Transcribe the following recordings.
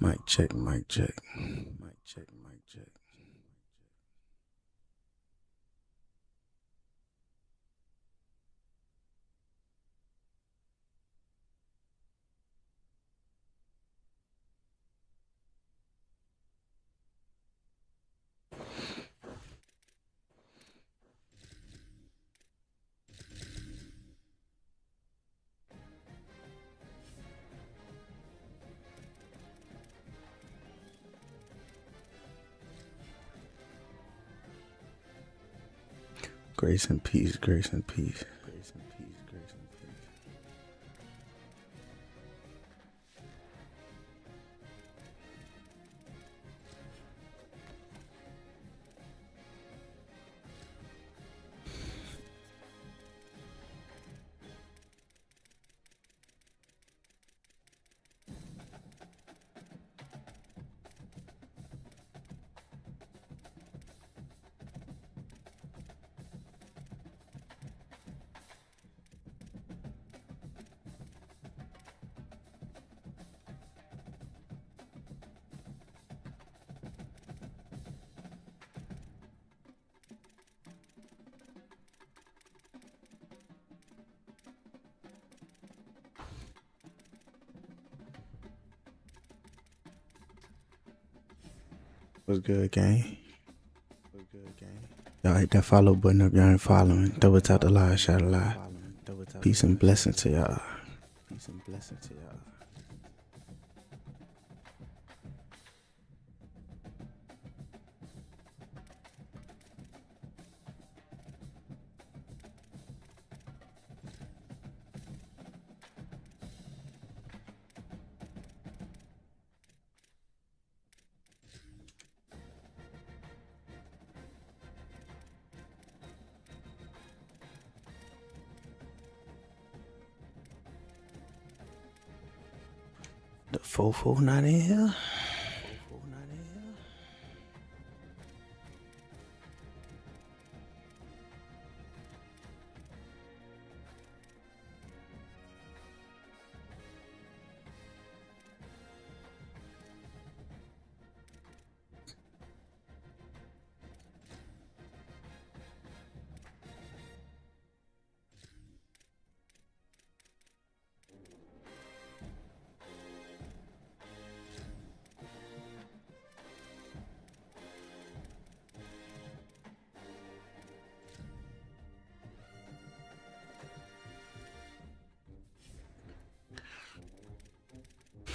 Mic check, mic check. Mic check, mic check. Grace and peace, grace and peace. Grace and peace, grace and peace. What's good, gang? What's good, gang? Y'all hit that follow button if y'all ain't following. Double tap the live, shout a live. Peace and blessings to y'all. Peace and blessings to y'all. The fofo not in here.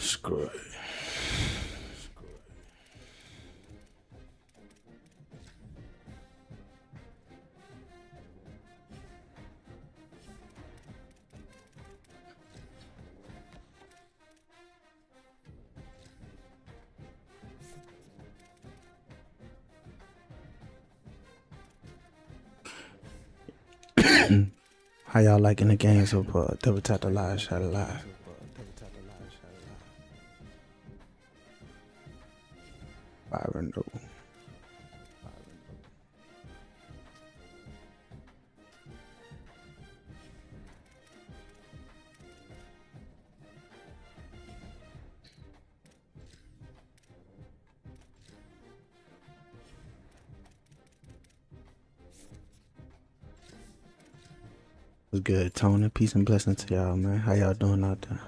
Screw it. How y'all liking the game so far? Double tap the live, shout a live. Byron, no. What's good, Tony? Peace and blessings to y'all, man. How y'all doing out there?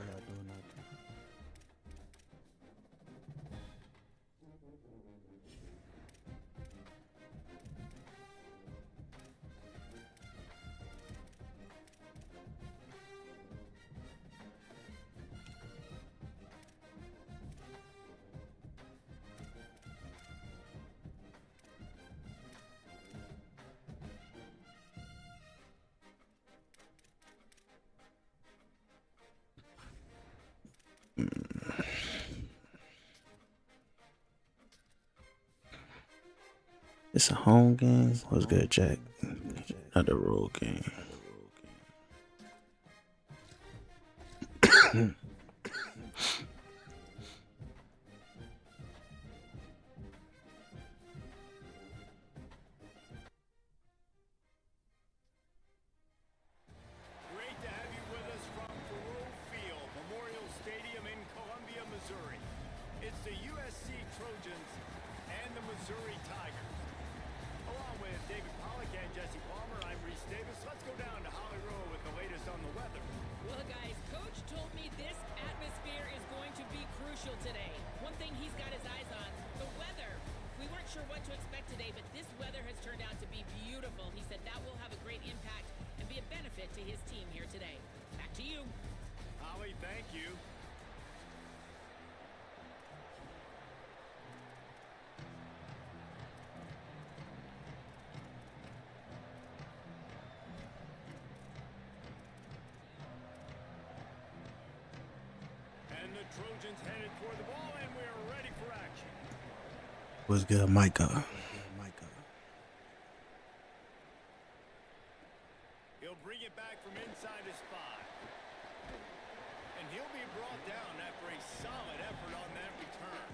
It's a home game. What's good, Jack? Another road game. Great to have you with us from Faroe Field, Memorial Stadium in Columbia, Missouri. It's the USC Trojans and the Missouri Tigers. Along with David Pollack and Jesse Palmer, I'm Reese Davis. Let's go down to Holly Rowe with the latest on the weather. Well, guys, Coach told me this atmosphere is going to be crucial today. One thing he's got his eyes on, the weather. We weren't sure what to expect today, but this weather has turned out to be beautiful. He said that will have a great impact and be a benefit to his team here today. Back to you. Holly, thank you. And the Trojans headed toward the ball, and we're ready for action. What's good, Micah? He'll bring it back from inside his 5. And he'll be brought down after a solid effort on that return.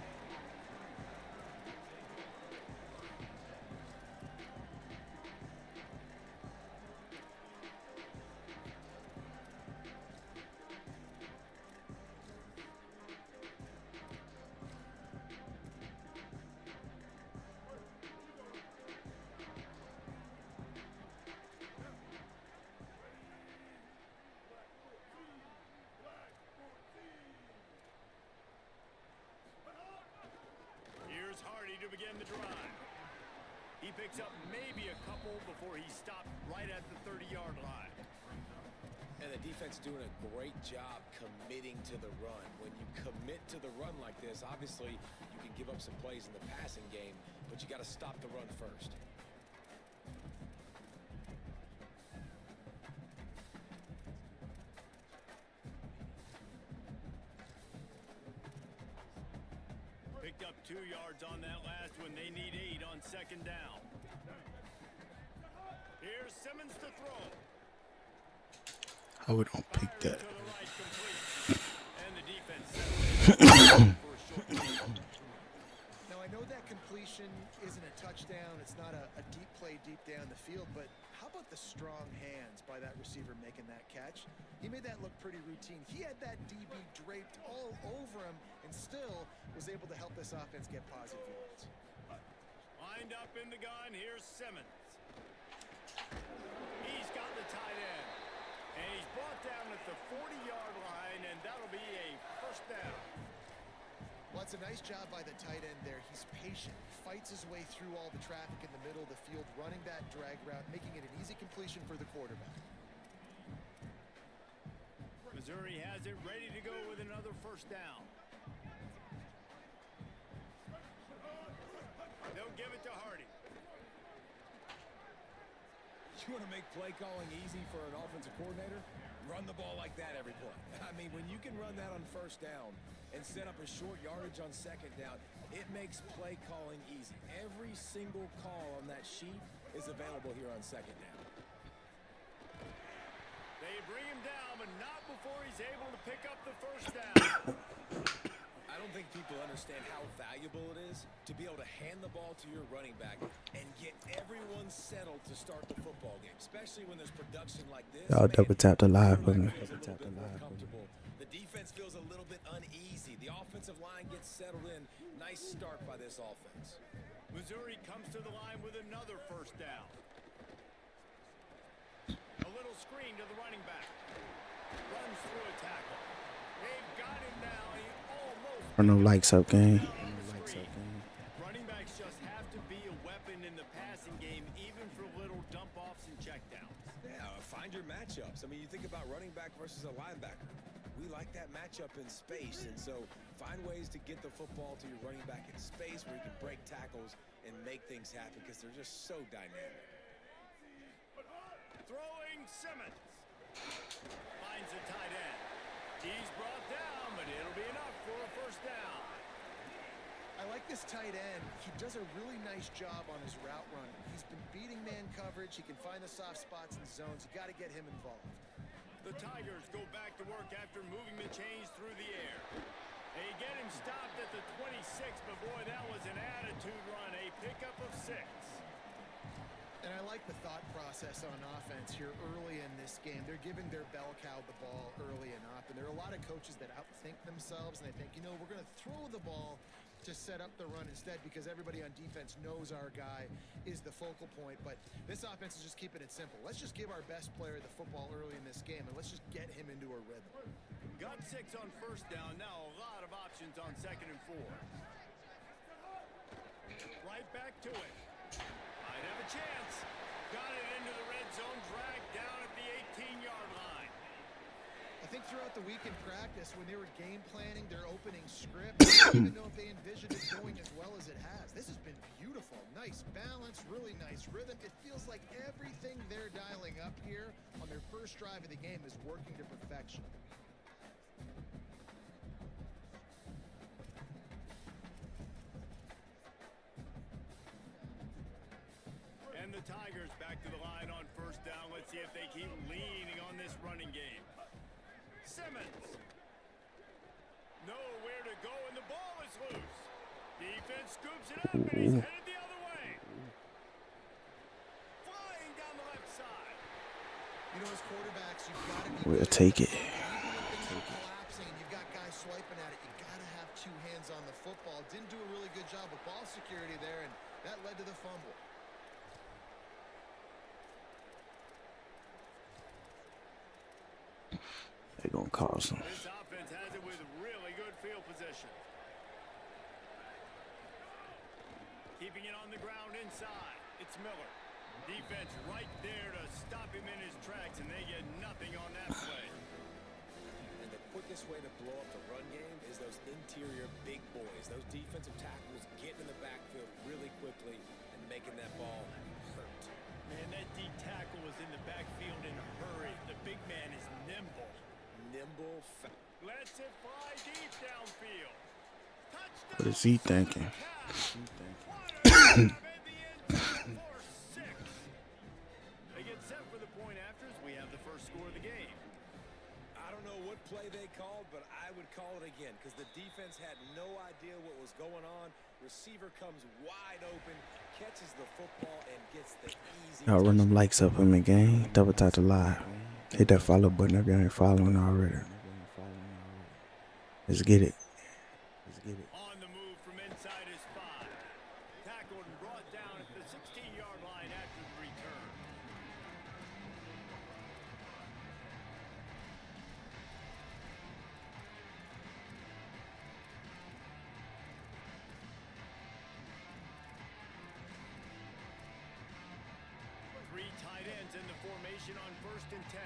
Here's Hardy to begin the drive. He picks up maybe a couple before he stopped right at the 30-yard line. And the defense doing a great job committing to the run. When you commit to the run like this, obviously you can give up some plays in the passing game, but you got to stop the run first. Picked up 2 yards on that last one. They need 8 on second down. Here's Simmons to throw. How we don't pick that? To the right, complete. And the defense settled in for a short field. Now, I know that completion isn't a touchdown. It's not a deep play deep down the field, but how about the strong hands by that receiver making that catch? He made that look pretty routine. He had that DB draped all over him and still was able to help this offense get positive yards. Lined up in the gun. Here's Simmons. He's got the tight end. And he's brought down at the 40-yard line, and that'll be a first down. Well, it's a nice job by the tight end there. He's patient. He fights his way through all the traffic in the middle of the field, running that drag route, making it an easy completion for the quarterback. Missouri has it ready to go with another first down. They'll give it to Hardy. You want to make play calling easy for an offensive coordinator? Run the ball like that every play. I mean, when you can run that on first down and set up a short yardage on second down, it makes play calling easy. Every single call on that sheet is available here on second down. They bring him down, but not before he's able to pick up the first down. I don't think people understand how valuable it is to be able to hand the ball to your running back and get everyone settled to start the football game, especially when there's production like this. Y'all double tap the live button. The defense feels a little bit uneasy. The offensive line gets settled in. Nice start by this offense. Missouri comes to the line with another first down. A little screen to the running back. Runs through a tackle. They've got him now. He almost... Run no likes up, gang. Running backs just have to be a weapon in the passing game, even for little dump-offs and checkdowns. Yeah, find your matchups. I mean, you think about running back versus a linebacker. We like that matchup in space, and so find ways to get the football to your running back in space where you can break tackles and make things happen because they're just so dynamic. Throwing Simmons. Finds a tight end. He's brought down, but it'll be enough for a first down. I like this tight end. He does a really nice job on his route run. He's been beating man coverage. He can find the soft spots and zones. You got to get him involved. The Tigers go back to work after moving the chains through the air. They get him stopped at the 26, but boy, that was an attitude run. A pickup of 6. And I like the thought process on offense here early in this game. They're giving their bell cow the ball early and often. There are a lot of coaches that outthink themselves, and they think, you know, we're going to throw the ball to set up the run instead because everybody on defense knows our guy is the focal point. But this offense is just keeping it simple. Let's just give our best player the football early in this game, and let's just get him into a rhythm. Got 6 on first down. Now a lot of options on 2nd and 4. Right back to it. Might have a chance. Got it into the red zone. Dragged down at the 18-yard line. I think throughout the week in practice, when they were game planning their opening script, I don't even know if they envisioned it going as well as it has. This has been beautiful. Nice balance, really nice rhythm. It feels like everything they're dialing up here on their first drive of the game is working to perfection. And the Tigers back to the line on first down. Let's see if they keep leaning on this running game. Simmons. Nowhere to go, and the ball is loose. Defense scoops it up, and he's headed the other way. Flying down the left side. You know, as quarterbacks, you've got to be We'll take it. even when things are collapsing and you've got guys swiping at it, you got to have 2 hands on the football. Didn't do a really good job with ball security there, and that led to the fumble. They're going to cause them. This offense has it with really good field position. Keeping it on the ground inside. It's Miller. Defense right there to stop him in his tracks, and they get nothing on that play. And the quickest way to blow up the run game is those interior big boys. Those defensive tackles getting in the backfield really quickly and making that ball hurt. Man, that D tackle was in the backfield in a hurry. The big man is nimble. Nimble, Lets it fly deep downfield. Touchdown. What is he thinking? They get set for the point afters. We have the first score of the game. I don't know what play they called, but I would call it again because the defense had no idea what was going on. Receiver comes wide open, catches the football, and gets the easy. Y'all run them likes up in the game. Double tap the live. Hit that follow button if y'all ain't following already. Let's get it. Let's get it. On the move from inside his 5. Tackled and brought down at the 16-yard line after the return. Three tight ends in the formation on 1st and 10.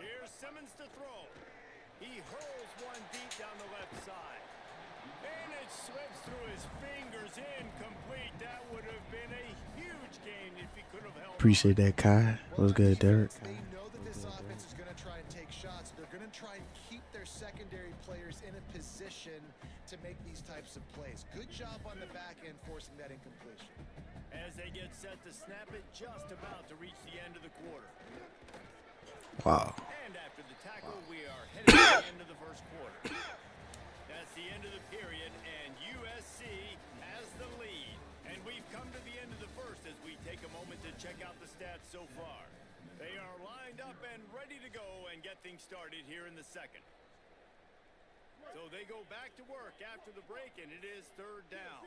Here's Simmons to throw. He hurls one deep down the left side. And it slips through his fingers, incomplete. That would have been a huge gain if he could have held Appreciate that, Kai. What's good, Derek? They know that this offense is going to try and take shots. They're going to try and keep their secondary players in a position to make these types of plays. Good job on the back end forcing that incompletion. as they get set to snap it, just about to reach the end of the quarter. Wow. And after the tackle, we are headed to the end of the first quarter. That's the end of the period, and USC has the lead. And we've come to the end of the first as we take a moment to check out the stats so far. They are lined up and ready to go and get things started here in the second. So they go back to work after the break, and it is third down.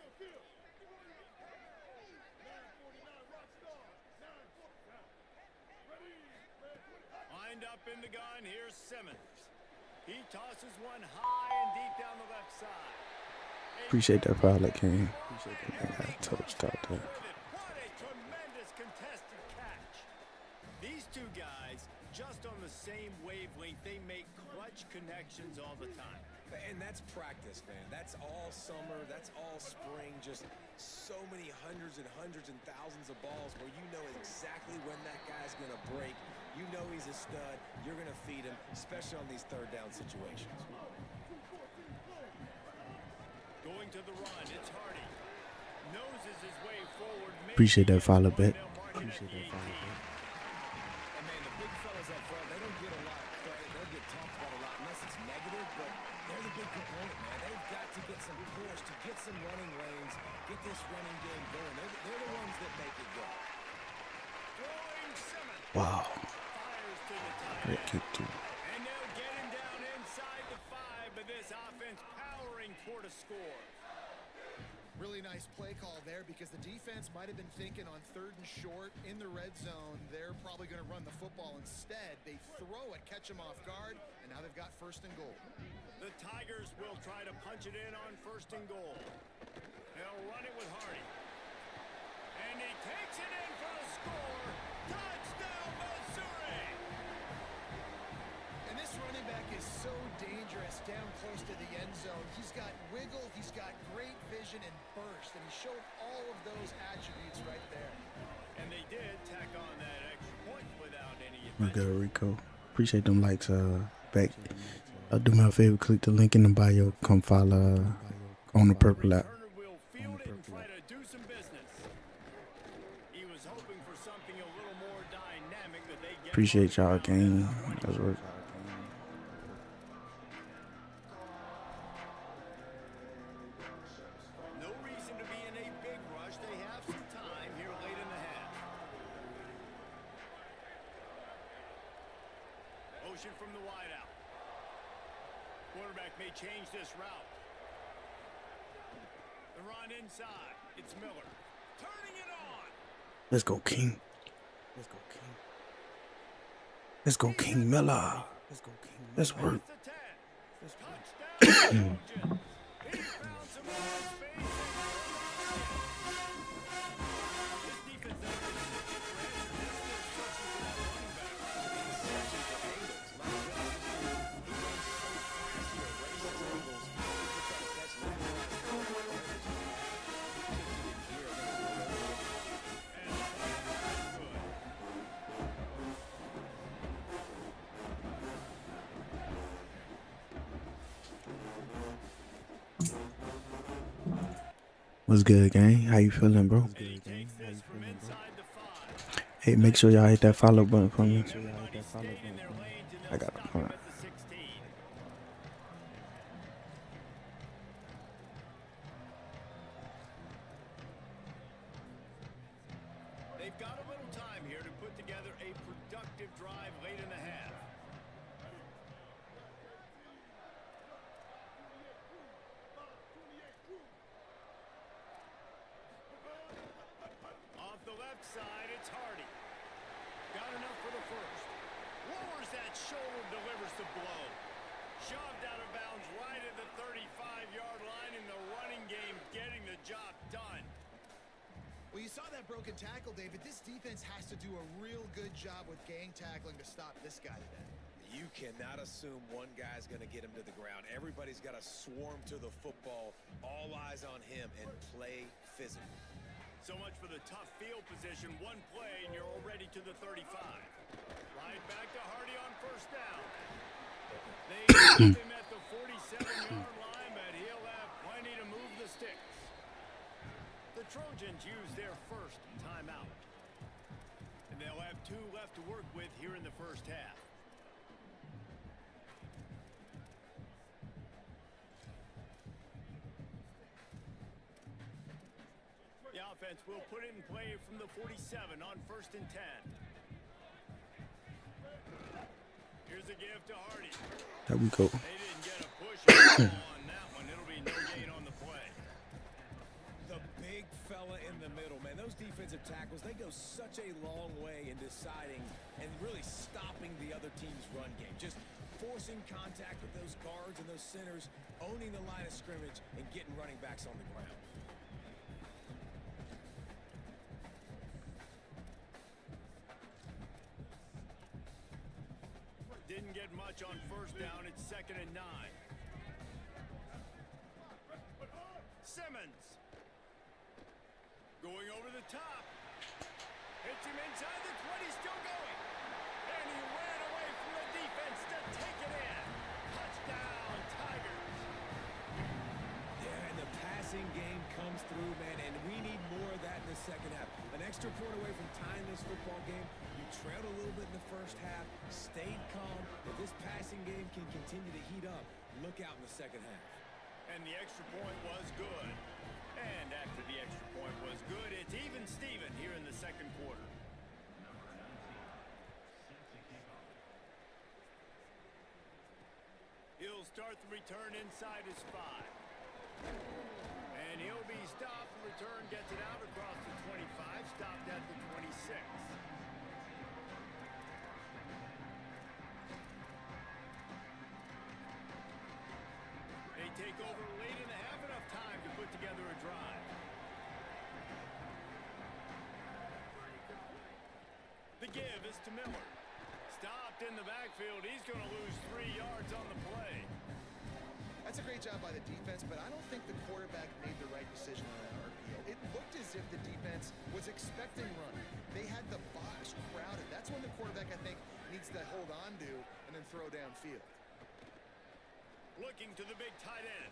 Lined up in the gun, here's Simmons. He tosses one high and deep down the left side. Appreciate that, Pilot King. I got touched out there. What a tremendous contested catch. These two guys, just on the same wavelength, they make clutch connections all the time. And that's practice, man. That's all summer. That's all spring. Just so many hundreds and thousands of balls where you know exactly when that guy's going to break. You know he's a stud. You're going to feed him, especially on these third down situations. Going to the run, it's Hardy. Noses his way forward. Appreciate that follow back. Appreciate that follow back. And man, the big fellas up front, they don't get a lot of credit. They'll get talked about a lot unless it's negative, but they're the big component, man. They've got to get some push, to get some running lanes, get this running game going. They're the ones that make it go. Throwing Simmons. Wow. Fires to the tight Great end. kick, too. And they'll get him down score. Really nice play call there because the defense might have been thinking on 3rd and short in the red zone. They're probably going to run the football. Instead, they throw it, catch them off guard, and now they've got 1st and goal. The Tigers will try to punch it in on 1st and goal. They'll run it with Hardy. And he takes it in for the score. Touchdown, Missouri! And this running back is so dangerous down close to the end zone. He's got wiggle, he's got great vision and burst, and he showed all of those attributes right there. And they did tack on that extra point without any We're advantage. good, Rico. Appreciate them likes. Back. Do me a favor, click the link in the bio. Come follow on the purple app. Returner will field it and try to do some business. He was hoping for something a little more dynamic that they get. Appreciate y'all, gang. That's work. No reason to be in a big rush. They have some time here late in the half. Motion from the wideout. Quarterback may change this route. The run inside. It's Miller. Turning it on. Let's go, King. Let's go, King. Let's go, King Miller. Let's go, King. Let's work. It's a 10. Touchdown, Trojans. He found some more space. This defense doesn't really get for answers. They're still searching for that running back. What's good, gang? How you feeling, bro? He takes this from inside the 5. Hey, make sure y'all hit that follow button for me. Everybody stayed in their lanes and I they'll got it. stop Hold him on. at the 16. They've got a little time here to put together a productive drive late in the half. Off the left side, it's Hardy. Got enough for the first. Lowers that shoulder, delivers the blow. Shoved out of bounds right at the 35-yard line in the running game, getting the job done. Well, you saw that broken tackle, David. This defense has to do a real good job with gang tackling to stop this guy today. You cannot assume one guy's going to get him to the ground. Everybody's got to swarm to the football, all eyes on him, and play physical. So much for the tough field position. One play, and you're already to the 35. Right back to Hardy on first down. They keep him at the 47-yard line, but he'll have plenty to move the sticks. The Trojans use their first timeout. And they'll have 2 left to work with here in the first half. The offense will put it in play from the 47 on 1st and 10. Here's a give to Hardy. There we go. They didn't get a push on that one. It'll be no gain on the play. The big fella in the middle, man. Those defensive tackles, they go such a long way in deciding and really stopping the other team's run game. Just forcing contact with those guards and those centers, owning the line of scrimmage, and getting running backs on the ground. Didn't get much on first down. It's 2nd and 9. Simmons. Going over the top. Hits him inside the 20, still going. And he ran away from the defense to take it in. Touchdown, Tigers. Yeah, and the passing game comes through, man, and we need more of that in the second half. An extra point away from tying this football game. You trailed a little bit in the first half, stayed calm. If this passing game can continue to heat up, look out in the second half. And the extra point was good. And after the extra point was good, it's even Steven here in the second quarter. He'll start the return inside his 5. And he'll be stopped. Return gets it out across the 25, stopped at the 26. They take over late in the half, enough time to put together a drive. The give is to Miller. Stopped in the backfield. He's going to lose 3 yards on the play. That's a great job by the defense, but I don't think the quarterback made the right decision on that RPO. It looked as if the defense was expecting run. They had the box crowded. That's when the quarterback, I think, needs to hold on to and then throw downfield. Looking to the big tight end.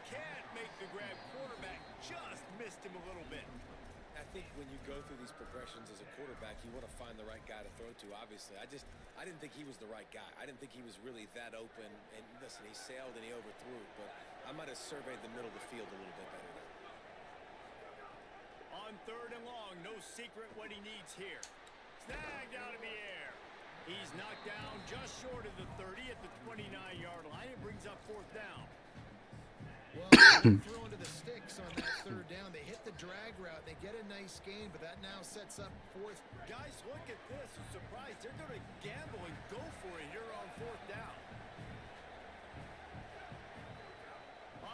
Can't make the grab. Quarterback just missed him a little bit. I think when you go through these progressions as a quarterback, you want to find the right guy to throw to, obviously. I didn't think he was the right guy. I didn't think he was really that open. And listen, he sailed and he overthrew it, but I might have surveyed the middle of the field a little bit better there. On 3rd and long, no secret what he needs here. Snagged out of the air. He's knocked down just short of the 30 at the 29-yard line. It brings up 4th down. Well, they throw into the sticks on that 3rd down. They hit the drag route. They get a nice gain, but that now sets up 4th. Guys, look at this. I'm surprised. They're going to gamble and go for it here on 4th down.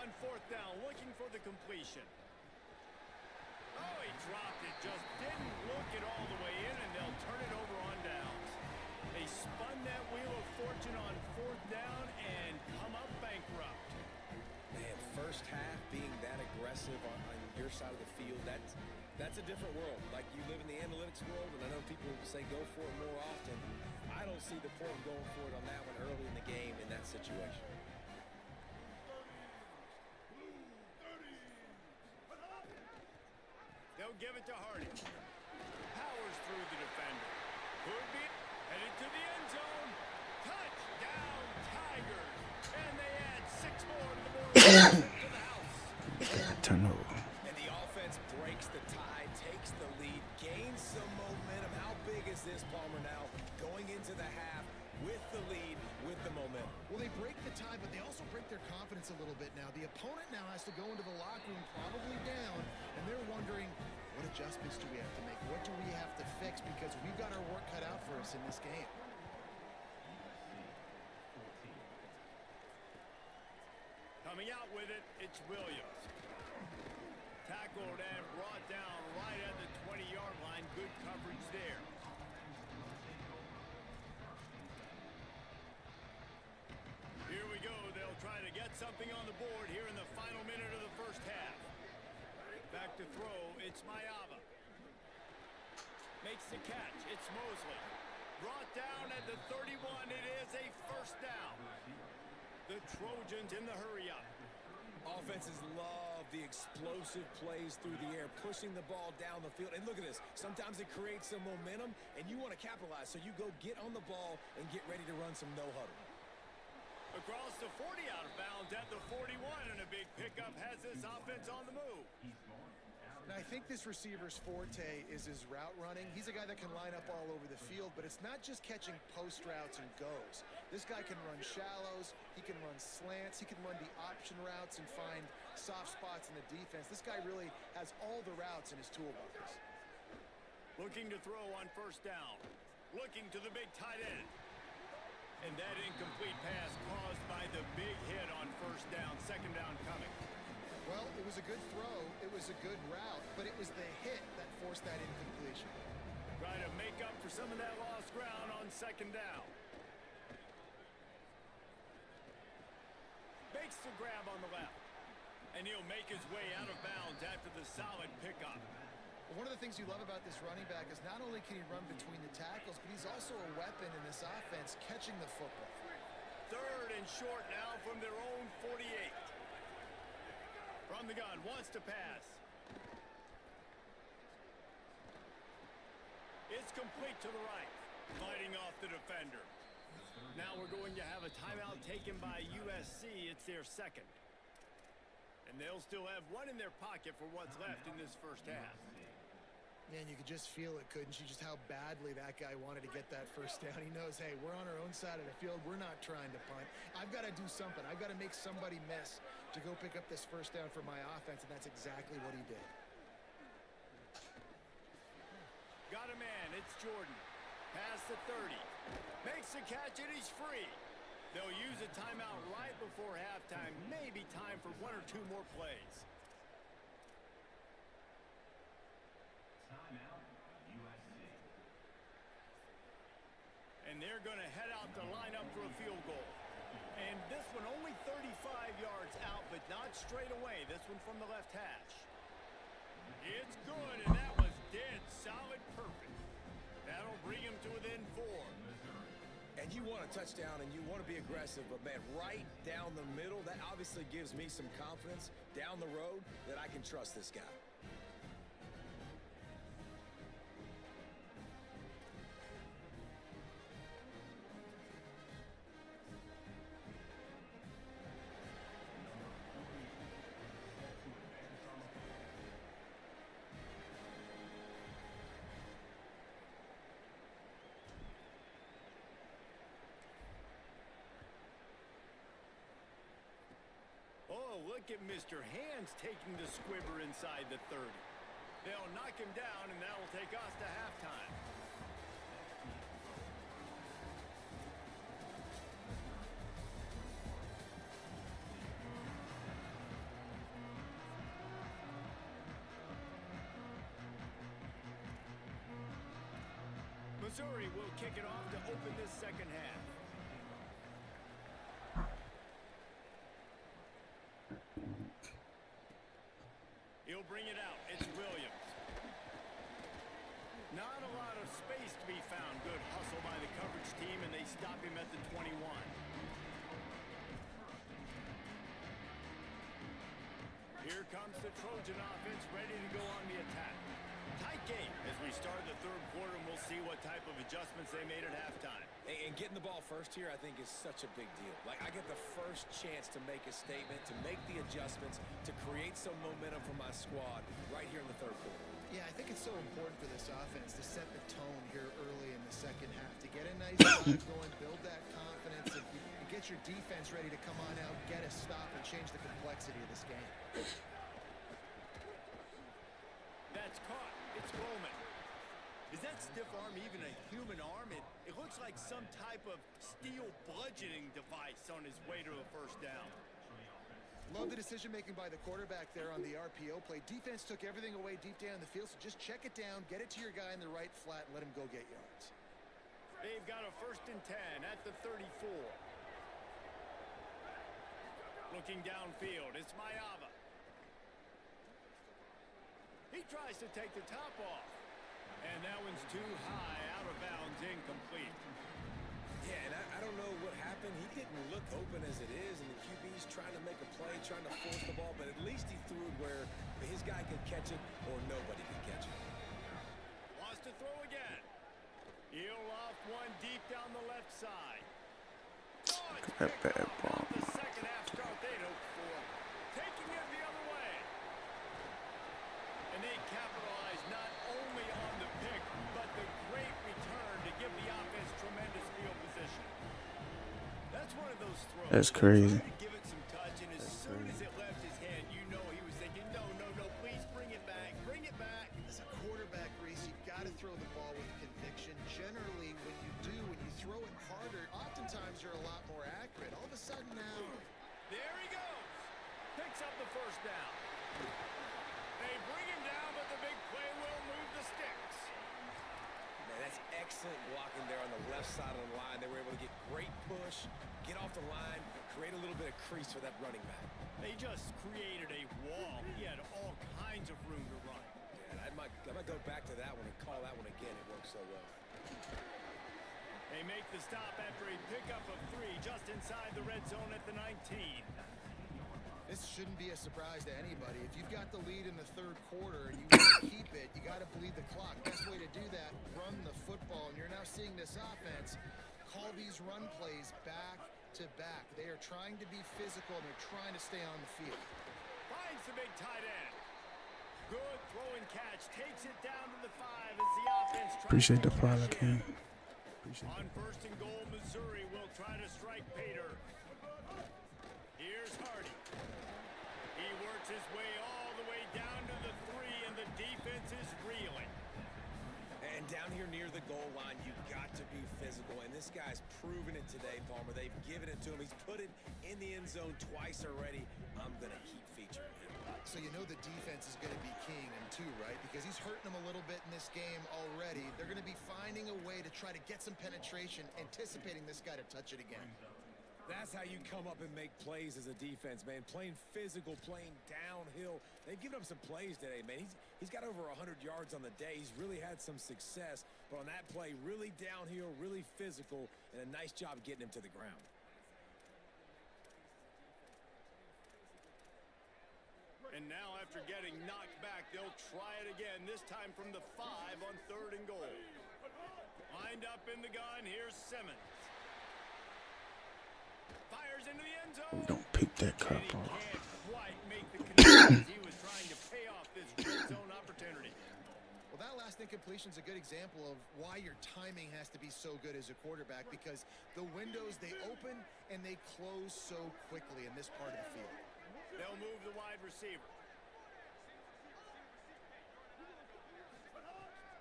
On 4th down, looking for the completion. Oh, he dropped it. Just didn't look it all the way in, and they'll turn it over on downs. They spun that wheel of fortune on 4th down and come up bankrupt. Man, first half being that aggressive on your side of the field, that's a different world. Like, you live in the analytics world, and I know people say go for it more often. I don't see the point in going for it on that one early in the game in that situation. They'll give it to Hardy. Powers through the defender. Could be headed to the end zone. Touchdown, Tigers. And they add 6 more to the board to the house. Turnover. And the offense breaks the tie, takes the lead, gains some momentum. How big is this, Palmer, now? Going into the half with the lead, with the momentum. Well, they break the tie, but they also break their confidence a little bit now. The opponent now has to go into the locker room probably down, and they're wondering, what adjustments do we have to make? What do we have to fix? Because we've got our work cut out for us in this game. Coming out with it, it's Williams. Tackled and brought down right at the 20-yard line. Good coverage there. Here we go. They'll try to get something on the board here in the final minute of the first half. Back to throw. It's Mayava. Makes the catch. It's Mosley. Brought down at the 31. It is a first down. The Trojans in the hurry-up. Offenses love the explosive plays through the air, pushing the ball down the field. And look at this. Sometimes it creates some momentum, and you want to capitalize. So you go get on the ball and get ready to run some no-huddle. Across the 40, out of bounds at the 41, and a big pickup has this offense on the move. Now, I think this receiver's forte is his route running. He's a guy that can line up all over the field, but it's not just catching post routes and goes. This guy can run shallows, he can run slants, he can run the option routes and find soft spots in the defense. This guy really has all the routes in his toolbox. Looking to throw on first down. Looking to the big tight end. And that incomplete pass caused by the big hit on first down. Second down coming. Well, it was a good throw, it was a good route, but it was the hit that forced that incompletion. Try to make up for some of that lost ground on second down. Makes the grab on the left. And he'll make his way out of bounds after the solid pickup. One of the things you love about this running back is not only can he run between the tackles, but he's also a weapon in this offense, catching the football. 3rd and short now from their own 48. From the gun, wants to pass. It's complete to the right. Fighting off the defender. Now we're going to have a timeout taken by USC. It's their second. And they'll still have one in their pocket for what's left in this first half. Yeah, and you could just feel it, couldn't you? Just how badly that guy wanted to get that first down. He knows, hey, we're on our own side of the field. We're not trying to punt. I've got to do something. I've got to make somebody miss to go pick up this first down for my offense, and that's exactly what he did. Got a man. It's Jordan. Past the 30. Makes the catch, and he's free. They'll use a timeout right before halftime. Maybe time for 1 or 2 more plays. And they're going to head out to line up for a field goal. And this one only 35 yards out, but not straight away. This one from the left hash. It's good, and that was dead solid perfect. That'll bring him to within 4. And you want a touchdown, and you want to be aggressive, but, man, right down the middle, that obviously gives me some confidence down the road that I can trust this guy. Oh, look at Mr. Hands taking the squibber inside the 30. They'll knock him down, and that'll take us to halftime. Missouri will kick it off to open this second half. He'll bring it out. It's Williams. Not a lot of space to be found. Good hustle by the coverage team, and they stop him at the 21. Here comes the Trojan offense ready to go on the attack. Tight game as we start the third quarter, and we'll see what type of adjustments they made at halftime. And getting the ball first here, I think, is such a big deal. Like, I get the first chance to make a statement, to make the adjustments, to create some momentum for my squad right here in the third quarter. Yeah, I think it's so important for this offense to set the tone here early in the second half, to get a nice drive going, build that confidence, and get your defense ready to come on out, get a stop, and change the complexity of this game. That's caught. It's Bowman. Is that stiff arm even a human arm? It looks like some type of steel bludgeoning device on his way to a first down. Love the decision-making by the quarterback there on the RPO play. Defense took everything away deep down the field, so just check it down, get it to your guy in the right flat, and let him go get yards. They've got a 1st and 10 at the 34. Looking downfield, it's Mayava. He tries to take the top off. And that one's too high, out of bounds, incomplete. Yeah, and I don't know what happened. He didn't look open as it is, and the QB's trying to make a play, trying to force the ball, but at least he threw it where his guy could catch it or nobody could catch it. Wants to throw again. He'll off one deep down the left side. Oh, it's That picked bad off. ball. Not the second half start they'd hoped for. Taking it the other way. And they capitalize not only on the pick, but the great return to give the offense tremendous field position. That's one of those throws. That's crazy. Tried to give it some touch, and as soon as it left his hand, you know he was thinking, no, please bring it back, bring it back. As a quarterback, Reese, you've got to throw the ball with conviction. Generally, when you throw it harder, oftentimes you're a lot more accurate. All of a sudden now... There he goes. Picks up the first down. They bring him down, but the big play will move the sticks. Man, that's excellent blocking there on the left side of the line. They were able to get great push, get off the line, create a little bit of crease for that running back. They just created a wall. He had all kinds of room to run. Yeah, I might go back to that one and call that one again. It worked so well. They make the stop after a pickup of 3 just inside the red zone at the 19. This shouldn't be a surprise to anybody. If you've got the lead in the third quarter and you want to keep it, you got to bleed the clock. Best way to do that, run the football. And you're now seeing this offense call these run plays back to back. They are trying to be physical, and they're trying to stay on the field. Finds the big tight end. Good throw and catch. Takes it down to the 5 as the offense tries Appreciate to the follow, cash in. King. On first and goal, Missouri will try to strike Pater. Here's Hardy. He works his way all the way down to the 3, and the defense is reeling. And down here near the goal line, you've got to be physical. And this guy's proven it today, Palmer. They've given it to him. He's put it in the end zone twice already. I'm going to keep featuring him. So you know the defense is going to be keying him too, right? Because he's hurting them a little bit in this game already. They're going to be finding a way to try to get some penetration, anticipating this guy to touch it again. That's how you come up and make plays as a defense, man. Playing physical, playing downhill. They've given him some plays today, man. He's got over 100 yards on the day. He's really had some success. But on that play, really downhill, really physical, and a nice job getting him to the ground. And now after getting knocked back, they'll try it again, this time from the 5 on 3rd and goal. Lined up in the gun, here's Simmons. Fires into the end zone. Don't pick that cup And he off. can't quite make the connection as he was trying to pay off this red zone opportunity. Well, that last incompletion is a good example of why your timing has to be so good as a quarterback, because the windows, they open and they close so quickly in this part of the field. They'll move the wide receiver.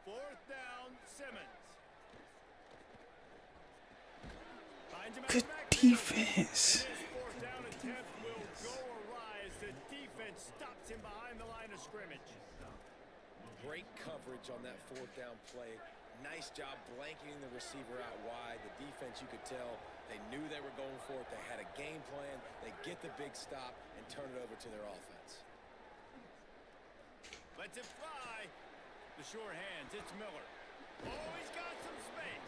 4th down, Simmons. Finds him at Good the backfield. defense. And his 4th down attempt will go awry as the defense stops him behind the line of scrimmage. Great coverage on that 4th down play. Nice job blanketing the receiver out wide. The defense, you could tell, they knew they were going for it. They had a game plan. They get the big stop and turn it over to their offense. Lets it fly. The sure hands, it's Miller. Oh, he's got some space.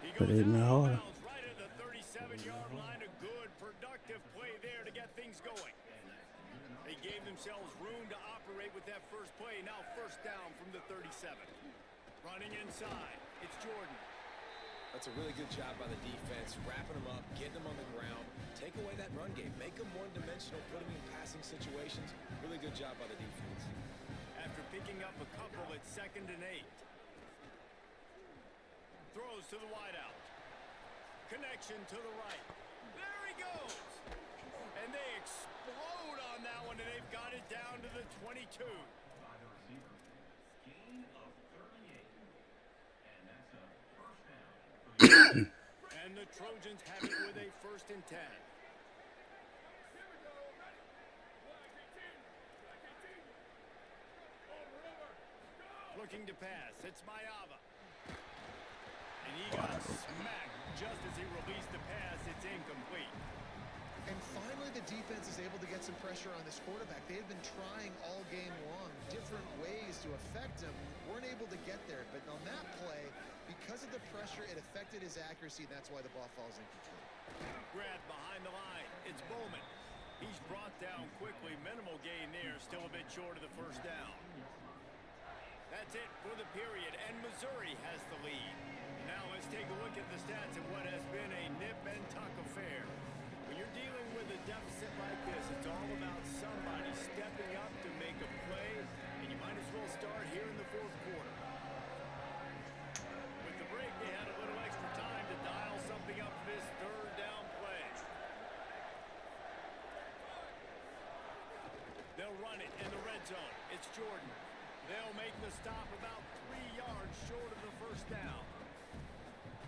He But goes it out no. of bounds right at the 37-yard line. A good, productive play there to get things going. They gave themselves room to operate with that first play. Now 1st down from the 37. Running inside, it's Jordan. That's a really good job by the defense, wrapping them up, getting them on the ground, take away that run game, make them one-dimensional, put them in passing situations. Really good job by the defense. After picking up a couple at 2nd and 8. Throws to the wideout. Connection to the right. There he goes. And they explode on that one, and they've got it down to the 22. And the Trojans have it with a 1st and 10. Looking to pass. It's Mayava. And he got smacked just as he released the pass. It's incomplete. And finally, the defense is able to get some pressure on this quarterback. They had been trying all game long different ways to affect him. Weren't able to get there. But on that play, because of the pressure, it affected his accuracy. And that's why the ball falls incomplete. Grab behind the line. It's Bowman. He's brought down quickly. Minimal gain there. Still a bit short of the 1st down. That's it for the period, and Missouri has the lead. Now let's take a look at the stats of what has been a nip-and-tuck affair. When you're dealing with a deficit like this, it's all about somebody stepping up to make a play, and you might as well start here in the 4th quarter. With the break, they had a little extra time to dial something up for this 3rd down play. They'll run it in the red zone. It's Jordan. They'll make the stop about 3 yards short of the 1st down.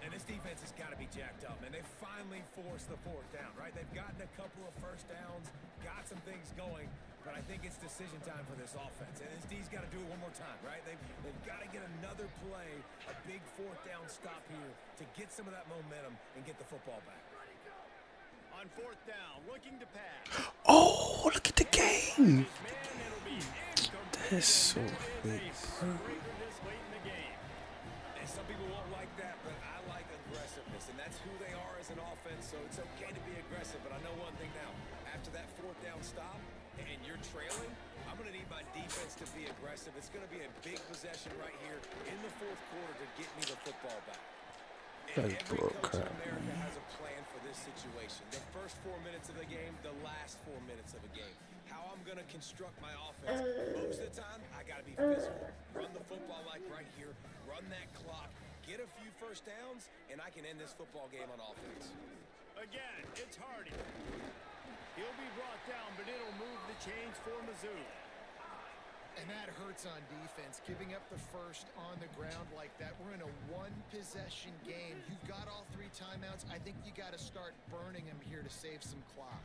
And this defense has got to be jacked up, man. They finally forced the 4th down, right? They've gotten a couple of 1st downs, got some things going, but I think it's decision time for this offense. And this D's got to do it one more time, right? They've got to get another play, a big 4th down stop here to get some of that momentum and get the football back. On 4th down, looking to pass. Oh, look at the game. This man, it'll be incomplete. That's so And that big, is a bro. breaker this late in the game. And some people won't like that, but I like aggressiveness, and that's who they are as an offense, so it's okay to be aggressive. But I know one thing now. After that 4th down stop and you're trailing, I'm going to need my defense to be aggressive. It's going to be a big possession right here in the 4th quarter to get me the football back. And That's every bull coach in crap, America man. has a plan for this situation. The first 4 minutes of the game, the last 4 minutes of a game. How I'm going to construct my offense. Most of the time, I got to be physical. Run the football like right here. Run that clock. Get a few first downs, and I can end this football game on offense. Again, it's Hardy. He'll be brought down, but it'll move the chains for Mizzou. And that hurts on defense, giving up the first on the ground like that. We're in a one-possession game. You've got all 3 timeouts. I think you got to start burning them here to save some clock.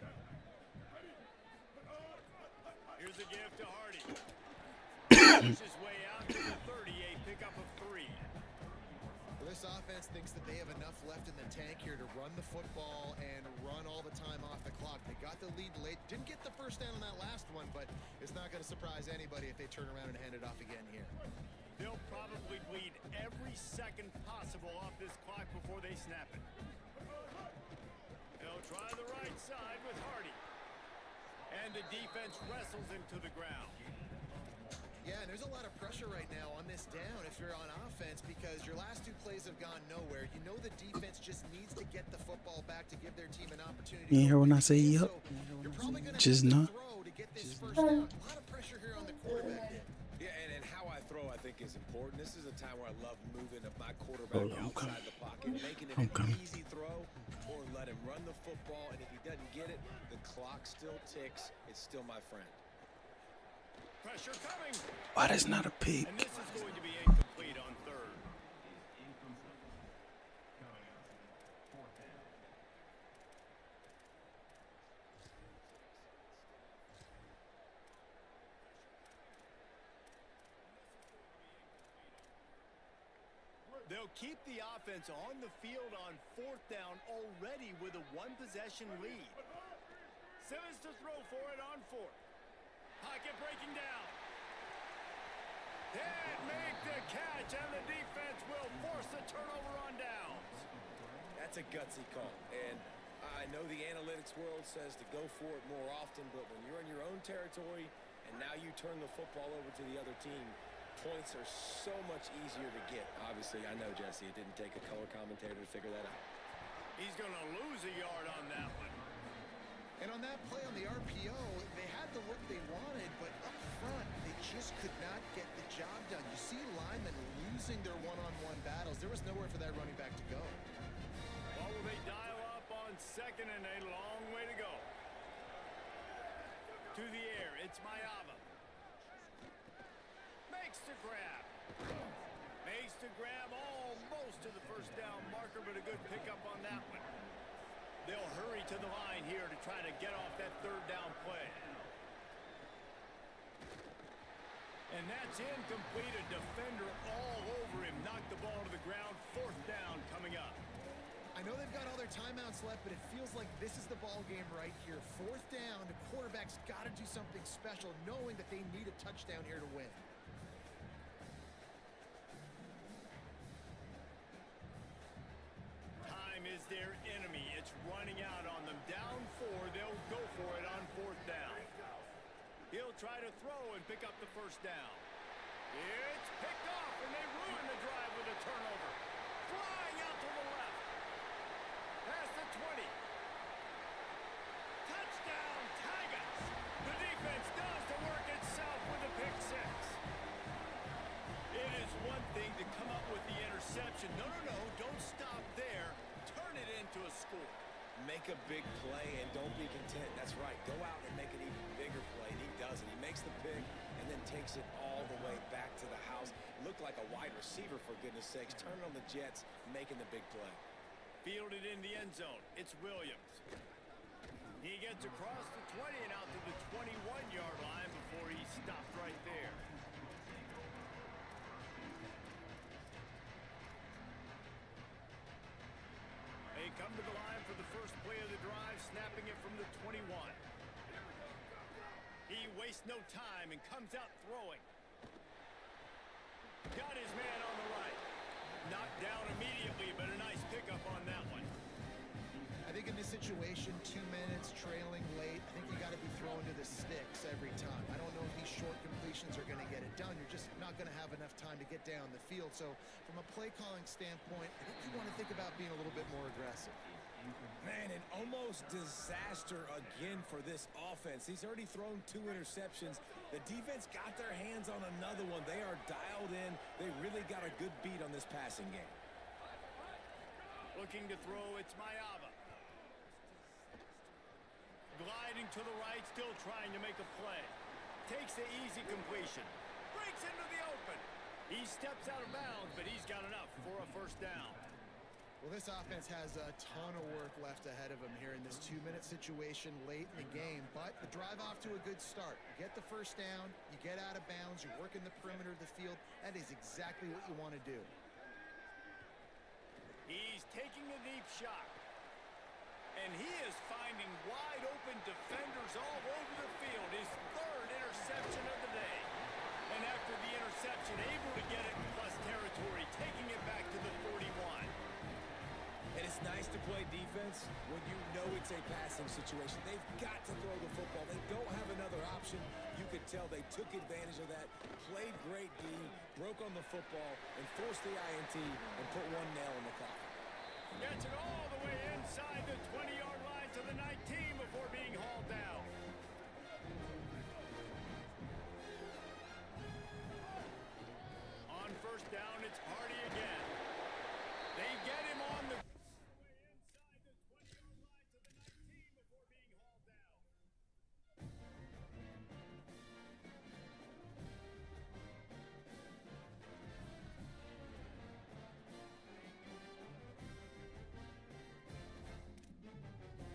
Here's a gift to Hardy. Pushes his way out to the 30, a pickup of 3. Well, this offense thinks that they have enough left in the tank here to run the football and run all the time off the clock. They got the lead late. Didn't get the first down on that last one, but it's not going to surprise anybody if they turn around and hand it off again here. They'll probably bleed every second possible off this clock before they snap it. They'll try the right side with Hardy. And the defense wrestles him to the ground. Yeah, and there's a lot of pressure right now on this down if you're on offense because your last 2 plays have gone nowhere. You know the defense just needs to get the football back to give their team an opportunity. You hear when I say yup? So you're probably going to Just have to not. throw to get this first down. A lot of pressure here on the quarterback there. Yeah, and how I throw, I think, is important. This is a time where I love moving my quarterback Hold on, I'm outside coming. the pocket, making it I'm an coming. easy throw, or let him run the football, and if he doesn't get it, the clock still ticks. It's still my friend. Pressure coming. Why that's not a pick? And this is going to be incomplete on 3rd. They'll keep the offense on the field on 4th down already with a 1-possession lead. Simmons to throw for it on 4th. Pocket breaking down. Can't make the catch, and the defense will force the turnover on downs. That's a gutsy call, and I know the analytics world says to go for it more often, but when you're in your own territory and now you turn the football over to the other team, points are so much easier to get. Obviously, I know, Jesse, it didn't take a color commentator to figure that out. He's going to lose a yard on that one. And on that play on the RPO, they had the look they wanted, but up front, they just could not get the job done. You see linemen losing their one-on-one battles. There was nowhere for that running back to go. Well, will they dial up on 2nd and a long way to go? To the air, it's Mayava. Makes the grab. Makes the grab almost to the first down marker, but a good pickup on that one. They'll hurry to the line here to try to get off that 3rd down play. And that's incomplete. A defender all over him. Knocked the ball to the ground. 4th down coming up. I know they've got all their timeouts left, but it feels like this is the ball game right here. 4th down, the quarterback's got to do something special, knowing that they need a touchdown here to win. Time is their enemy. It's running out on them. Down 4, they'll go for it on 4th down. He'll try to throw and pick up the first down. It's picked off, and they ruin the drive with a turnover. Flying out to the left. Past the 20. Touchdown, Tigers. The defense does the work itself with a pick 6. It is one thing to come up with the interception. No, don't stop there. Turn it into a score. Make a big play and don't be content. That's right. Go out and make an even bigger play. And he does it. He makes the pick and then takes it all the way back to the house. Looked like a wide receiver, for goodness sakes. Turning on the Jets, making the big play. Fielded in the end zone. It's Williams. He gets across the 20 and out to the 21-yard line before he stopped right there. They come to the line for the first play of the drive, snapping it from the 21. He wastes no time and comes out throwing. Got his man on the right. Knocked down immediately, but a nice pickup on that one. I think in this situation, 2 minutes, trailing late, I think you got to be throwing to the sticks every time. I don't know if these short completions are going to get it done. You're just not not going to have enough time to get down the field. So from a play calling standpoint, I think you want to think about being a little bit more aggressive. Man, an almost disaster again for this offense. He's already thrown 2 interceptions. The defense got their hands on another one. They are dialed in. They really got a good beat on this passing game. Looking to throw, it's Mayava. Gliding to the right, still trying to make a play. Takes the easy completion. Breaks into the open. He steps out of bounds, but he's got enough for a first down. Well, this offense has a ton of work left ahead of them here in this 2-minute situation late in the game, but the drive off to a good start. You get the first down, you get out of bounds, you're working the perimeter of the field. That is exactly what you want to do. He's taking a deep shot. And he is finding wide open defenders all over the field. His 3rd interception of the day. And after the interception, able to get it in plus territory, taking it back to the 41. And it's nice to play defense when you know it's a passing situation. They've got to throw the football. They don't have another option. You could tell they took advantage of that, played great D, broke on the football, and forced the INT and put one nail in the coffin. Gets it all the way inside the 20-yard line to the 19 before being hauled down. On first down, it's Hardy again. They get him on the inside the 20-yard line to the 19 before being hauled down.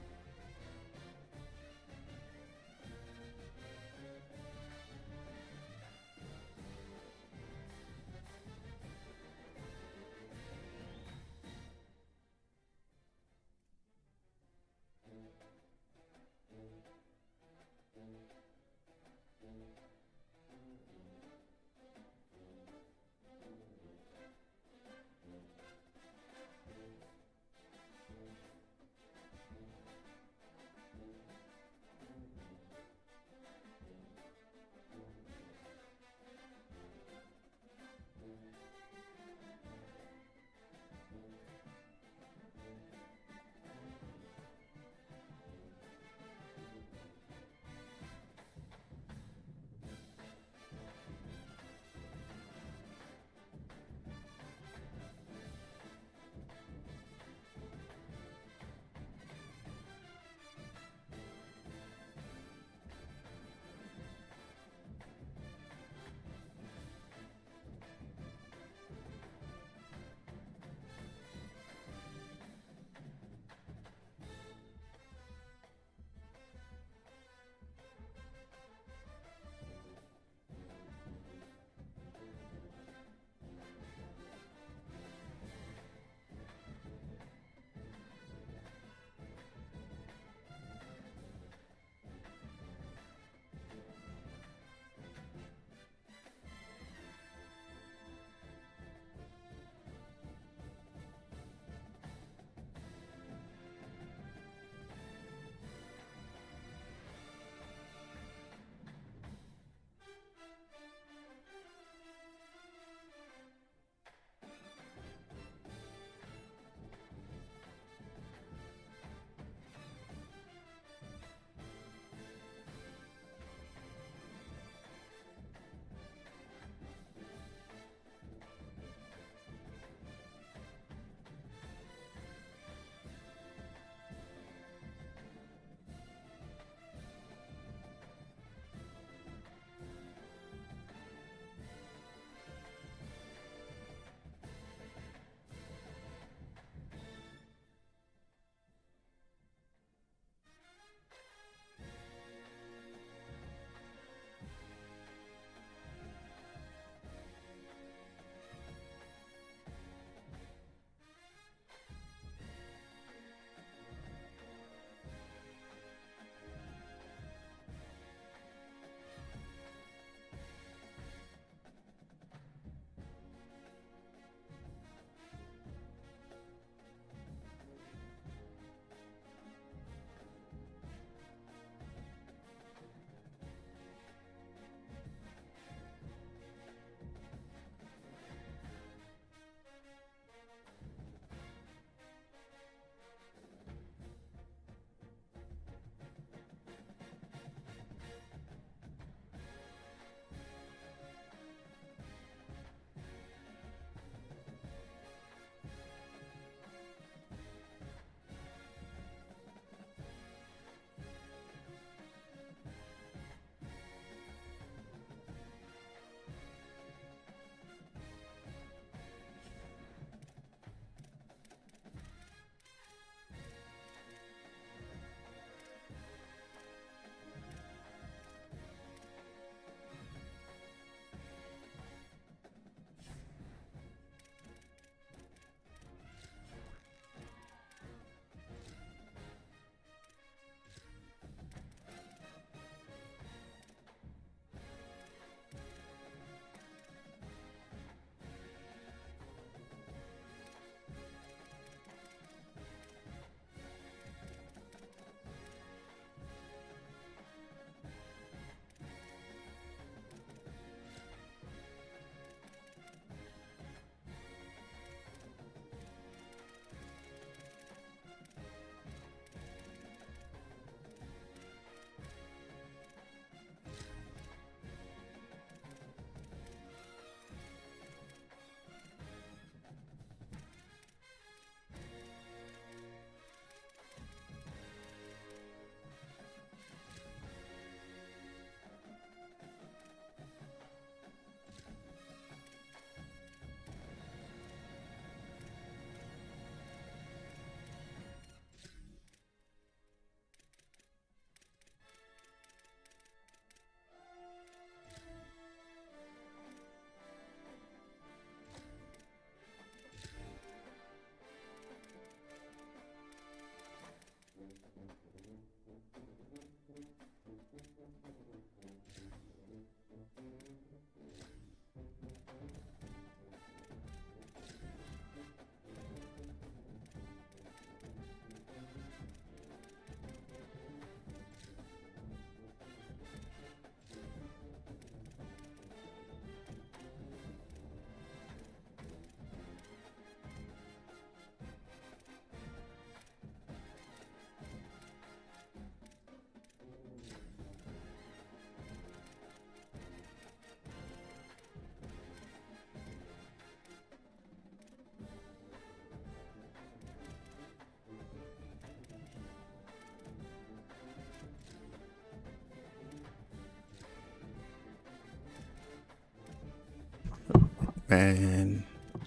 Man,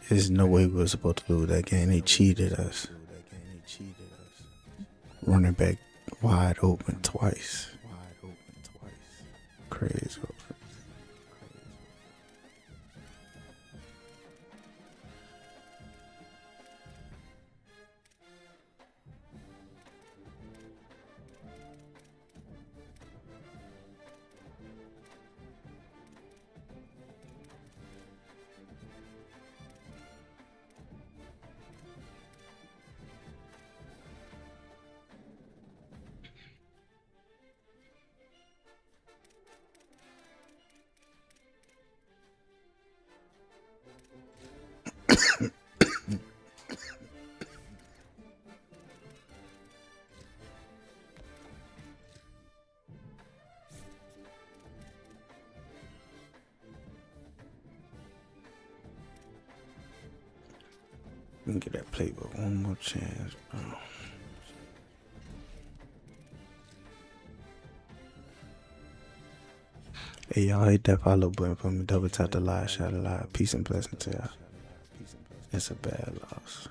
there's no way we were supposed to lose that game. They cheated us. Running back wide open twice. Crazy. We can get that playbook one more chance, bro. Hey, y'all hit that follow button for me. Double tap the live, shout it live. Peace and blessing to y'all. It's a bad loss.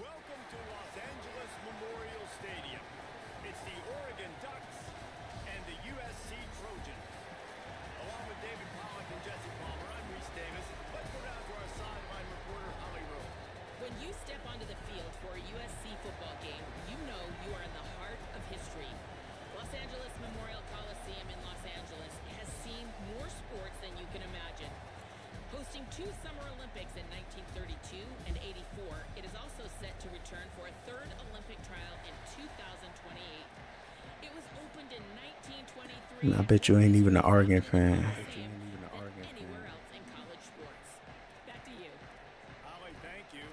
Welcome to Los Angeles Memorial Stadium. It's the Oregon Ducks and the USC Trojans. Along with David Pollack and Jesse Palmer, I'm Reese Davis. Let's go down to our sideline reporter, Holly Rowe. When you step onto the field for a USC football game, you know you are in the heart of history. Los Angeles Memorial Coliseum in Los Angeles has seen more sports than you can imagine. Hosting 2 Summer Olympics in 1932 and 84, it is also set to return for a 3rd Olympic trial in 2028. It was opened in 1923. I bet you ain't even an Oregon fan. Anywhere else in college sports. Back to you. Holly, thank you.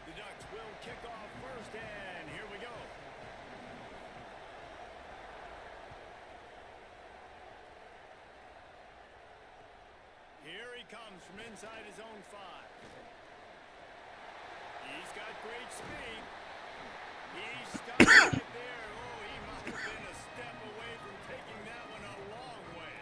The Ducks will kick off first, and here we go. Here he comes from inside his own 5. He's got great speed. He's stopped right there. Oh, he must have been a step away from taking that one a long way.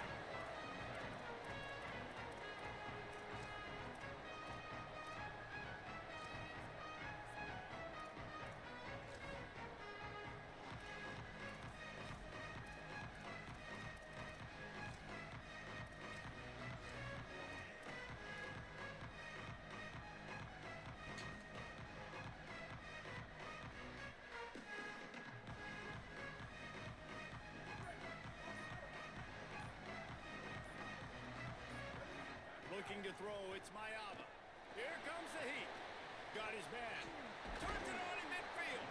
Looking to throw, it's Mayaba. Here comes the heat. Got his man. Turns it on in midfield.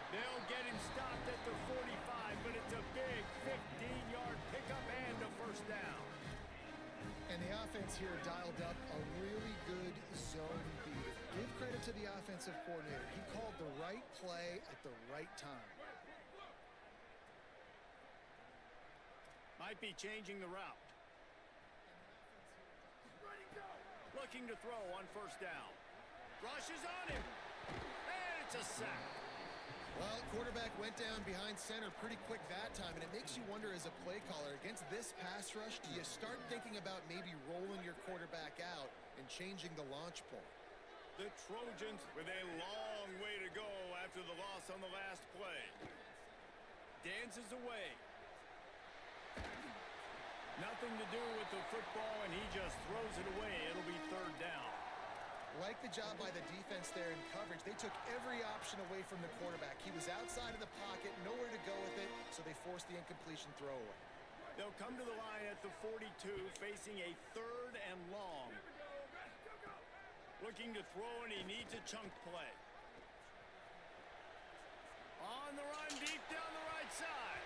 They'll get him stopped at the 45, but it's a big 15-yard pickup and a first down. And the offense here dialed up a really good zone beat. Give credit to the offensive coordinator. He called the right play at the right time. Might be changing the route. Looking to throw on first down. Rushes on him. And it's a sack. Well, quarterback went down behind center pretty quick that time, and it makes you wonder as a play caller, against this pass rush, do you start thinking about maybe rolling your quarterback out and changing the launch point? The Trojans with a long way to go after the loss on the last play. Dances away. Nothing to do with the football, and he just throws it away. It'll be third down. Like the job by the defense there in coverage. They took every option away from the quarterback. He was outside of the pocket, nowhere to go with it, so they forced the incompletion throwaway. They'll come to the line at the 42, facing a 3rd and long. Looking to throw, and he needs a chunk play. On the run, deep down the right side.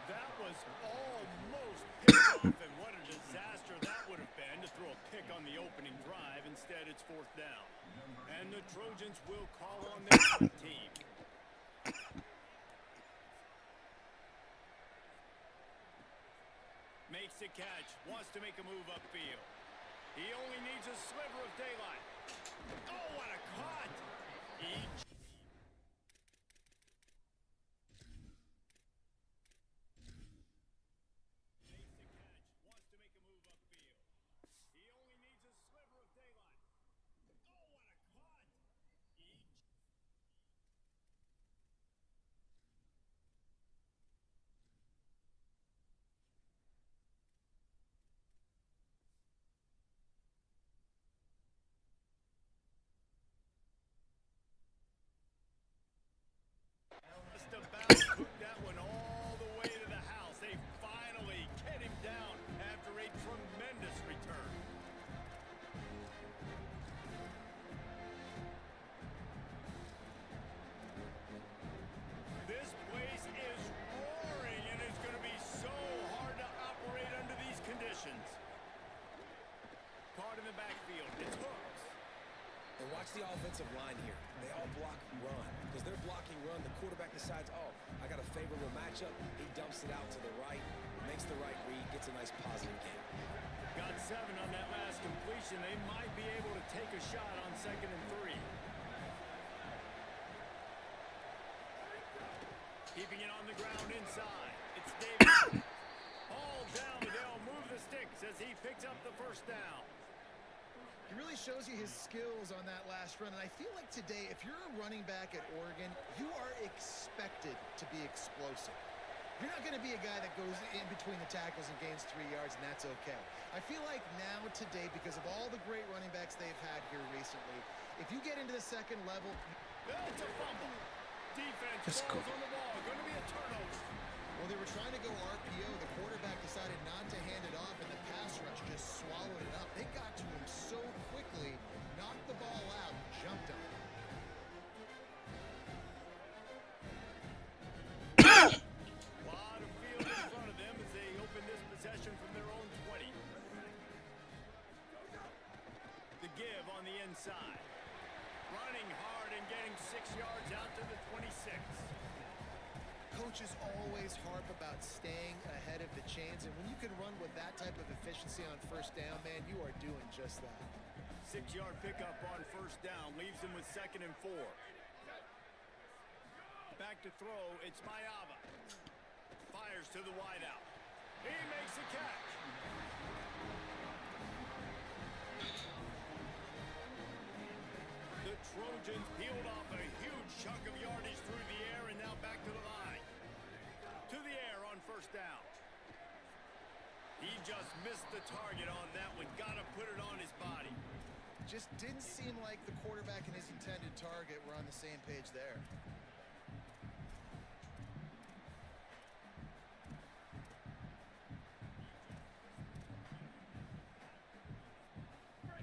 That was almost picked off, and what a disaster that would have been to throw a pick on the opening drive. Instead, it's 4th down. And the Trojans will call on their team. the catch, wants to make a move upfield. He only needs a sliver of daylight. Oh, what a cut! He just about took that one all the way to the house. They finally get him down after a tremendous return. This place is roaring, and it's going to be so hard to operate under these conditions. Caught in the backfield. It's Hooks. And watch the offensive line here. They all block run. Because they're blocking run, the quarterback decides, oh, I got a favorable matchup. He dumps it out to the right, makes the right read, gets a nice positive gain. Got 7 on that last completion. They might be able to take a shot on 2nd and 3. Keeping it on the ground inside. It's Davis. All down, but they'll move the sticks as he picks up the first down. He really shows you his skills on that last run, and I feel like today, if you're a running back at Oregon, you are expected to be explosive. You're not going to be a guy that goes in between the tackles and gains 3 yards, and that's okay. I feel like now today, because of all the great running backs they've had here recently, if you get into the second level... That's a fumble. Defense That's falls cool. on the ball. Going to be a turnover. Well, they were trying to go RPO. The quarterback decided not to hand it off, and the pass rush just swallowed it up. They got to him so quickly, knocked the ball out, jumped on it. Lot of field in front of them as they open this possession from their own 20. The give on the inside. Running hard and getting 6 yards out to the 26. Coaches always harp about staying ahead of the chains, and when you can run with that type of efficiency on first down, man, you are doing just that. 6-yard pickup on first down leaves them with 2nd and 4. Back to throw, it's Mayava. Fires to the wideout. He makes the catch. The Trojans peeled off a huge chunk of yardage through the air and now back to the line. To the air on first down. He just missed the target on that one. Got to put it on his body. Just didn't seem like the quarterback and his intended target were on the same page there.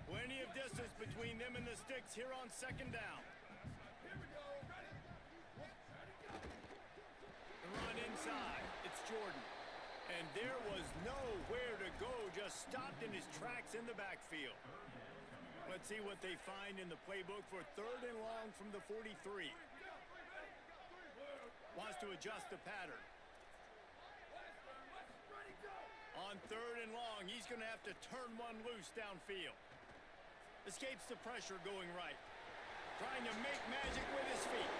Plenty of distance between them and the sticks here on 2nd down. The run inside. It's Jordan. And there was nowhere to go. Just stopped in his tracks in the backfield. Let's see what they find in the playbook for 3rd and long from the 43. Wants to adjust the pattern. On 3rd and long, he's going to have to turn one loose downfield. Escapes the pressure going right. Trying to make magic with his feet.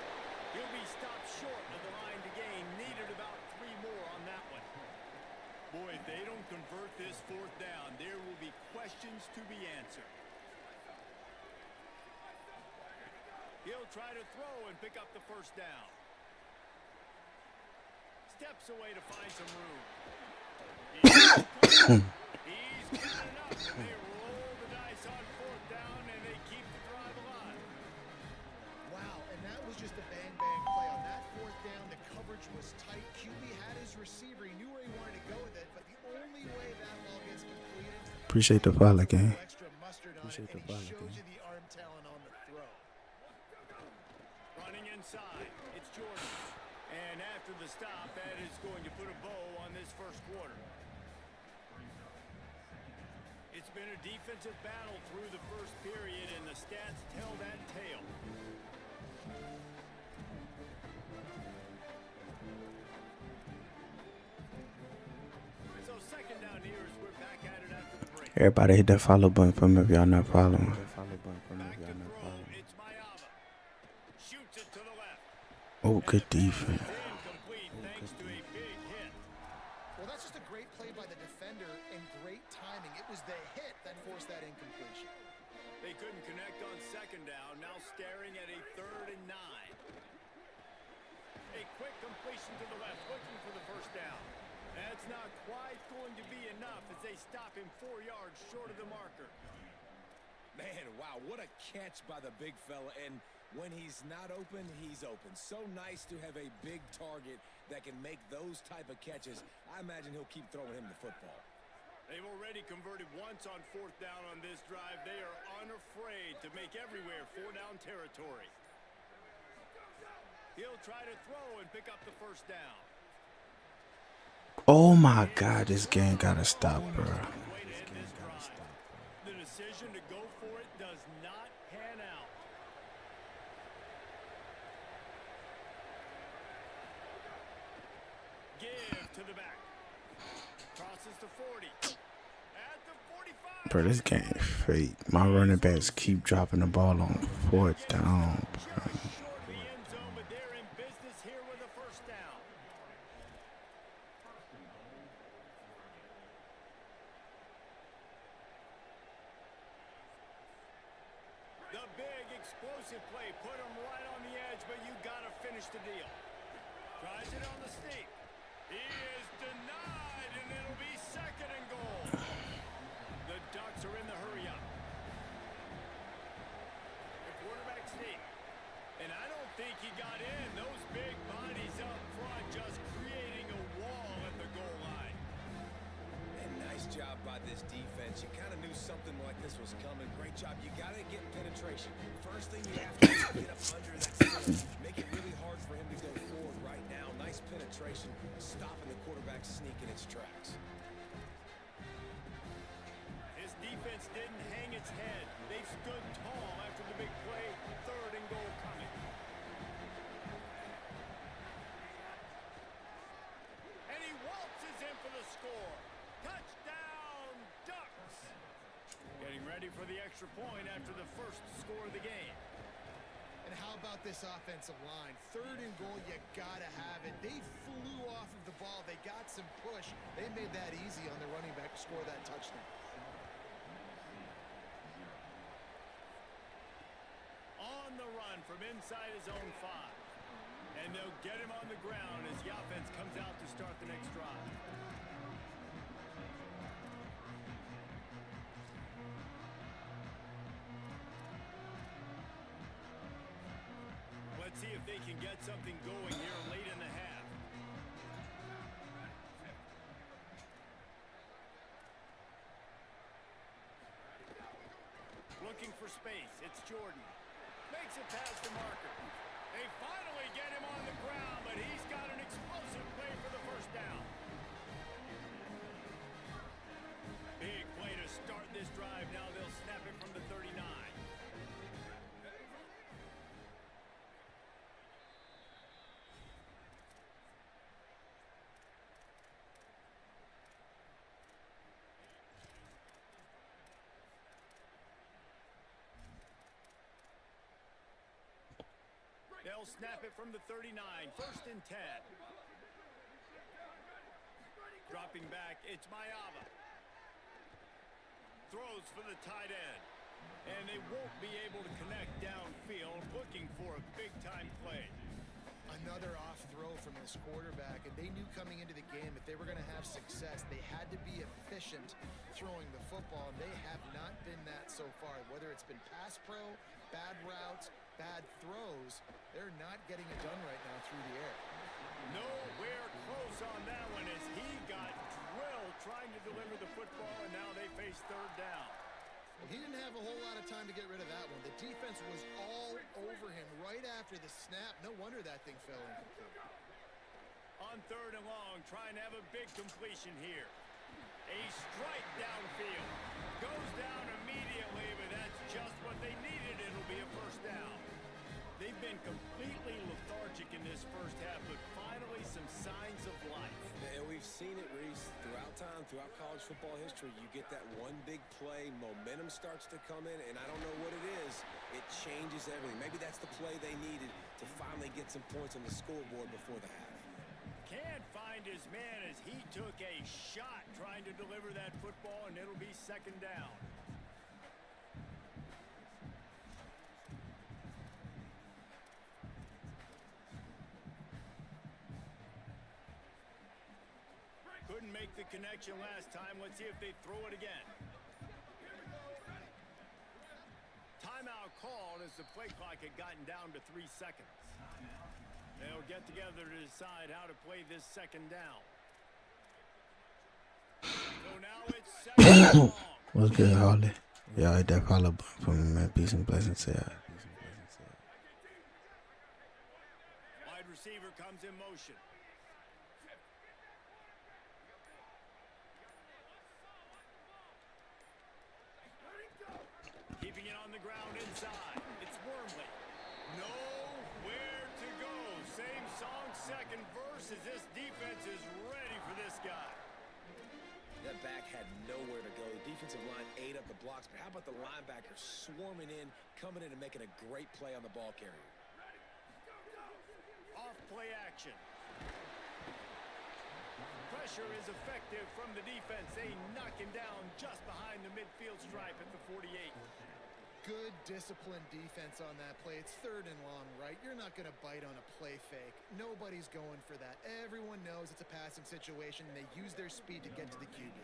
He'll be stopped short of the line to gain. Needed about 3 more on that one. Boy, if they don't convert this 4th down, there will be questions to be answered. He'll try to throw and pick up the first down. Steps away to find some room. He's got enough, and they roll the dice on 4th down, and they keep the drive alive. Wow, and that was just a bang-bang play. On that 4th down, the coverage was tight. QB had his receiver. He knew where he wanted to go with it, but the only way that ball gets completed... Appreciate the follow, gang. Extra mustard on Appreciate it, the and he follow, shows gang. you the arm talent on the throw. Running inside, it's Jordan. And after the stop, that is going to put a bow on this first quarter. It's been a defensive battle through the first period, and the stats tell that tale. So 2nd down here is Everybody hit that follow button for me if y'all not following. Back to throw. It's Mayava. Shoots it to the left. Oh, good And the pass defense. is incomplete thanks to a big hit. Well, that's just a great play by the defender and great timing. It was the hit that forced that incompletion. They couldn't connect on second down. Now staring at a 3rd and 9. A quick completion to the left, looking for the first down. That's not quite going to be enough as they stop him 4 yards short of the marker. Man, wow, what a catch by the big fella. And when he's not open, he's open. So nice to have a big target that can make those type of catches. I imagine he'll keep throwing him the football. They've already converted once on 4th down on this drive. They are unafraid to make everywhere 4-down territory. He'll try to throw and pick up the first down. Oh my God, this game gotta stop, bro. Way to end this drive. The decision to go for it does not pan out. Give to the back. Crosses to 40. At the 45. Bro, this game fake. My running backs keep dropping the ball on 4th down, bro. Short of the end zone, but they're in business here with a first down. The big explosive play put him right on the edge, but you got to finish the deal. Tries it on the sneak. He is denied, and it'll be 2nd and goal. The Ducks are in the hurry up. The quarterback sneak. And I don't think he got in. Those big bodies up front just creating a wall at the goal line. And nice job by this defense. You kind of knew something like this was coming. Great job. You got to get penetration. First thing you have to do is get up under that center. Make it really hard for him to go forward right now. Nice penetration, stopping the quarterback sneak in its tracks. His defense didn't hang its head. They stood tall after the big play. 3rd and goal coming. And he waltzes in for the score. Touchdown, Ducks. Getting ready for the extra point after the first score of the game. And how about this offensive line? 3rd and goal, you gotta have it. They flew off of the ball. They got some push. They made that easy on the running back to score that touchdown. On the run from inside his own 5. And they'll get him on the ground as the offense comes out to start the next drive. Let's see if they can get something going here late in the half. Looking for space. It's Jordan. Makes it past the marker. They finally get him on the ground, but he's got an explosive play for the first down. Big play to start this drive. Now they'll snap it from the 39. They'll snap it from the 39. 1st and 10. Dropping back, it's Mayava. Throws for the tight end. And they won't be able to connect downfield, looking for a big-time play. Another off throw from this quarterback, and they knew coming into the game if they were going to have success, they had to be efficient throwing the football, and they have not been that so far. Whether it's been pass pro, bad routes, bad throws, they're not getting it done right now through the air. Nowhere close on that one as he got drilled trying to deliver the football, and now they face 3rd down. Well, he didn't have a whole lot of time to get rid of that one. The defense was all over him right after the snap. No wonder that thing fell incomplete. On 3rd and long, trying to have a big completion here. A strike downfield. Goes down immediately, but that's just what they needed. It'll be a first down. They've been completely lethargic in this first half, but finally some signs of life. And we've seen it, Reese, throughout time, throughout college football history. You get that one big play, momentum starts to come in, and I don't know what it is. It changes everything. Maybe that's the play they needed to finally get some points on the scoreboard before the half. Can't find his man as he took a shot trying to deliver that football, and it'll be second down. Couldn't make the connection last time. Let's see if they throw it again. Timeout called as the play clock had gotten down to 3 seconds. They'll get together to decide how to play this second down. So now it's second long. What's good, Harley? Y'all hit that follow button for me, man. Peace and blessings to y'all. Wide receiver comes in motion. Keeping it on the ground inside. It's Wormley. Nowhere to go. Same song, second verse, as this defense is ready for this guy. That back had nowhere to go. The defensive line ate up the blocks, but how about the linebacker swarming in, coming in and making a great play on the ball carrier? Off play action. Pressure is effective from the defense. They knock him down just behind the midfield stripe at the 48. Good, disciplined defense on that play. It's third and long, right? You're not going to bite on a play fake. Nobody's going for that. Everyone knows it's a passing situation, and they use their speed to get to the QB.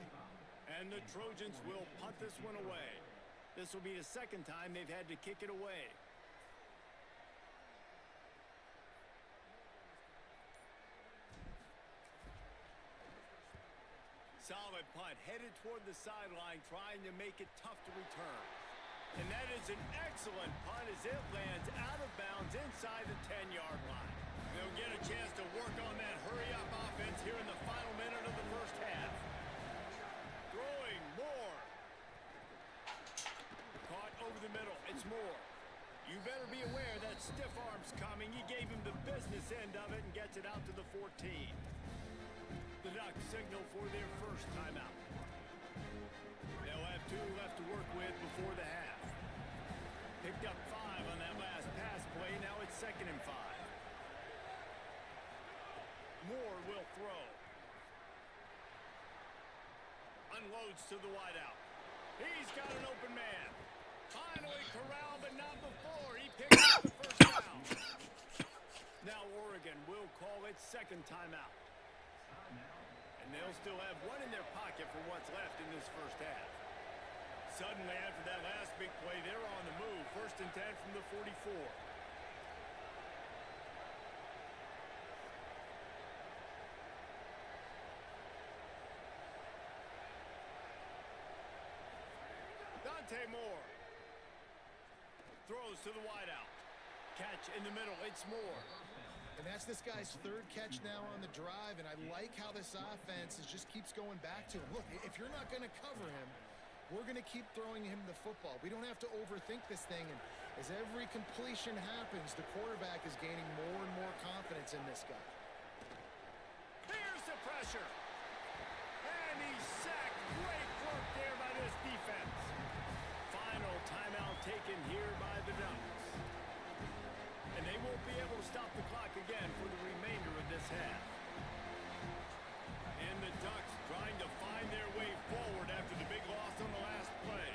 And the Trojans will punt this one away. This will be the second time they've had to kick it away. Solid punt, headed toward the sideline, trying to make it tough to return. And that is an excellent punt as it lands out of bounds inside the 10-yard line. They'll get a chance to work on that hurry-up offense here in the final minute of the first half. Throwing Moore. Caught over the middle. It's Moore. You better be aware that stiff arm's coming. He gave him the business end of it and gets it out to the 14. The Ducks signal for their first timeout. They'll have 2 left to work with before the half. Picked up 5 on that last pass play. Now it's 2nd and 5. Moore will throw. Unloads to the wideout. He's got an open man. Finally corralled, but not before. He picks up the first down. Now Oregon will call its second timeout. And they'll still have 1 in their pocket for what's left in this first half. Suddenly, after that last big play, they're on the move. 1st and 10 from the 44. Dante Moore throws to the wideout. Catch in the middle. It's Moore. And that's this guy's 3rd catch now on the drive, and I like how this offense just keeps going back to him. Look, if you're not going to cover him, we're going to keep throwing him the football. We don't have to overthink this thing, and as every completion happens, the quarterback is gaining more and more confidence in this guy. Here's the pressure. And he's sacked. Great work there by this defense. Final timeout taken here by the Ducks. And they won't be able to stop the clock again for the remainder of this half. And the Ducks trying to find their way forward after the big loss on the last play.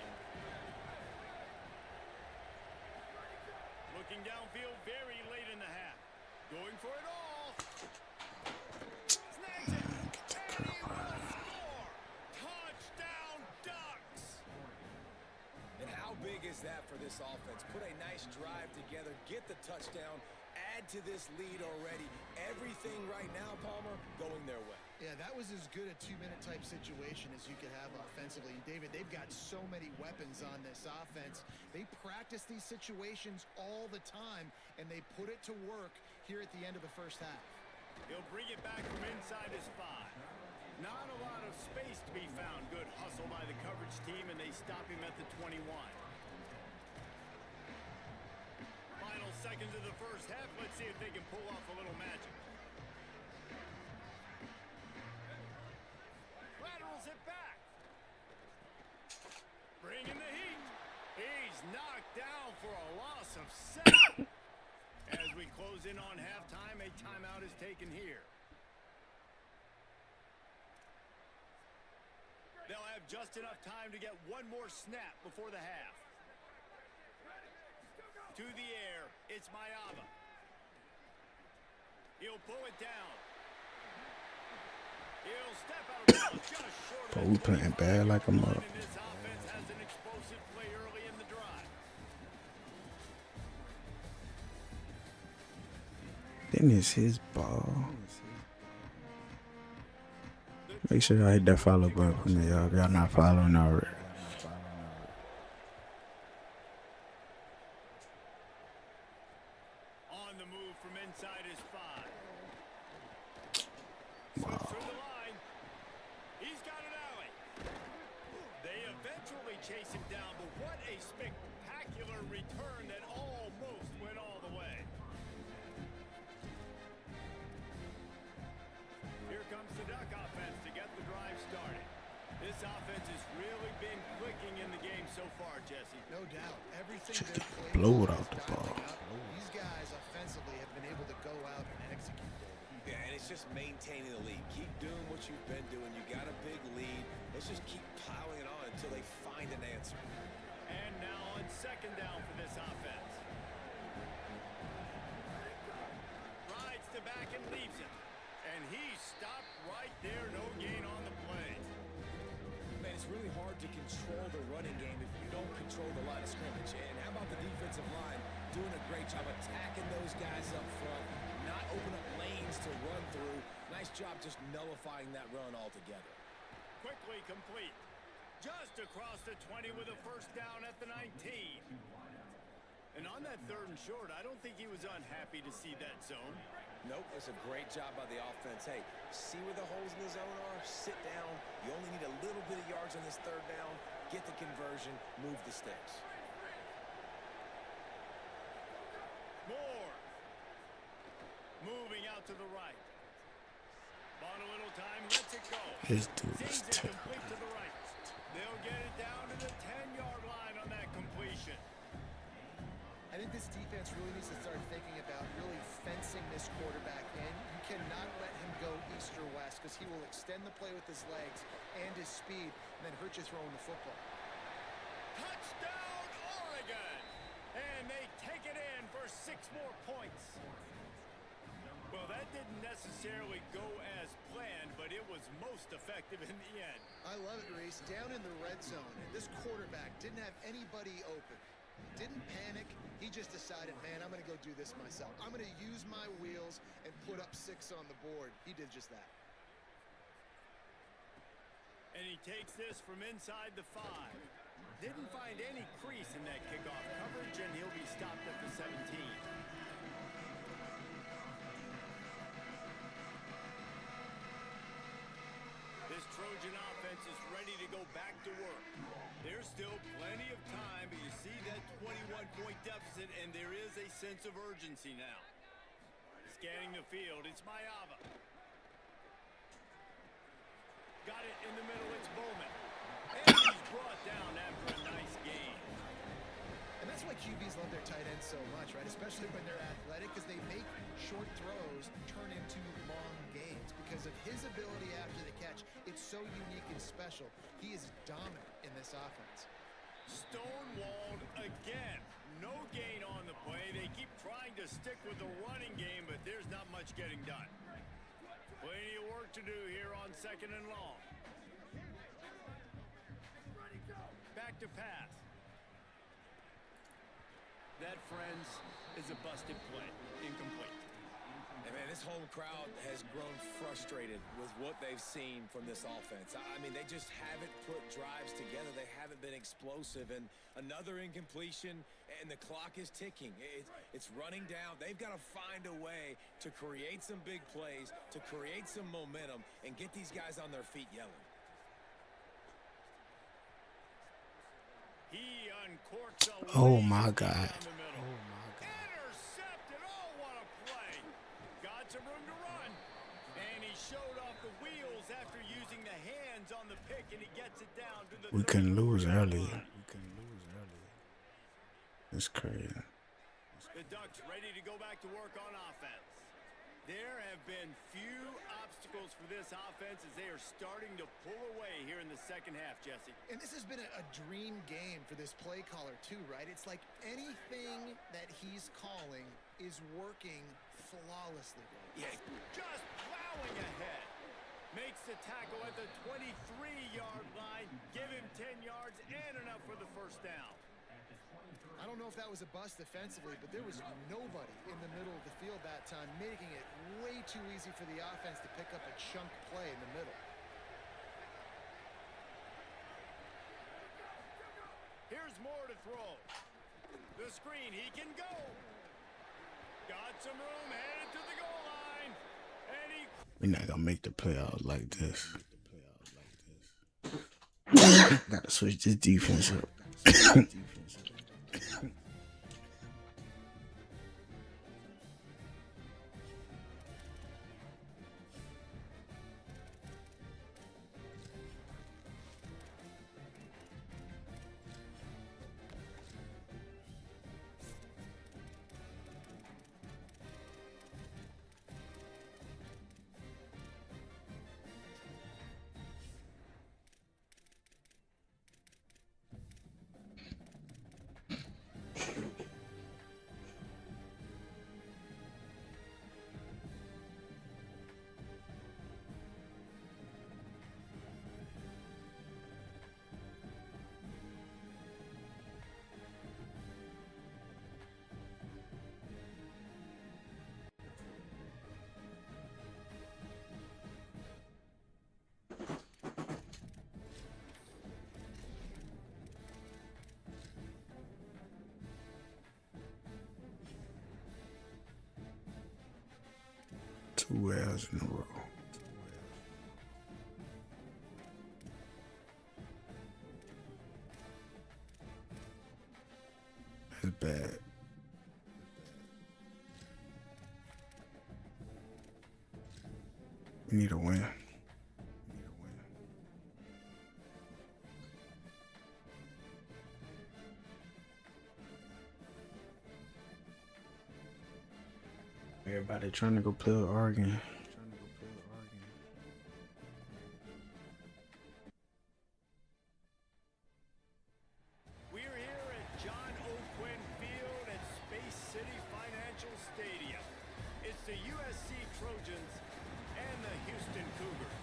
Looking downfield very late in the half. Going for it all. Snags it. And he will score. Touchdown Ducks. And how big is that for this offense? Put a nice drive together, get the touchdown, add to this lead already. Everything right now, Palmer, going their way. Yeah, that was as good a 2-minute type situation as you could have offensively. David, they've got so many weapons on this offense. They practice these situations all the time, and they put it to work here at the end of the first half. He'll bring it back from inside his 5. Not a lot of space to be found. Good hustle by the coverage team, and they stop him at the 21. Final seconds of the first half. Let's see if they can pull off a little magic. Bringing the heat. He's knocked down for a loss of 7. As we close in on halftime, a timeout is taken here. They'll have just enough time to get one more snap before the half. To the air, it's Mayava. He'll pull it down. He'll step out of bounds just short of But we playing bad like a mother. and this offense has an explosive play early in the drive. Then it's his ball. Make sure y'all hit that follow button, y'all. If y'all not following already. On the move from inside his 5. Wow. Through the line. He's got an alley. They eventually chase him down, but what a spectacular return that almost went all the way. Here comes the Duck offense to get the drive started. This offense has really been clicking in the game so far, Jesse. No doubt. Everything they're playing blow it is out the ball. dialing up. These guys offensively have been able to go out and execute. Yeah, and it's just maintaining the lead. Keep doing what you've been doing. You got a big lead. Let's just keep piling it on until they find an answer. And now on second down for this offense. Rides to back and leaves it. And he's stopped right there. No gain on the play. Man, it's really hard to control the running game if you don't control the line of scrimmage. And how about the defensive line doing a great job attacking those guys up front, not open up lanes to run through. Nice job just nullifying that run altogether. Quickly complete. Just across the 20 with a first down at the 19. And on that 3rd and short, I don't think he was unhappy to see that zone. Nope, it's a great job by the offense. Hey, see where the holes in the zone are, sit down. You only need a little bit of yards on this 3rd down. Get the conversion, move the sticks. Moore. Moving out to the right. Bought a little time, lets it go. His dude is Seems terrible. incomplete to the right. They'll get it down to the 10-yard line on that completion. I think this defense really needs to start thinking about really fencing this quarterback in. You cannot let him go east or west because he will extend the play with his legs and his speed and then hurt you throwing the football. Touchdown, Oregon! And they take it in for 6 more points. Well, that didn't necessarily go as planned, but it was most effective in the end. I love it, Reese. Down in the red zone, and this quarterback didn't have anybody open. Didn't panic. He just decided, man, I'm going to go do this myself. I'm going to use my wheels and put up 6 on the board. He did just that. And he takes this from inside the 5. Didn't find any crease in that kickoff coverage, and he'll be stopped at the 17. This Trojan offense is ready to go back to work. There's still plenty of time, but you see that 21-point deficit, and there is a sense of urgency now. Scanning the field, it's Mayava. Got it in the middle, it's Bowman. And he's brought down after a nice gain. And that's why QBs love their tight ends so much, right? Especially when they're athletic, because they make short throws turn into long gains. Because of his ability after the catch, it's so unique and special. He is dominant in this offense. Stonewalled again. No gain on the play. They keep trying to stick with the running game, but there's not much getting done. Plenty of work to do here on 2nd and long. Back to pass. That, friends, is a busted play. Incomplete. And man, this home crowd has grown frustrated with what they've seen from this offense. I mean, they just haven't put drives together. They haven't been explosive. And another incompletion, and the clock is ticking. It's running down. They've got to find a way to create some big plays, to create some momentum, and get these guys on their feet yelling. He uncorks a Oh, laser my down God. the middle. Intercepted. Oh, what a play. Got some room to run. And he showed off the wheels after using the hands on the pick, and he gets it down to the We couldn't lose 34-yard earlier. line. That's crazy. The Ducks ready to go back to work on offense. There have been few obstacles for this offense as they are starting to pull away here in the second half, Jesse. And this has been a dream game for this play caller too, right? It's like anything that he's calling is working flawlessly. Yeah, just plowing ahead. Makes the tackle at the 23-yard line. Give him 10 yards and enough for the first down. I don't know if that was a bust defensively, but there was nobody in the middle of the field that time, making it way too easy for the offense to pick up a chunk play in the middle. Here's more to throw. The screen, he can go. Got some room, headed to the goal line. And he... We're not gonna make the playoffs like this. Gotta switch this defense up. 2 hours in a row. That's bad. We need a win. Everybody trying to go play with Oregon. We're here at John O'Quinn Field at Space City Financial Stadium. It's the USC Trojans and the Houston Cougars.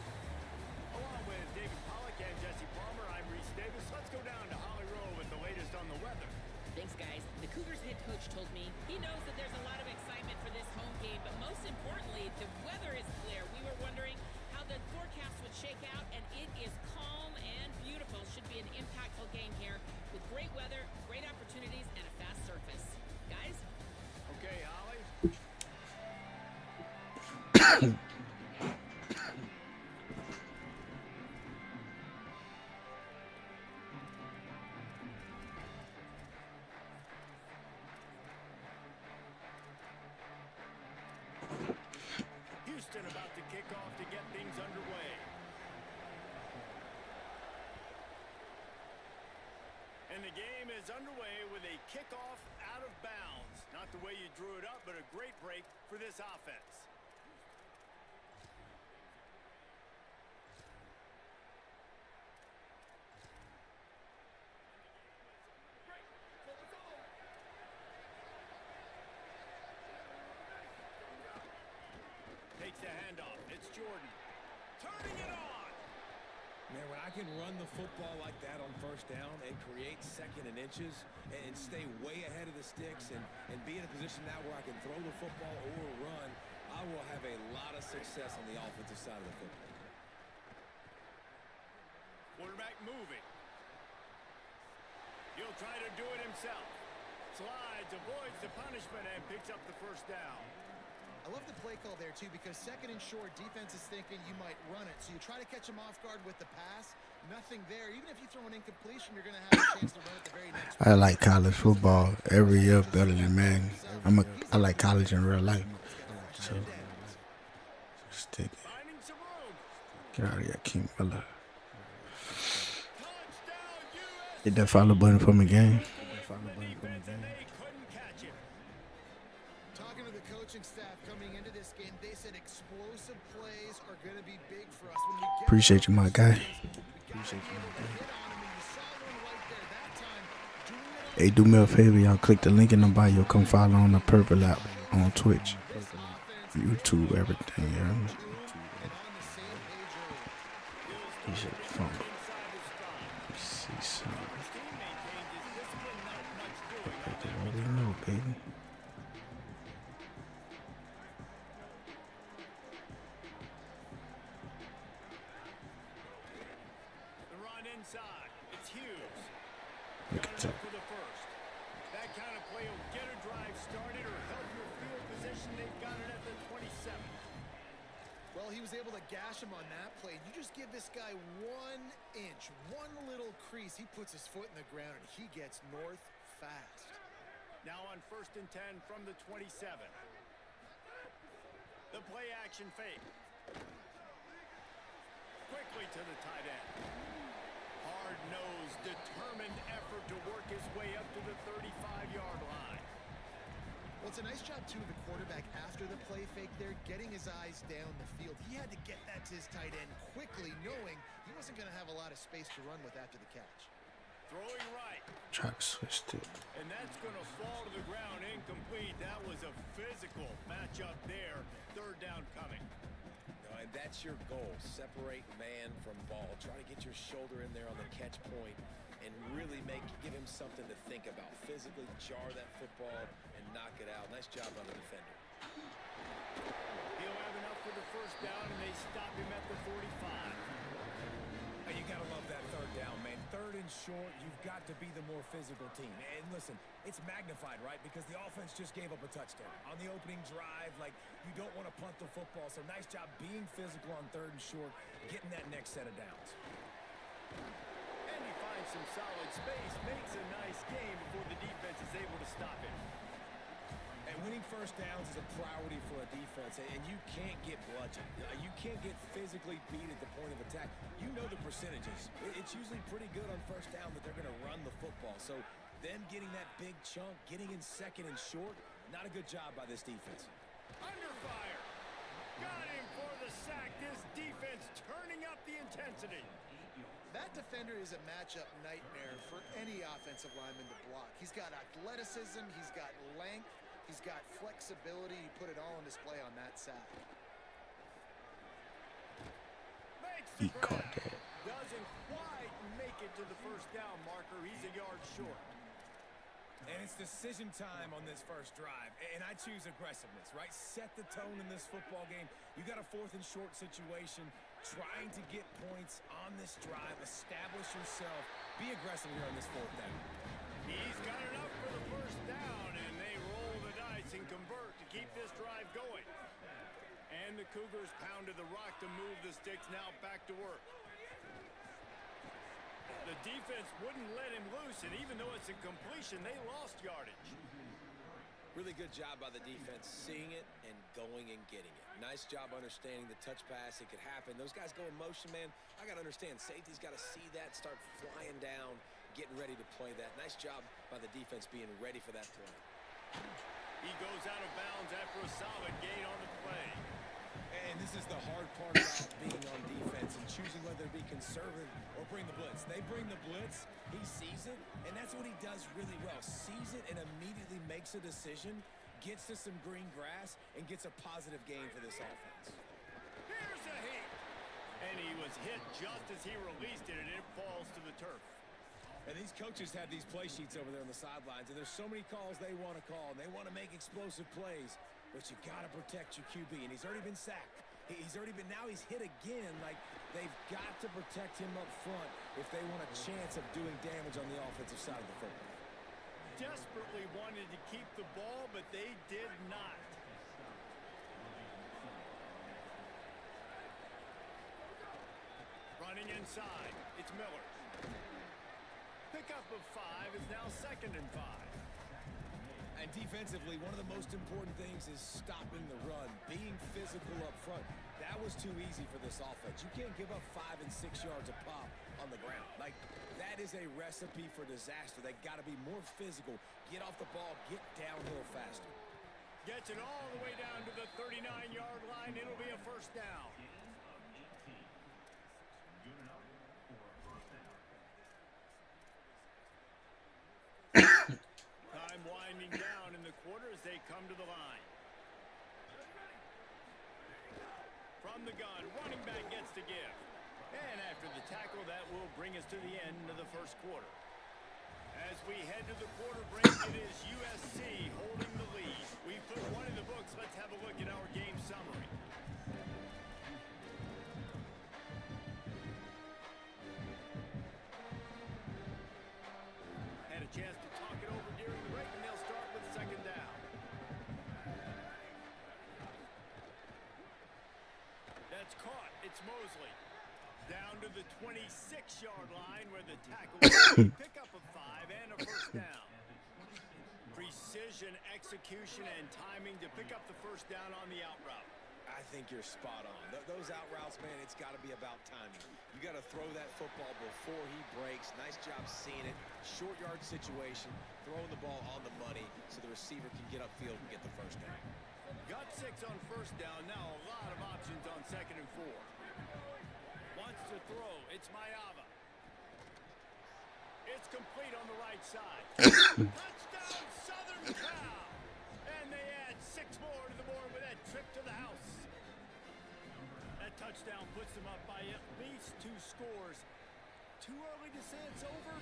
Along with David Pollack and Jesse Palmer, I'm Reese Davis. Let's go down to Holly Rowe with the latest on the weather. Thanks, guys. The Cougars head coach told me he knows that there's a lot of excitement for this home game, but most importantly, the weather is clear. We were wondering how the forecast would shake out, and it is calm and beautiful. Should be an impactful game here with great weather, great opportunities, and a fast surface. Guys? Okay, Holly. Houston about to kick off to get things underway. And the game is underway with a kickoff out of bounds. Not the way you drew it up, but a great break for this offense. Takes the handoff. It's Jordan. Turning it on. Man, when I can run the football like that on first down and create second and inches and stay way ahead of the sticks and be in a position now where I can throw the football or run, I will have a lot of success on the offensive side of the football. Quarterback moving. He'll try to do it himself. Slides, avoids the punishment, and picks up the first down. I love the play call there, too, because second and short, defense is thinking you might run it. So you try to catch them off guard with the pass. Nothing there. Even if you throw an incompletion, you're going to have a chance to run it the very next I like college football every year better than Madden. I like college in real life. So, stick it. Finding some room. Get out of here, King Miller. Touchdown, USA. Hit that follow button for me, gang. The defense, and they Talking to the coaching staff coming into this game, they said explosive plays are going to be big for us. When we get Appreciate you, my guy. Appreciate you, my guy. Hey, do me a favor, y'all. Click the link in the bio. Come follow on the Purple app on Twitch, YouTube, everything. You know? He should be fun. See something. I already know, baby. The run inside. It's Hughes. Look Got at enough that. for the first. That kind of play will get a drive started or help your field position. They've got it at the 27. Well, he was able to gash him on that play. You just give this guy 1 inch, one little crease. He puts his foot in the ground, and he gets north fast. Now on 1st and 10 from the 27. The play action fake. Quickly to the tight end. Hard-nosed, determined effort to work his way up to the 35-yard line. Well, it's a nice job, too, of the quarterback after the play fake there, getting his eyes down the field. He had to get that to his tight end quickly, knowing he wasn't going to have a lot of space to run with after the catch. Throwing right. Try to switch to. And that's going to fall to the ground incomplete. That was a physical matchup there. 3rd down coming. And that's your goal. Separate man from ball. Try to get your shoulder in there on the catch point and really give him something to think about. Physically jar that football and knock it out. Nice job on the defender. He'll have enough for the 1st down, and they stop him at the 45. You got to love that 3rd down, man. 3rd and short, you've got to be the more physical team. And listen, it's magnified, right? Because the offense just gave up a touchdown. On the opening drive, you don't want to punt the football. So nice job being physical on 3rd and short, getting that next set of downs. And he finds some solid space, makes a nice game before the defense is able to stop him. And winning 1st downs is a priority for a defense, and you can't get bludgeoned. You can't get physically beat at the point of attack. You know the percentages. It's usually pretty good on 1st down that they're going to run the football. So them getting that big chunk, getting in 2nd and short, not a good job by this defense. Under fire. Got him for the sack. This defense turning up the intensity. That defender is a matchup nightmare for any offensive lineman to block. He's got athleticism, he's got length, he's got flexibility. He put it all on display on that sack. He caught that. Doesn't quite make it to the 1st down marker. He's a yard short. And it's decision time on this 1st drive. And I choose aggressiveness, right? Set the tone in this football game. You got a 4th and short situation. Trying to get points on this drive. Establish yourself. Be aggressive here on this 4th down. He's got enough for the 1st down, and they roll the dice and convert to keep this drive going. And the Cougars pounded the rock to move the sticks. Now back to work. The defense wouldn't let him loose, and even though it's a completion, they lost yardage. Really good job by the defense, seeing it and going and getting it. Nice job understanding the touch pass. It could happen. Those guys go in motion, man. I got to understand. Safety's got to see that, start flying down, getting ready to play that. Nice job by the defense being ready for that play. He goes out of bounds after a solid gain on the play. And this is the hard part about being on defense and choosing whether to be conservative or bring the blitz. They bring the blitz, he sees it, and that's what he does really well. Sees it and immediately makes a decision, gets to some green grass, and gets a positive gain for this offense. Here's a hit. And he was hit just as he released it, and it falls to the turf. And these coaches have these play sheets over there on the sidelines, and there's so many calls they want to call, and they want to make explosive plays, but you got to protect your QB, and he's already been sacked. Now he's hit again. They've got to protect him up front if they want a chance of doing damage on the offensive side of the football. Desperately wanted to keep the ball, but they did not. Running inside, it's Miller. Pickup of 5 is now 2nd and 5. And defensively, one of the most important things is stopping the run, being physical up front. That was too easy for this offense. You can't give up 5 and 6 yards a pop on the ground. That is a recipe for disaster. They got to be more physical, get off the ball, get downhill faster. Gets Gets it all the way down to the 39-yard line. It'll be a first down. Time winding down in the quarter as they come to the line. From the gun, running back gets to give. And after the tackle, that will bring us to the end of the first quarter. As we head to the quarter break, it is USC holding the lead. We put one in the books. Let's have a look at our game summary. Had a chance to talk it over during the break, and they'll start with second down. That's caught. It's Mosley. Down to the 26-yard line where the tackle will pick up a 5 and a first down. Precision, execution, and timing to pick up the first down on the out route. I think you're spot on. Those out routes, man, it's got to be about timing. You got to throw that football before he breaks. Nice job seeing it. Short yard situation, throwing the ball on the money so the receiver can get upfield and get the first down. Got 6 on first down. Now a lot of options on second and 4. Wants to throw. It's Mayava. It's complete on the right side. Touchdown, Southern Cal. And they add 6 more to the board with that trip to the house. That touchdown puts them up by at least 2 scores. Too early to say it's over?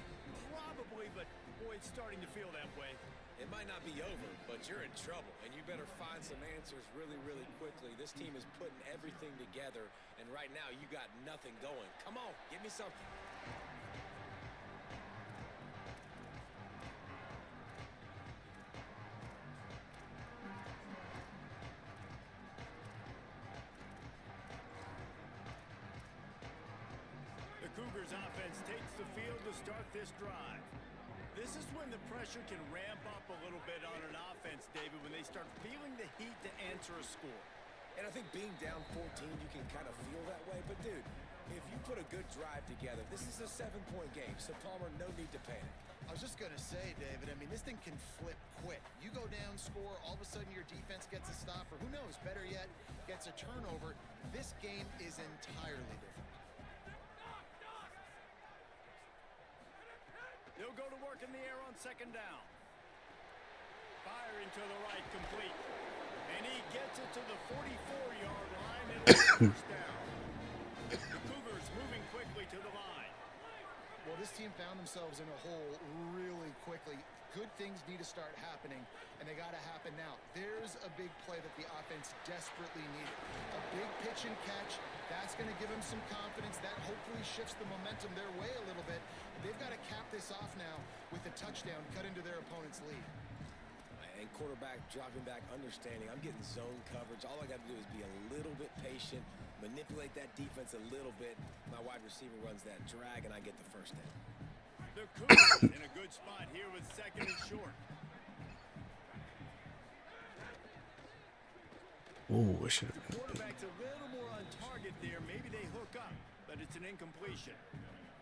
Probably, but boy, it's starting to feel that way. It might not be over, but you're in trouble, and you better find some answers really, really quickly. This team is putting everything together, and right now you got nothing going. Come on, give me something. The Cougars offense takes the field to start this drive. This is when the pressure can ramp up a little bit on an offense, David, when they start feeling the heat to answer a score. And I think being down 14, you can kind of feel that way. But, dude, if you put a good drive together, this is a 7-point game. So, Palmer, no need to panic. I was just going to say, David, I mean, this thing can flip quick. You go down, score, all of a sudden your defense gets a stop, or who knows, better yet, gets a turnover. This game is entirely different. They'll go to work in the air on second down. Firing to the right, complete. And he gets it to the 44-yard line and it's first down. The Cougars moving quickly to the line. Well, this team found themselves in a hole really quickly. Good things need to start happening, and they got to happen now. There's a big play that the offense desperately needed. A big pitch and catch. That's going to give them some confidence. That hopefully shifts the momentum their way a little bit. They've got to cap this off now with a touchdown cut into their opponent's lead. And quarterback dropping back, understanding I'm getting zone coverage. All I got to do is be a little bit patient, manipulate that defense a little bit. My wide receiver runs that drag, and I get the first down. The Cougars in a good spot here with second and short. Oh, I should have. Quarterback's a little more on target there. Maybe they hook up, but it's an incompletion.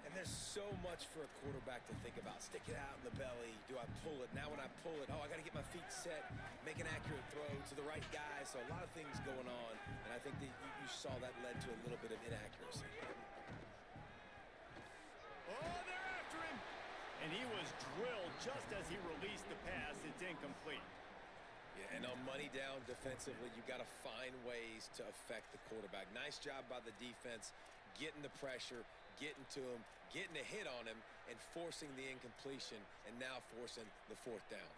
And there's so much for a quarterback to think about. Stick it out in the belly. Do I pull it? Now when I pull it, I got to get my feet set, make an accurate throw to the right guy. So a lot of things going on, and I think that you saw that led to a little bit of inaccuracy. Oh, they're after him. And he was drilled just as he released the pass. It's incomplete. Yeah, and on money down defensively, you got to find ways to affect the quarterback. Nice job by the defense, getting the pressure, getting to him, getting a hit on him, and forcing the incompletion, and now forcing the fourth down.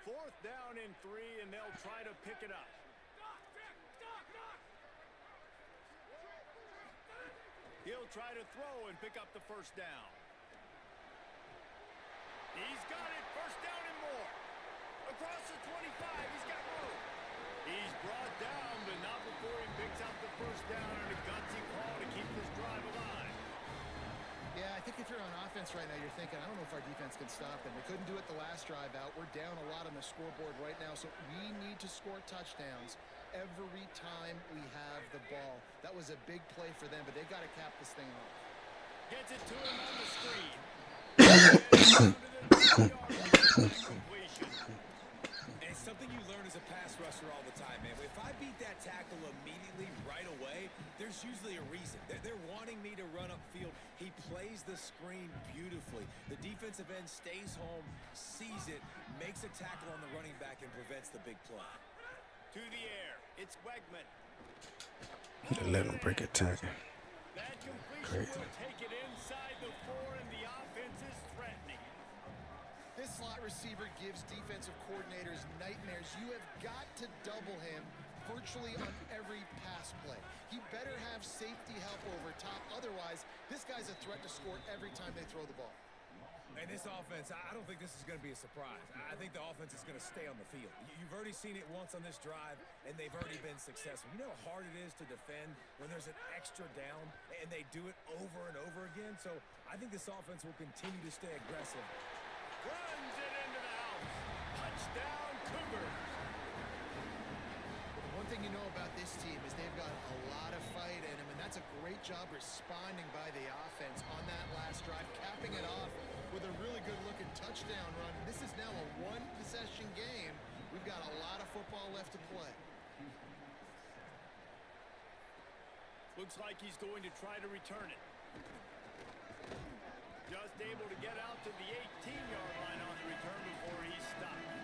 Fourth down and 3, and they'll try to pick it up. He'll try to throw and pick up the first down. He's got it. First down and more. Across the 25. He's got room. He's brought down, but not before he picks up the first down and a gutsy call to keep this drive alive. Yeah, I think if you're on offense right now, you're thinking, I don't know if our defense can stop them. They couldn't do it the last drive out. We're down a lot on the scoreboard right now, so we need to score touchdowns every time we have the ball. That was a big play for them, but they got to cap this thing off. Gets it to him on the screen. Down to the The defensive end stays home, sees it, makes a tackle on the running back, and prevents the big play. To the air, it's Wegman. Let him break a tackle. That completion Crazy. will take it inside the 4, and the offense is threatening. This slot receiver gives defensive coordinators nightmares. You have got to double him virtually on every pass play. He better have safety help over top. Otherwise, this guy's a threat to score every time they throw the ball. And this offense, I don't think this is going to be a surprise. I think the offense is going to stay on the field. You've already seen it once on this drive, and they've already been successful. You know how hard it is to defend when there's an extra down, and they do it over and over again. So I think this offense will continue to stay aggressive. Runs it into the house. Touchdown, Cougars. One thing you know about this team is they've got a lot of fight in them, and that's a great job responding by the offense on that last drive, capping it off with a really good-looking touchdown run. This is now a one-possession game. We've got a lot of football left to play. Looks like he's going to try to return it. Just able to get out to the 18-yard line on the return before he's stopped.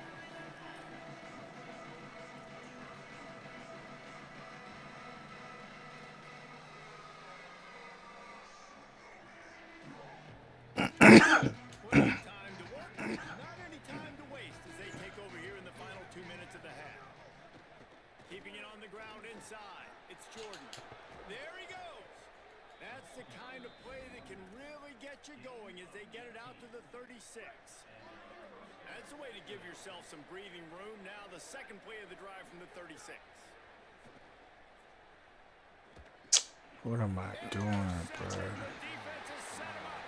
Plenty of time to work, not any time to waste as they take over here in the final 2 minutes of the half. Keeping it on the ground inside. It's Jordan. There he goes. That's the kind of play that can really get you going as they get it out to the 36. That's the way to give yourself some breathing room. Now the second play of the drive from the 36. What am I doing, bro? The defense has set him up.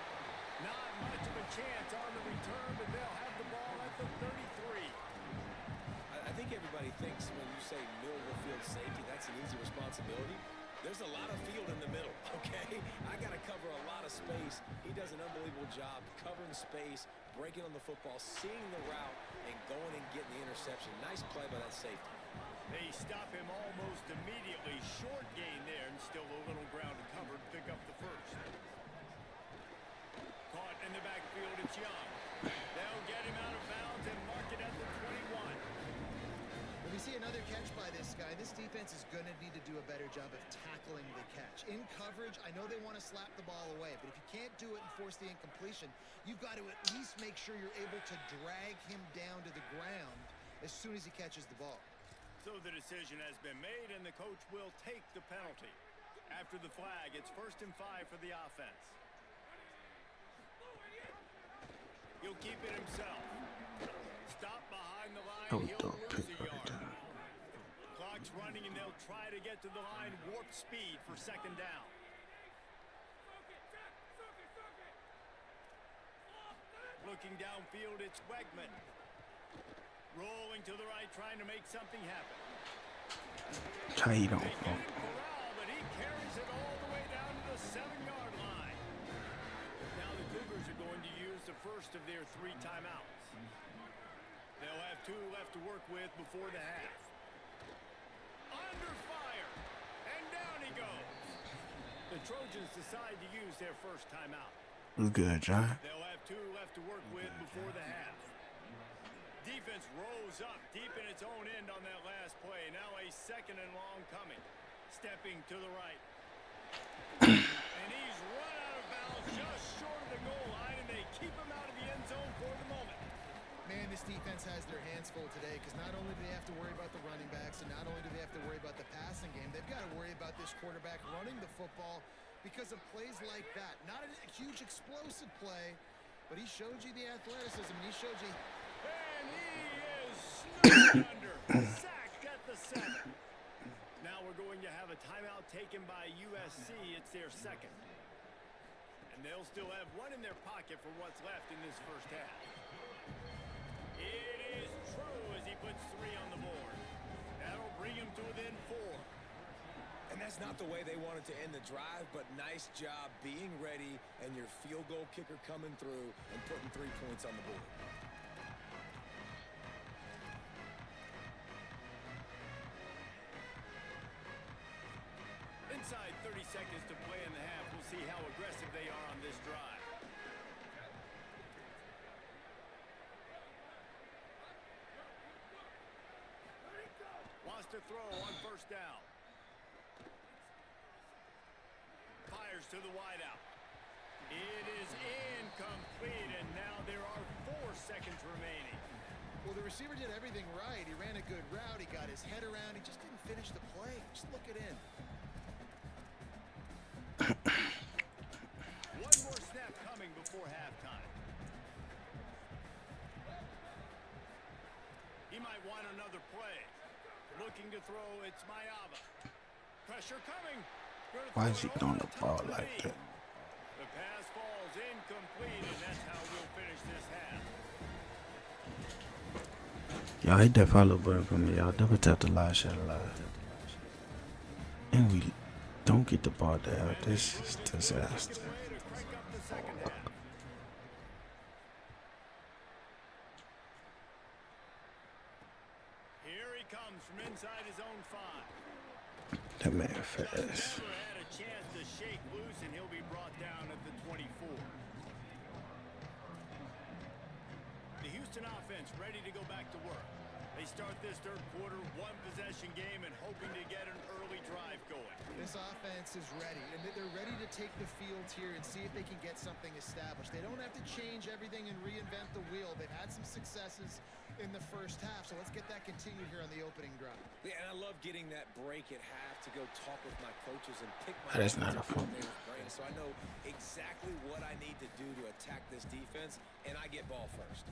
Not much of a chance on the return, but they'll have the ball at the 33. I think everybody thinks when you say middle of the field safety, that's an easy responsibility. There's a lot of field in the middle, okay? I got to cover a lot of space. He does an unbelievable job covering space, breaking on the football, seeing the route, and going and getting the interception. Nice play by that safety. They stop him almost immediately. Short gain there, and still a little ground to cover to pick up the first. Caught in the backfield, it's Young. They'll get him out of bounds and mark it at the 21. When we see another catch by this guy, this defense is going to need to do a better job of tackling the catch. In coverage, I know they want to slap the ball away, but if you can't do it and force the incompletion, you've got to at least make sure you're able to drag him down to the ground as soon as he catches the ball. So the decision has been made, and the coach will take the penalty. After the flag, it's 1st and 5 for the offense. He'll keep it himself. Stop behind the line. Oh, He'll don't lose pick a right yard. there. Clock's running, and they'll try to get to the line. Warp speed for 2nd down. Looking downfield, it's Wegman. Rolling to the right, trying to make something happen. He don't They get fall. him corral, but he carries it all the way down to the 7-yard line. Now the Cougars are going to use the first of their 3 timeouts. They'll have 2 left to work with before the half. Under fire, and down he goes. The Trojans decide to use their first timeout. It was good, John. They'll have 2 left to work with before the half. Defense rose up deep in its own end on that last play. Now a 2nd and long coming. Stepping to the right. And he's run out of bounds just short of the goal line, and they keep him out of the end zone for the moment. Man, this defense has their hands full today because not only do they have to worry about the running backs and not only do they have to worry about the passing game, they've got to worry about this quarterback running the football because of plays like that. Not a huge explosive play, but he showed you the athleticism, and he showed you... And he is snowed under. Sacked at the 7. Now we're going to have a timeout taken by USC. It's their 2nd. And they'll still have 1 in their pocket for what's left in this first half. It is true as he puts 3 on the board. That'll bring him to within 4. And that's not the way they wanted to end the drive, but nice job being ready and your field goal kicker coming through and putting 3 points on the board. Inside 30 seconds to play in the half. We'll see how aggressive they are on this drive. to throw on first down. Fires to the wideout. It is incomplete, and now there are 4 seconds remaining. Well, the receiver did everything right. He ran a good route. He got his head around. He just didn't finish the play. Just look it in. One more snap coming before halftime. He might want another play. Looking to throw, it's Mayava. Pressure coming. Why is he throwing the ball like that? The pass falls incomplete, and that's how we'll finish this half. Y'all hit that follow button for me. Y'all double tap the live share live. And we don't get the ball down. This is disaster. Here he comes from inside his own 5. That man fast. Never had a chance to shake loose, and he'll be brought down at the 24. The Houston offense ready to go back to work. They start this third quarter, 1-possession game, and hoping to get an early drive going. This offense is ready, and they're ready to take the field here and see if they can get something established. They don't have to change everything and reinvent the wheel. They've had some successes in the first half, so let's get that continued here on the opening drive. Yeah, and I love getting that break at half to go talk with my coaches and pick my That is not a fun. brain, so I know exactly what I need to do to attack this defense, and I get ball first.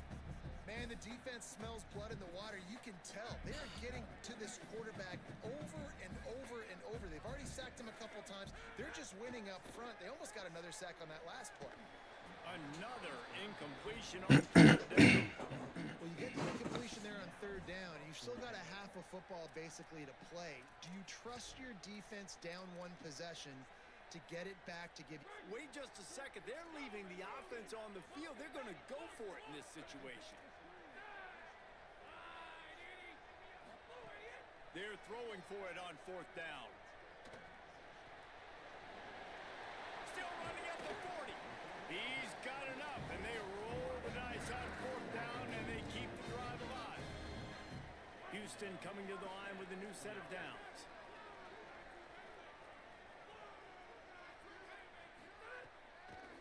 Man, the defense smells blood in the water. You can tell. They are getting to this quarterback over and over and over. They've already sacked him a couple times. They're just winning up front. They almost got another sack on that last play. Another incompletion on third down. Well, you get the incompletion there on third down, and you've still got a half of football basically to play. Do you trust your defense down 1 possession to get it back to give you... Wait just a second. They're leaving the offense on the field. They're going to go for it in this situation. They're throwing for it on 4th down. Still running at the 40. He's got enough, and they roll the dice on 4th down, and they keep the drive alive. Houston coming to the line with a new set of downs.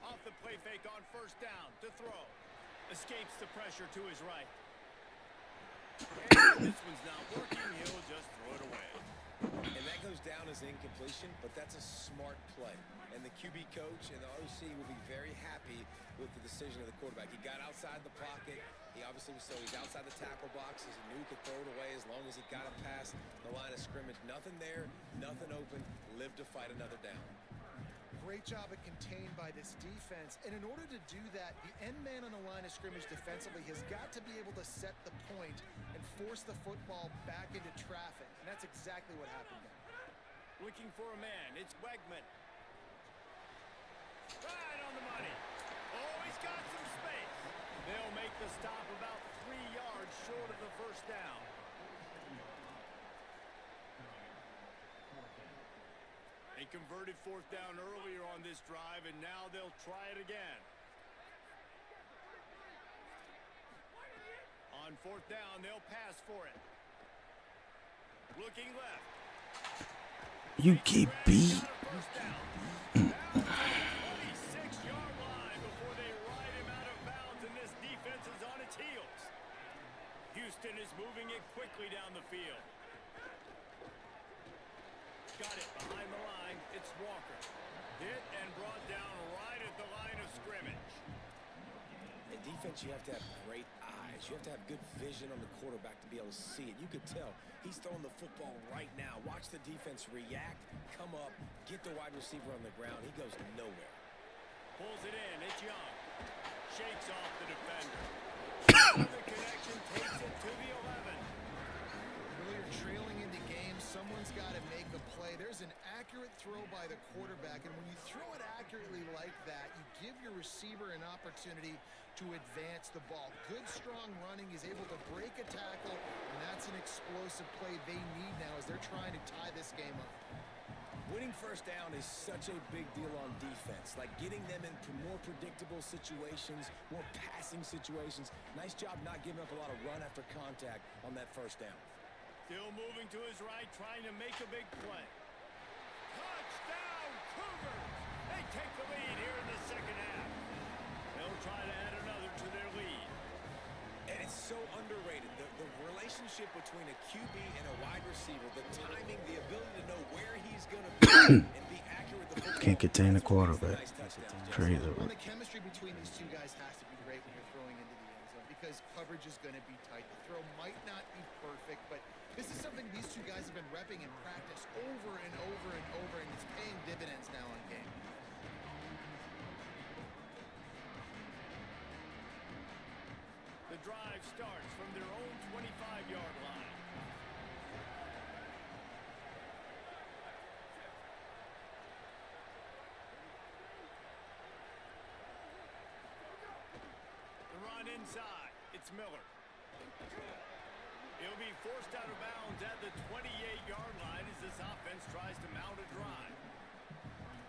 Off the play fake on 1st down to throw. Escapes the pressure to his right. And this one's not working. He'll just throw it away. And that goes down as incompletion, but that's a smart play. And the QB coach and the OC will be very happy with the decision of the quarterback. He got outside the pocket. He obviously was he's outside the tackle box. He knew he could throw it away as long as he got it past the line of scrimmage. Nothing there, nothing open. Live to fight another down. Great job at contained by this defense. And in order to do that, the end man on the line of scrimmage defensively has got to be able to set the point and force the football back into traffic. And that's exactly what happened there. Looking for a man. It's Wegman. Right on the money. Oh, he's got some space. They'll make the stop about 3 yards short of the 1st down. They converted 4th down earlier on this drive, and now they'll try it again. On 4th down, they'll pass for it. Looking left. You get beat. 26-yard line before they ride him out of bounds, and this defense is on its heels. Houston is moving it quickly down the field. Got it behind the line. It's Walker. Hit and brought down right at the line of scrimmage. In defense, you have to have great eyes. You have to have good vision on the quarterback to be able to see it. You could tell he's throwing the football right now. Watch the defense react, come up, get the wide receiver on the ground. He goes nowhere. Pulls it in. It's Young. Shakes off the defender. The connection takes it to the 11. Really, you're trailing in the game. Someone's got to make a play. There's an accurate throw by the quarterback, and when you throw it accurately like that, you give your receiver an opportunity to advance the ball. Good, strong running. He's able to break a tackle, and that's an explosive play they need now as they're trying to tie this game up. Winning 1st down is such a big deal on defense, like getting them into more predictable situations, more passing situations. Nice job not giving up a lot of run after contact on that 1st down. Still moving to his right, trying to make a big play. Touchdown, Cougars! They take the lead here in the second half. They'll try to add another to their lead. And it's so underrated. The relationship between a QB and a wide receiver, the timing, the ability to know where he's going to be and be accurate with the football. Can't contain the That's what makes quarterback. nice touchdowns. Crazy. Well, the chemistry between these two guys has to be great when you're throwing into the end zone because coverage is going to be tight. The throw might not be perfect, but this is something these two guys have been repping in practice over and over and over, and it's paying dividends now on game. The drive starts from their own 25-yard line. The run inside. It's Miller. He'll be forced out of bounds at the 28-yard line as this offense tries to mount a drive.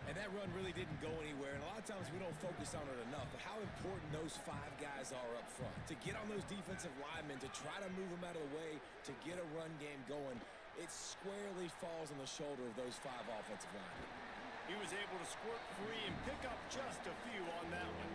And that run really didn't go anywhere, and a lot of times we don't focus on it enough, but how important those 5 guys are up front. To get on those defensive linemen, to try to move them out of the way, to get a run game going, it squarely falls on the shoulder of those 5 offensive linemen. He was able to squirt free and pick up just a few on that one.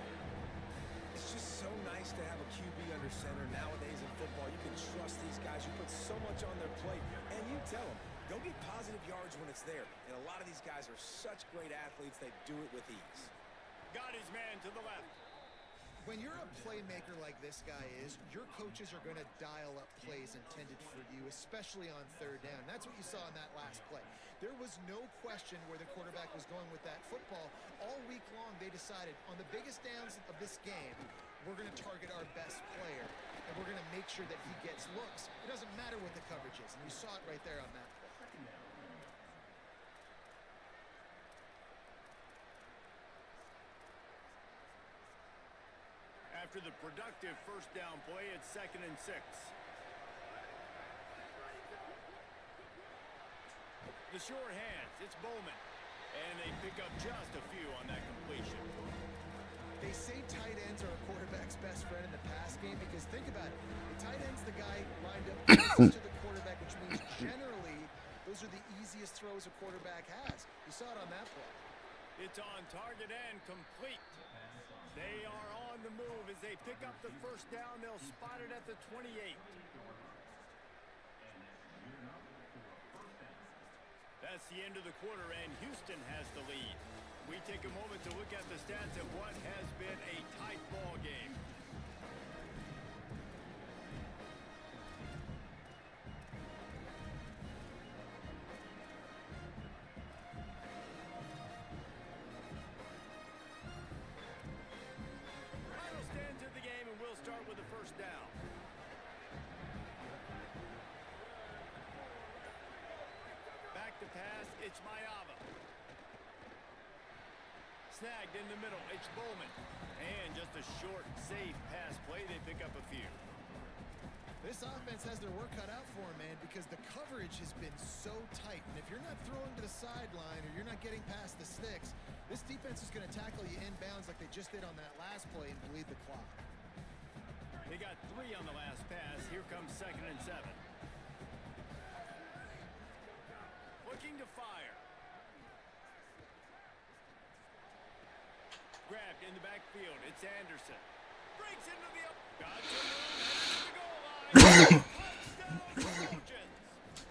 It's just so nice to have a QB under center. Nowadays in football, you can trust these guys. You put so much on their plate, and you tell them, go get positive yards when it's there. And a lot of these guys are such great athletes, they do it with ease. Got his man to the left. When you're a playmaker like this guy is, your coaches are going to dial up plays intended for you, especially on third down. That's what you saw in that last play. There was no question where the quarterback was going with that football. All week long, they decided on the biggest downs of this game, we're going to target our best player, and we're going to make sure that he gets looks. It doesn't matter what the coverage is, and you saw it right there on that play. After the productive first down play, it's 2nd and 6. The sure hands, it's Bowman. And they pick up just a few on that completion. They say tight ends are a quarterback's best friend in the pass game because think about it. The tight end's the guy lined up closest to the quarterback, which means generally those are the easiest throws a quarterback has. You saw it on that play. It's on target and complete. They are on the move as they pick up the first down. They'll spot it at the 28. That's the end of the quarter, and Houston has the lead. We take a moment to look at the stats of what has been a tight ball game. Final stands of the game, and we'll start with the first down. Back to pass, it's Mayava. Snagged in the middle, it's Bowman. And just a short, safe pass play, they pick up a few. This offense has their work cut out for them, man, because the coverage has been so tight. And if you're not throwing to the sideline or you're not getting past the sticks, this defense is going to tackle you inbounds like they just did on that last play and bleed the clock. They got 3 on the last pass. Here comes 2nd and 7. Looking to fire. Grabbed in the backfield. It's Anderson. Breaks into the up. Got to move. Heads to the goal line. Touchdown Trojans.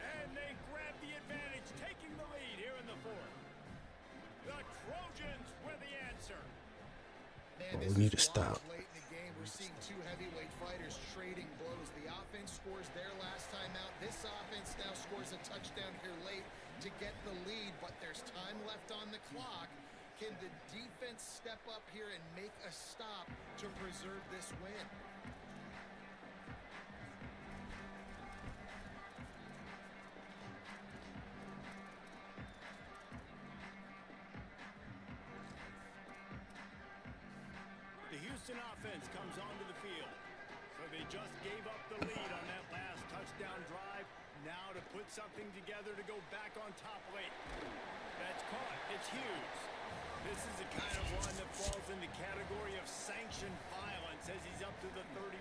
And they grab the advantage, taking the lead here in the 4th. The Trojans with the answer. Man, Oh, this we need is to stop. wild late in the game. We're seeing 2 heavyweight fighters trading blows. The offense scores their last time out. This offense now scores a touchdown here late to get the lead, but there's time left on the clock. Can the defense step up here and make a stop to preserve this win? The Houston offense comes onto the field. So they just gave up the lead on that last touchdown drive. Now to put something together to go back on top late. That's caught. It's Hughes. This is the kind of run that falls in the category of sanctioned violence as he's up to the 31.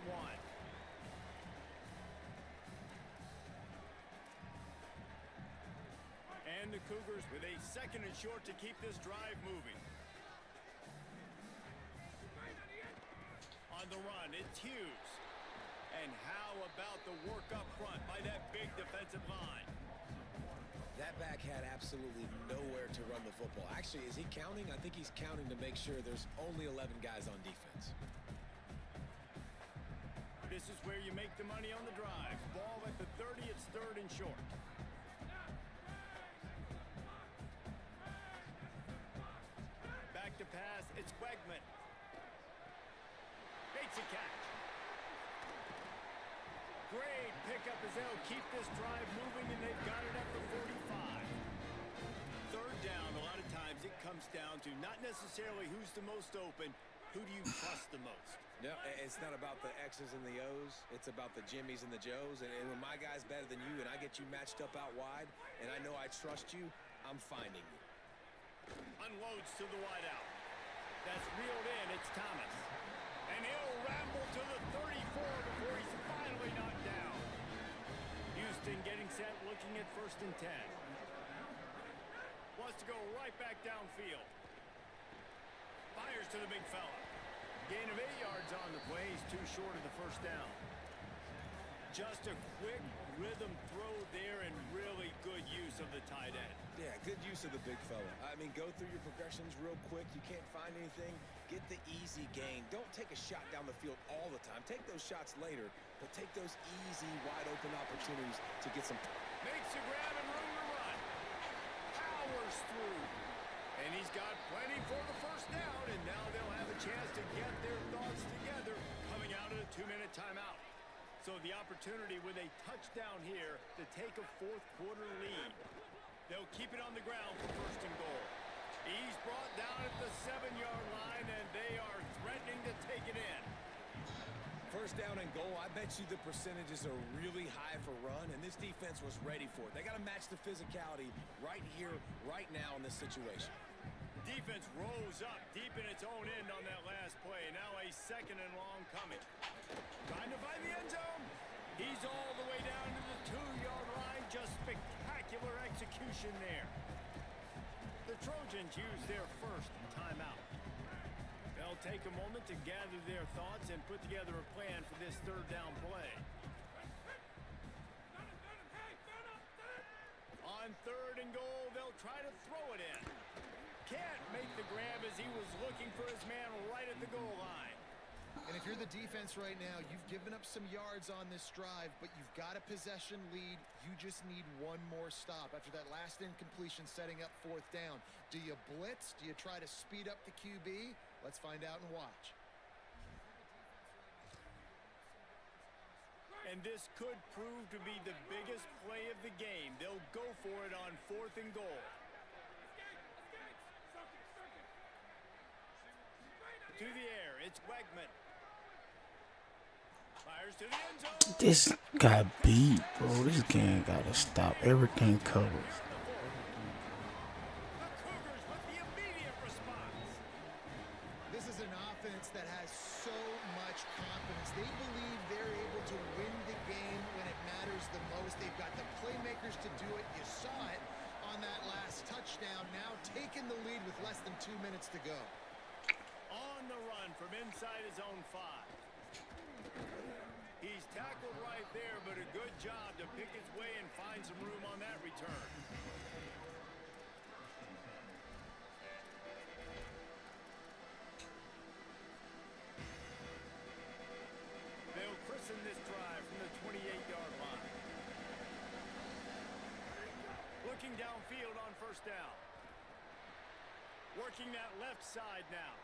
And the Cougars with a 2nd and short to keep this drive moving. On the run, it's Hughes. And how about the work up front by that big defensive line? That back had absolutely nowhere to run the football. Actually, is he counting? I think he's counting to make sure there's only 11 guys on defense. This is where you make the money on the drive. Ball at the 30, it's 3rd and short. Back to pass, it's Wegman. Makes a catch. Great pickup as they'll keep this drive moving, and they've got it at the 45. 3rd down, a lot of times it comes down to not necessarily who's the most open, who do you trust the most? No, it's not about the X's and the O's. It's about the Jimmies and the Joes. And when my guy's better than you and I get you matched up out wide and I know I trust you, I'm finding you. Unloads to the wideout. That's reeled in. It's Thomas. And he'll ramble to the 34 before he's finally knocked down. Houston getting set, looking at 1st and 10. Wants to go right back downfield. Fires to the big fella. Gain of 8 yards on the play. He's too short of the 1st down. Just a quick rhythm throw there and really good use of the tight end. Yeah, good use of the big fella. I mean, go through your progressions real quick. You can't find anything. Get the easy gain. Don't take a shot down the field all the time. Take those shots later, but take those easy, wide-open opportunities to get some. Makes a grab and room to run. Powers through. And he's got plenty for the 1st down, and now they'll have a chance to get their thoughts together coming out of the 2-minute timeout. So the opportunity with a touchdown here to take a 4th quarter lead. They'll keep it on the ground for 1st and goal. He's brought down at the 7-yard line, and they are threatening to take it in. 1st down and goal, I bet you the percentages are really high for run, and this defense was ready for it. They got to match the physicality right here, right now in this situation. Defense rose up deep in its own end on that last play. Now a 2nd and long coming. Trying to find the end zone. He's all the way down to the 2-yard line. Just spectacular execution there. The Trojans use their 1st timeout. They'll take a moment to gather their thoughts and put together a plan for this 3rd down play. On 3rd and goal, they'll try to throw it in. Can't make the grab as he was looking for his man right at the goal line. And if you're the defense right now, you've given up some yards on this drive, but you've got a possession lead. You just need one more stop. After that last incompletion setting up 4th down, do you blitz? Do you try to speed up the QB? Let's find out and watch. And this could prove to be the biggest play of the game. They'll go for it on 4th and goal. To the air, it's Wegman. Fires to the end zone. This got beat, bro. This game gotta stop. Everything covered. The Cougars with the immediate response. This is an offense that has so much confidence. They believe they're able to win the game when it matters the most. They've got the playmakers to do it. You saw it on that last touchdown. Now taking the lead with less than 2 minutes to go. On the run from inside his own 5. He's tackled right there, but a good job to pick his way and find some room on that return. They'll christen this drive from the 28-yard line. Looking downfield on 1st down. Working that left side now.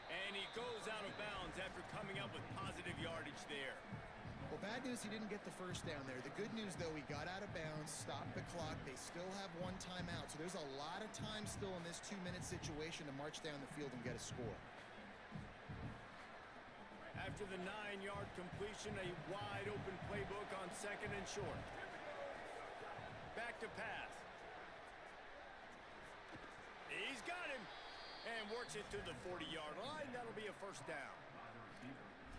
And he goes out of bounds after coming up with positive yardage there. Well, bad news, he didn't get the 1st down there. The good news, though, he got out of bounds, stopped the clock. They still have 1 timeout. So there's a lot of time still in this 2-minute situation to march down the field and get a score. After the 9-yard completion, a wide open playbook on 2nd and short. Back to pass. He's got him. And works it to the 40-yard line. That'll be a 1st down.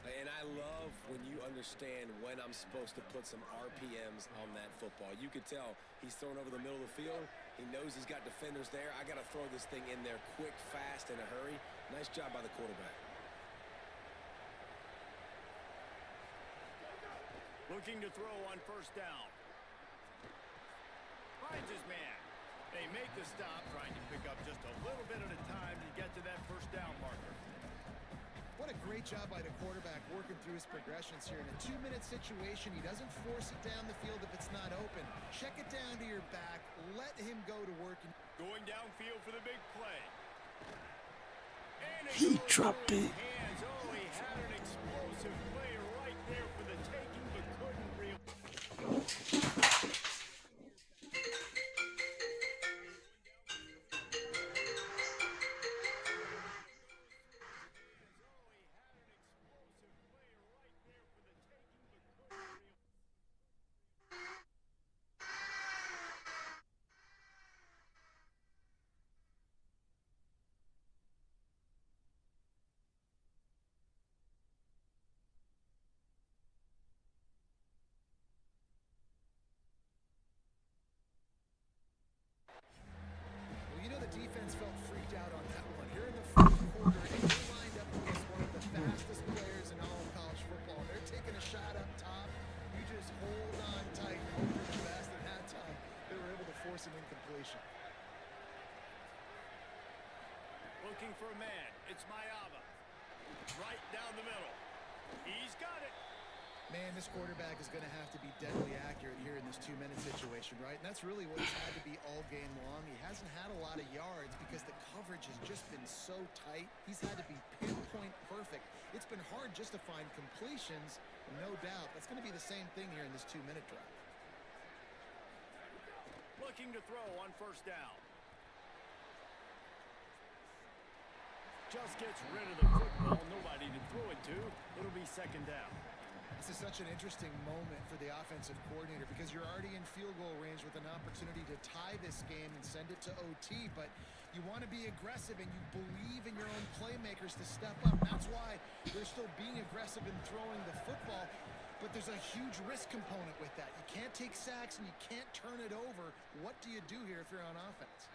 And I love when you understand when I'm supposed to put some RPMs on that football. You could tell he's thrown over the middle of the field. He knows he's got defenders there. I got to throw this thing in there quick, fast, in a hurry. Nice job by the quarterback. Looking to throw on first down. Finds his man. They make the stop, trying to pick up just a little bit at a time to get to that first down marker. What a great job by the quarterback working through his progressions here. In a 2-minute situation, he doesn't force it down the field if it's not open. Check it down to your back. Let him go to work. Going downfield for the big play. And it He goes dropped through his it. hands. Oh, he had an explosive play right there for the taking, but couldn't real. Well, you know the defense felt freaked out on that one. Here in the fourth quarter, and they lined up against one of the fastest players in all of college football. They're taking a shot up top. You just hold on tight and hope for the best. And that time, they were able to force an incompletion. Looking for a man. It's Mayava. Right down the middle. He's got it. Man, this quarterback is going to have to be deadly accurate here in this 2-minute situation, right? And that's really what he's had to be all game long. He hasn't had a lot of yards because the coverage has just been so tight. He's had to be pinpoint perfect. It's been hard just to find completions, no doubt. That's going to be the same thing here in this 2-minute drive. Looking to throw on first down. Just gets rid of the football. Nobody to throw it to. It'll be second down. This is such an interesting moment for the offensive coordinator because you're already in field goal range with an opportunity to tie this game and send it to OT, but you want to be aggressive and you believe in your own playmakers to step up. That's why they're still being aggressive in throwing the football, but there's a huge risk component with that. You can't take sacks and you can't turn it over. What do you do here if you're on offense?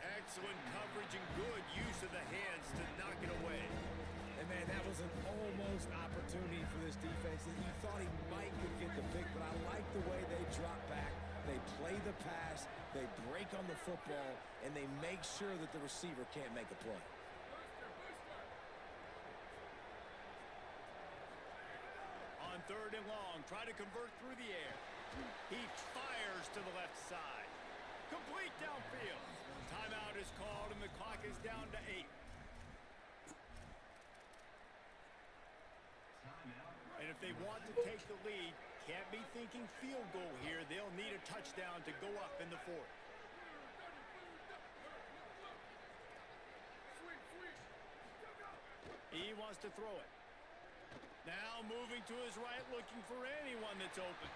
Excellent coverage and good use of the hands to knock it away. And, man, that was an almost opportunity for this defense that you thought he might could get the pick, but I like the way they drop back. They play the pass, they break on the football, and they make sure that the receiver can't make a play. On third and long, try to convert through the air. He fires to the left side. Complete downfield. Timeout is called, and the clock is down to 8. And if they want to take the lead, can't be thinking field goal here. They'll need a touchdown to go up in the fourth. He wants to throw it. Now moving to his right, looking for anyone that's open.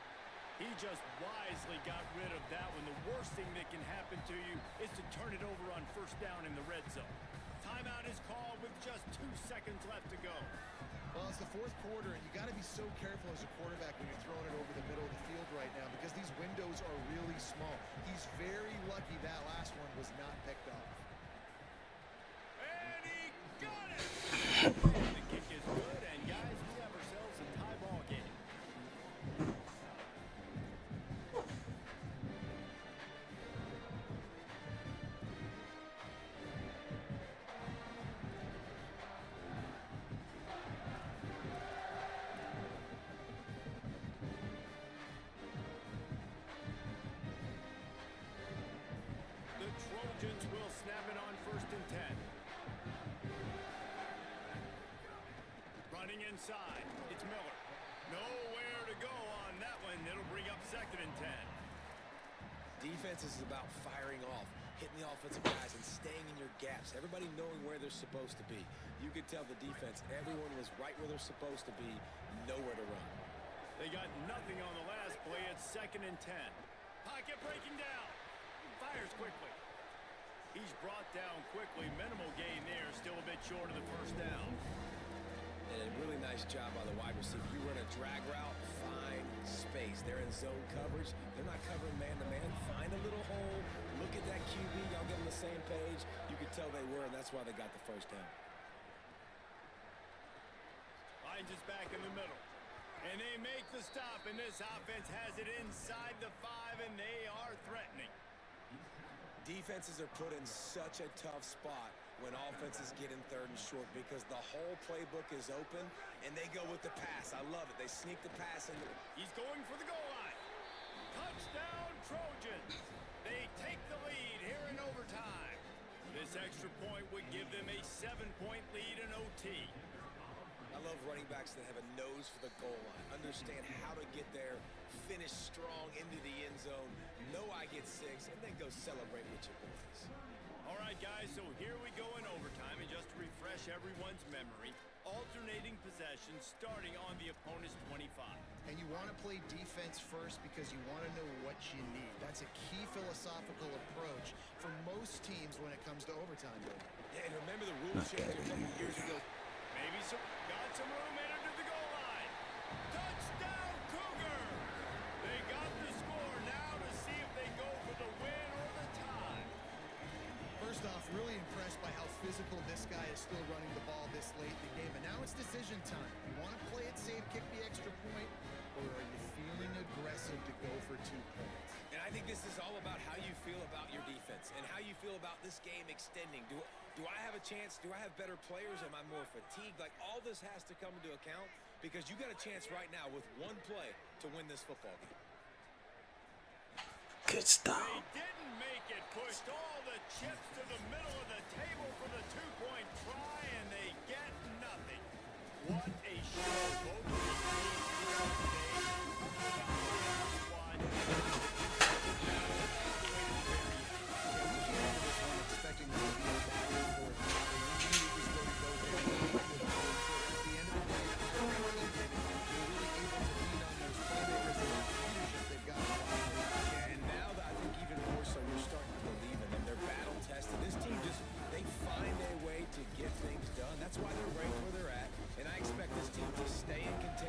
He just wisely got rid of that one. The worst thing that can happen to you is to turn it over on first down in the red zone. Timeout is called with just 2 seconds left to go. Well, it's the fourth quarter, and you got to be so careful as a quarterback when you're throwing it over the middle of the field right now because these windows are really small. He's very lucky that last one was not picked off. And he got it! The kick is good, and guys, we have ourselves a tie ball game. The Trojans will snap it on first and 10. Running inside, it's Miller. Nowhere to go on that one. It'll bring up second and 10. Defense is about firing off, hitting the offensive guys, and staying in your gaps. Everybody knowing where they're supposed to be. You could tell the defense, everyone was right where they're supposed to be, nowhere to run. They got nothing on the last play. It's second and 10. Pocket breaking down. Fires quickly. He's brought down quickly. Minimal gain there. Still a bit short of the first down. And a really nice job by the wide receiver. You run a drag route, find space. They're in zone coverage. They're not covering man-to-man. Find a little hole. Look at that QB. Y'all get on the same page. You could tell they were, and that's why they got the first down. Finds us back in the middle. And they make the stop, and this offense has it inside the 5, and they are threatening. Defenses are put in such a tough spot when offenses get in 3rd and short because the whole playbook is open, and they go with the pass. I love it. They sneak the pass in. He's going for the goal line. Touchdown, Trojans. They take the lead here in overtime. This extra point would give them a 7-point lead in OT. I love running backs that have a nose for the goal line, understand how to get there, finish strong into the end zone, know I get 6, and then go celebrate with your boys. All right, guys, so here we go in overtime, and just to refresh everyone's memory, alternating possessions starting on the opponent's 25. And you want to play defense first because you want to know what you need. That's a key philosophical approach for most teams when it comes to overtime. Yeah, and remember the rules changed a couple years ago. Maybe got some room in under the goal line. Touchdown, Cougar! They got the score now to see if they go for the win or the tie. First off, really impressed by how physical this guy is still running the ball this late in the game. And now it's decision time. You want to play it safe, kick the extra point, or are you feeling aggressive to go for 2 points? And I think this is all about how you feel about your defense and how you feel about this game extending. Do I have a chance? Do I have better players? Am I more fatigued? Like, all this has to come into account because you got a chance right now with 1 play to win this football game. Good stuff. They didn't make it. Pushed all the chips to the middle of the table for the 2-point try, and they get nothing. What a show both of these teams put up today. Expecting them to be a back and forth. We knew it was going to go there. At the end of the day, they're really able to lean on those playmakers and leadership they've got. Yeah, and now I think even more so, you're starting to believe in them. They're battle tested. This team they find a way to get things done. That's why they're right where they're at. And I expect this team to stay in contention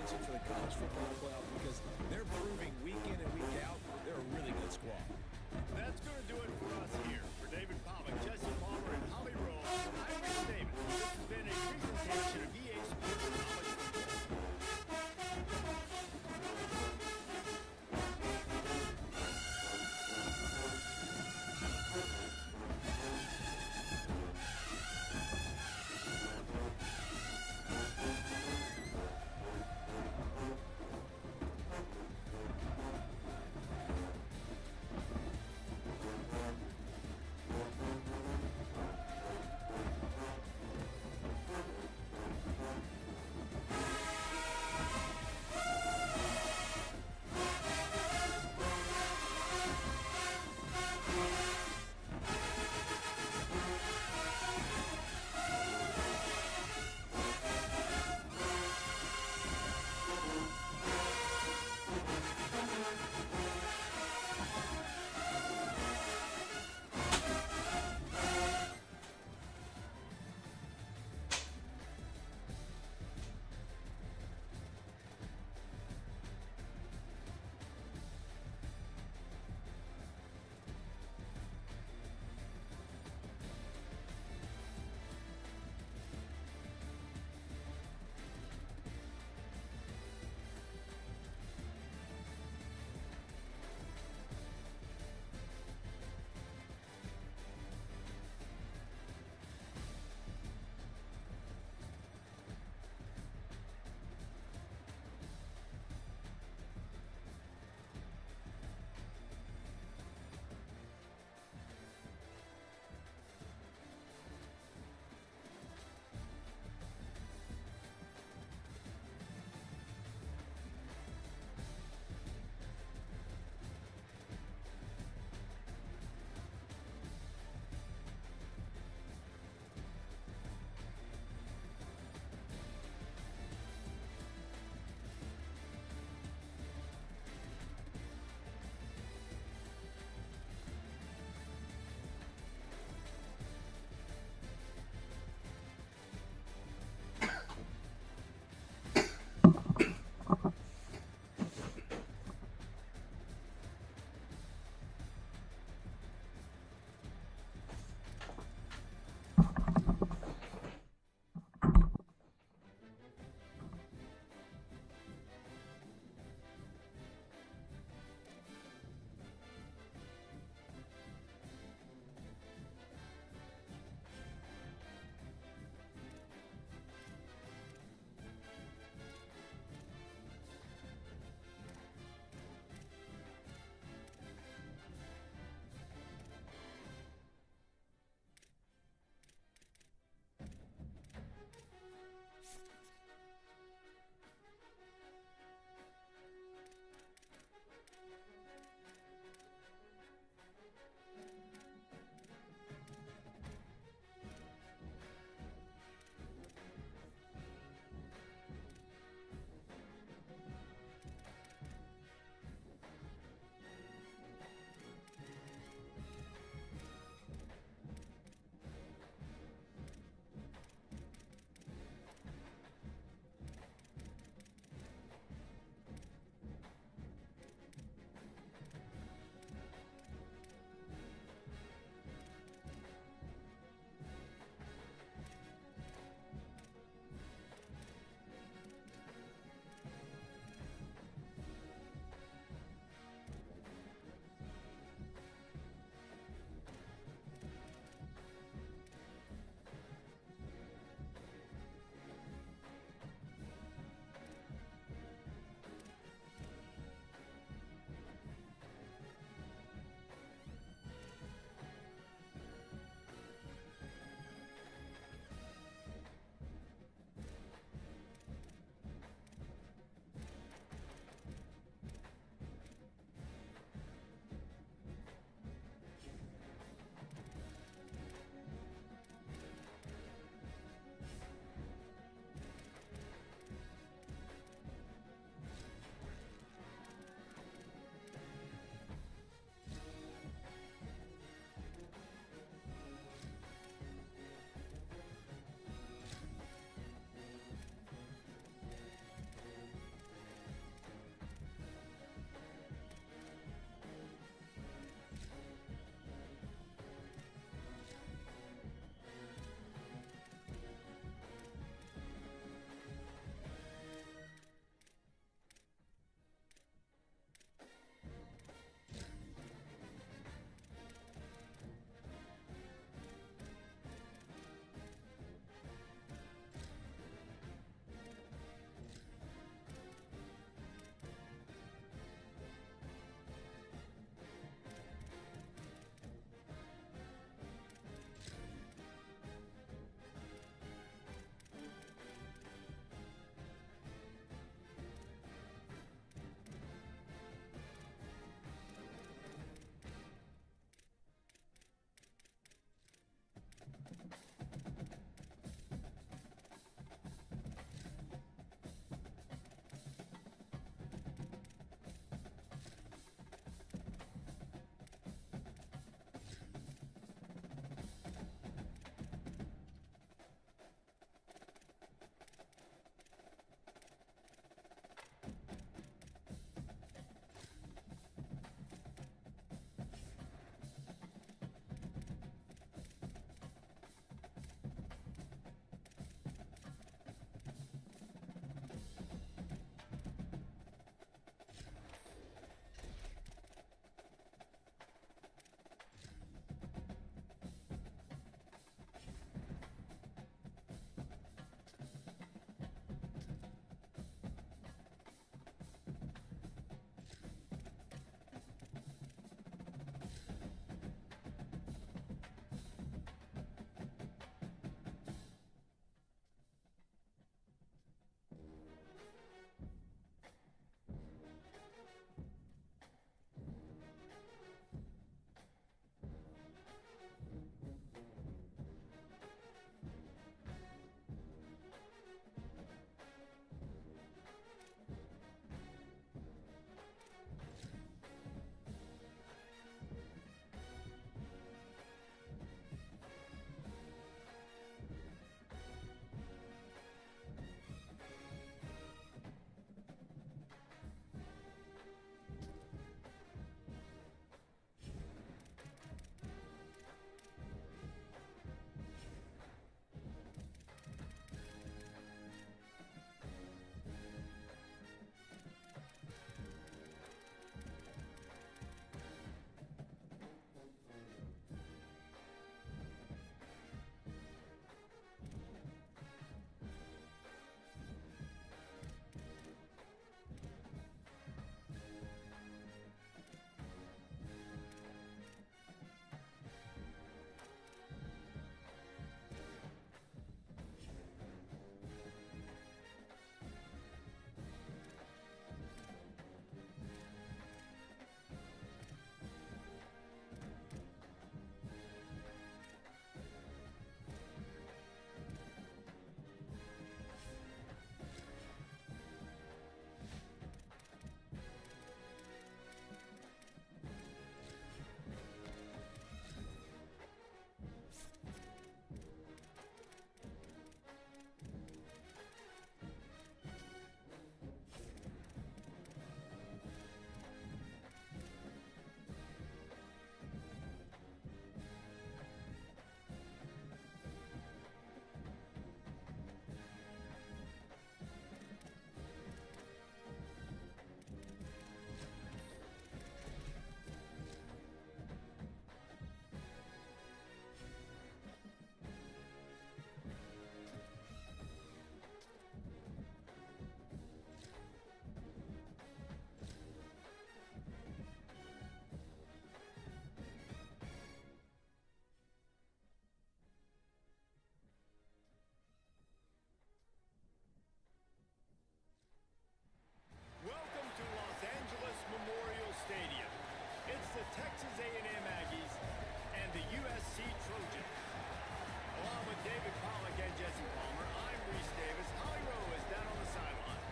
David Pollack and Jesse Palmer, I'm Reese Davis. Holly Rowe is down on the sideline.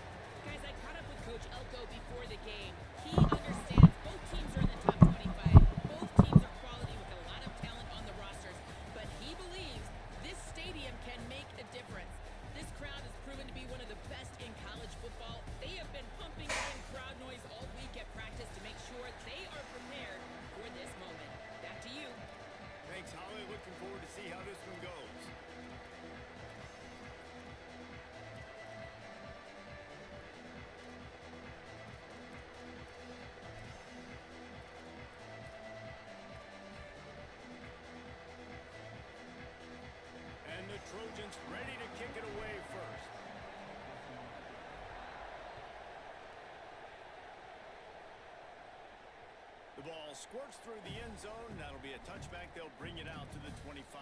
Guys, I caught up with Coach Elko before the game. He understands both teams are in the top 25. Both teams are quality with a lot of talent on the rosters. But he believes this stadium can make a difference. This crowd has proven to be one of the best in college football. They have been pumping in crowd noise all week at practice to make sure they are prepared for this moment. Back to you. Thanks, Holly. Looking forward to see how this one goes. And the Trojans ready to kick it away first. The ball squirts through the end zone. That'll be a touchback. They'll bring it out to the 25.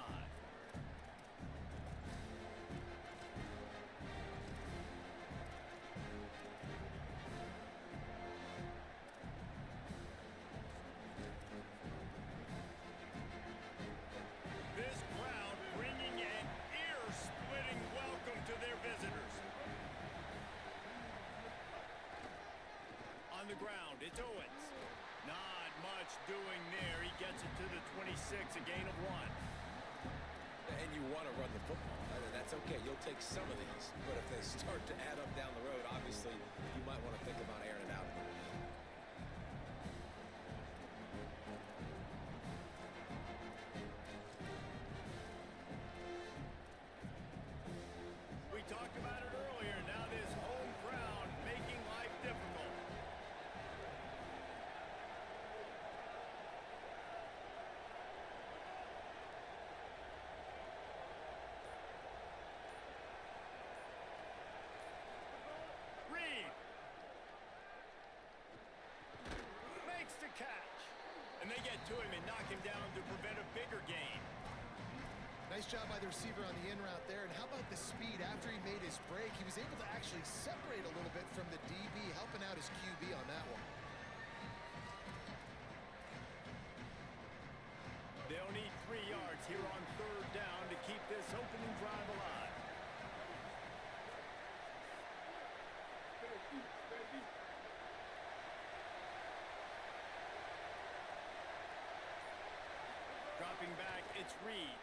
This crowd bringing an ear-splitting welcome to their visitors. On the ground, it's Owens. Not much doing there. He gets it to the 26, a gain of 1. And you want to run the football. That's okay. You'll take some of these. But if they start to add up down the road, obviously, you might want to think about airing it out a little bit. We talked about it earlier. Now this home crowd making life difficult. Reed makes the catch. And they get to him and knock him down to prevent a bigger gain. Nice job by the receiver on the in route there. And how about the speed after he made his break? He was able to actually separate a little bit from the DB, helping out his QB on that one. They'll need 3 yards here on 3rd down to keep this opening drive alive. Dropping back, it's Reed.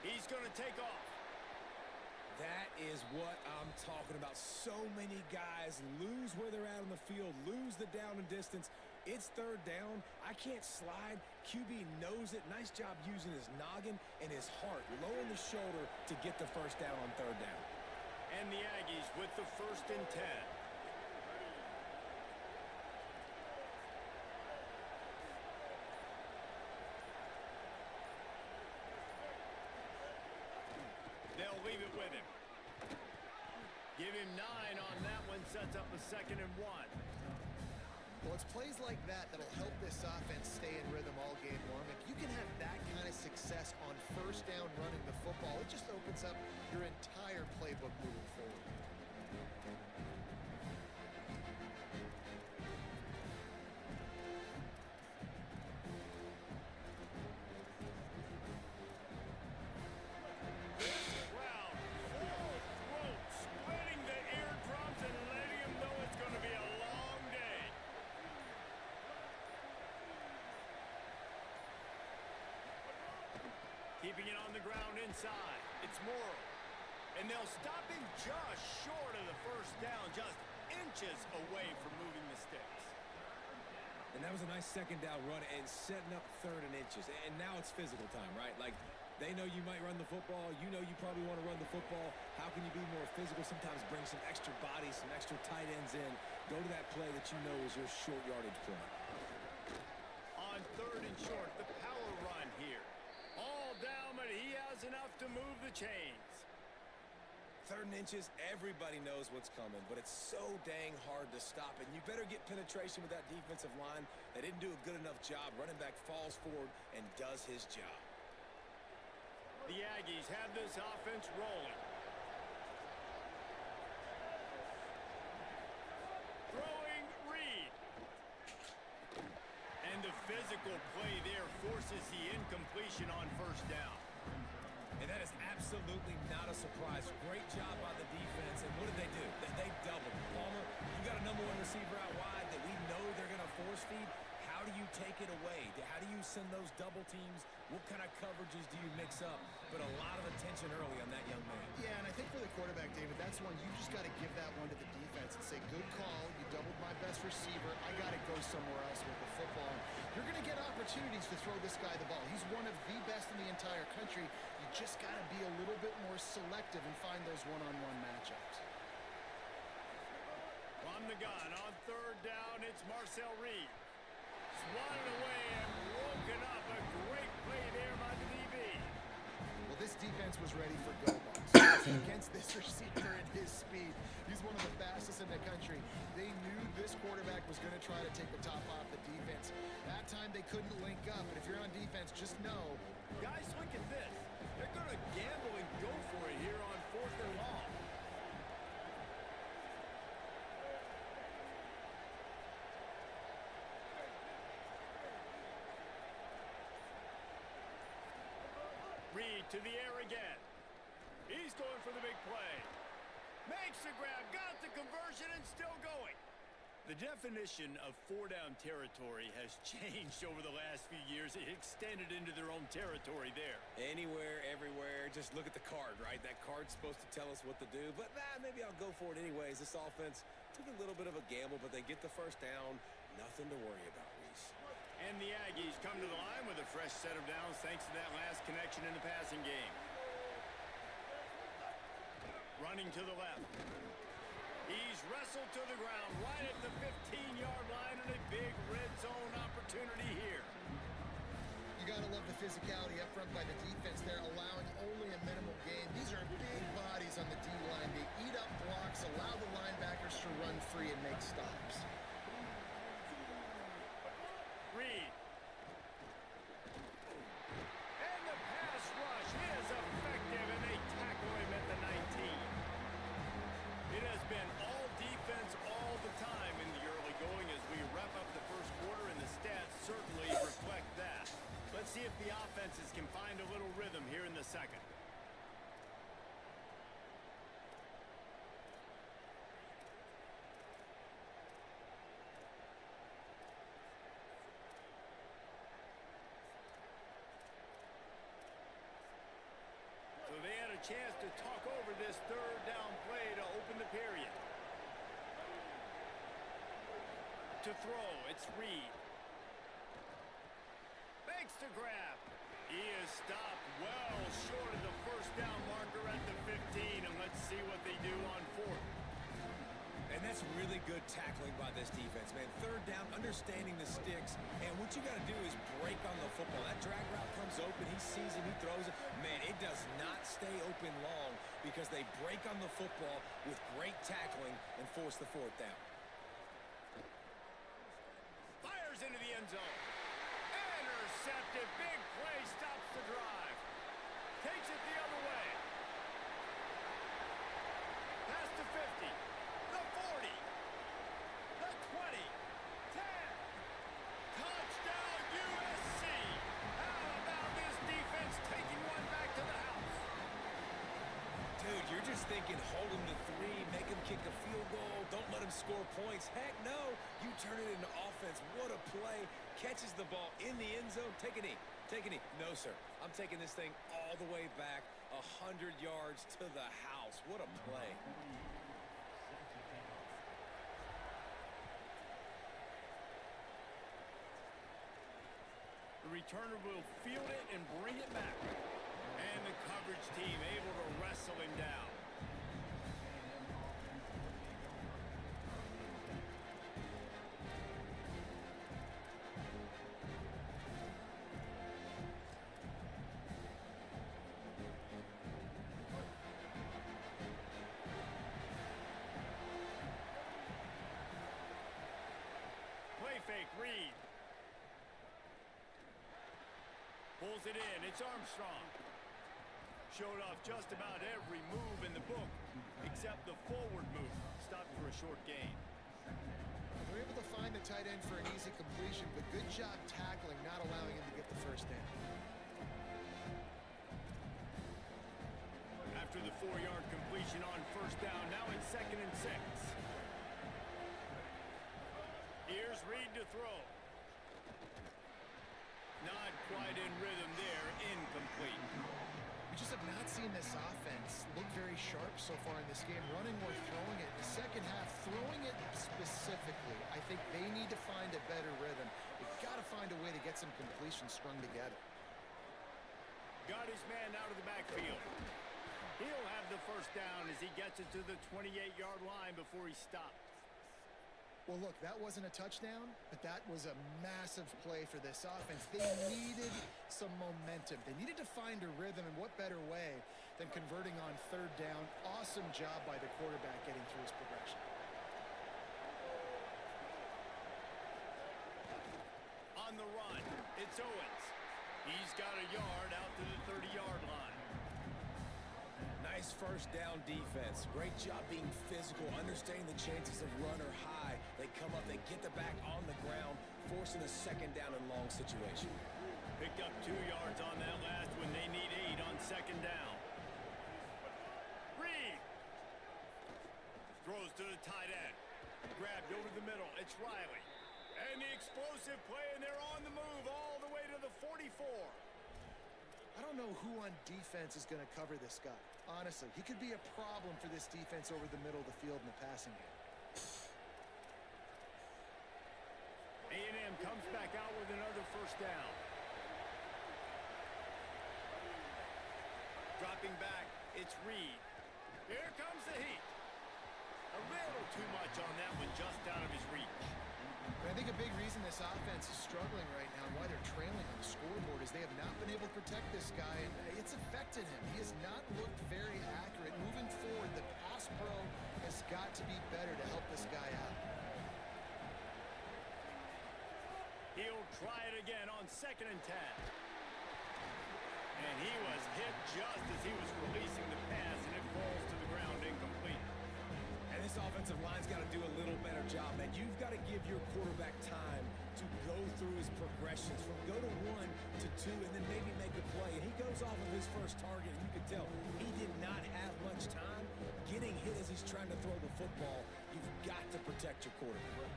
He's going to take off. That is what I'm talking about. So many guys lose where they're at on the field, lose the down and distance. It's 3rd down. I can't slide. QB knows it. Nice job using his noggin and his heart, lowering the shoulder to get the 1st down on 3rd down. And the Aggies with the 1st and 10. They'll leave it with him. Give him 9 on that one. Sets up a 2nd and 1. Well, it's plays like that that'll help this offense stay in rhythm all game long. If you can have that kind of success on 1st down running the football, it just opens up your entire playbook moving forward. This crowd full throat, splitting the eardrums and letting him know it's going to be a long day. Keeping it on the ground inside. It's Morrow. And they'll stop him just short of the 1st down, just inches away from moving the sticks. And that was a nice 2nd down run and setting up 3rd and inches. And now it's physical time, right? Like, they know you might run the football. You know you probably want to run the football. How can you be more physical? Sometimes bring some extra bodies, some extra tight ends in. Go to that play that you know is your short yardage play. On 3rd and short, the power run here. All down, but he has enough to move the chains. 3rd and inches, everybody knows what's coming, but it's so dang hard to stop. And you better get penetration with that defensive line. They didn't do a good enough job. Running back falls forward and does his job. The Aggies have this offense rolling. Throwing Reed. And the physical play there forces the incompletion on 1st down. And that is absolutely not a surprise. Great job by the defense. And what did they do? They doubled. Palmer, you got a number one receiver out wide that we know they're going to force feed. How do you take it away? How do you send those double teams? What kind of coverages do you mix up? But a lot of attention early on that young man. Yeah, and I think for the quarterback, David, that's one you just got to give that one to the defense and say, good call. You doubled my best receiver. I got to go somewhere else with the football. You're going to get opportunities to throw this guy the ball. He's one of the best in the entire country. You just got to be a little bit more selective and find those one-on-one matchups. From the gun on third down, it's Marcel Reed. Swatted away and broken up. A great play there by the DB. Well, this defense was ready for go balls. Against this receiver and his speed. He's one of the fastest in the country. They knew this quarterback was going to try to take the top off the defense. That time they couldn't link up, but if you're on defense, just know. Guys, look at this. They're going to gamble and go for it here on 4th and long. Reed to the air again. He's going for the big play. Makes the grab, got the conversion, and still going. The definition of 4-down territory has changed over the last few years. It extended into their own territory there. Anywhere, everywhere. Just look at the card, right? That card's supposed to tell us what to do. But maybe I'll go for it anyways. This offense took a little bit of a gamble, but they get the first down. Nothing to worry about, Reese. And the Aggies come to the line with a fresh set of downs thanks to that last connection in the passing game. Running to the left. He's wrestled to the ground right at the 15-yard line and a big red zone opportunity here. You got to love the physicality up front by the defense there, allowing only a minimal gain. These are big bodies on the D-line. They eat up blocks, allow the linebackers to run free and make stops. Reed. And the pass rush is effective, and they tackle him at the 19. It has been all defense all the time in the early going as we wrap up the first quarter, and the stats certainly reflect that. Let's see if the offenses can find a little rhythm here in the second. Chance to talk over this third down play to open the period. To throw, it's Reed. Makes the grab. He is stopped well short of the first down marker at the 15, and let's see what they do on 4th. And that's really good tackling by this defense, man. Third down, understanding the sticks, and what you got to do is break on the football. That drag route comes open, he sees it, he throws it. Man, it does not stay open long because they break on the football with great tackling and force the 4th down. Fires into the end zone. Intercepted. Big play stops the drive. Takes it the other way. Past the 50. The 40. The 20. 10. Touchdown USC. How about this defense taking one back to the house? Dude, you're just thinking hold him to 3, make him kick a field goal, don't let him score points. Heck no, you turn it into offense. What a play. Catches the ball in the end zone. Take a knee. Take a knee. No, sir. I'm taking this thing all the way back 100 yards to the house. What a play. The returner will field it and bring it back. And the coverage team able to wrestle him down. Play fake, Reed. Pulls it in. It's Armstrong. Showed off just about every move in the book, except the forward move. Stopped for a short gain. They're able to find the tight end for an easy completion, but good job tackling, not allowing him to get the first down. after the 4-yard completion on first down. Now it's 2nd and 6. Here's Reed to throw. Not quite in rhythm there. Incomplete. We just have not seen this offense look very sharp so far in this game, running or throwing it. In the second half, throwing it specifically, I think they need to find a better rhythm. They've got to find a way to get some completions strung together. Got his man out of the backfield. He'll have the first down as he gets it to the 28-yard line before he stops. Well, look, that wasn't a touchdown, but that was a massive play for this offense. They needed some momentum. They needed to find a rhythm, and what better way than converting on third down. Awesome job by the quarterback getting through his progression. On the run, it's Owens. He's got a yard out to the 30-yard line. Nice first down defense. Great job being physical, understanding the chances of run or high. They come up, they get the back on the ground, forcing a second down and long situation. Picked up 2 yards on that last when they need 8 on second down. Reed throws to the tight end. Grabbed over the middle. It's Riley. And the explosive play, and they're on the move all the way to the 44. I don't know who on defense is going to cover this guy. Honestly, he could be a problem for this defense over the middle of the field in the passing game. A&M comes back out with another first down. Dropping back, it's Reed. Here comes the heat. A little too much on that one, just out of his reach. But I think a big reason this offense is struggling right now and why they're trailing on the scoreboard is they have not been able to protect this guy, and it's affected him. He has not looked very accurate. Moving forward, the pass pro has got to be better to help this guy out. He'll try it again on 2nd and 10. And he was hit just as he was releasing the pass, and it falls to the ground incomplete. And this offensive line's got to do a little better job, man. You've got to give your quarterback time to go through his progressions from go to 1 to 2 and then maybe make a play. And he goes off of his first target, and you can tell he did not have much time getting hit as he's trying to throw the football. You've got to protect your quarterback.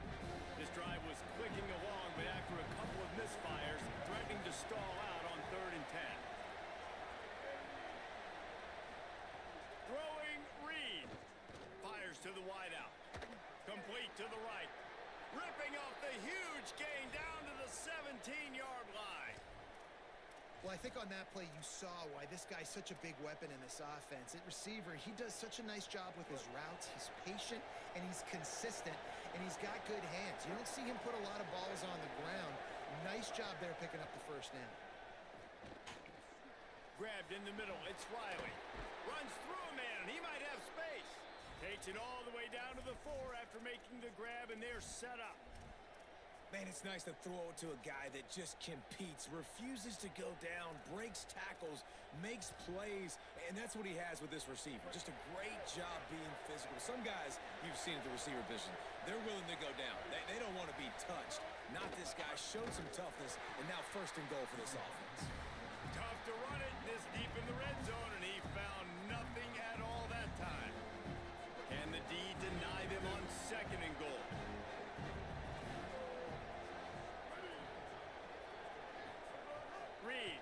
This drive was clicking along, but after a couple of misfires, threatening to stall out on 3rd and 10. Throwing Reed. Fires to the wideout. Complete to the right. Ripping off the huge gain down to the 17-yard line. Well, I think on that play you saw why this guy's such a big weapon in this offense. At receiver, he does such a nice job with his routes. He's patient, and he's consistent, and he's got good hands. You don't see him put a lot of balls on the ground. Nice job there picking up the first down. Grabbed in the middle. It's Riley. Runs through a man, and he might have space. Takes it all the way down to the 4 after making the grab, and they're set up. Man, it's nice to throw it to a guy that just competes, refuses to go down, breaks tackles, makes plays, and that's what he has with this receiver. Just a great job being physical. Some guys you've seen at the receiver position, they're willing to go down. They don't want to be touched. Not this guy. Showed some toughness, and now 1st and goal for this offense. Tough to run it this deep in the red zone, and he found nothing at all that time. Can the D deny them on 2nd and goal? Reed.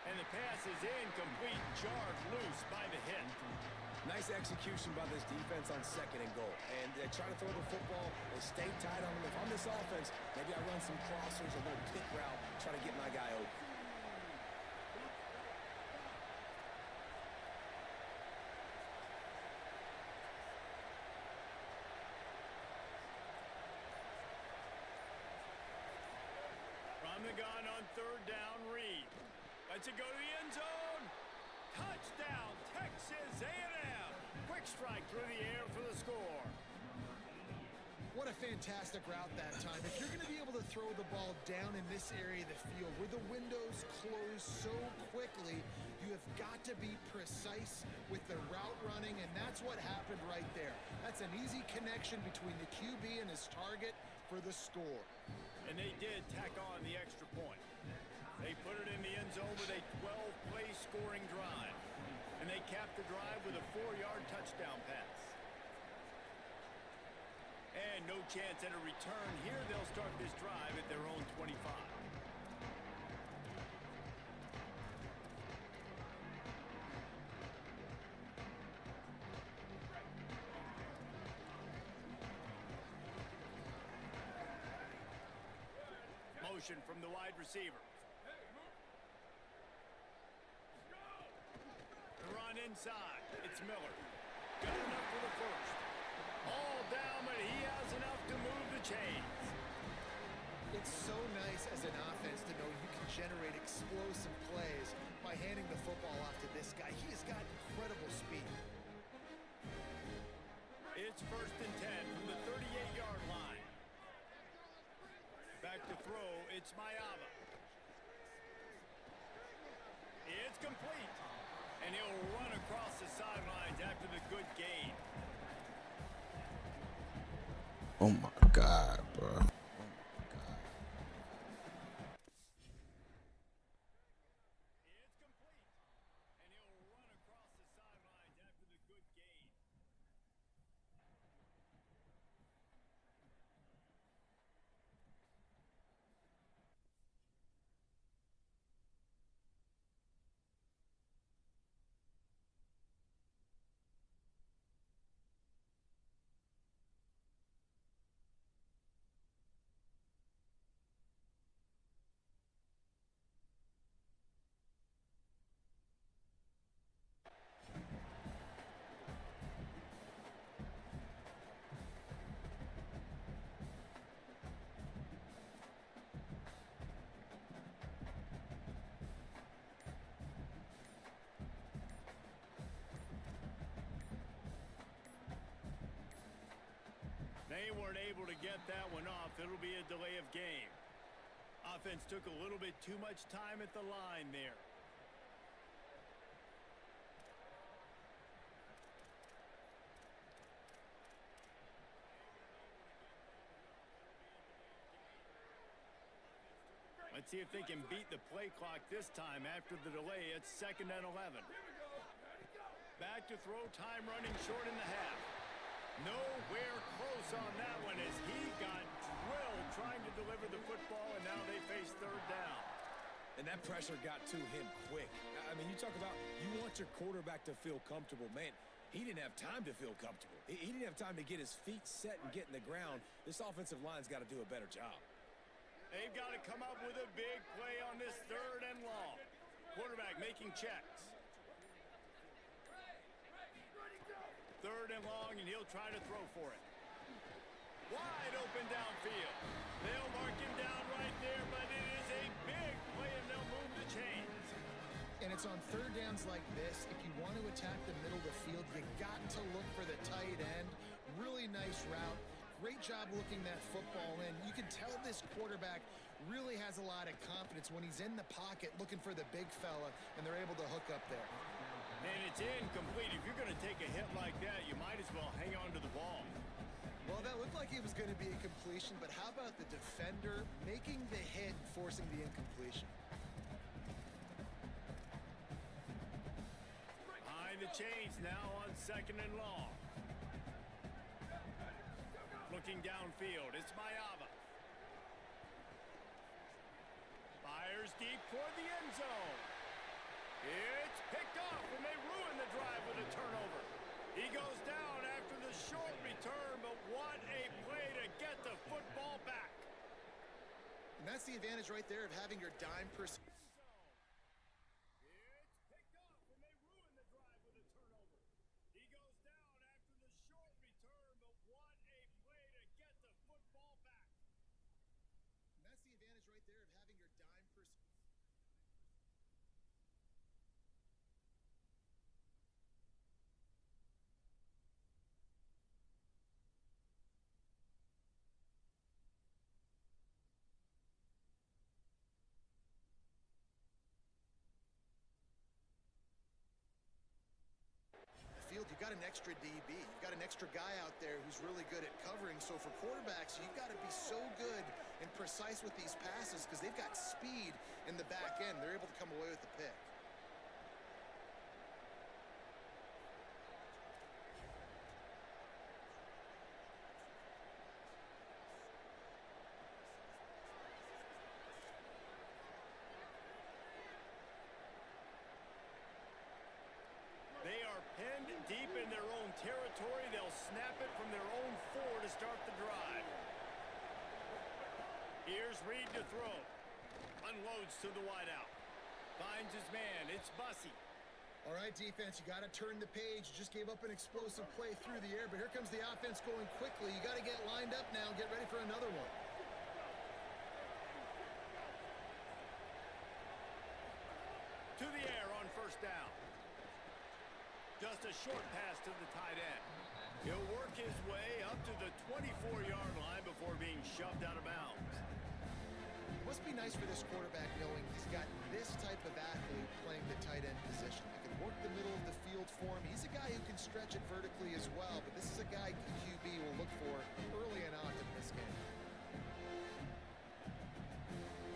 And the pass is incomplete, jarred loose by the hit. Nice execution by this defense on 2nd and goal. And they try to throw the football. They stay tight on them. If I'm this offense, maybe I run some crossers, a little pick route, try to get my guy open. From the gun on 3rd down, Reed. Lets it go to the end zone. Touchdown, Texas A&M. Quick strike through the air for the score. What a fantastic route that time. If you're going to be able to throw the ball down in this area of the field where the windows close so quickly, you have got to be precise with the route running, and that's what happened right there. That's an easy connection between the QB and his target for the score. And they did tack on the extra point. They put it in the end zone with a 12-play scoring drive. And they capped the drive with a 4-yard touchdown pass. And no chance at a return here. They'll start this drive at their own 25. Motion from the wide receiver. The run inside. It's Miller. Got enough for the first. All down, but he has enough to move the chains. It's so nice as an offense to know you can generate explosive plays by handing the football off to this guy. He has got incredible speed. It's 1st and 10 from the 38-yard line. Back to throw, it's Mayava. It's complete. And he'll run across the sidelines after the good gain. Oh my God, bro. It's complete. And he'll run across the sidelines after the good gain. They weren't able to get that one off. It'll be a delay of game. Offense took a little bit too much time at the line there. Let's see if they can beat the play clock this time after the delay. It's 2nd and 11. Back to throw, time running short in the half. Nowhere close on that one as he got drilled trying to deliver the football, and now they face 3rd down. And that pressure got to him quick. I mean, you talk about you want your quarterback to feel comfortable. Man, he didn't have time to feel comfortable. He didn't have time to get his feet set and get in the ground. This offensive line's got to do a better job. They've got to come up with a big play on this 3rd and long. Quarterback making checks. 3rd and long, and he'll try to throw for it. Wide open downfield. They'll mark him down right there, but it is a big play, and they'll move the chains. And it's on 3rd downs like this. If you want to attack the middle of the field, you got to look for the tight end. Really nice route. Great job looking that football in. You can tell this quarterback really has a lot of confidence when he's in the pocket looking for the big fella, and they're able to hook up there. And it's incomplete. If you're going to take a hit like that, you might as well hang on to the ball. Well, that looked like it was going to be a completion, but how about the defender making the hit and forcing the incompletion? Behind the chains now on 2nd and long. Looking downfield, it's Mayava. Fires deep toward the end zone. It's picked off, and they ruin the drive with a turnover. He goes down after the short return, but what a play to get the football back. And that's the advantage right there of having your dime person. It's picked off, and they ruin the drive with a turnover. He goes down after the short return, but what a play to get the football back. And that's the advantage right there of having your dime person. got an extra DB. You've got an extra guy out there who's really good at covering. So for quarterbacks, you've got to be so good and precise with these passes because they've got speed in the back end. They're able to come away with the pick. They are pinned deep in their own territory. They'll snap it from their own 4 to start the drive. Here's Reed to throw. Unloads to the wideout. Finds his man. It's Bussey. All right, defense, you got to turn the page. You just gave up an explosive play through the air, but here comes the offense going quickly. You got to get lined up now and get ready for another one. To the air on first down. Just a short pass to the tight end. He'll work his way up to the 24-yard line before being shoved out of bounds. Must be nice for this quarterback knowing he's got this type of athlete playing the tight end position. He can work the middle of the field for him. He's a guy who can stretch it vertically as well, but this is a guy QB will look for early and often in this game.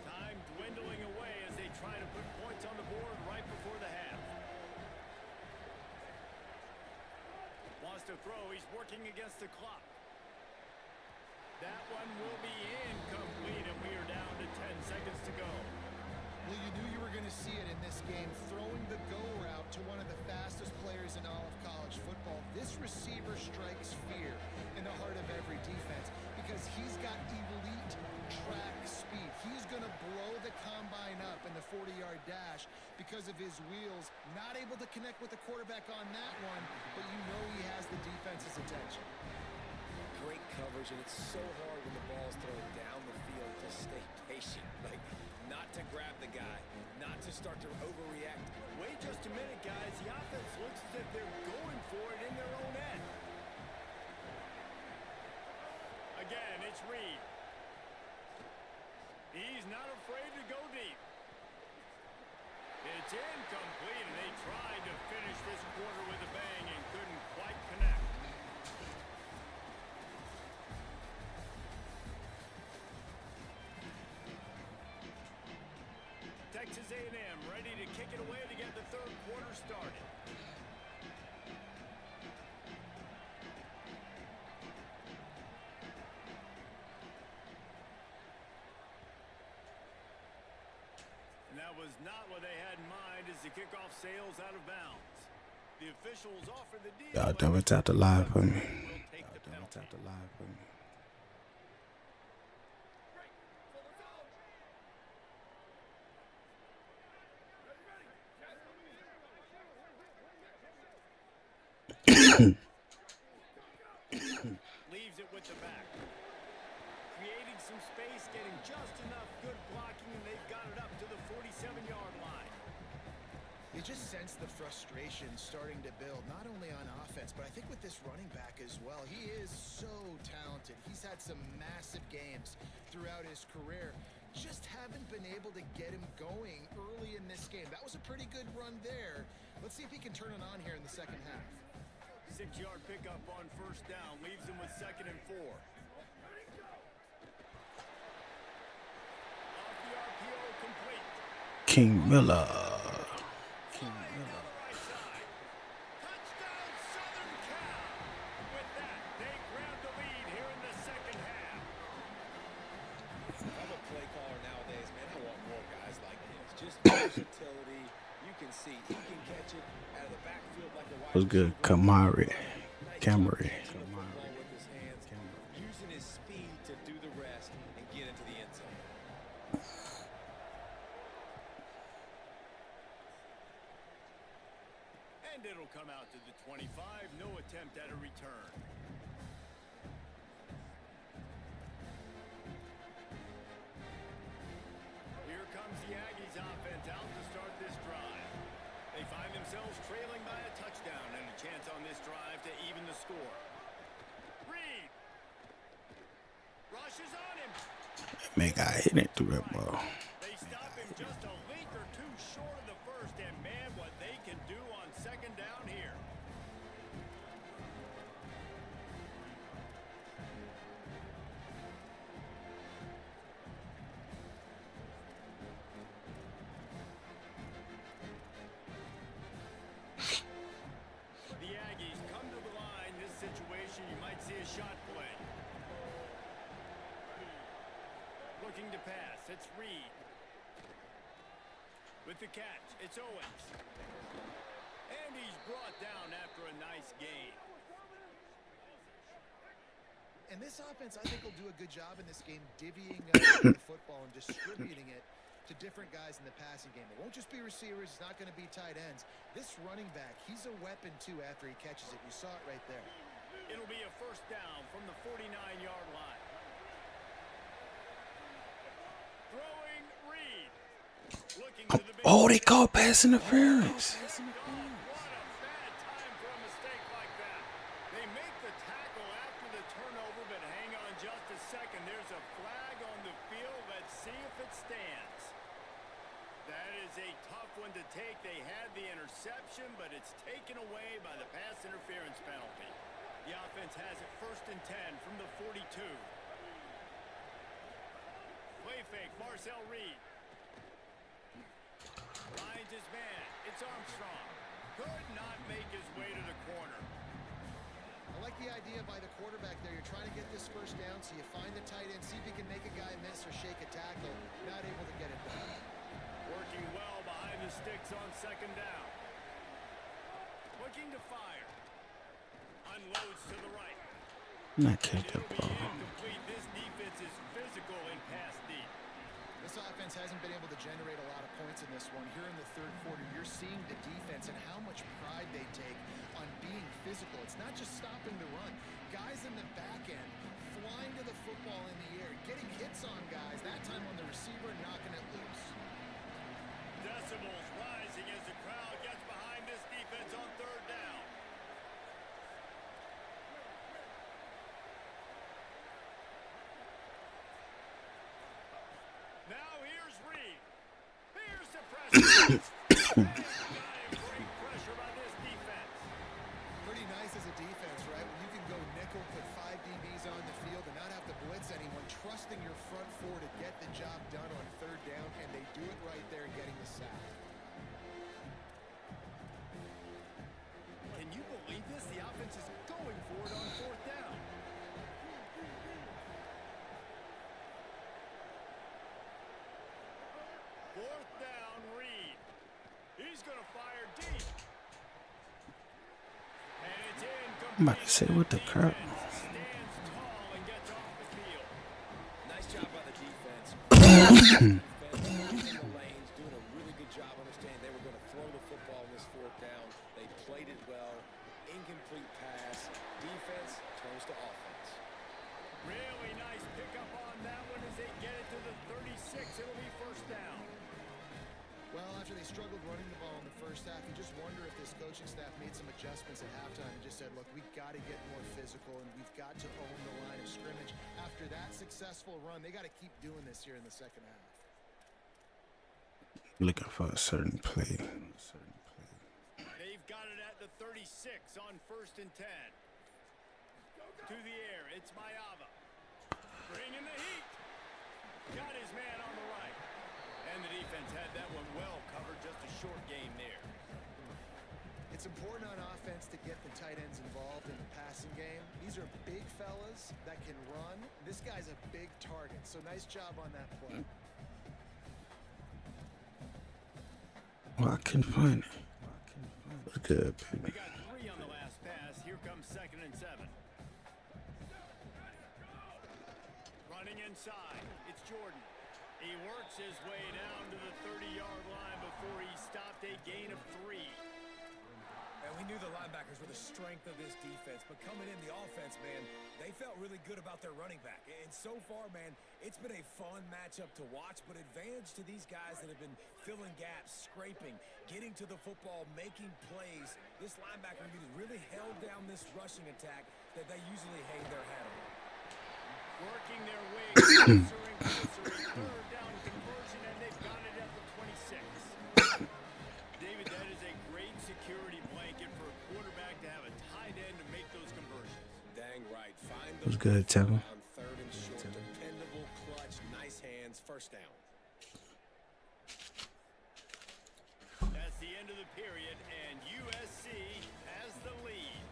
Time dwindling away as they try to put points on the board right before the half. Wants to throw. He's working against the clock. That one will be incomplete, and we are down to 10 seconds to go. Well, you knew you were going to see it in this game, throwing the go route to one of the fastest players in all of college football. This receiver strikes fear in the heart of every defense because he's got elite track speed. He's going to blow the combine up in the 40-yard dash because of his wheels. Not able to connect with the quarterback on that one, but you know he has the defense's attention. Great coverage, and it's so hard when the ball's thrown down the field to stay patient. Like, not to grab the guy, not to start to overreact. Wait just a minute, guys. The offense looks as if they're going for it in their own end. Again, it's Reed. He's not afraid to go deep. It's incomplete, and they tried to finish this quarter with a bang and couldn't quite connect. Texas A&M ready to kick it away to get the third quarter started. And that was not what they had in mind as the kickoff sails out of bounds. The officials offer the deal. Y'all double tap the live for me. Will take the Double penalty. tap the live for me. Leaves it with the back. Creating some space, getting just enough good blocking, and they've got it up to the 47-yard line. You just sense the frustration starting to build, not only on offense, but I think with this running back as well. He is so talented. He's had some massive games throughout his career. Just haven't been able to get him going early in this game. That was a pretty good run there. Let's see if he can turn it on here in the second half. 6-yard pickup on first down, leaves them with 2nd and 4. Off the RPO, complete. King Miller. King Miller. Right side. Touchdown, Southern Cal. With that, they grab the lead here in the second half. I'm a play caller nowadays, man. I want more guys like this. Just versatility. You can see he can catch it out of the backfield like a wide Was good. receiver. Kamari. Nice Camry. catching the football with his hands, using his speed to do the rest and get into the end zone. And it'll come out to the 25. No attempt at a return. Here comes the Aggies offense out to start this drive. They find themselves trailing by a touchdown and a chance on this drive to even the score. Reed rushes on him. Man, got hit it through that ball. They stop him just a link or two short of the first, and man, what they can do on second down here. formation, you might see a shot play. Looking to pass, it's Reed. With the catch, it's Owens. And he's brought down after a nice gain. And this offense, I think, will do a good job in this game divvying up the football and distributing it to different guys in the passing game. It won't just be receivers. It's not going to be tight ends. This running back, he's a weapon, too, after he catches it. You saw it right there. It'll be a first down from the 49-yard line. Throwing Reed. Looking to the big Oh, they called pass interference. What a bad time for a mistake like that. They make the tackle after the turnover, but hang on just a second. There's a flag on the field. Let's see if it stands. That is a tough one to take. They had the interception, but it's taken away by the pass interference penalty. The offense has it 1st and 10 from the 42. Play fake, Marcel Reed. Finds his man. It's Armstrong. Could not make his way to the corner. I like the idea by the quarterback there. You're trying to get this first down, so you find the tight end, see if he can make a guy miss or shake a tackle. Not able to get it done. Working well behind the sticks on 2nd down. Looking to fire. Unloads to the right. Not kick that It'll be ball. incomplete. This defense is physical in pass deep. This offense hasn't been able to generate a lot of points in this one. Here in the 3rd quarter, you're seeing the defense and how much pride they take on being physical. It's not just stopping the run. Guys in the back end flying to the football in the air, getting hits on guys, that time on the receiver, knocking it loose. Decibels rising as the crowd gets behind this defense on 3rd down. Now here's Reed. Here's the pressure. Great pressure by this defense. Pretty nice as a defense, right? When you can go nickel, put 5 DBs on the field and not have to blitz anyone, trusting your front four to get the job done on 3rd down, and they do it right there, getting the sack. Can you believe this? The offense is going for it on 4th down. Fourth down, Reed. He's going to fire deep. And it's incomplete. I'm about to say, what the crap? Stands tall and gets off the field. Nice job by the defense. In the lanes, doing a really good job understanding they were going to throw the football in this 4th down. They played it well. Incomplete pass. Defense turns to offense. Really nice pickup on that one as they get it to the 36. It'll be 1st down. Well, after they struggled running the ball in the first half, you just wonder if this coaching staff made some adjustments at halftime and just said, look, we've got to get more physical and we've got to own the line of scrimmage. After that successful run, they got to keep doing this here in the 2nd half. Looking for a certain play. They've got it at the 36 on 1st and 10. To the air, it's Mayava. Bringing the heat. Got his man on the right. And the defense had that one well covered, just a short game there. It's important on offense to get the tight ends involved in the passing game. These are big fellas that can run. This guy's a big target, so nice job on that play. Well, I couldn't find it. What's good, They baby? got 3 on the last pass. Here comes 2nd and 7. Running inside, it's Jordan. He works his way down to the 30-yard line before he stopped, a gain of 3. And we knew the linebackers were the strength of this defense, but coming in the offense, man, they felt really good about their running back. And so far, man, it's been a fun matchup to watch, but advantage to these guys that have been filling gaps, scraping, getting to the football, making plays. This linebacker unit really held down this rushing attack that they usually hang their hat on. Working their way closer and closer. 3rd down conversion, and they've got it at the 26. David, that is a great security blanket for a quarterback to have a tight end to make those conversions. Dang right. Find What's those good, Tevin? on 3rd and short. Dependable, clutch, nice hands, 1st down. That's the end of the period, and USC has the lead.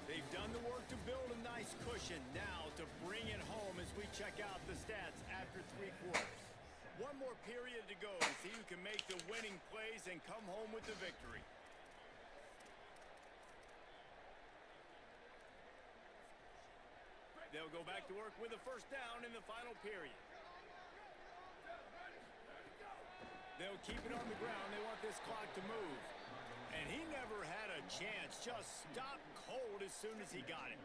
They've done the work to build a nice motivation now to bring it home as we check out the stats after 3 quarters. One more period to go to see who can make the winning plays and come home with the victory. They'll go back to work with a first down in the final period. They'll keep it on the ground. They want this clock to move. And he never had a chance. Just stopped cold as soon as he got it.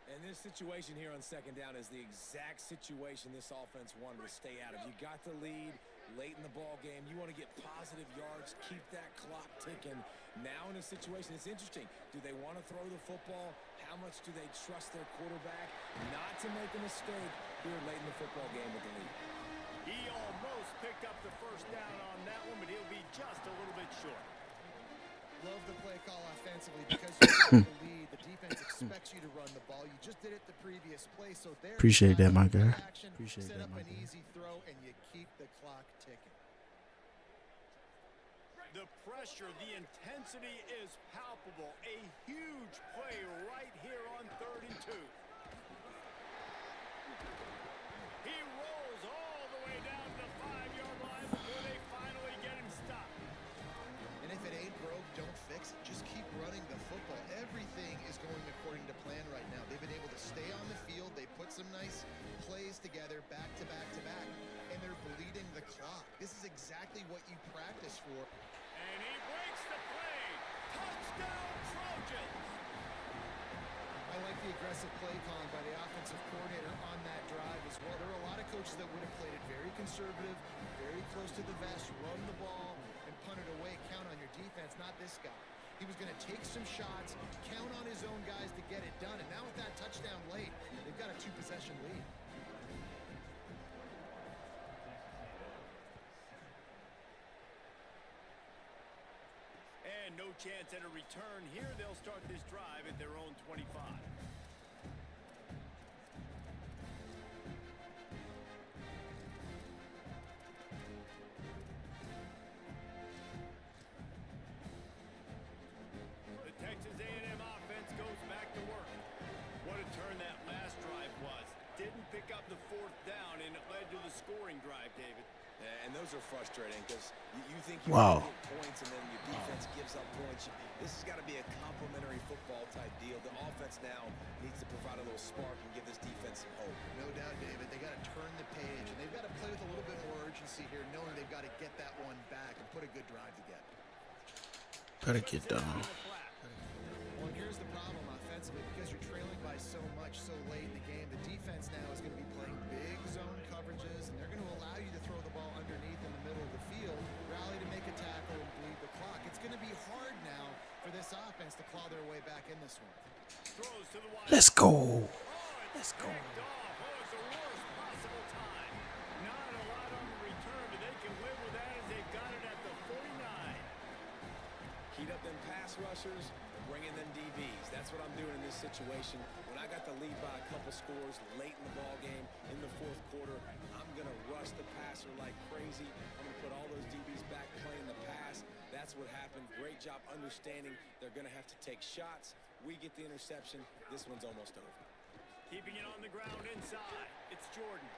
And this situation here on second down is the exact situation this offense wanted to stay out of. You got the lead late in the ball game. You want to get positive yards, keep that clock ticking. Now in a situation, it's interesting. Do they want to throw the football? How much do they trust their quarterback not to make a mistake here late in the football game with the lead? He almost picked up the first down on that one, but he'll be just a little bit short. Love the play call offensively because you have the lead. The defense expects you to run the ball. You just did it the previous play, so there. Appreciate that, my guy. Appreciate set that, up my an guy. easy throw, and you keep the clock ticking. The pressure, the intensity is palpable. A huge play right here on 3rd and 2. He rolls all the way down to the 5-yard line before they finally get him stopped. And if it ain't broke, don't fix it. Just keep running the football. Everything is going according to plan right now. They've been able to stay on the field. They put some nice plays together back to back to back, and they're bleeding the clock. This is exactly what you practice for. And he breaks the play. Touchdown, Trojans. I like the aggressive play calling by the offensive coordinator on that drive as well. There are a lot of coaches that would have played it very conservative, very close to the vest, run the ball, and punt it away, count on your defense. Not this guy. He was going to take some shots, count on his own guys to get it done. And now with that touchdown late, they've got a 2-possession lead. And no chance at a return here. They'll start this drive at their own 25. The Texas A&M offense goes back to work. What a turn that last drive was. Didn't pick up the 4th down, and it led to the scoring drive, David. And those are frustrating because you think you Wow. get points and then your defense gives up points. This has got to be a complementary football type deal. The offense now needs to provide a little spark and give this defense some hope. No doubt, David. They got to turn the page, and they've got to play with a little bit more urgency here, knowing they've got to get that one back and put a good drive together. Gotta get down. Well, and here's the problem offensively, because you're trailing by so much so late in the game. The defense now is going to be playing big zone coverages, and they're going to allow you to throw the ball underneath in the middle of the field, rally to make a tackle, and bleed the clock. It's going to be hard now for this offense to claw their way back in this one. Throws to the wide. Let's go. Let's go. Oh, it's the worst possible time. Not a lot on the return, but they can live with that as they've got it at the 49. Heat up them pass rushers, bring in them DBs. That's what I'm doing in this situation. When I got the lead by a couple scores late in the ball game in the 4th quarter, I'm going to rush the passer like crazy. I'm going to put all those DBs back playing the pass. That's what happened. Great job understanding they're going to have to take shots. We get the interception. This one's almost over. Keeping it on the ground inside. It's Jordan.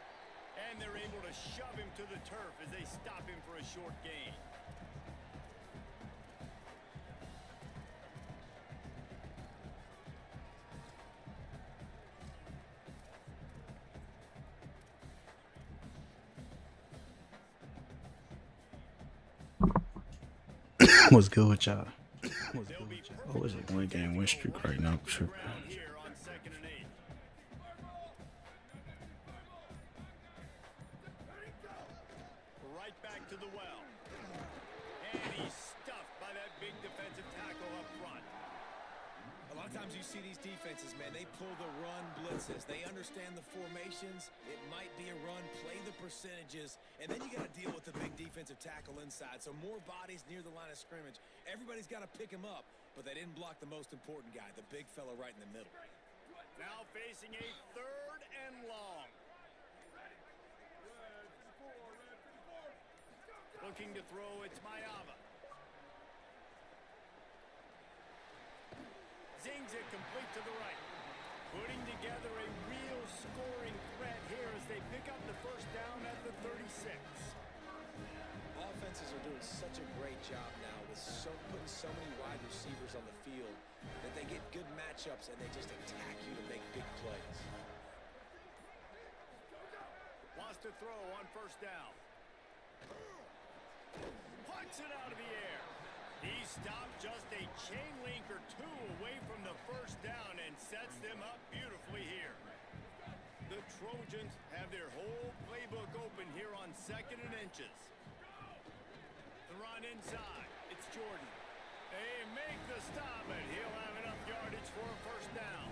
And they're able to shove him to the turf as they stop him for a short gain. What's good with y'all? Oh, it's a 1-game win streak right now. I'm tripping. Here on 2nd and 8. Right back to the well. And he's stuffed by that big defensive tackle up front. A lot of times you see these defenses, man, they pull the run blitzes. They understand the formations. It might be a run, play the percentages, and then you got to deal with the big defensive tackle inside. So more bodies near the line of scrimmage. Everybody's got to pick him up, but they didn't block the most important guy, the big fella right in the middle. Now facing a 3rd and long. Looking to throw, it's Mayava. Zings it complete to the right. Putting together scoring threat here as they pick up the first down at the 36. Offenses are doing such a great job now with putting so many wide receivers on the field that they get good matchups and they just attack you to make big plays. Wants to throw on first down. Punts it out of the air. He stopped just a chain link or two away from the first down and sets them up beautifully here. The Trojans have their whole playbook open here on 2nd and inches. The run inside. It's Jordan. They make the stop, and he'll have enough yardage for a first down.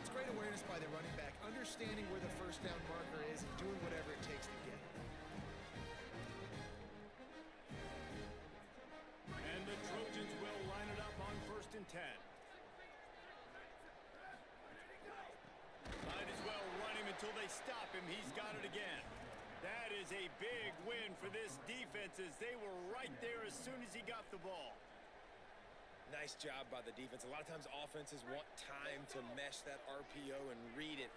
It's great awareness by the running back, understanding where the first down marker is and doing whatever it takes to get it. And the Trojans will line it up on 1st and 10. Might as well run him until they stop him. He's got it again. That is a big win for this defense as they were right there as soon as he got the ball. Nice job by the defense. A lot of times offenses want time to mesh that RPO and read it.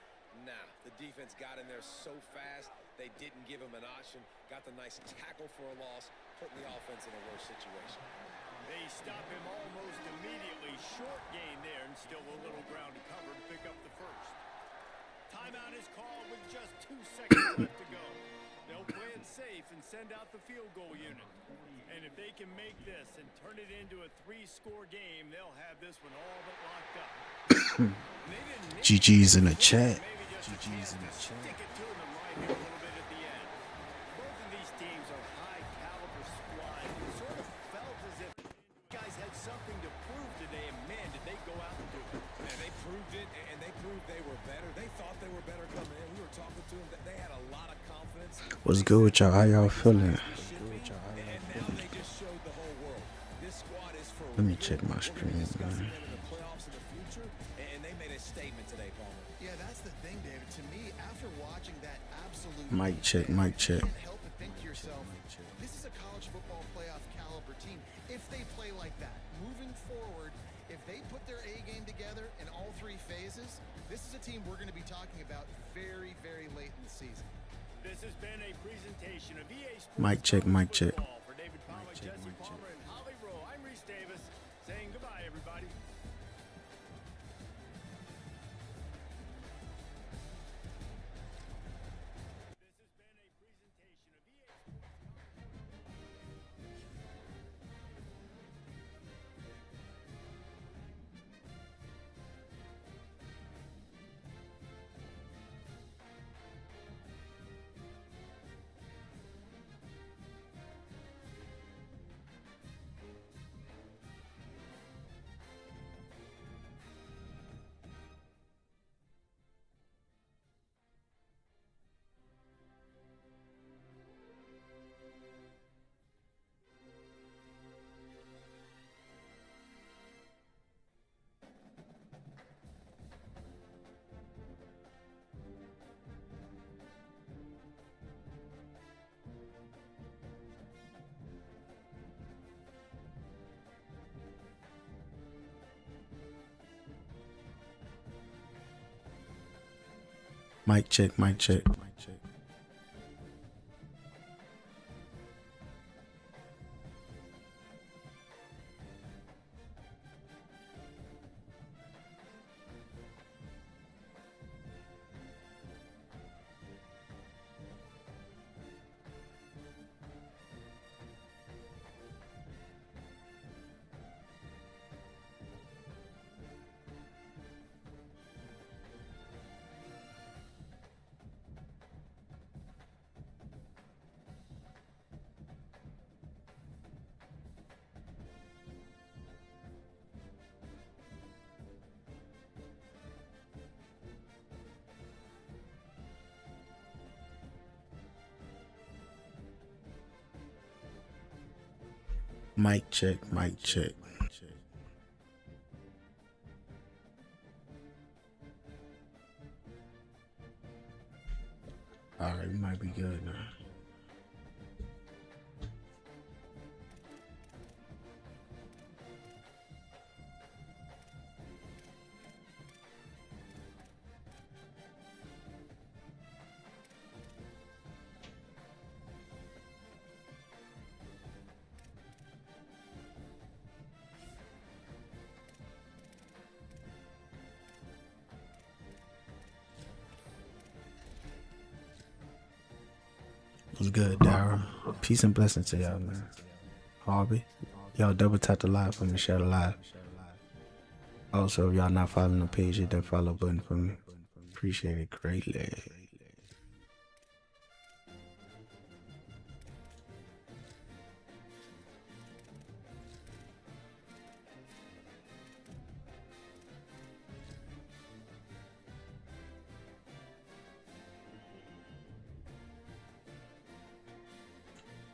Nah, the defense got in there so fast, they didn't give him an option. Got the nice tackle for a loss, putting the offense in a worse situation. They stop him almost immediately. Short gain there and still a little ground to cover to pick up the first. Timeout is called with just 2 seconds left to go. They'll play it safe and send out the field goal unit. And if they can make this and turn it into a 3-score game, they'll have this one all but locked up. GG's in the chat. GG's in the chat. Stick it to them and ride him a little bit at the end. Both of these teams are high-caliber squads. It sort of felt as if guys had something to prove today, and man, did they go out and do it. And they proved it, and they proved they were better. They thought they were better coming in. We were talking to them that they had a lot of confidence. What's good with y'all? How y'all feeling? And now they just showed the whole world. This squad is for Let me check my screen, in the man. playoffs in the future, and they made a statement today, Palmer. Yeah, that's the thing, David. To me, after watching that absolute Mic check, mic check. you can't help but think to yourself, this is a college football playoff caliber team. If they play like that, moving forward, if they put their A game together in all 3 phases, this is a team we're going to be talking about very, very late in the season. This has been a presentation of EA Sports. Mic check, mic check. For David Palmer, Jesse Palmer, and Holly Rowe, I'm Reese Davis saying goodbye, everybody. This has been a presentation of EA Sports. Mic check, mic check. Mic check, mic check. Alright, we might be good now. What's good, Dara? Peace and blessings to y'all, man. Harvey, y'all double tap the live for me, share the live. Also, if y'all not following the page, hit that follow button for me. Appreciate it greatly.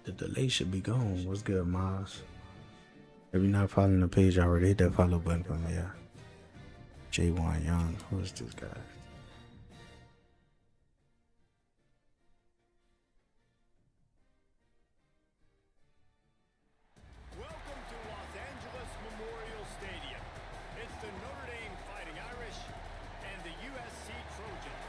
The delay should be gone. What's good, Miles? If you're not following the page already, hit that follow button for me, yeah. J1 Young, who is this guy? Welcome to Los Angeles Memorial Stadium. It's the Notre Dame Fighting Irish and the USC Trojans.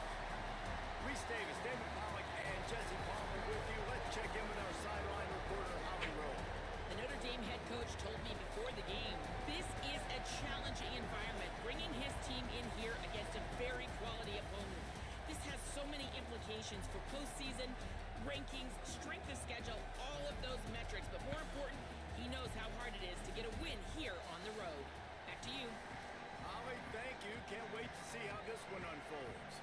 Reese Davis, David Pollock, and Jesse Palmer with you. Let's check in with our sideline reporter, Holly Rowe. The Notre Dame head coach told me before the game, this is a challenging environment, bringing his team in here against a very quality opponent. This has so many implications for postseason, rankings, strength of schedule, all of those metrics. But more important, he knows how hard it is to get a win here on the road. Back to you. Holly, thank you. Can't wait to see how this one unfolds.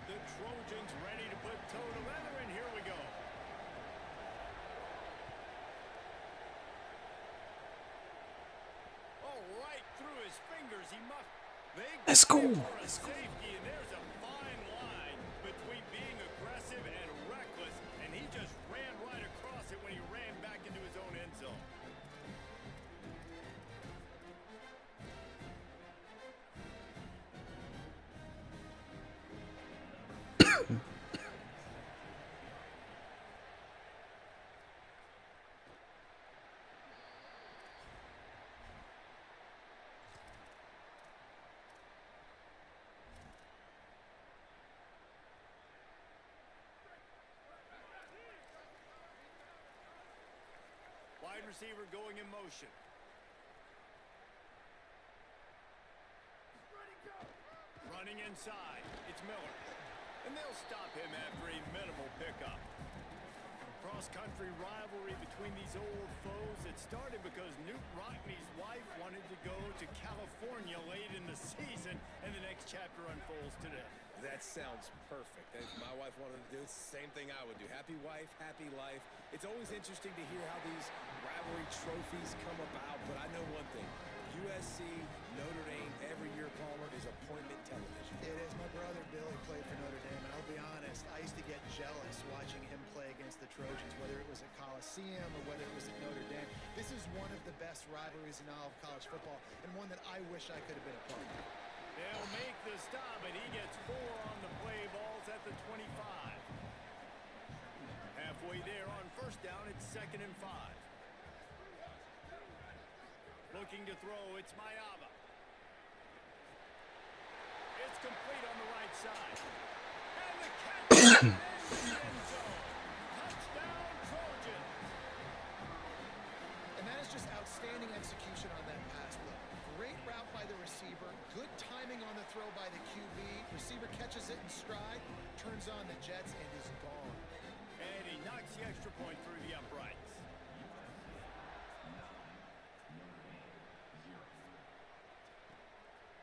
The Trojans ready to put toe to leather, and here we go. Oh, right through his fingers, he muffed. Let's go. Safety, and there's a fine line between being aggressive and reckless, and he just ran right across it when he ran back into his own end zone. Wide receiver going in motion. Running inside. It's Miller. And they'll stop him after a minimal pickup. Cross-country rivalry between these old foes. It started because Newt Rockney's wife wanted to go to California late in the season, and the next chapter unfolds today. That sounds perfect. If my wife wanted to do it, it's the same thing I would do. Happy wife, happy life. It's always interesting to hear how these rivalry trophies come about, but I know one thing. USC, Notre Dame, every year, Palmer, is appointment television. It is. My brother Billy played for Notre Dame, and I'll be honest, I used to get jealous watching him play against the Trojans, whether it was at Coliseum or whether it was at Notre Dame. This is one of the best rivalries in all of college football, and one that I wish I could have been a part of. They'll make the stop, and he gets 4 on the play. Ball's at the 25. Halfway there on first down, it's 2nd and 5. Looking to throw, it's Mayava. It's complete on the right side. And the catch in the end zone. Touchdown, Trojans. And that is just outstanding execution on that pass play. Great route by the receiver, good timing on the throw by the QB. Receiver catches it in stride, turns on the jets, and is gone. And he knocks the extra point through the uprights.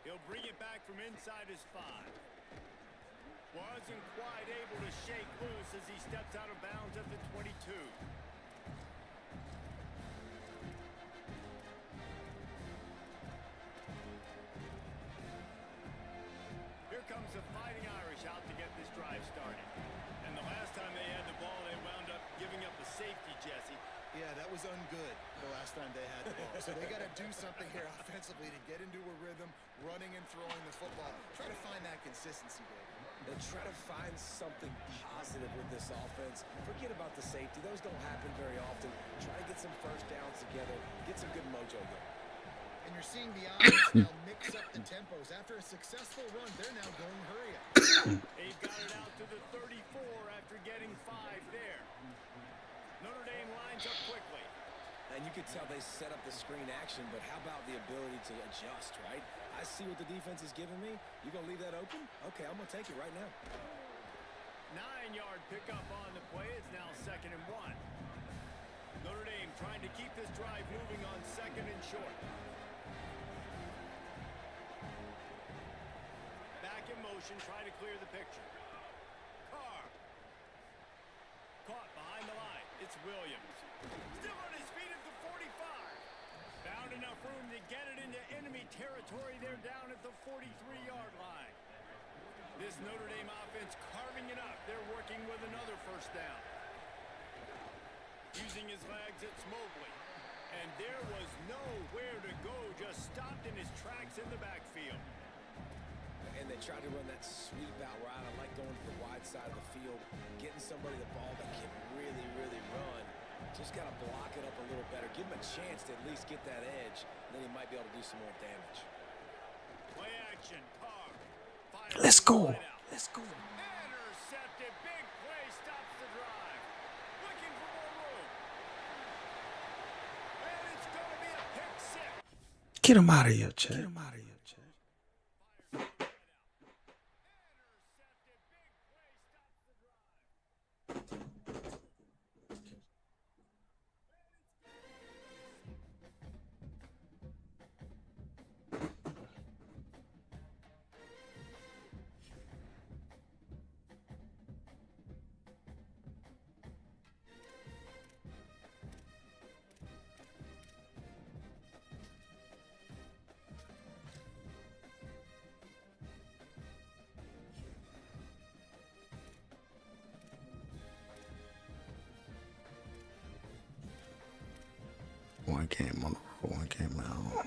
He'll bring it back from inside his 5. Wasn't quite able to shake loose as he steps out of bounds at the 22. Here comes the Fighting Irish out to get this drive started. And the last time they had the ball, they wound up giving up the safety, Jesse. Yeah, that was ungood the last time they had the ball. So they got to do something here offensively to get into a rhythm, running and throwing the football. Try to find that consistency, David. And try to find something positive with this offense. Forget about the safety. Those don't happen very often. Try to get some first downs together. Get some good mojo going. And you're seeing the offense now mix up the tempos. After a successful run, they're now going hurry up. They've got it out to the 34 after getting 5 there. Notre Dame lines up quickly. And you could tell they set up the screen action, but how about the ability to adjust, right? I see what the defense is giving me. You gonna leave that open? Okay, I'm gonna take it right now. 9-yard pickup on the play. It's now 2nd and 1. Notre Dame trying to keep this drive moving on 2nd and short. Back in motion, trying to clear the picture. Carr. Caught behind the line. It's Williams. Still on his feet at the 45. Found enough room to get it into enemy territory. They're down at the 43-yard line. This Notre Dame offense carving it up. They're working with another 1st down. Using his legs, it's Mobley. And there was nowhere to go. Just stopped in his tracks in the backfield. And they tried to run that sweep out route. I like going to the wide side of the field, getting somebody the ball that can really, really run. Just got to block it up a little better. Give him a chance to at least get that edge. Then he might be able to do some more damage. Play action. Carr. Let's go. Let's go. Intercepted. Big play. Stops the drive. Looking for more room. And it's going to be a pick 6. Get him out of here, Chad. Get him out of here, Chad. One came on, one came out.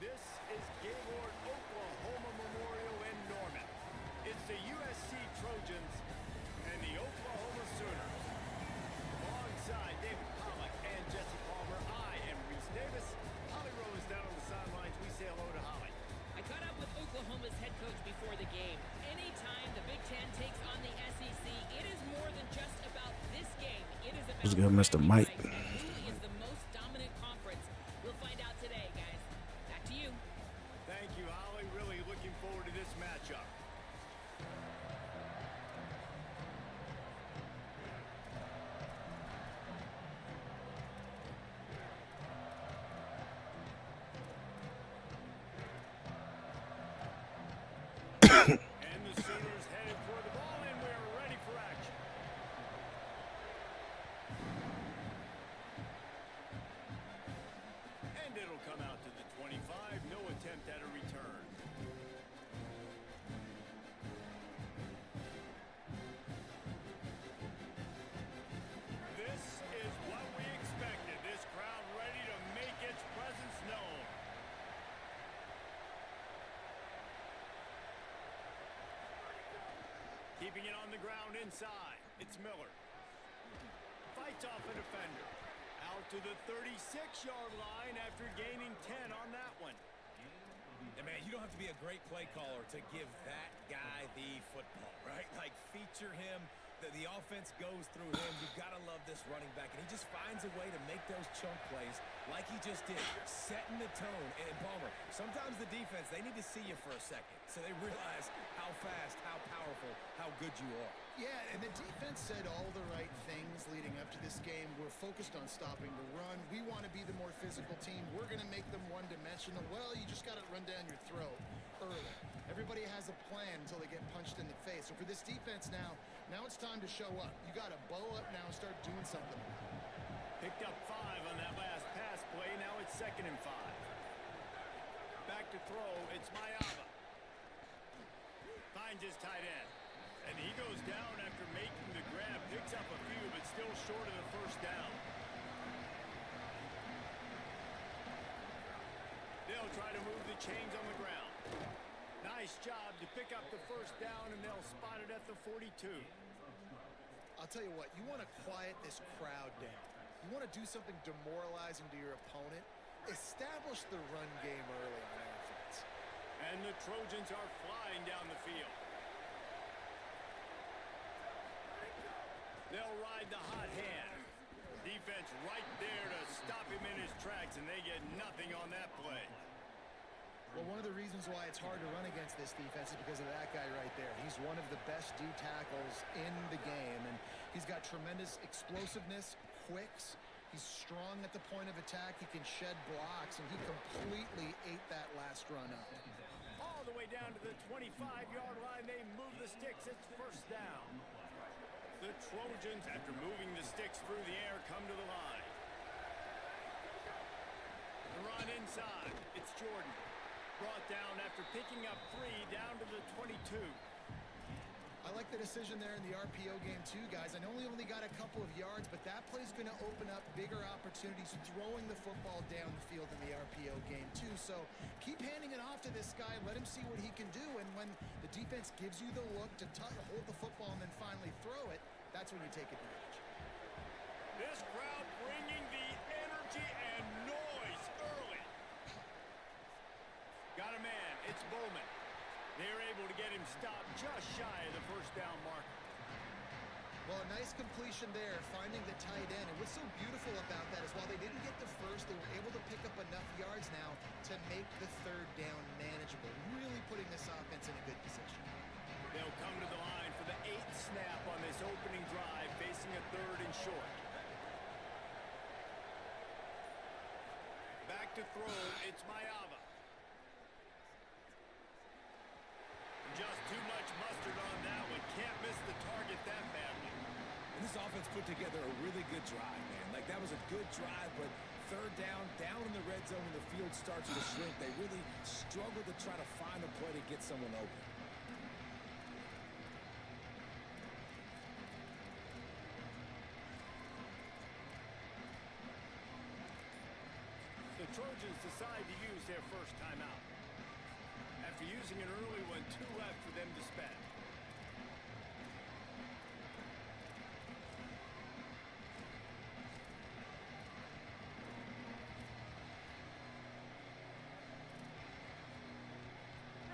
This is Gaylord, Oklahoma Memorial in Norman. It's the USC Trojans and the Oklahoma Sooners. Alongside David Pollock and Jesse Palmer, I am Reese Davis. Holly Rowe is down on the sidelines. We say hello to Holly. I caught up with Oklahoma's head coach before the game. Anytime the Big Ten takes on the SEC, it is more than just about this game. It is about What's good, Mr. Mike? who is the most dominant conference. We'll find out today, guys. Back to you. Thank you, Holly. Really looking forward to this matchup. And the Sooners headed for the ball, and we're ready for action. And it'll come out to the 25. No attempt at a return. This is what we expected. This crowd ready to make its presence known. Keeping it on the ground inside. It's Miller. Fights off a defender. Out to the 36-yard line after gaining 10 on that one. And man, you don't have to be a great play caller to give that guy the football, right? Like, feature him. The offense goes through him. You've got to love this running back. And he just finds a way to make those chunk plays like he just did, setting the tone. And Palmer, sometimes the defense, they need to see you for a second so they realize how fast, how powerful, how good you are. Yeah, and the defense said all the right things leading up to this game. We're focused on stopping the run. We want to be the more physical team. We're going to make them one-dimensional. Well, you just got to run down your throat early. Everybody has a plan until they get punched in the face. So for this defense now it's time to show up. You got to bow up now and start doing something. Picked up 5 on that last pass play. Now it's 2nd and 5. Back to throw. It's Mayava. Finds his tight end. And he goes down after making the grab. Picks up a few, but still short of the 1st down. They'll try to move the chains on the ground. Nice nice job to pick up the first down, and they'll spot it at the 42. I'll tell you what, you want to quiet this crowd down. You want to do something demoralizing to your opponent. Establish the run game early on offense. And the Trojans are flying down the field. They'll ride the hot hand. Defense right there to stop him in his tracks, and they get nothing on that play. Well, one of the reasons why it's hard to run against this defense is because of that guy right there. He's one of the best D tackles in the game, and he's got tremendous explosiveness, quicks. He's strong at the point of attack. He can shed blocks, and he completely ate that last run up. All the way down to the 25-yard line, they move the sticks. It's first down. The Trojans, after moving the sticks through the air, come to the line. The run inside. It's Jordan. Brought down after picking up 3 down to the 22. I like the decision there in the RPO game too, guys. I know he only got a couple of yards, but that play's going to open up bigger opportunities throwing the football down the field in the RPO game too. So keep handing it off to this guy. Let him see what he can do. And when the defense gives you the look to hold the football and then finally throw it, that's when you take advantage. This crowd bringing the energy and noise early. Got a man. It's Bowman. They're able to get him stopped just shy of the first down marker. Well, a nice completion there, finding the tight end. And what's so beautiful about that is while they didn't get the first, they were able to pick up enough yards now to make the third down manageable, really putting this offense in a good position. They'll come to the line for the 8th snap on this opening drive, facing a 3rd and short. Back to throw, it's Mayava. Just too much mustard on that one. Can't miss the target that badly. And this offense put together a really good drive, man. Like, that was a good drive, but third down in the red zone when the field starts to shrink, they really struggle to try to find a play to get someone open. The Trojans decide to use their first timeout. After using an early one, 2 left for them to spend.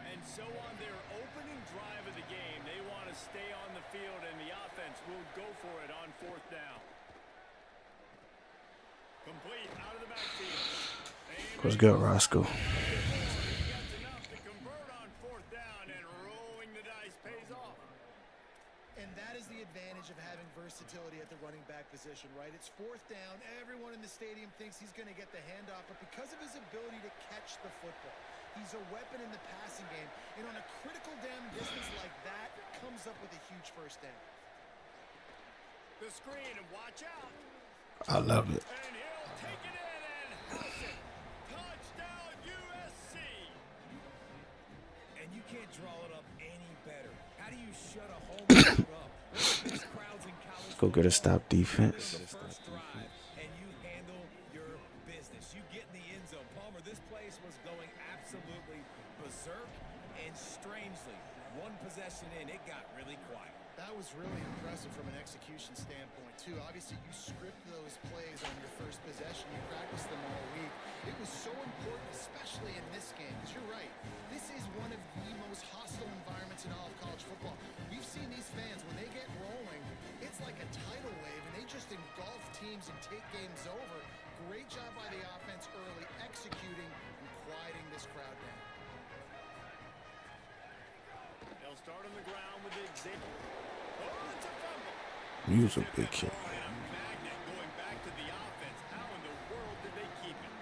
And so on their opening drive of the game, they want to stay on the field, and the offense will go for it on 4th down. Complete out of the backfield. What's good, Roscoe? And that is the advantage of having versatility at the running back position, right? It's 4th down. Everyone in the stadium thinks he's going to get the handoff, but because of his ability to catch the football, he's a weapon in the passing game. And on a critical down distance like that, comes up with a huge first down. The screen, and watch out. I love it. And he'll take it in and house it. Touchdown, USC. And you can't draw it up any better. How do you shut a home crowd up? These crowds in college Go get a stop defense. the first drive, and you handle your business. You get in the end zone. Palmer, this place was going absolutely berserk, and strangely, one possession in, it got really quiet. That was really impressive from an execution standpoint, too. Obviously, you script those plays on your first possession. You practice them all week. It was so important, especially in this game, because you're right. This is one of the most hostile environments in all of college football. We've seen these fans, when they get rolling, it's like a tidal wave, and they just engulf teams and take games over. Great job by the offense early, executing and quieting this crowd down. They'll start on the ground with Xavier. Oh, it's a fumble. You was a big kid. And a magnet going back to the offense. How in the world did they keep it?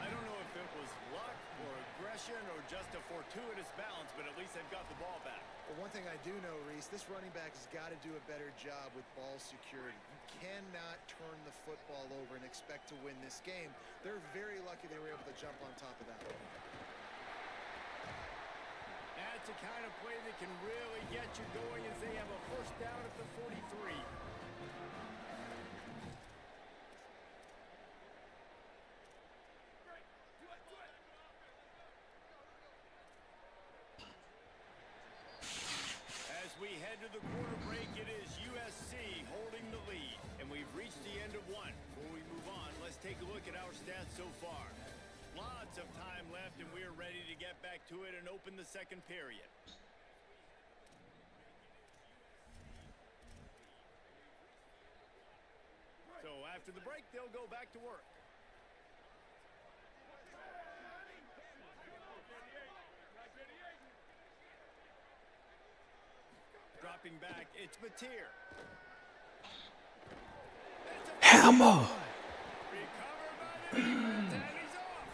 I don't know if it was luck or aggression or just a fortuitous balance, but at least they've got the ball back. But one thing I do know, Reese, this running back has got to do a better job with ball security. You cannot turn the football over and expect to win this game. They're very lucky they were able to jump on top of that one. That's the kind of play that can really get you going as they have a first down at the 43. head to the quarter break. It is USC holding the lead, and we've reached the end of one. Before we move on, let's take a look at our stats so far. Lots of time left, and we're ready to get back to it and open the second period. So after the break, they'll go back to work. Dropping back, it's Mateer. Hammer. Recovered by the defense, and he's off.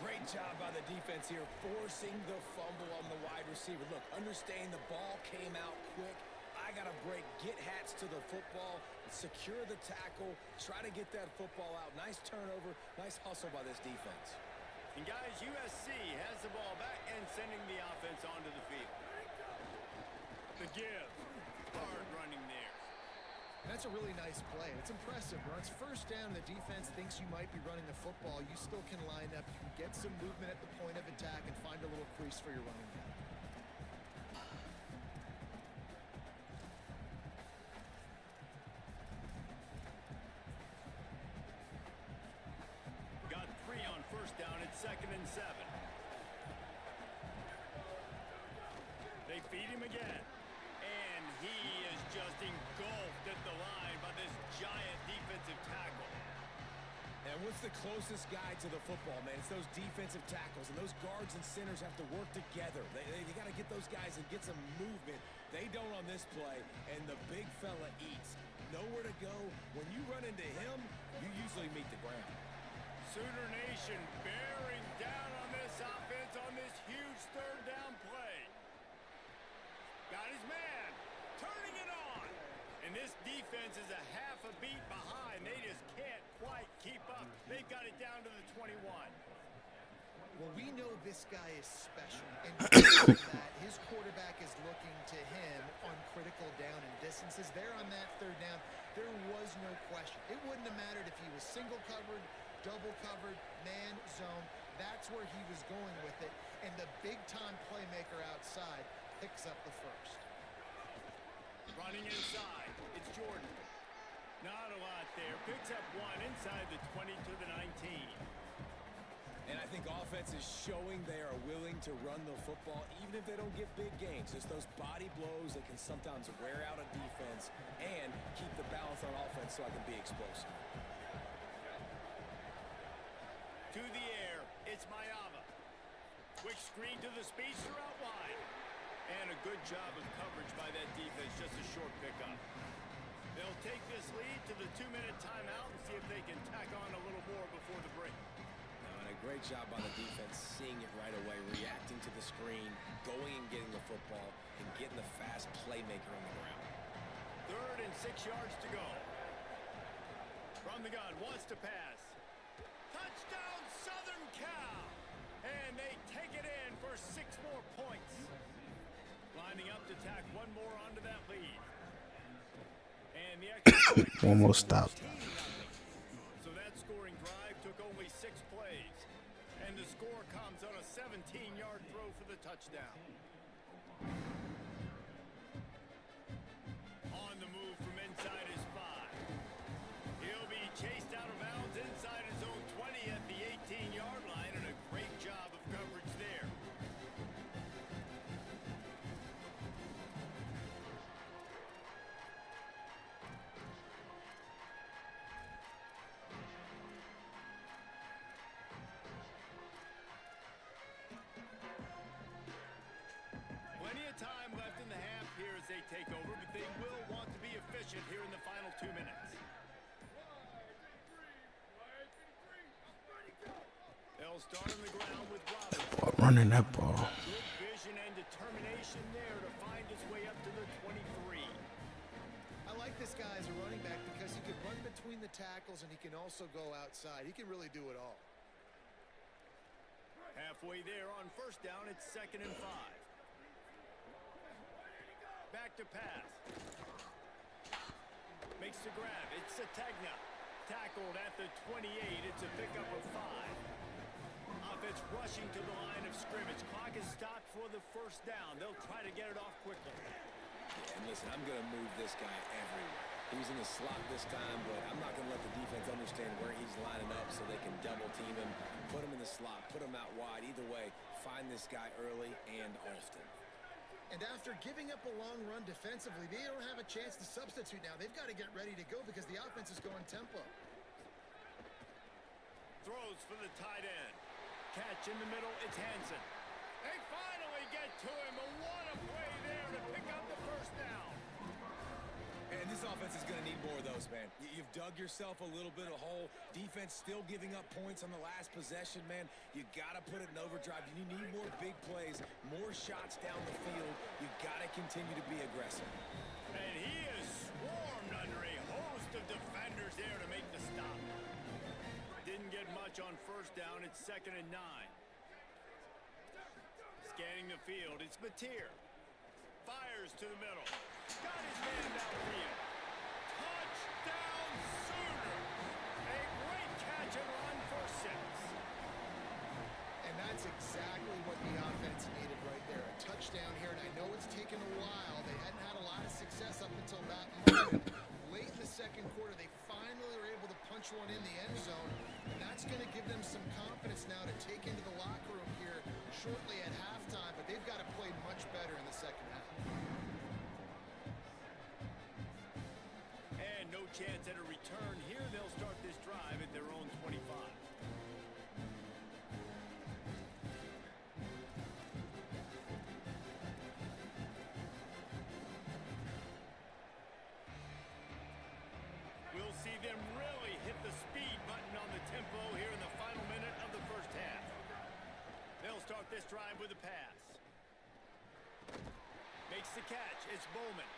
Great job by the defense here, forcing the fumble on the wide receiver. Look, understand the ball came out quick. I got to break, get Hats to the football, secure the tackle, try to get that football out. Nice turnover, nice hustle by this defense. And guys, USC has the ball back and sending the offense onto the field. The give. Hard running there. That's a really nice play. It's impressive. When it's first down, the defense thinks you might be running the football. You still can line up. You can get some movement at the point of attack and find a little crease for your running back. Got 3 on first down. It's 2nd and 7. They feed him again. And he is just engulfed at the line by this giant defensive tackle. And what's the closest guy to the football, man? It's those defensive tackles, and those guards and centers have to work together. They got to get those guys and get some movement. They don't on this play, and the big fella eats. Nowhere to go. When you run into him, you usually meet the ground. Sooner Nation bearing down on this offense on this huge 3rd down play. Got his man, turning it on. And this defense is a half a beat behind. They just can't quite keep up. They've got it down to the 21. Well, we know this guy is special, and because of that, his quarterback is looking to him on critical down and distances. There on that 3rd down, there was no question. It wouldn't have mattered if he was single covered, double covered, man, zone. That's where he was going with it, and the big-time playmaker outside picks up the first. Running inside, it's Jordan. Not a lot there. Picks up 1 inside the 20 to the 19. And I think offense is showing they are willing to run the football, even if they don't get big gains. Just those body blows that can sometimes wear out a defense and keep the balance on offense so I can be explosive. To the air, it's Mayava. Quick screen to the speedster out wide. And a good job of coverage by that defense, just a short pickup. They'll take this lead to the 2-minute timeout and see if they can tack on a little more before the break. And a great job by the defense, seeing it right away, reacting to the screen, going and getting the football, and getting the fast playmaker on the ground. 3rd and 6 yards to go. From the gun, wants to pass. Touchdown, Southern Cal! And they take it in for 6 more points. Lining up to tack 1 more onto that lead. And the extra One more stop. So that scoring drive took only 6 plays. And the score comes on a 17-yard throw for the touchdown. On the move from inside his 5. He'll be chased out of bounds inside his own 20 at the 18-yard line, and a great job of coverage there. Plenty of time left in the half here as they take over, but they will want to be efficient here in the final 2 minutes. They'll start on the ground with Robinson. Running that ball. Good vision and determination there to find his way up to the 23. I like this guy as a running back because he can run between the tackles and he can also go outside. He can really do it all. Halfway there on first down, it's 2nd and 5. Back to pass. Makes the grab. It's Sategna. Tackled at the 28. It's a pickup of 5. Offense rushing to the line of scrimmage. Clock is stopped for the first down. They'll try to get it off quickly. Yeah, and listen, I'm going to move this guy everywhere. He's in the slot this time, but I'm not going to let the defense understand where he's lining up so they can double team him, put him in the slot, put him out wide. Either way, find this guy early and often. And after giving up a long run defensively, they don't have a chance to substitute now. They've got to get ready to go because the offense is going tempo. Throws for the tight end. Catch in the middle, it's Hansen. They finally get to him, but what a play there to pick up the first down. And this offense is going to need more of those, man. You've dug yourself a little bit of hole. Defense still giving up points on the last possession, man. You got to put it in overdrive. You need more big plays, more shots down the field. You got to continue to be aggressive. And he is swarmed under a host of defenders there to make the stop. Didn't get much on first down. It's 2nd and 9. Scanning the field, it's Mateer. Fires to the middle. Got his man downfield. Touchdown Sooners. A great catch and run for 6. And that's exactly what the offense needed right there. A touchdown here, and I know it's taken a while. They hadn't had a lot of success up until that moment. Late in the second quarter, they finally were able to punch one in the end zone, and that's going to give them some confidence now to take into the locker room here shortly at halftime, but they've got to play much better in the second half. And no chance at a return here. They'll start this drive at their own 25. We'll see them really hit the speed button on the tempo here in the final minute of the first half. They'll start this drive with a pass. Makes the catch. It's Bowman.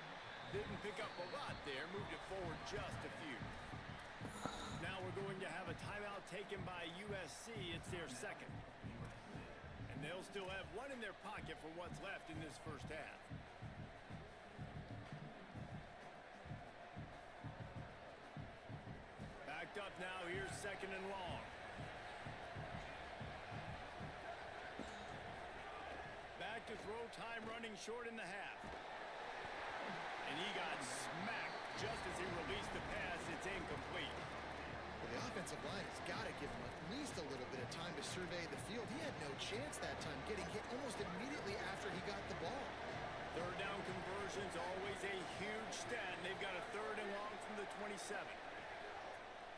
Didn't pick up a lot there. Moved it forward just a few. Now we're going to have a timeout taken by USC. It's their second. And they'll still have one in their pocket for what's left in this first half. Backed up now. Here's 2nd and long. Back to throw, time running short in the half. And he got smacked just as he released the pass. It's incomplete. Well, the offensive line has got to give him at least a little bit of time to survey the field. He had no chance that time, getting hit almost immediately after he got the ball. Third down conversion's always a huge stat. And they've got a 3rd and long from the 27.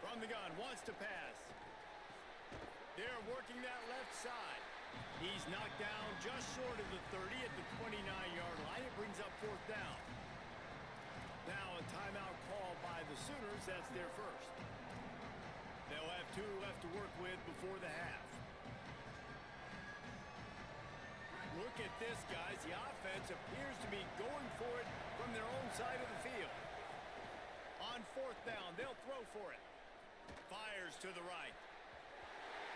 From the gun, wants to pass. They're working that left side. He's knocked down just short of the 30 at the 29-yard line. It brings up 4th down. Now a timeout call by the Sooners. That's their first. They'll have 2 left to work with before the half. Look at this, guys. The offense appears to be going for it from their own side of the field. On 4th down, they'll throw for it. Fires to the right.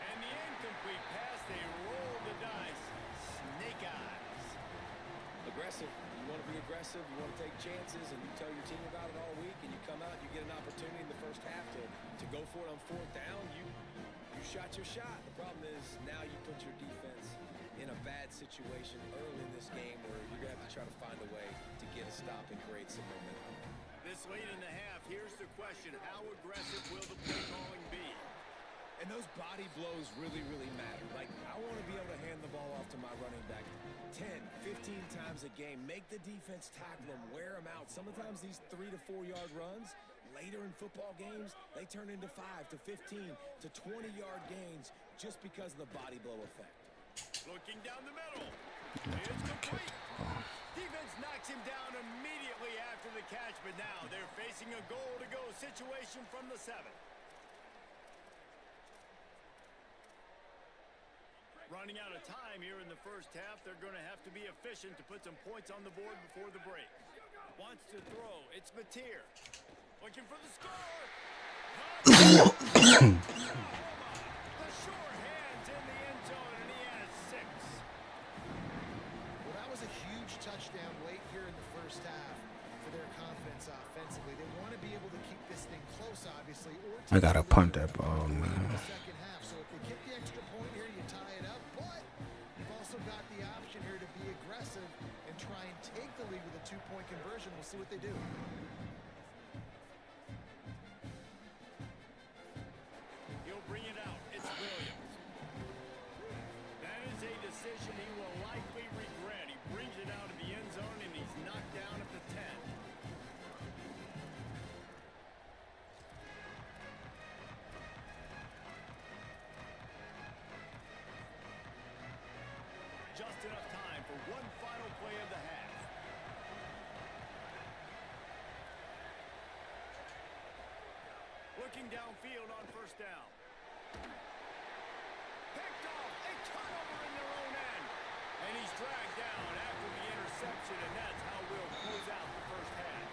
And the incomplete pass, they roll the dice. Snake eyes. Aggressive. You want to be aggressive. You want to take chances, and you tell your team about it all week, and you come out, you get an opportunity in the first half to go for it on 4th down. You shot your shot. The problem is now you put your defense in a bad situation early in this game where you're going to have to try to find a way to get a stop and create some momentum. This late in the half, here's the question. How aggressive will the play calling be? And those body blows really, really matter. Like, I want to be able to hand the ball off to my running back 10, 15 times a game. Make the defense tackle them, wear them out. Sometimes these 3 to 4 yard runs, later in football games, they turn into 5 to 15 to 20 yard gains just because of the body blow effect. Looking down the middle. It's complete. Defense knocks him down immediately after the catch, but now they're facing a goal-to-go situation from the 7. Running out of time here in the first half. They're going to have to be efficient to put some points on the board before the break. Wants to throw. It's Mateer. Looking for the score. The sure hands in the end zone, and he has 6. Well, that was a huge touchdown late here in the first half for their confidence offensively. They want to be able to keep this thing close, obviously. Or I gotta punt that ball, man. Second half. So if they get the extra point here, you tie it up. But you've also got the option here to be aggressive and try and take the lead lead with a 2-point conversion. We'll see what they do. He'll bring it out. It's Williams. That is a decision he will likely regret. He brings it out of the end zone, and he's knocked down at the 10. Just enough time for one final play of the half. Looking downfield on first down. Picked off, a turnover in their own end. And he's dragged down after the interception, and that's how we'll close out the first half.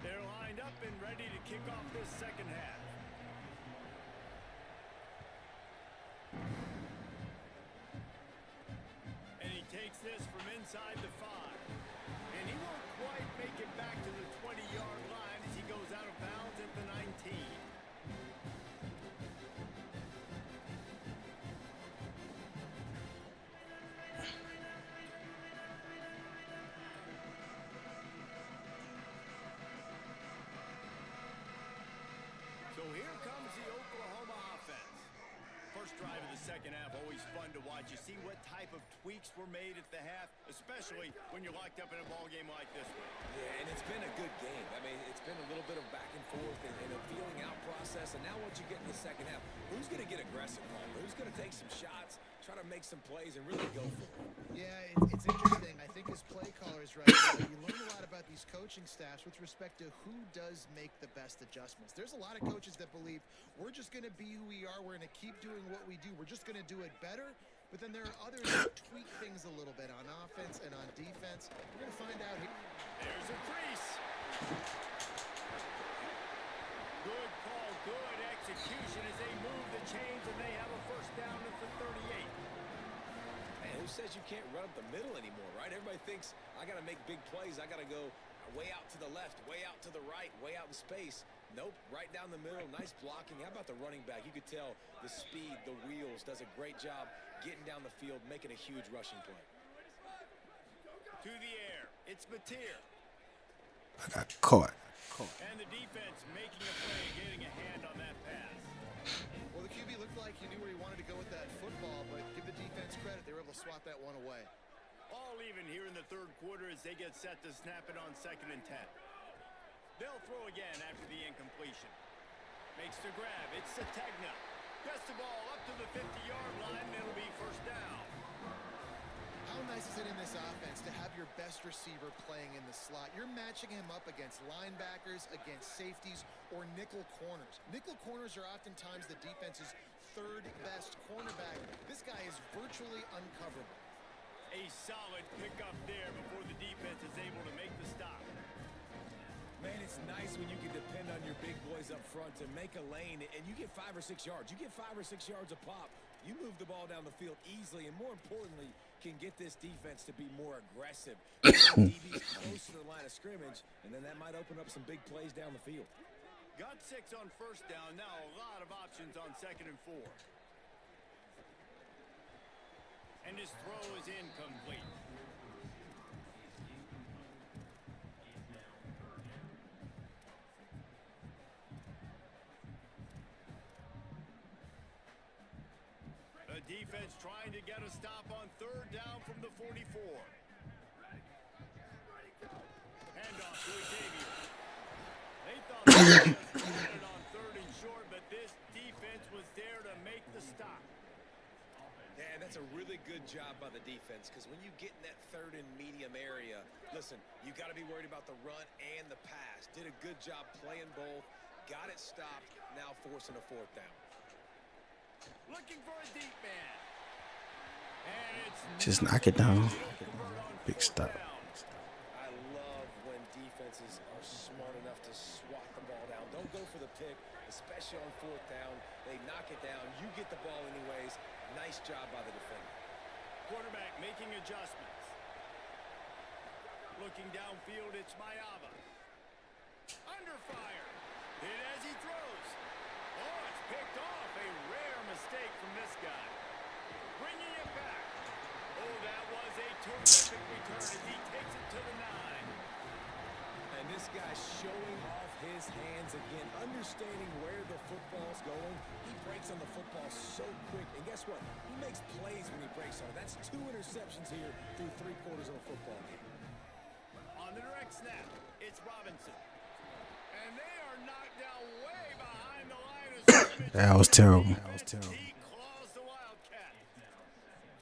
They're lined up and ready to kick off this second half. And he takes this from inside the 5. And he won't quite make it back to the 20-yard line as he goes out of bounds at the 19. So here comes the Oklahoma offense. First drive of the second half, always fun to watch. You see what type of tweaks were made at the half, especially when you're locked up in a ball game like this one. Yeah, and it's been a good game. I mean, it's been a little bit of back and forth and a feeling out process. And now once you get in the second half, who's going to get aggressive, Paul? Who's going to take some shots, try to make some plays, and really go for it? Yeah, it's interesting. I think as play callers right now, you learn a lot about these coaching staffs with respect to who does make the best adjustments. There's a lot of coaches that believe we're just going to be who we are. We're going to keep doing what we do. We're just going to do it better. But then there are others that tweak things a little bit on offense and on defense. We're going to find out here. There's a crease. Good call, good execution as they move the chains, and they have a first down at the 38. Man, who says you can't run up the middle anymore, right? Everybody thinks, I got to make big plays. I got to go way out to the left, way out to the right, way out in space. Nope, right down the middle, nice blocking. How about the running back? You could tell the speed, the wheels, does a great job getting down the field, making a huge rushing play. To the air, it's Mateer. I got caught. And the defense making a play, getting a hand on that pass. Well, the QB looked like he knew where he wanted to go with that football, but give the defense credit. They were able to swat that one away. All even here in the third quarter as they get set to snap it on 2nd and 10. They'll throw again after the incompletion. Makes the grab. It's Sategna. Gets the ball up to the 50-yard line, and it'll be first down. How nice is it in this offense to have your best receiver playing in the slot? You're matching him up against linebackers, against safeties, or nickel corners. Nickel corners are oftentimes the defense's third best cornerback. This guy is virtually uncoverable. A solid pickup there before the defense is able to make the stop. Man, it's nice when you can depend on your big boys up front to make a lane, and you get 5 or 6 yards. You get 5 or 6 yards a pop. You move the ball down the field easily, and more importantly, can get this defense to be more aggressive. DB's close to the line of scrimmage, and then that might open up some big plays down the field. Got 6 on first down. Now a lot of options on 2nd and 4. And his throw is incomplete. The defense trying to get a stop on 3rd down from the 44. Handoff to Xavier. They thought they just had it on 3rd and short, but this defense was there to make the stop. Yeah, that's a really good job by the defense, because when you get in that 3rd and medium area, listen, you got to be worried about the run and the pass. Did a good job playing both, got it stopped, now forcing a 4th down. Looking for a deep man. And it's Just knock it down. Big stop. I love when defenses are smart enough to swat the ball down. Don't go for the pick, especially on 4th down. They knock it down. You get the ball anyways. Nice job by the defender. Quarterback making adjustments. Looking downfield, it's Mayava. Under fire. Hit as he throws. Oh, it's picked off. A rare mistake from this guy. Bringing it back. Oh, that was a terrific return as he takes it to the 9. And this guy's showing off his hands again, understanding where the football's going. He breaks on the football so quick. And guess what? He makes plays when he breaks on it. That's 2 interceptions here through 3 quarters of a football game. On the direct snap, it's Robinson. And they are knocked down way behind the line of scrimmage. That was terrible. He claws the Wildcat.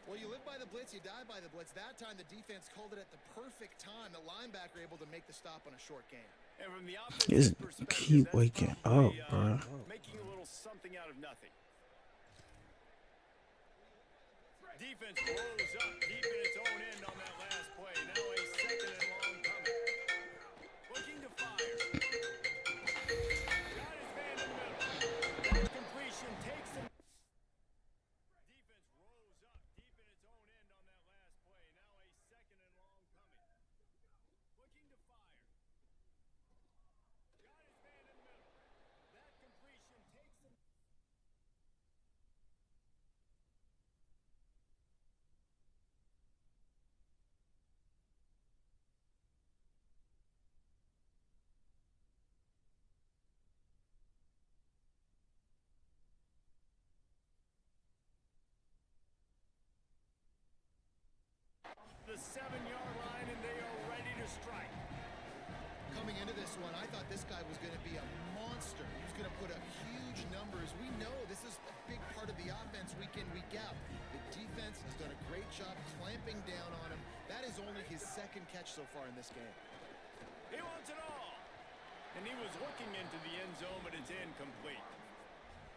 Well, you live by the blitz, you die by the blitz. That time the defense called it at the perfect time. The linebacker able to make the stop on a short gain. And from the Just offensive perspective, keep that's waking probably, up, bro. making a little something out of nothing. Defense rolls up deep in its own end on that last play. Now a 2nd and long coming. Looking to fire. Got his man in the middle. Completion takes him. Defense rolls up deep in its own end on that last play. Now a 2nd and long coming. Looking to fire. Got his man in the middle. That completion takes him. The 7-yard line, and they are ready to strike. Coming into this one, I thought this guy was going to be a monster. He was going to put up huge numbers. We know this is a big part of the offense week in, week out. The defense has done a great job clamping down on him. That is only his 2nd catch so far in this game. He wants it all. And he was looking into the end zone, but it's incomplete.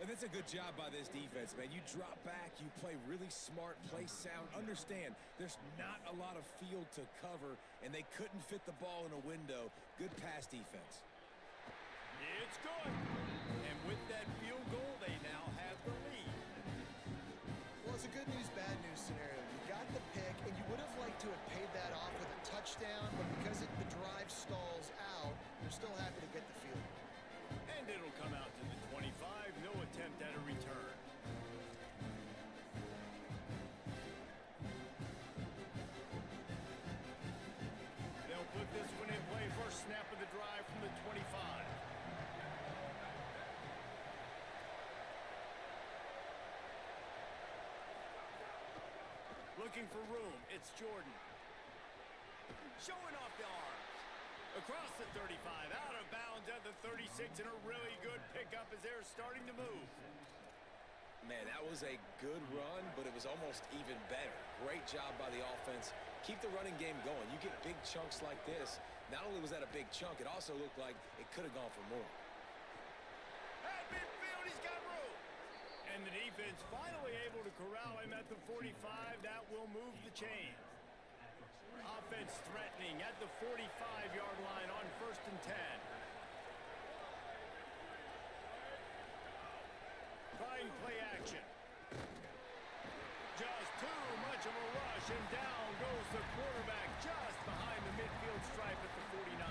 And that's a good job by this defense, man. You drop back, you play really smart, play sound. Understand, there's not a lot of field to cover, and they couldn't fit the ball in a window. Good pass defense. It's good. And with that field goal, they now have the lead. Well, it's a good news, bad news scenario. You got the pick, and you would have liked to have paid that off with a touchdown, but because the drive stalls out, you're still happy to get the field goal. And it'll come out to the 25. No attempt at a return. They'll put this one in play. First snap of the drive from the 25. Looking for room. It's Jordan. Showing off the arms. Across the 35, out of bounds at the 36, and a really good pickup as they're starting to move. Man, that was a good run, but it was almost even better. Great job by the offense. Keep the running game going. You get big chunks like this. Not only was that a big chunk, it also looked like it could have gone for more. At midfield, he's got room. And the defense finally able to corral him at the 45. That will move the chains. Offense threatening at the 45-yard line on 1st and 10. Trying play action. Just too much of a rush, and down goes the quarterback just behind the midfield stripe at the 49.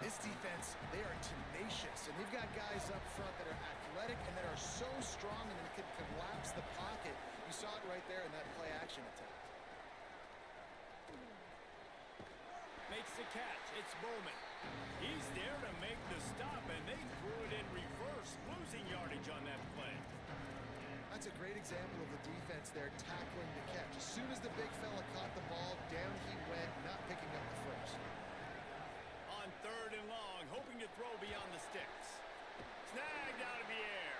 This defense, they are tenacious, and they've got guys up front that are athletic and that are so strong and that can collapse the pocket. You saw it right there in that play action attempt. Makes the catch. It's Bowman. He's there to make the stop, and they threw it in reverse, losing yardage on that play. That's a great example of the defense there tackling the catch. As soon as the big fella caught the ball, down he went, not picking up the first. On 3rd and long, hoping to throw beyond the sticks. Snagged out of the air.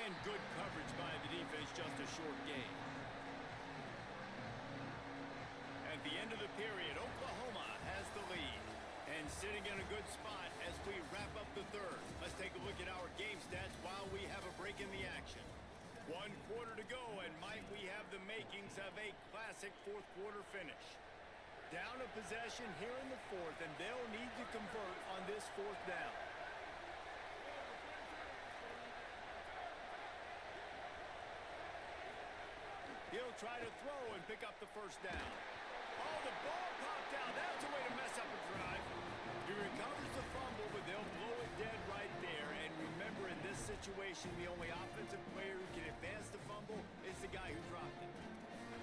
And good coverage by the defense, just a short gain. At the end of the period, Oklahoma has the lead. And sitting in a good spot as we wrap up the 3rd. Let's take a look at our game stats while we have a break in the action. 1 quarter to go, and might we have the makings of a classic 4th quarter finish. Down a possession here in the 4th, and they'll need to convert on this 4th down. He'll try to throw and pick up the first down. Oh, the ball popped out. That's a way to mess up a drive. He recovers the fumble, but they'll blow it dead right there. And remember, in this situation, the only offensive player who can advance the fumble is the guy who dropped it.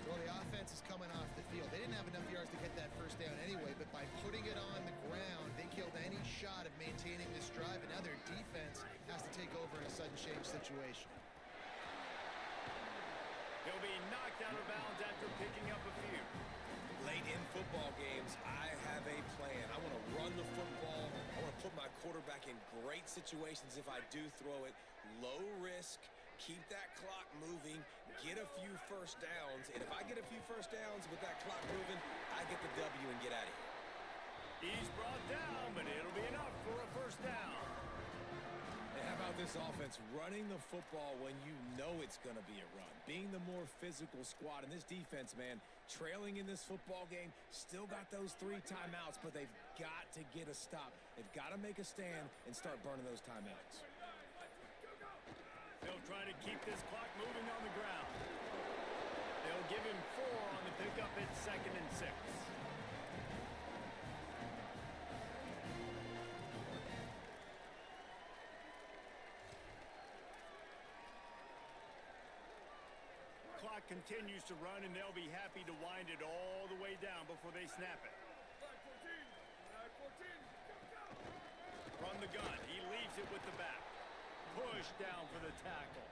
Well, the offense is coming off the field. They didn't have enough yards to get that first down anyway, but by putting it on the ground, they killed any shot of maintaining this drive, and now their defense has to take over in a sudden change situation. He'll be knocked out of bounds after picking up a few. Late in football games, I have a plan. I want to run the football. I want to put my quarterback in great situations if I do throw it. Low risk, keep that clock moving, get a few first downs. And if I get a few first downs with that clock moving, I get the W and get out of here. He's brought down, but it'll be enough for a first down. And how about this offense running the football when you know it's going to be a run? Being the more physical squad. And this defense, man, trailing in this football game, still got those 3 timeouts, but they've got to get a stop. They've got to make a stand and start burning those timeouts. They'll try to keep this clock moving on the ground. They'll give him 4 on the pickup at 2nd and 6. Clock continues to run, and they'll be happy to wind it all the way down before they snap it. From the gun, he leaves it with the back. Push down for the tackle.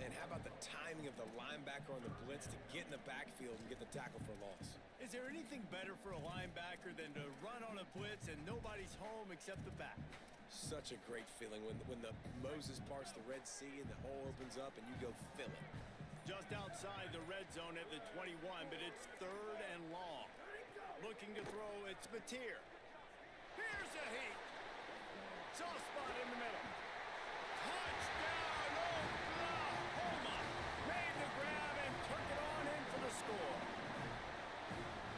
And how about the timing of the linebacker on the blitz to get in the backfield and get the tackle for loss? Is there anything better for a linebacker than to run on a blitz and nobody's home except the back? Such a great feeling when the Moses parts the Red Sea and the hole opens up and you go fill it. Just outside the red zone at the 21, but it's 3rd and long. Looking to throw, it's Mateer. Here's a heat. Soft spot in the middle. Touchdown, Oklahoma. Made the grab and took it on in for the score.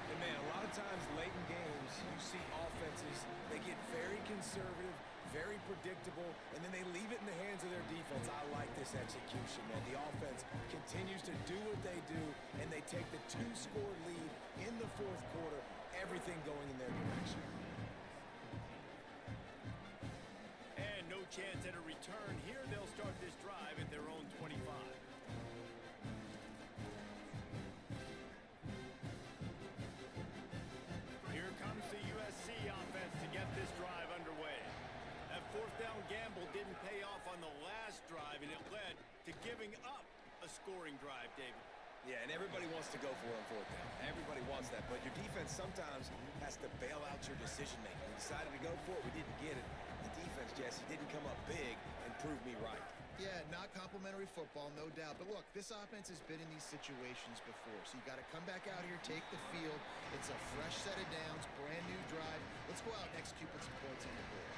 And man, a lot of times late in games, you see offenses, they get very conservative, very predictable, and then they leave it in the hands of their defense. I like this execution, man. The offense continues to do what they do, and they take the 2-score lead in the 4th quarter, everything going in their direction. And no chance at a return here. They'll start this drive at their own 25. Here comes the USC offense to get this drive underway. That 4th down gamble didn't pay off on the last drive, and it led to giving up a scoring drive, David. Yeah, and everybody wants to go for it on 4th down. Everybody wants that, but your defense sometimes has to bail out your decision-making. We decided to go for it. We didn't get it. The defense, Jesse, didn't come up big and prove me right. Yeah, not complimentary football, no doubt. But look, this offense has been in these situations before, so you got to come back out here, take the field. It's a fresh set of downs, brand new drive. Let's go out and execute with some points on the board.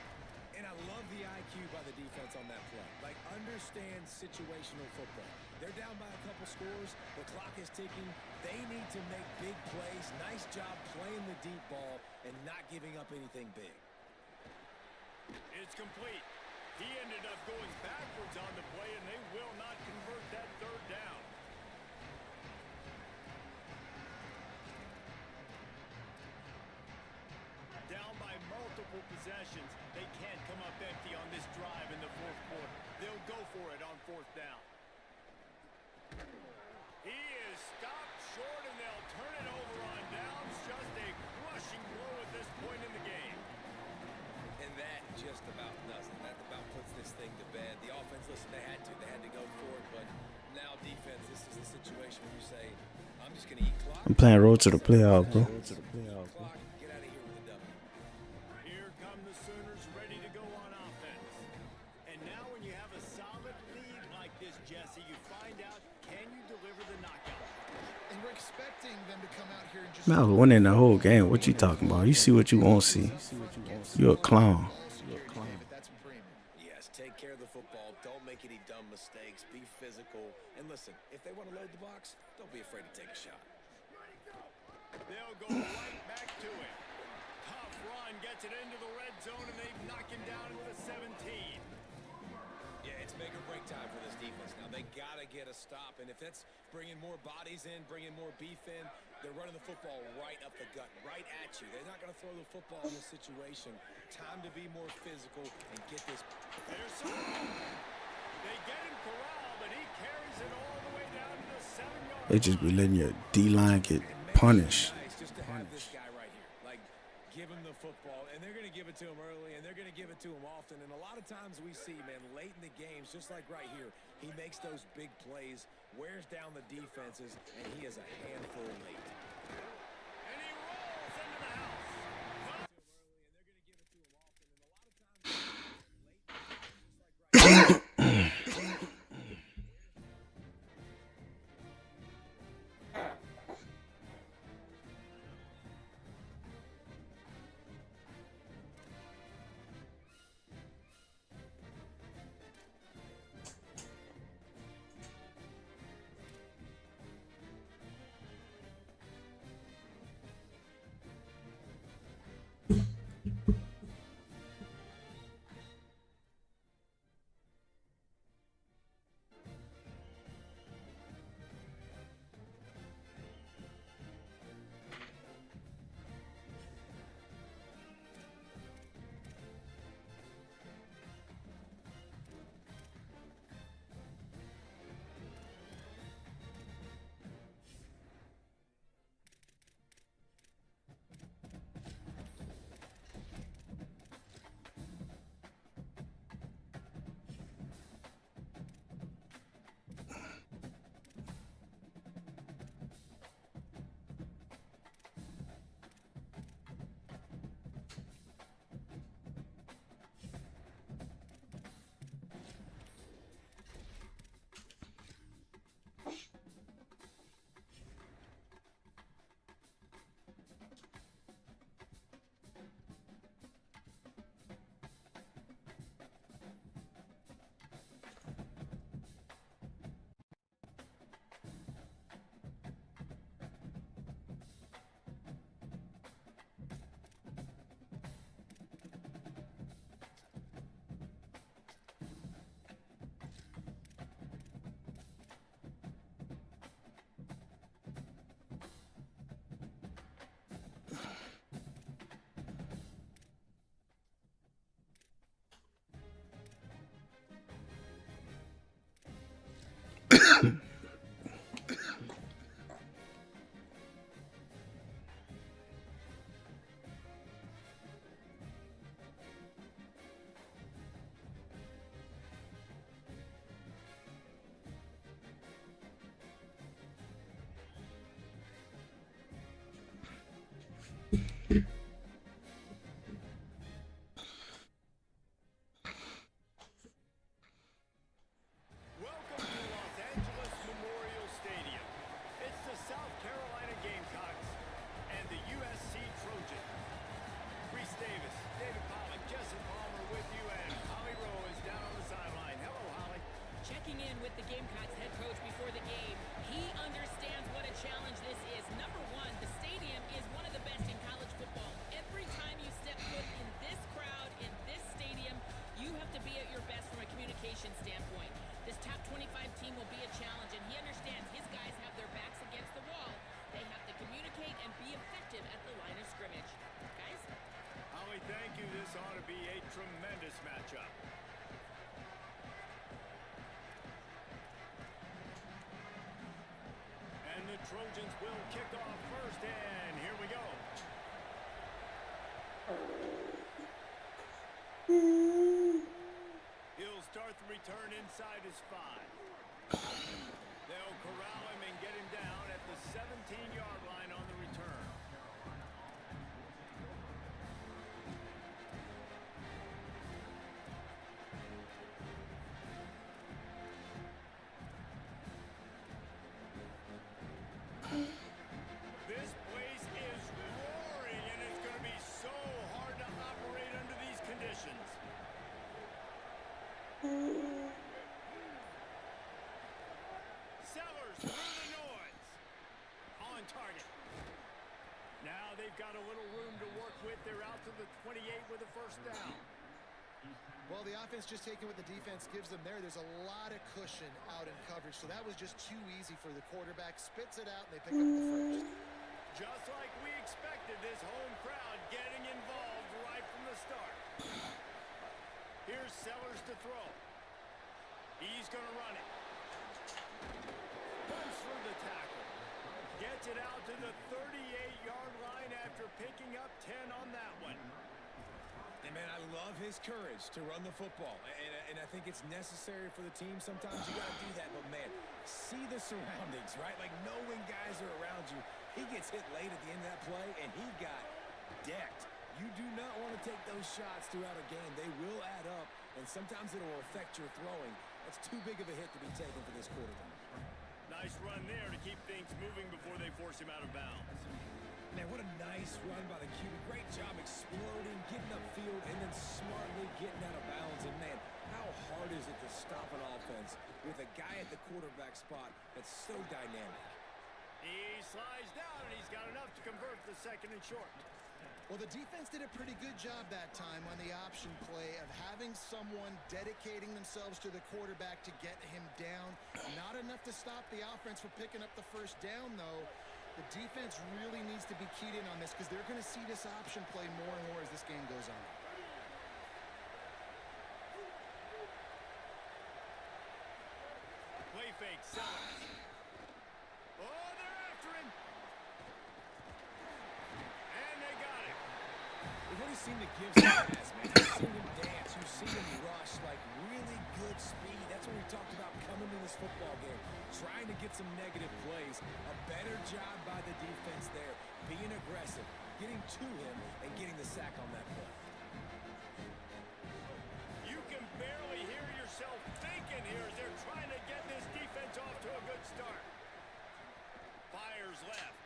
And I love the IQ by the defense on that play. Like, understand situational football. They're down by a couple scores. The clock is ticking. They need to make big plays. Nice job playing the deep ball and not giving up anything big. It's complete. He ended up going backwards on the play, and they will not convert that 3rd down. Down by multiple possessions, they can't come up empty on this drive in the 4th quarter. They'll go for it on 4th down. He is stopped short, and they'll turn it over on downs. Just a crushing blow at this point in the game. And that just about does it. That about puts this thing to bed. The offense, listen, they had to go for it, but now defense, this is the situation where you say, I'm just going to eat clock. I'm playing road to the playoff, bro. Get out of here with a W. Here come the Sooners ready to go on offense. And now when you have a solid lead like this, Jesse, you find out, can you deliver the knockout? And we're expecting them to come out here and just... Man, I was winning the whole game. What you talking about? You see what you won't see. You're a clown. That's premium. Yes, take care of the football. Don't make any dumb mistakes. Be physical. And listen, if they want to load the box, don't be afraid to take a shot. They'll go right back to it. Tough run gets it into the red zone, and they knock him down to the 17. Yeah, it's make or break time for this defense. Now, they got to get a stop, and if that's bringing more bodies in, bringing more beef in, they're running the football right up the gut, right at you. They're not going to throw the football in this situation. Time to be more physical and get this. There's some room. They get him corralled, but he carries it all the way down to the 7-yard They just be line. letting your D-line get punished. Nice just to have this guy right here. Like, give him the football, and they're going to give it to him early, and they're going to give it to him often. And a lot of times we see, man, late in the games, just like right here, he makes those big plays, wears down the defenses, and he is a handful late. And he rolls into the house. Welcome to Los Angeles Memorial Stadium. It's the South Carolina Gamecocks and the USC Trojans. Reese Davis, David Pollock, Jesse Palmer with you, and Holly Rowe is down on the sideline. Hello, Holly. Checking in with the Gamecocks head coach before the game. He understands what a challenge this is. Number one, the stadium is one of the best in college football. Every time you step foot in this crowd, in this stadium, you have to be at your best from a communication standpoint. This top 25 team will be a challenge, and he understands his guys have their backs against the wall. They have to communicate and be effective at the line of scrimmage. Guys? Holly, thank you. This ought to be a tremendous matchup. And the Trojans will kick off first, and here we go. He'll start the return inside his 5. They'll corral him and get him down at the 17-yard line on the return. This place is roaring, and it's going to be so hard to operate under these conditions. Sellers through the noise. On target. Now they've got a little room to work with. They're out to the 28 with a first down. Well, the offense just taking what the defense gives them there. There's a lot of cushion out in coverage, so that was just too easy for the quarterback. Spits it out, and they pick up the first. Just like we expected, this home crowd getting involved right from the start. Here's Sellers to throw. He's going to run it. Runs through the tackle. Gets it out to the 38-yard line after picking up 10 on that one. And, man, I love his courage to run the football. And I think it's necessary for the team. Sometimes you got to do that. But, man, see the surroundings, right? Like, know when guys are around you. He gets hit late at the end of that play, and he got decked. You do not want to take those shots throughout a game. They will add up, and sometimes it will affect your throwing. That's too big of a hit to be taken for this quarterback. Nice run there to keep things moving before they force him out of bounds. Man, what a nice run by the QB. Great job exploding, getting upfield, and then smartly getting out of bounds. And, man, how hard is it to stop an offense with a guy at the quarterback spot that's so dynamic? He slides down, and he's got enough to convert the second and short. Well, the defense did a pretty good job that time on the option play of having someone dedicating themselves to the quarterback to get him down. Not enough to stop the offense from picking up the first down, though. The defense really needs to be keyed in on this because they're going to see this option play more and more as this game goes on. Play fake, Sellers. Oh, they're after him. And they got him. We've already seen the gifts he has, man. You've seen him dance. You've seen him rush, like really good speed. That's what we talked about coming to this football game. Trying to get some negative plays. A better job by the defense there. Being aggressive, getting to him, and getting the sack on that play. You can barely hear yourself thinking here as they're trying to get this defense off to a good start. Fires left.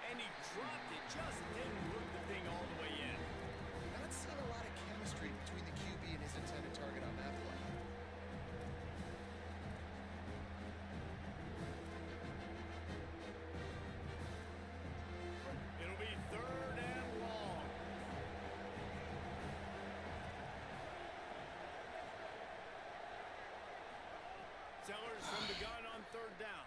And he dropped it. Just didn't loop the thing all the way in. Not seeing a lot of chemistry between the QB and his intended target on that play. It'll be third and long. Sellers from the gun on third down.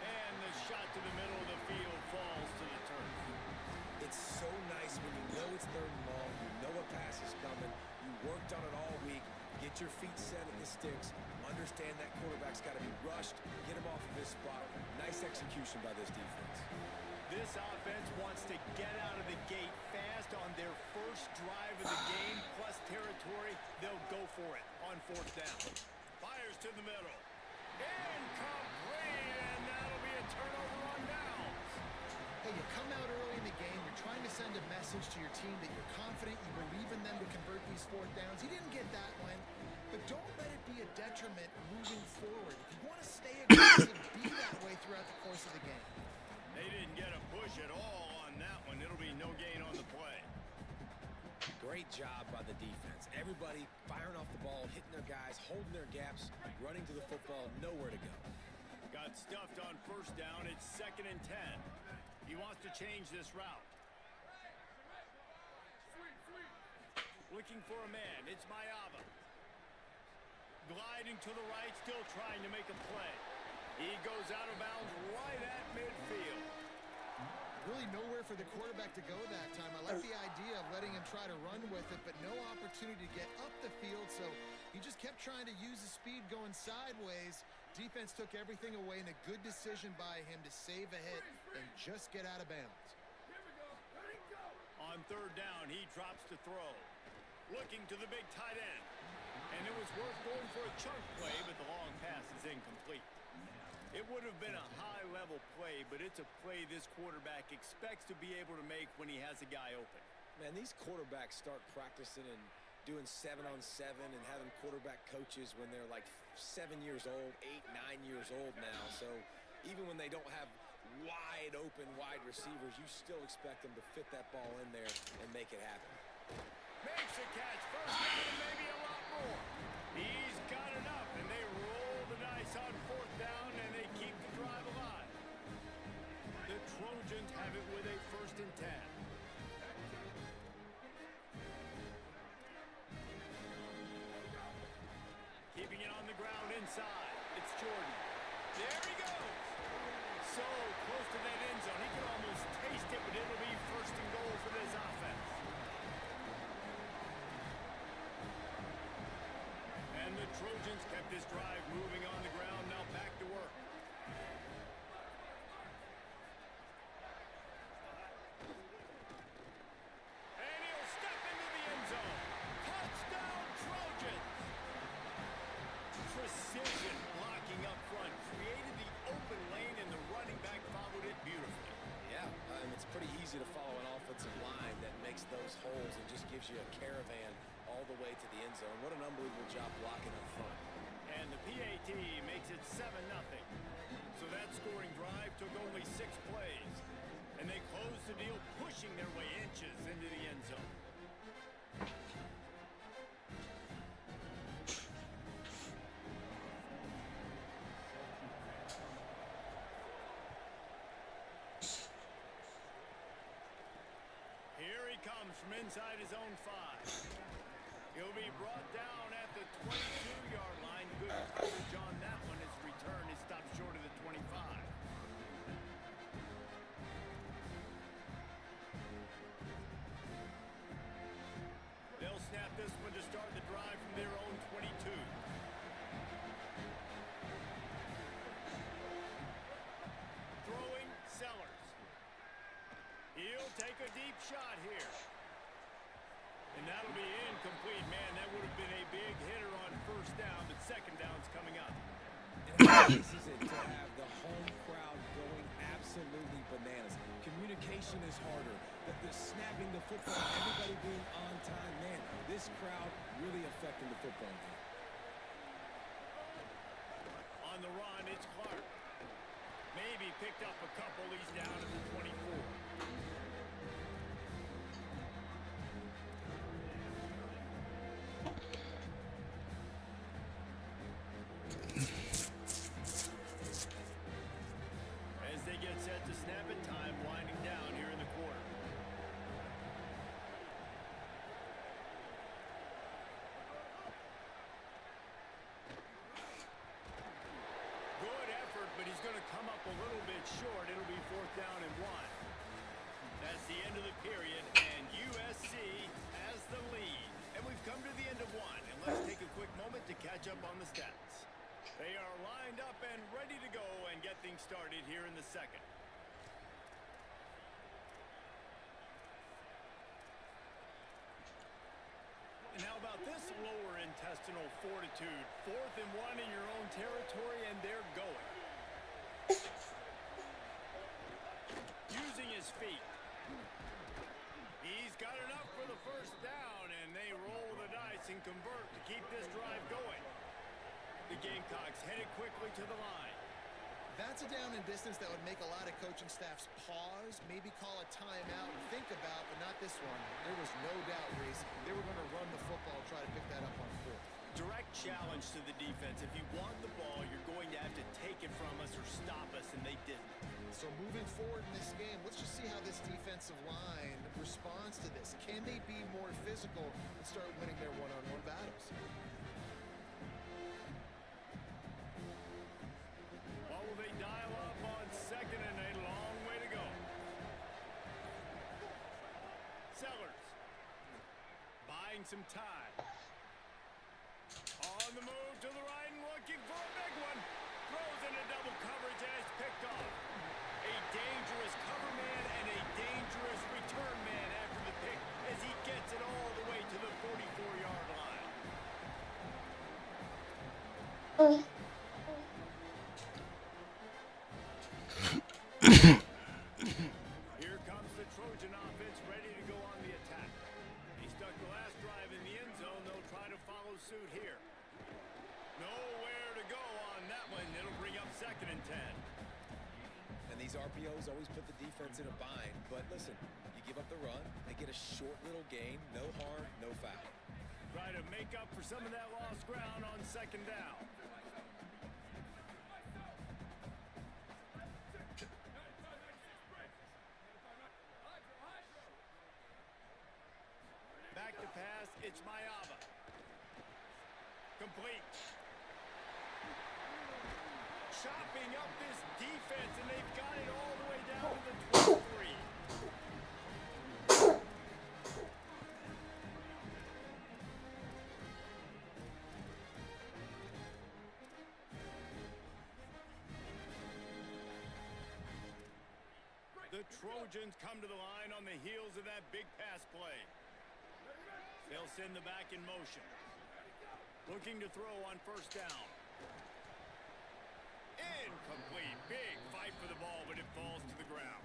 And the shot to the middle of the field falls to the turf. It's so nice when you know it's third and long, you know a pass is coming, you worked on it all week, get your feet set at the sticks, understand that quarterback's got to be rushed, get him off of his spot. Nice execution by this defense. This offense wants to get out of the gate fast on their first drive of the game, plus territory. They'll go for it on fourth down. Fires to the middle. Incomplete, and that'll be a turnover on downs. Hey, you come out early in the game, you're trying to send a message to your team that you're confident, you believe in them to convert these fourth downs. He didn't get that one, but don't let it be a detriment moving forward. If you want to stay aggressive, be that way throughout the course of the game. They didn't get a push at all on that one. It'll be no gain on the play. Great job by the defense. Everybody firing off the ball, hitting their guys, holding their gaps, running to the football, nowhere to go. Got stuffed on first down. It's 2nd and 10. He wants to change this route. Looking for a man. It's Mayava. Gliding to the right, still trying to make a play. He goes out of bounds right at midfield. Really nowhere for the quarterback to go that time. I like the idea of letting him try to run with it, but no opportunity to get up the field, so he just kept trying to use his speed going sideways. Defense took everything away, and a good decision by him to save a hit and just get out of bounds. On third down, he drops to throw. Looking to the big tight end. And it was worth going for a chunk play, but the long pass is incomplete. It would have been a high-level play, but it's a play this quarterback expects to be able to make when he has a guy open. Man, these quarterbacks start practicing and doing 7-on-7 and having quarterback coaches when they're like 7 years old, 8, 9 years old now. So even when they don't have wide open wide receivers, you still expect them to fit that ball in there and make it happen. Makes a catch, first down, and maybe a lot more. He's got enough, and they roll the dice on fourth down, and they keep the drive alive. The Trojans have it with a 1st and 10. There he goes. So close to that end zone. He can almost taste it, but it'll be first and goal for this offense. And the Trojans kept this drive moving on the ground. Now back to work. And he'll step into the end zone. Touchdown, Trojans! Precision blocking up front created the open lane, and the running back followed it beautifully. Yeah, it's pretty easy to follow an offensive line that makes those holes and just gives you a caravan all the way to the end zone. What an unbelievable job blocking up front. And the PAT makes it 7-0. So that scoring drive took only 6 plays. And they closed the deal, pushing their way inches into the end zone. Here he comes from inside his own 5. He'll be brought down at the 22-yard line. Good coverage on that one. His return is stopped short of the 25. They'll snap this one to start the drive from their own 22. Throwing Sellers. He'll take a deep shot here. And that'll be incomplete. Man, that would have been a big hitter on first down, but second down's coming up. And how nice is it to have the home crowd going absolutely bananas? Communication is harder. The snapping the football, everybody being on time. Man, this crowd really affecting the football game. On the run, it's Clark. Maybe picked up a couple. He's down at the 24. As they get set to snap it, time winding down here in the quarter. Good effort, but he's going to come up a little bit short. It'll be 4th down and 1. That's the end of the period, and USC has the lead. And we've come to the end of 1, and let's take a quick moment to catch up on the stats. They are lined up and ready to go and get things started here in the second. And how about this lower intestinal fortitude? 4th and 1 in your own territory, and they're going. Using his feet. He's got enough for the first down, and they roll the dice and convert to keep this drive going. The Gamecocks headed quickly to the line. That's a down and distance that would make a lot of coaching staffs pause, maybe call a timeout and think about, but not this one. There was no doubt, Reese, they were going to run the football, try to pick that up on 4th. Direct challenge to the defense. If you want the ball, you're going to have to take it from us or stop us, and they didn't. So moving forward in this game, let's just see how this defensive line responds to this. Can they be more physical and start winning their one-on-one battles? What will they dial up on 2nd and a long way to go? Sellers. Buying some time. On the move to the right and looking for a big one. Throws into double coverage and it's picked off. A dangerous cover man and a dangerous return man after the pick as he gets it all the way to the 44-yard line. Here comes the Trojan offense ready to go on the attack. He stuck the last drive in the end zone. They'll try to follow suit here. Nowhere to go on that one. It'll bring up 2nd and 10. And these RPOs always put the defense in a bind. But listen, you give up the run, they get a short little gain, no harm, no foul. Try to make up for some of that lost ground on 2nd down. Back to pass, it's Mayaba. Complete. chopping up this defense, and they've got it all the way down to the 23. The Trojans come to the line on the heels of that big pass play. They'll send the back in motion. Looking to throw on first down. Incomplete. Big fight for the ball, but it falls to the ground.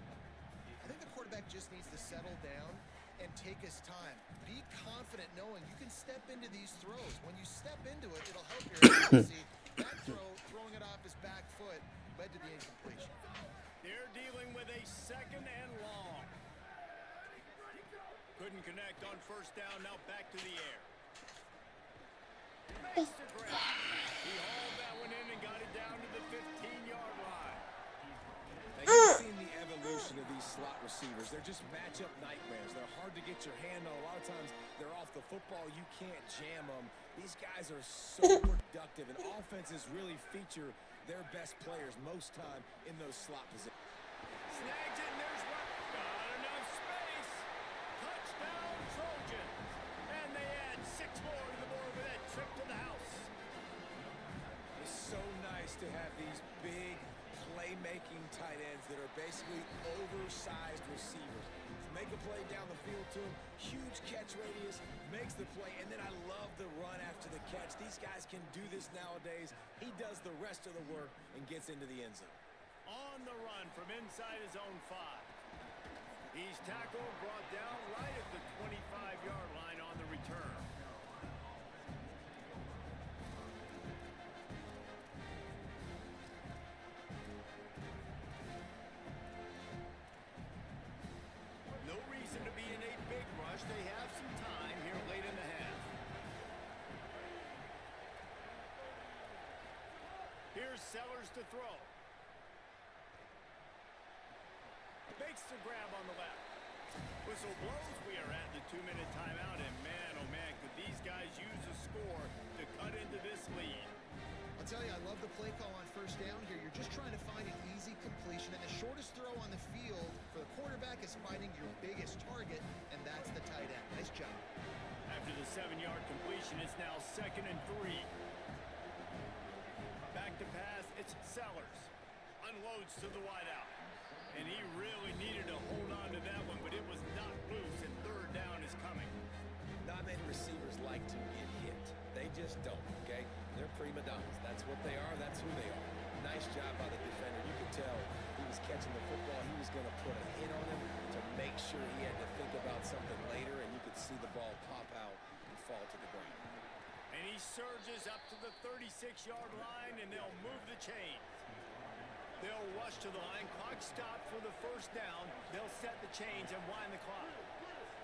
I think the quarterback just needs to settle down and take his time. Be confident knowing you can step into these throws. When you step into it, it'll help your accuracy. That throw, throwing it off his back foot, led to the incompletion. They're dealing with a second and long. Couldn't connect on first down. Now back to the air. Makes the grab. He hauled that one in and got it down to the 15-yard line. Now, you've seen the evolution of these slot receivers. They're just matchup nightmares. They're hard to get your hand on. A lot of times they're off the football. You can't jam them. These guys are so productive, and offenses really feature their best players most time in those slot positions. Snags it, and there's one. Got enough space. Touchdown, Trojans. And they add 6 more to the board with that trip to the house. It's so nice to have these big playmaking tight ends that are basically oversized receivers. Make a play down the field to him, huge catch radius, makes the play, and then I love the run after the catch. These guys can do this nowadays. He does the rest of the work and gets into the end zone. On the run from inside his own 5. He's tackled, brought down right at the 25-yard line on the return. No reason to be in a big rush. They have some time here late in the half. Here's Sellers to throw. Makes the grab on the left. Whistle blows. We are at the 2-minute timeout, and man, oh man, could these guys use a score to cut into this lead. I'll tell you, I love the play call on first down here. You're just trying to find an easy completion, and the shortest throw on the field for the quarterback is finding your biggest target, and that's the tight end. Nice job. After the 7-yard completion, it's now 2nd and 3. Back to pass, it's Sellers. Unloads to the wideout. And he really needed to hold on to that one, but it was not loose, and 3rd down is coming. Not many receivers like to get hit. They just don't, okay? They're prima donnas. That's what they are. That's who they are. Nice job by the defender. You could tell he was catching the football. He was going to put a hit on him to make sure he had to think about something later, and you could see the ball pop out and fall to the ground. And he surges up to the 36-yard line, and they'll move the chains. They'll rush to the line. Clock stopped for the first down. They'll set the chains and wind the clock.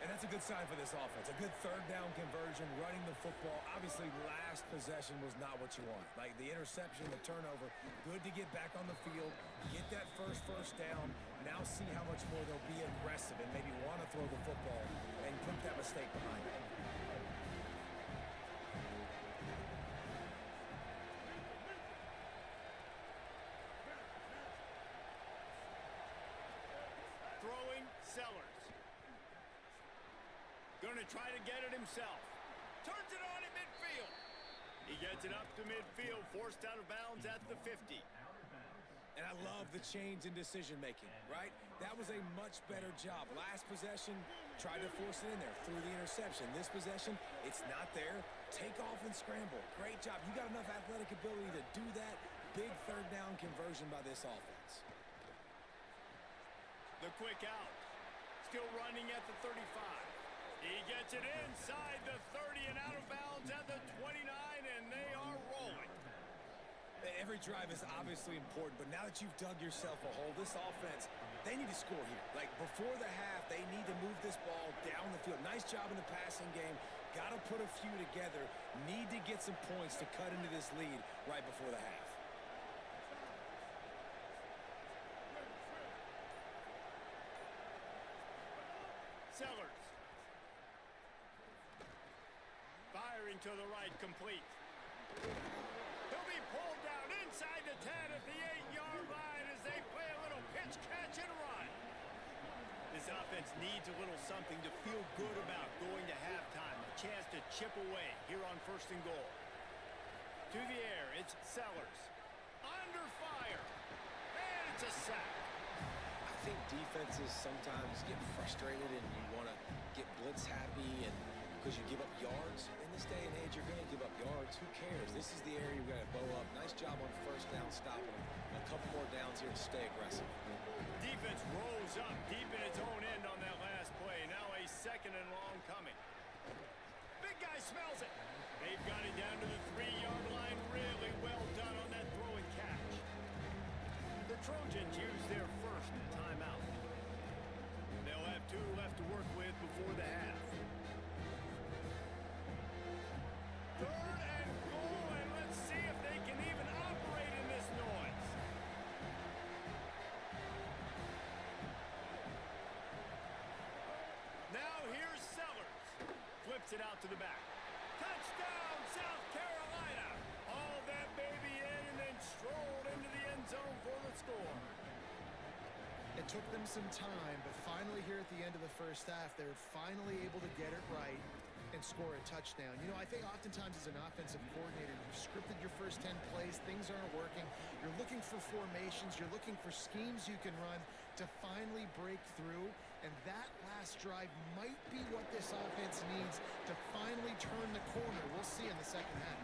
And that's a good sign for this offense. A good 3rd down conversion, running the football. Obviously, last possession was not what you want. Like the interception, the turnover. Good to get back on the field, get that first down. Now see how much more they'll be aggressive and maybe want to throw the football and put that mistake behind them. Throwing, Sellers. Going to try to get it himself. Turns it on in midfield. He gets it up to midfield, forced out of bounds at the 50. And I love the change in decision-making, right? That was a much better job. Last possession, tried to force it in there, threw the interception. This possession, it's not there. Take off and scramble. Great job. You got enough athletic ability to do that. Big 3rd down conversion by this offense. The quick out. Still running at the 35. He gets it inside the 30 and out of bounds at the 29, and they are rolling. Every drive is obviously important, but now that you've dug yourself a hole, this offense, they need to score here. Like, before the half, they need to move this ball down the field. Nice job in the passing game. Got to put a few together. Need to get some points to cut into this lead right before the half. Sellers. Firing to the right, complete. He'll be pulled down inside the 10 at the needs a little something to feel good about going to halftime. A chance to chip away here on 1st and goal. To the air, it's Sellers. Under fire. And it's a sack. I think defenses sometimes get frustrated and you want to get blitz happy and because you give up yards. In this day and age, you're going to give up yards. Who cares? This is the area you've got to bow up. Nice job on 1st down, stopping them. And a couple more downs here and stay aggressive. Defense rose up deep in its own end on that last play. Now a 2nd and long coming. Big guy smells it. They've got it down to the 3-yard line. Really well done on that throw and catch. The Trojans use their first timeout. They'll have 2 left to work with before the half. 3rd and goal, and let's see if they can even operate in this noise. Now here's Sellers. Flips it out to the back. Touchdown, South Carolina. All that baby in and then strolled into the end zone for the score. It took them some time, but finally here at the end of the 1st half, they were finally able to get it right and score a touchdown. You know, I think oftentimes as an offensive coordinator, you've scripted your first 10 plays, things aren't working. You're looking for formations, you're looking for schemes you can run to finally break through, and that last drive might be what this offense needs to finally turn the corner. We'll see in the 2nd half.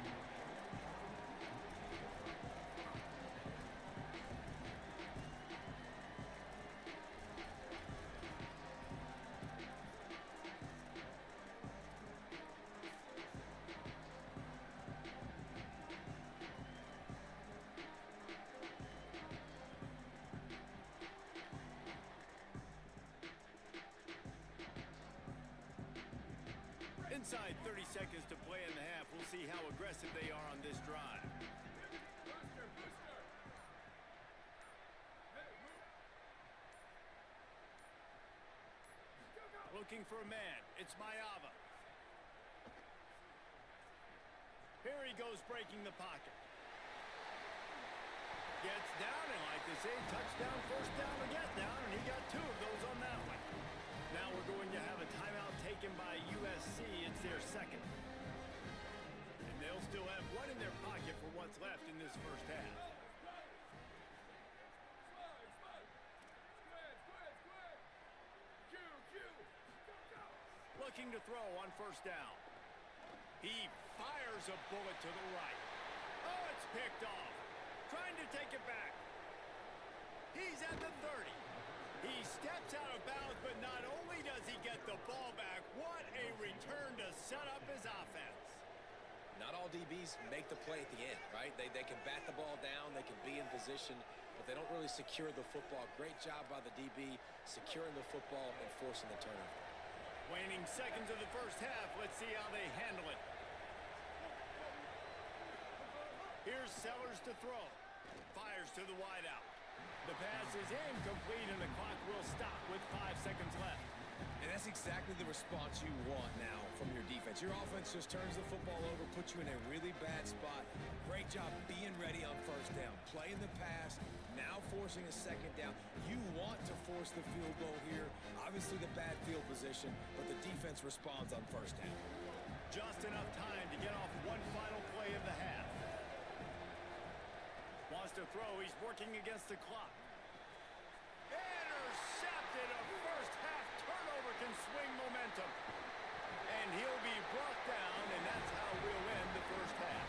Inside 30 seconds to play in the half. We'll see how aggressive they are on this drive. Looking for a man. It's Mayava. Here he goes breaking the pocket. Gets down, and like they say, touchdown, 1st down, or get down, and he got 2 of those on that one. Now we're going to have a timeout taken by USC. It's their 2nd. And they'll still have 1 in their pocket for what's left in this 1st half. Looking to throw on 1st down. He fires a bullet to the right. Oh, it's picked off. Trying to take it back. He's at the 30. He steps out of bounds, but not only does he get the ball back, what a return to set up his offense. Not all DBs make the play at the end, right? They can bat the ball down, they can be in position, but they don't really secure the football. Great job by the DB securing the football and forcing the turnover. Waning seconds of the 1st half. Let's see how they handle it. Here's Sellers to throw. Fires to the wideout. The pass is incomplete, and the clock will stop with 5 seconds left. And that's exactly the response you want now from your defense. Your offense just turns the football over, puts you in a really bad spot. Great job being ready on 1st down. Playing the pass, now forcing a 2nd down. You want to force the field goal here. Obviously the bad field position, but the defense responds on 1st down. Just enough time to get off one final play of the half. Wants to throw. He's working against the clock. Intercepted. A 1st half turnover can swing momentum. And he'll be brought down, and that's how we'll end the 1st half.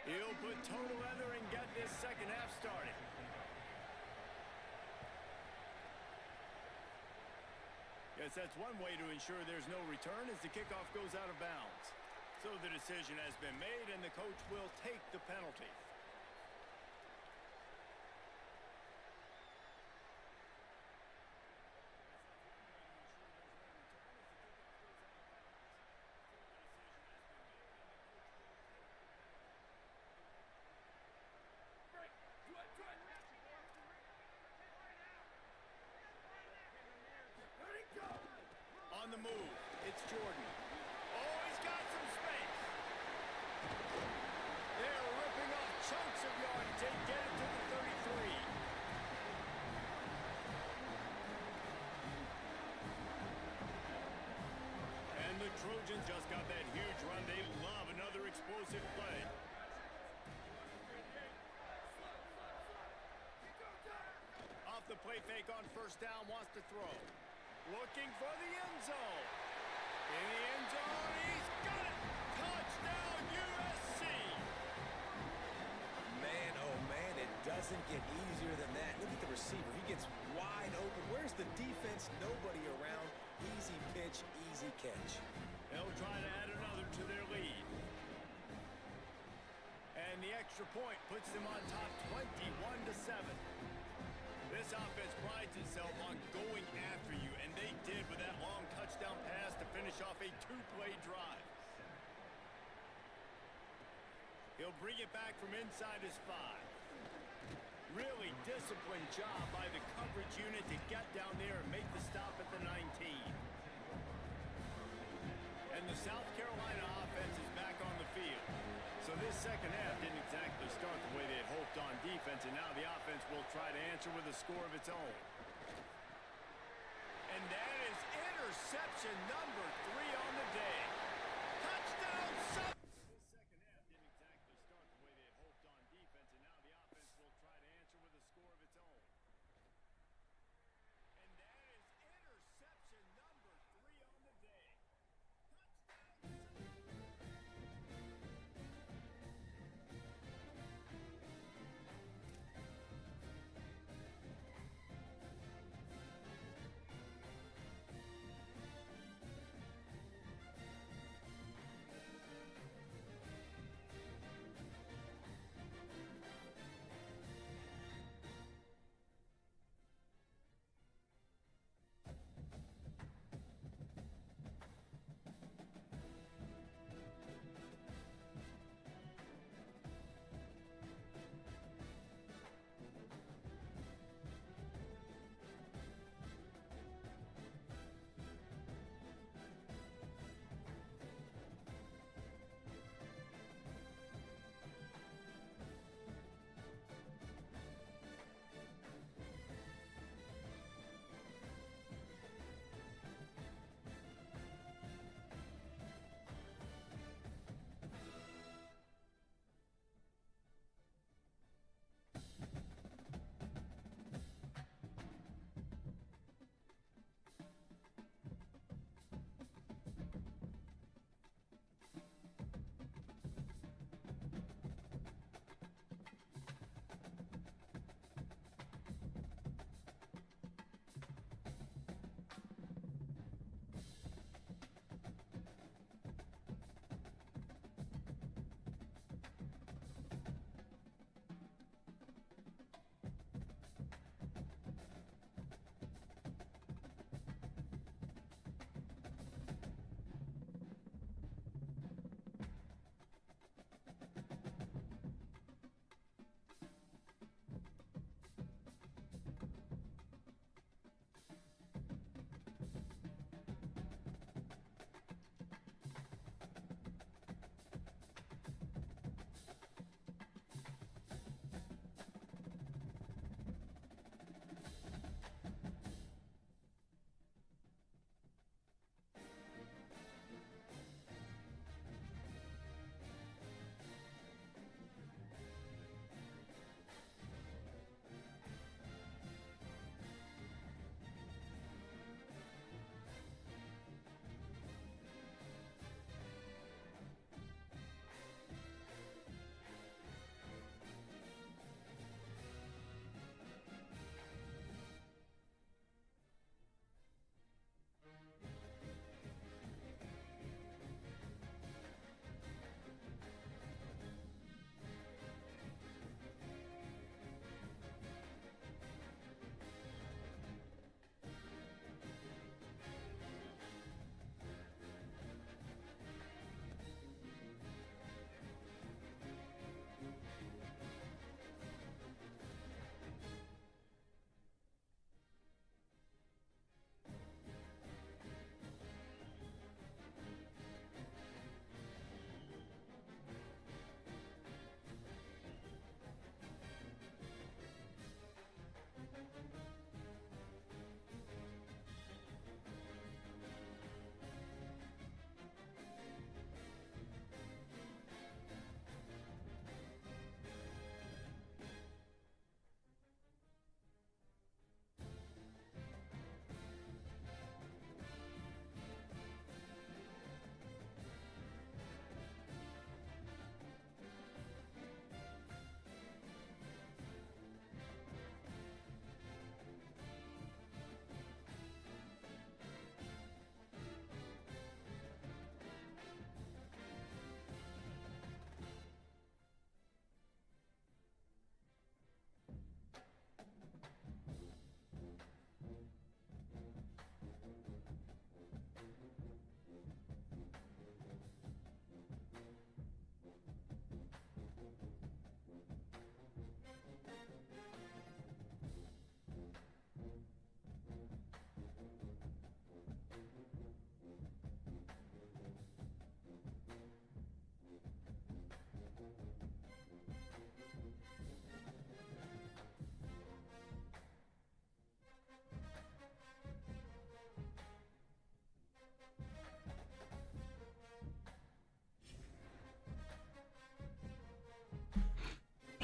He'll put toe to leather and get this 2nd half started. Yes, that's one way to ensure there's no return as the kickoff goes out of bounds. So the decision has been made, and the coach will take the penalty. the move. It's Jordan. Oh, he's got some space. They're ripping off chunks of yardage. They get it to the 33. And the Trojans just got that huge run. They love another explosive play. Off the play fake on first down, wants to throw. Looking for the end zone. In the end zone, he's got it. Touchdown, USC. Man, oh man, it doesn't get easier than that. Look at the receiver. He gets wide open. Where's the defense? Nobody around. Easy pitch, easy catch. They'll try to add another to their lead. And the extra point puts them on top 21-7. This offense prides itself on going after you, and they did with that long touchdown pass to finish off a two-play drive. He'll bring it back from inside his 5. Really disciplined job by the coverage unit to get down there and make the stop at the 19. And the South Carolina offense is back on the field. So this second half didn't exactly start the way they had hoped on defense, and now the offense will try to answer with a score of its own. And that is interception number 3 on the day. Touchdown, South. This second half didn't exactly start the way they had hoped on defense, and now the offense will try to answer with a score of its own. And that is interception number 3 on the day.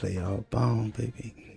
play y'all bone, baby.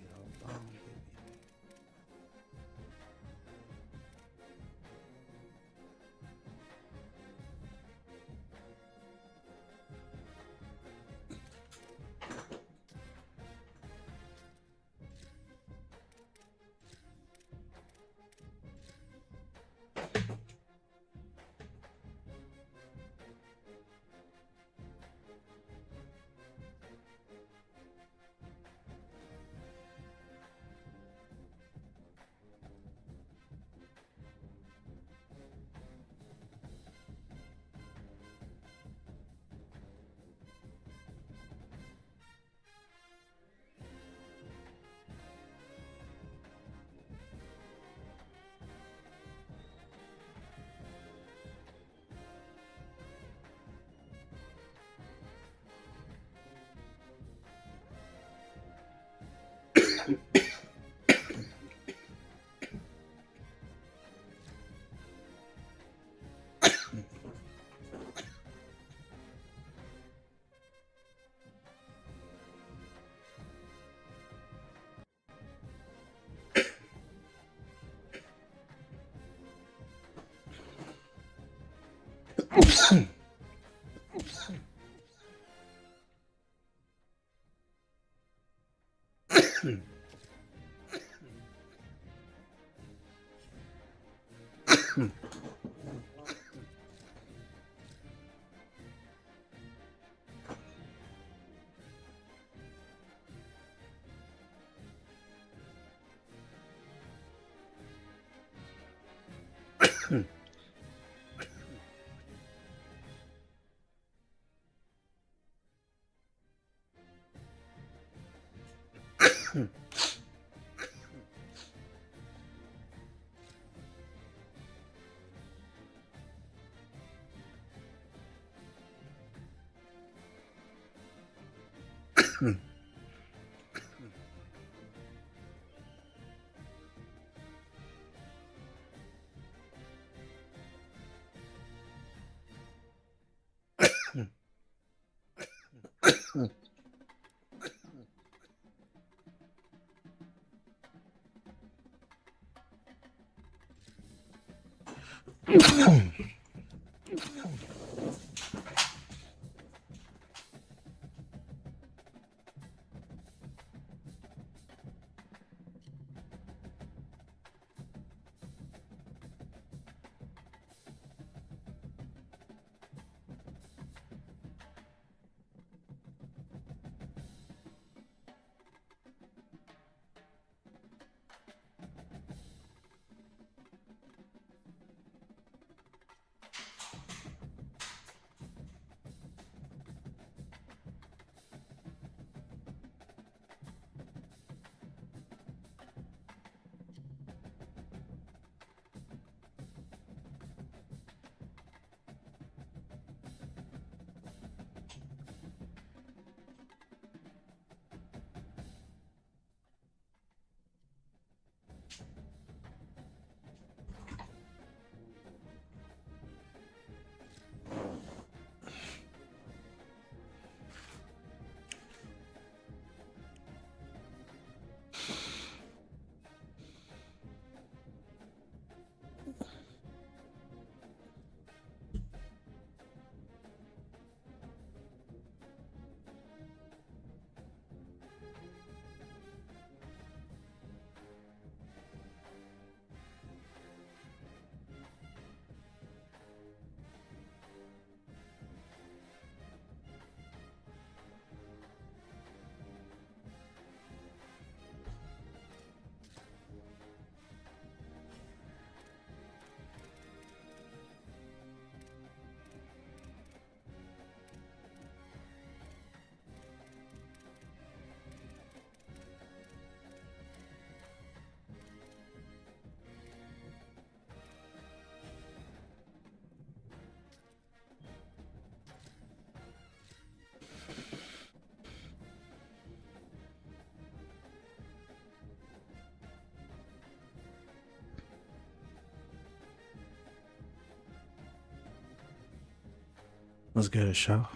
What's good, show?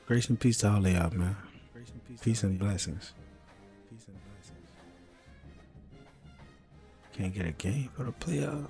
Grace and peace to all of y'all, man. Peace and blessings. Can't get a game for the playoff.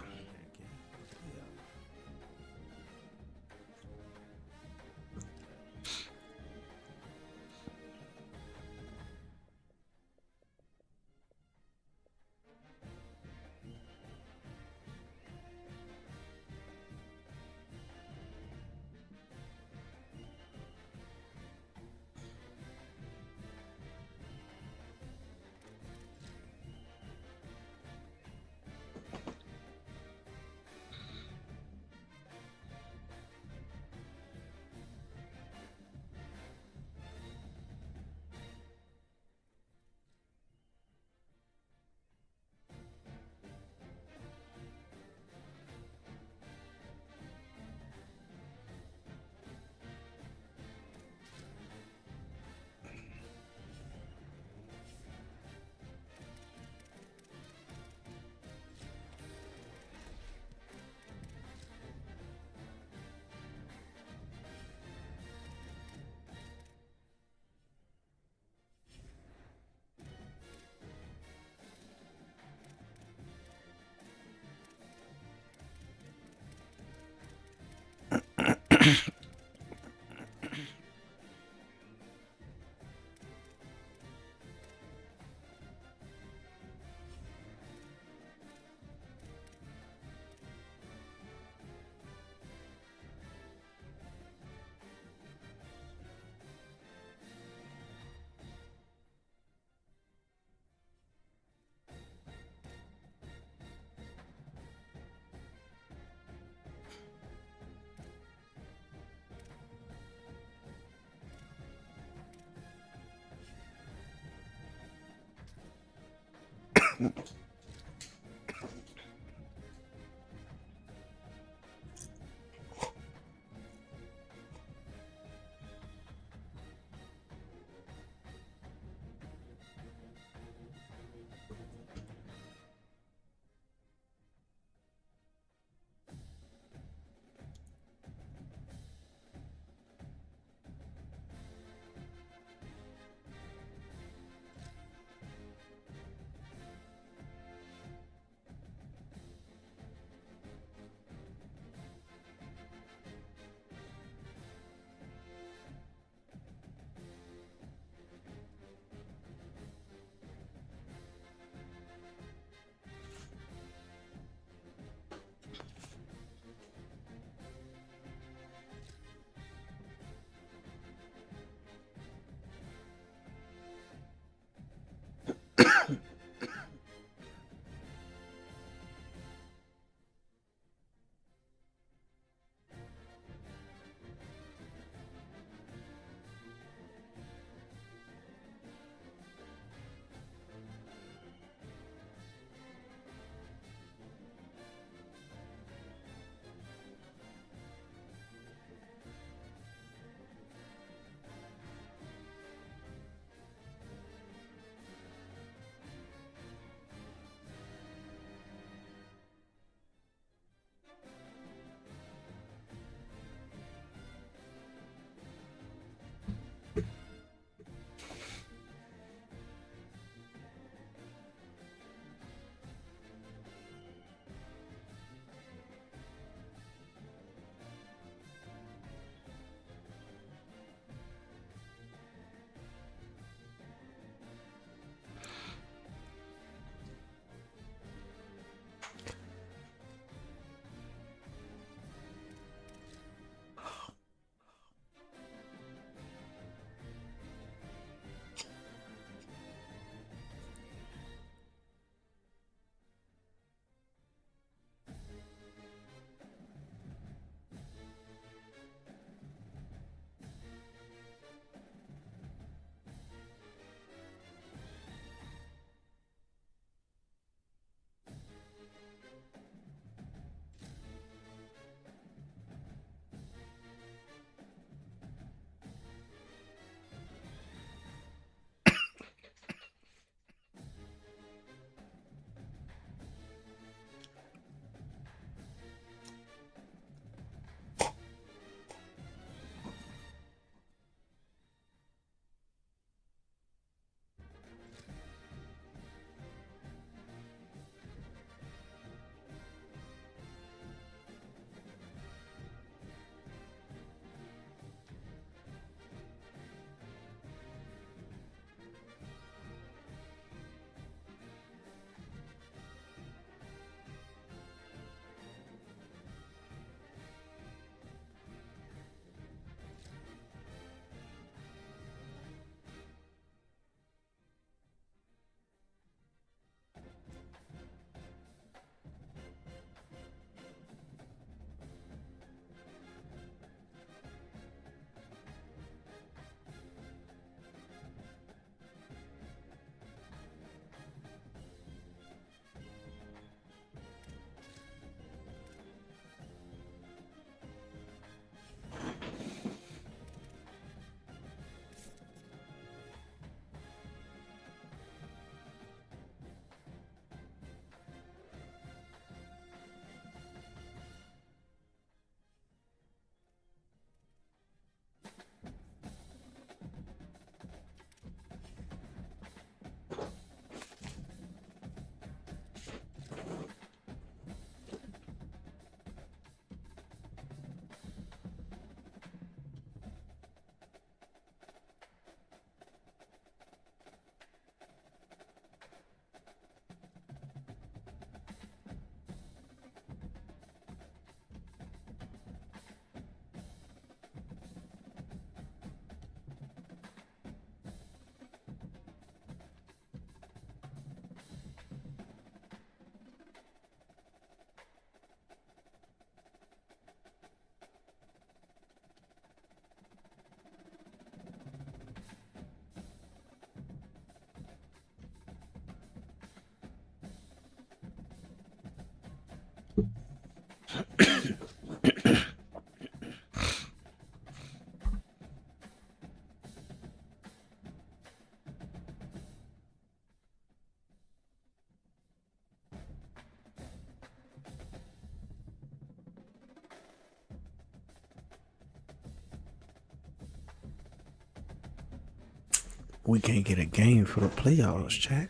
We can't get a game for the playoffs, chat.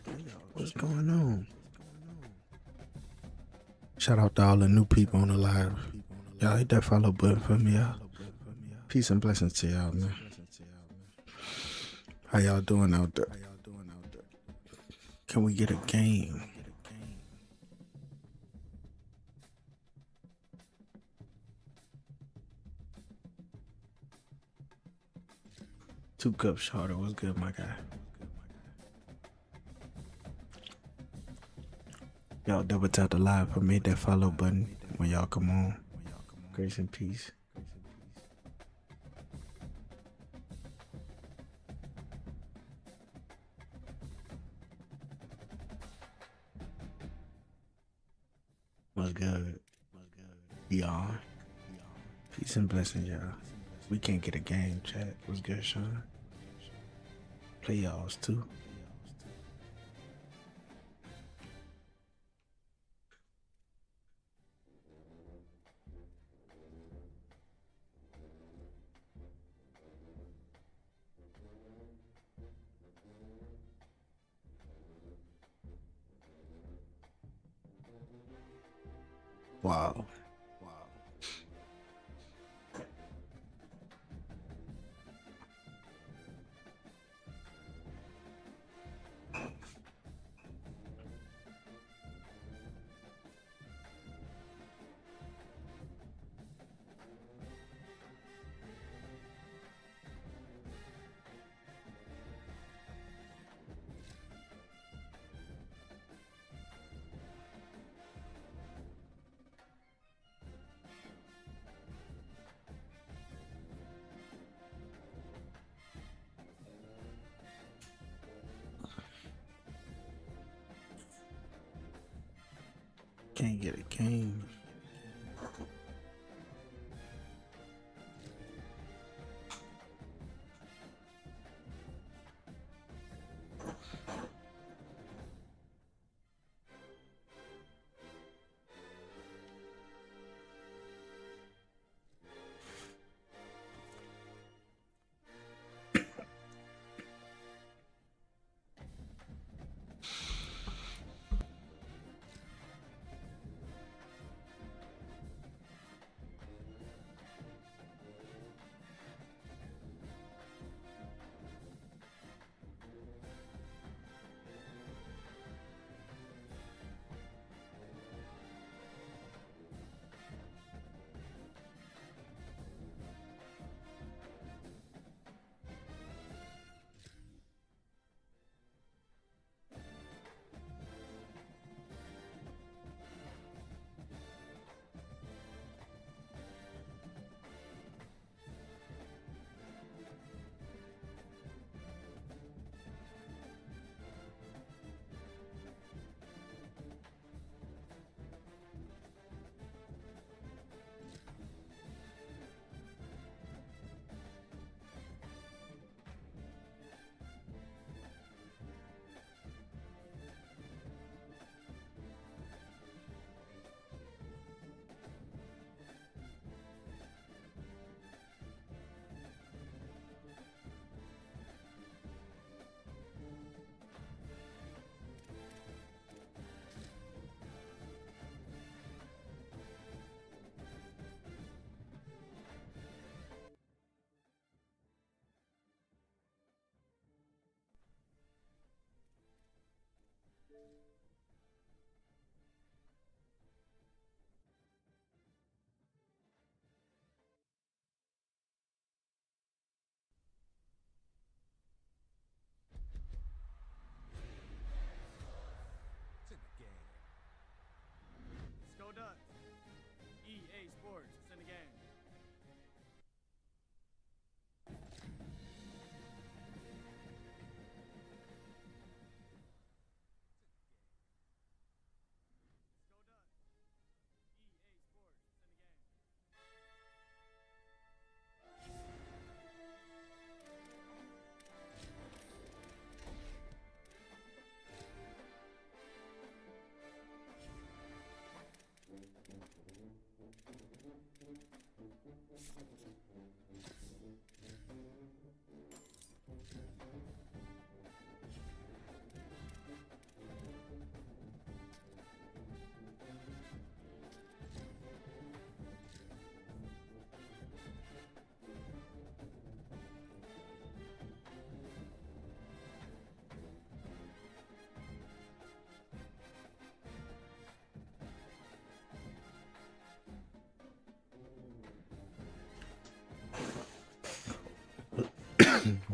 What's going on? Shout out to all the new people on the live. Y'all hit that follow button for me, y'all. Peace and blessings to y'all, man. How y'all doing out there? Can we get a game? Two cups shorter. What's good, my guy? Y'all double tap the live for me, hit that follow button when y'all come on. Grace and peace. What's good? Y'all. Peace and blessings, y'all. We can't get a game, chat. What's good, Sean? Playoffs, too. Wow. Can't get a game.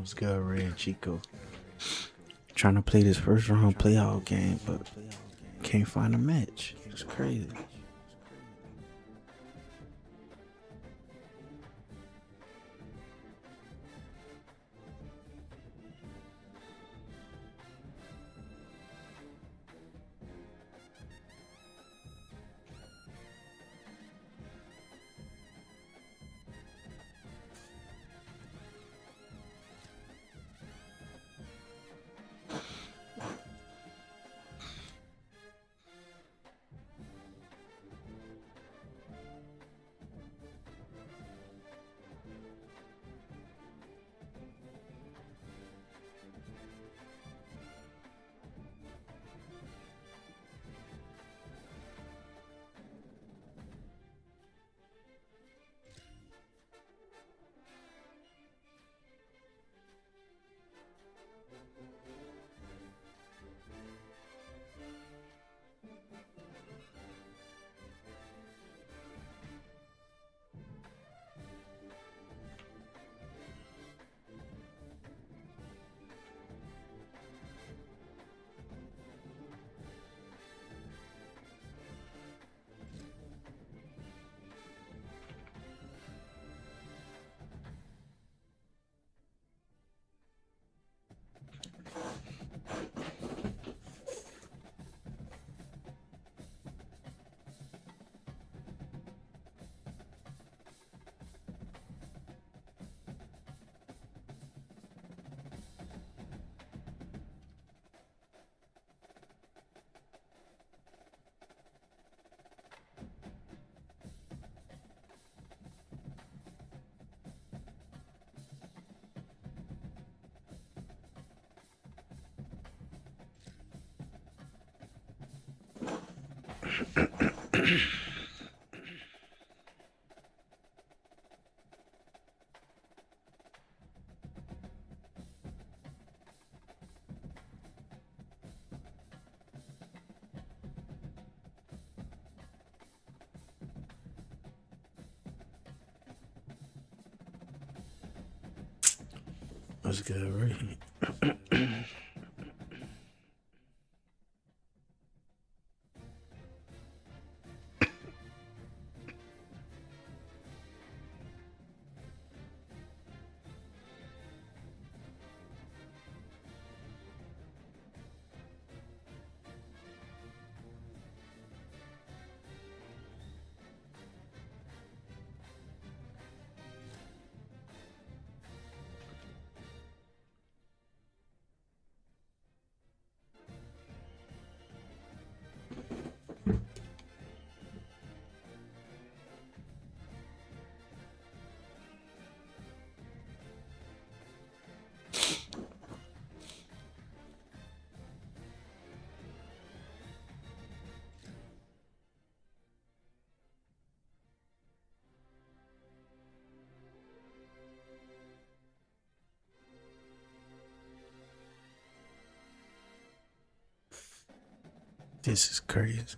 What's good, Red Chico? Trying to play this first round playoff game, but can't find a match. It's crazy. What's good, Red? This is crazy.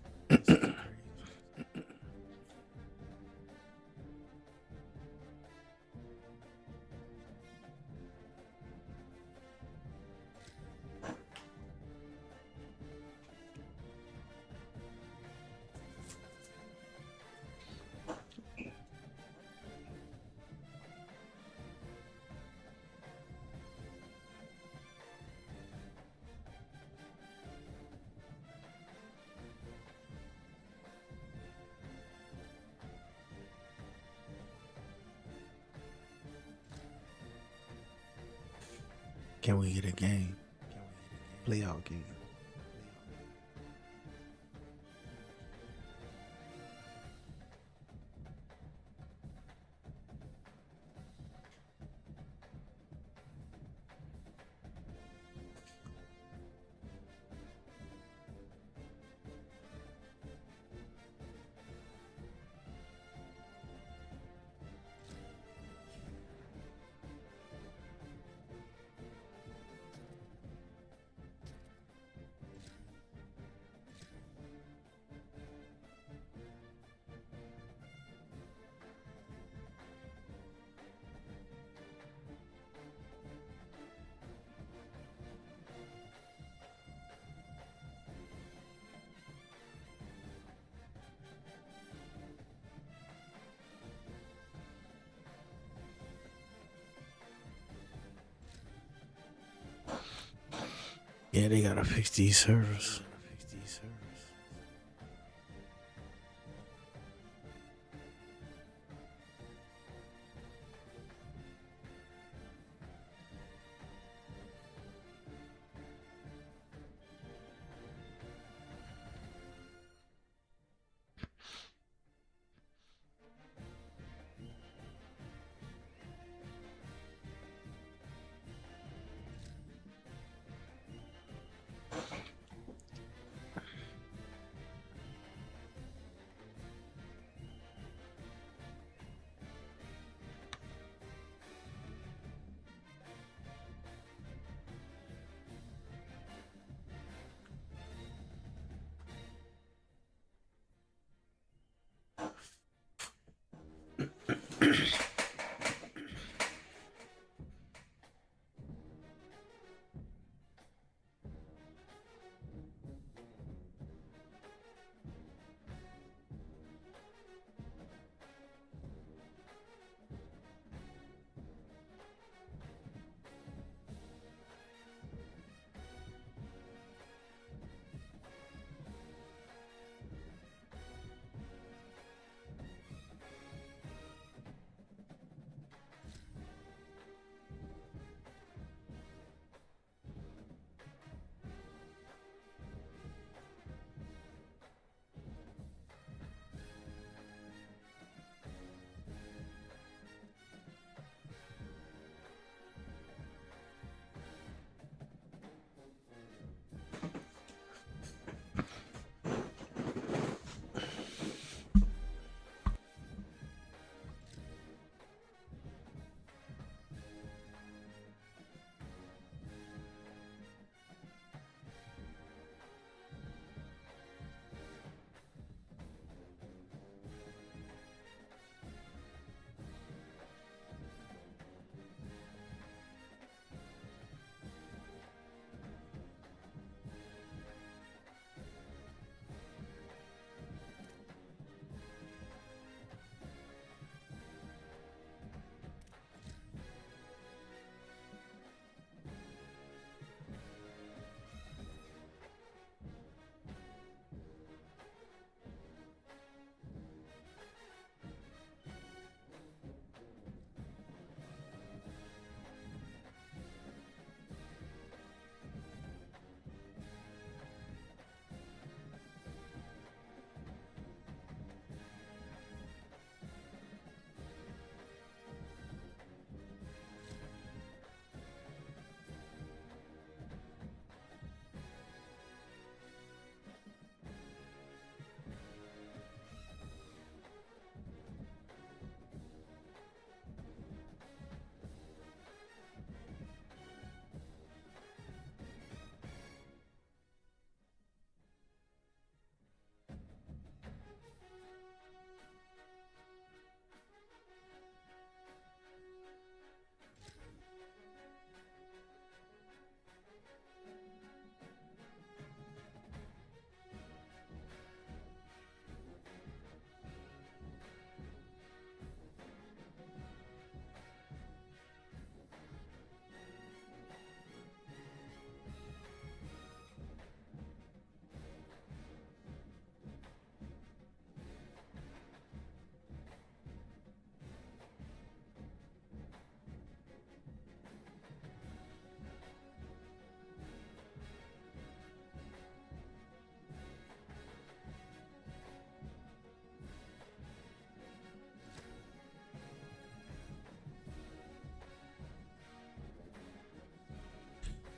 Can we get a game? Playoff game. Yeah, they gotta fix these servers.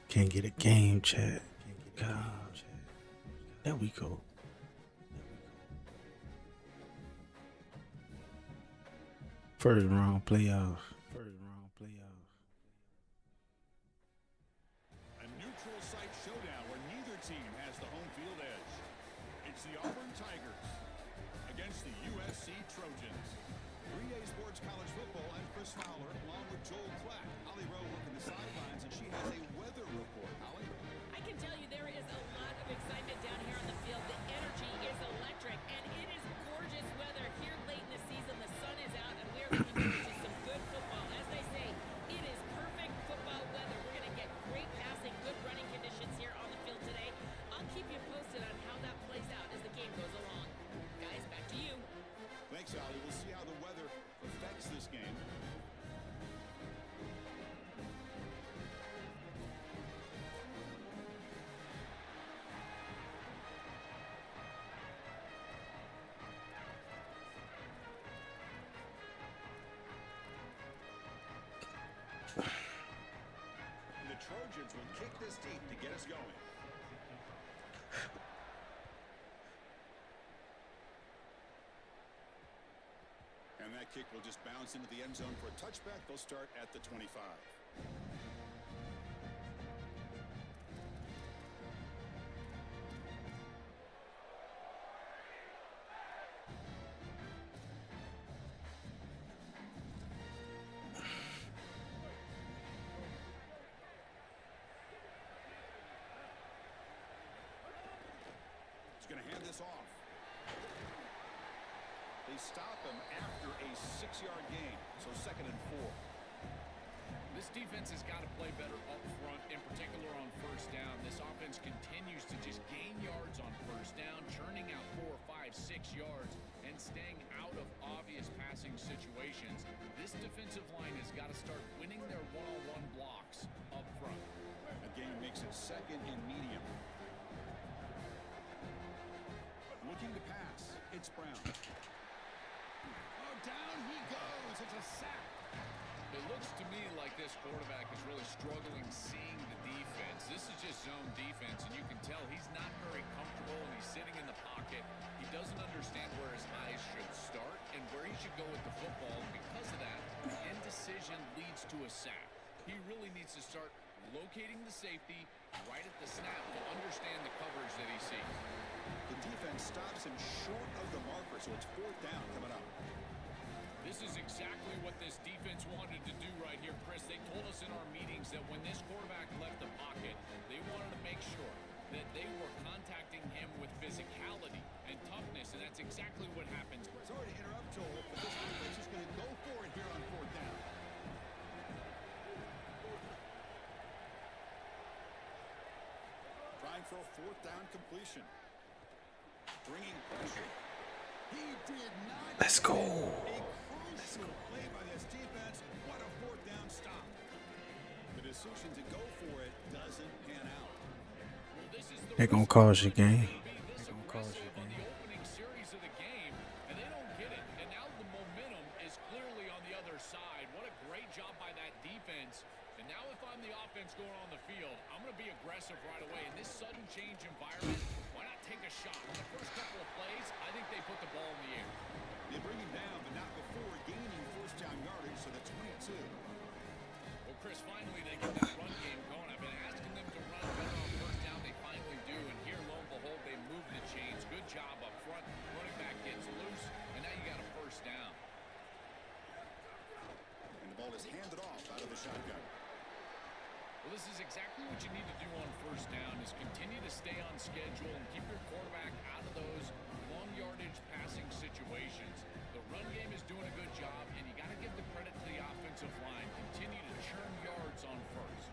Can't get a game chat. God. There we go. First round playoff. A neutral site showdown where neither team has the home field edge. It's the Auburn Tigers against the USC Trojans. 3A Sports College Football, I'm Chris Fowler, along with Joel Clack. Holly Rowe working the sidelines, and she has a weather report. Holly? I can tell you there is a lot of excitement down here on the field. The energy is electric, and it is gorgeous weather here late in the season. The sun is out, and we are looking forward to some good football. As they say, it is perfect football weather. We're going to get great passing, good running conditions here on the The Trojans will kick this deep to get us going. And that kick will just bounce into the end zone for a touchback. They'll start at the 25. He's going to hand this off. They stop him after a 6-yard gain, so 2nd and 4. This defense has got to play better up front, in particular on first down. This offense continues to just gain yards on first down, churning out 4, 5, 6 yards, and staying out of obvious passing situations. This defensive line has got to start winning their one-on-one blocks up front. The game makes it 2nd and medium. Looking to pass, it's Brown. Oh, down he goes. It's a sack. It looks to me like this quarterback is really struggling seeing the defense. This is just zone defense, and you can tell he's not very comfortable, and he's sitting in the pocket. He doesn't understand where his eyes should start and where he should go with the football. And because of that, the indecision leads to a sack. He really needs to start locating the safety right at the snap to understand the coverage that he sees. The defense stops him short of the marker, so it's 4th down coming up. This is exactly what this defense wanted to do right here, Chris. They told us in our meetings that when this quarterback left the pocket, they wanted to make sure that they were contacting him with physicality and toughness, and that's exactly what happens. Sorry to interrupt, Joel, but this defense is going to go for it here on 4th down. Trying for a 4th down completion. Bringing pressure. He did not. Let's go. A crucial play by this defense. What a 4th down stop. The decision to go for it doesn't pan out. Well, this is the They're going to cause you game. They're gonna cause you on the game. opening series of the game, and they don't get it. And now the momentum is clearly on the other side. What a great job by that defense. And now if I'm the offense going on the field, I'm going to be aggressive right away. In this sudden change environment, why not take a shot? On the first couple of plays, I think they put the ball in the air. They bring him down, but not before gaining 1st down yardage to the 22. Well, Chris, finally they get that run game going. I've been asking them to run better on first down. They finally do, and here, lo and behold, they move the chains. Good job up front. Running back gets loose, and now you got a 1st down. And the ball is handed off out of the shotgun. Well, this is exactly what you need to do on first down, is continue to stay on schedule and keep your quarterback out of those long yardage passing situations. The run game is doing a good job, and you got to give the credit to the offensive line. Continue to churn yards on first.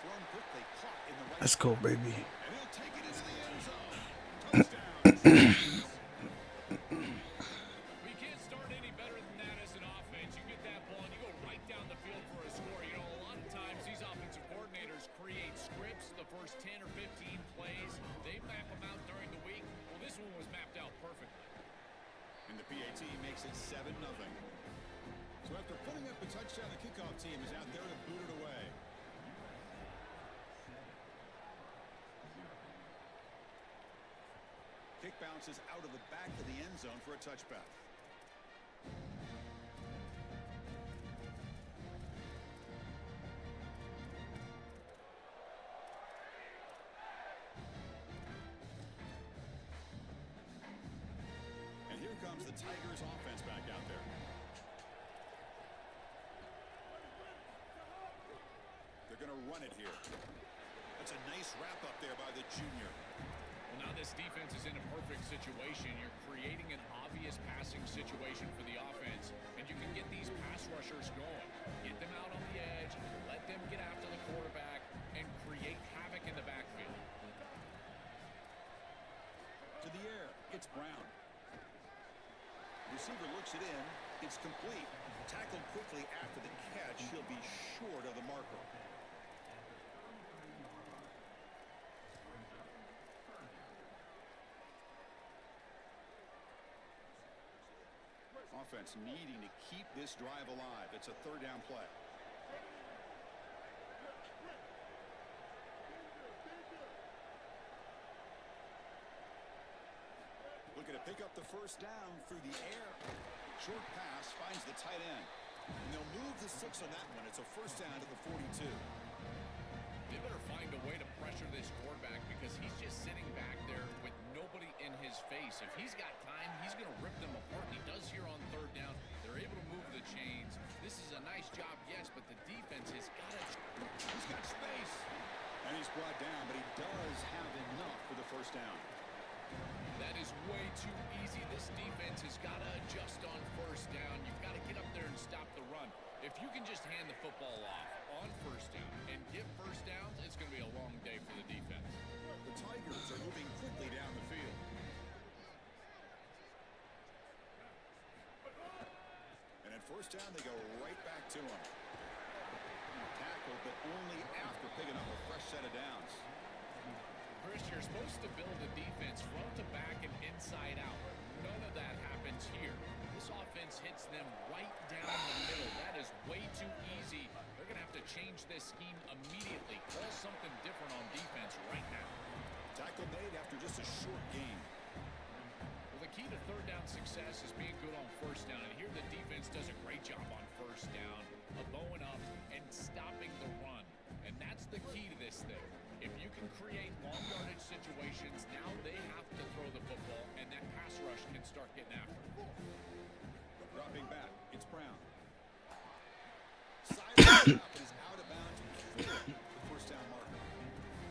Thrown quickly, caught in the right. Let's go, baby. And he'll take it into the end zone. Touchdown. We can't start any better than that as an offense. You get that ball and you go right down the field for a score. You know, a lot of times these offensive coordinators create scripts, the first 10 or 15 plays. They map them out during the week. Well, this one was mapped out perfectly. And the PAT makes it 7-0. So after putting up a touchdown, the kickoff team is out there to boot it away. Kick bounces out of the back of the end zone for a touchback. And here comes the Tigers offense back out there. They're going to run it here. That's a nice wrap up there by the junior. Well, now this defense is in a perfect situation. You're creating an obvious passing situation for the offense, and you can get these pass rushers going. Get them out on the edge, let them get after the quarterback, and create havoc in the backfield. To the air, it's Brown. Receiver looks it in. It's complete. Tackled quickly after the catch. He'll be short of the marker. offense needing to keep this drive alive. It's a third down play. Looking to pick up the first down through the air. Short pass finds the tight end. And they'll move the 6 on that one. It's a first down to the 42. They better find a way to pressure this quarterback because he's just sitting back there with nobody in his face. If he's got time, he's going to rip them apart. He does here on third down. They're able to move the chains. This is a nice job, yes, but the defense has got it. He's got space. And he's brought down, but he does have enough for the first down. That is way too easy. This defense has got to adjust on first down. You've got to get up there and stop the run. If you can just hand the football off on first down and get first downs, it's going to be a long day for the defense. The Tigers are moving quickly down the field. And at first down, they go right back to him. Tackled, but only after picking up a fresh set of downs. Chris, you're supposed to build a defense front to back and inside out. None of that happens here. This offense hits them right down the middle. That is way too easy. They're going to have to change this scheme immediately. Call something different on defense right now. Tackle made after just a short gain. Well, the key to third down success is being good on first down. And here the defense does a great job on first down, of bowing up and stopping the run. And that's the key to this thing. If you can create long yardage situations, now they have to throw the football, and that pass rush can start getting after it. Dropping back, it's Brown. Sideline stop is out of bounds before the first down marker.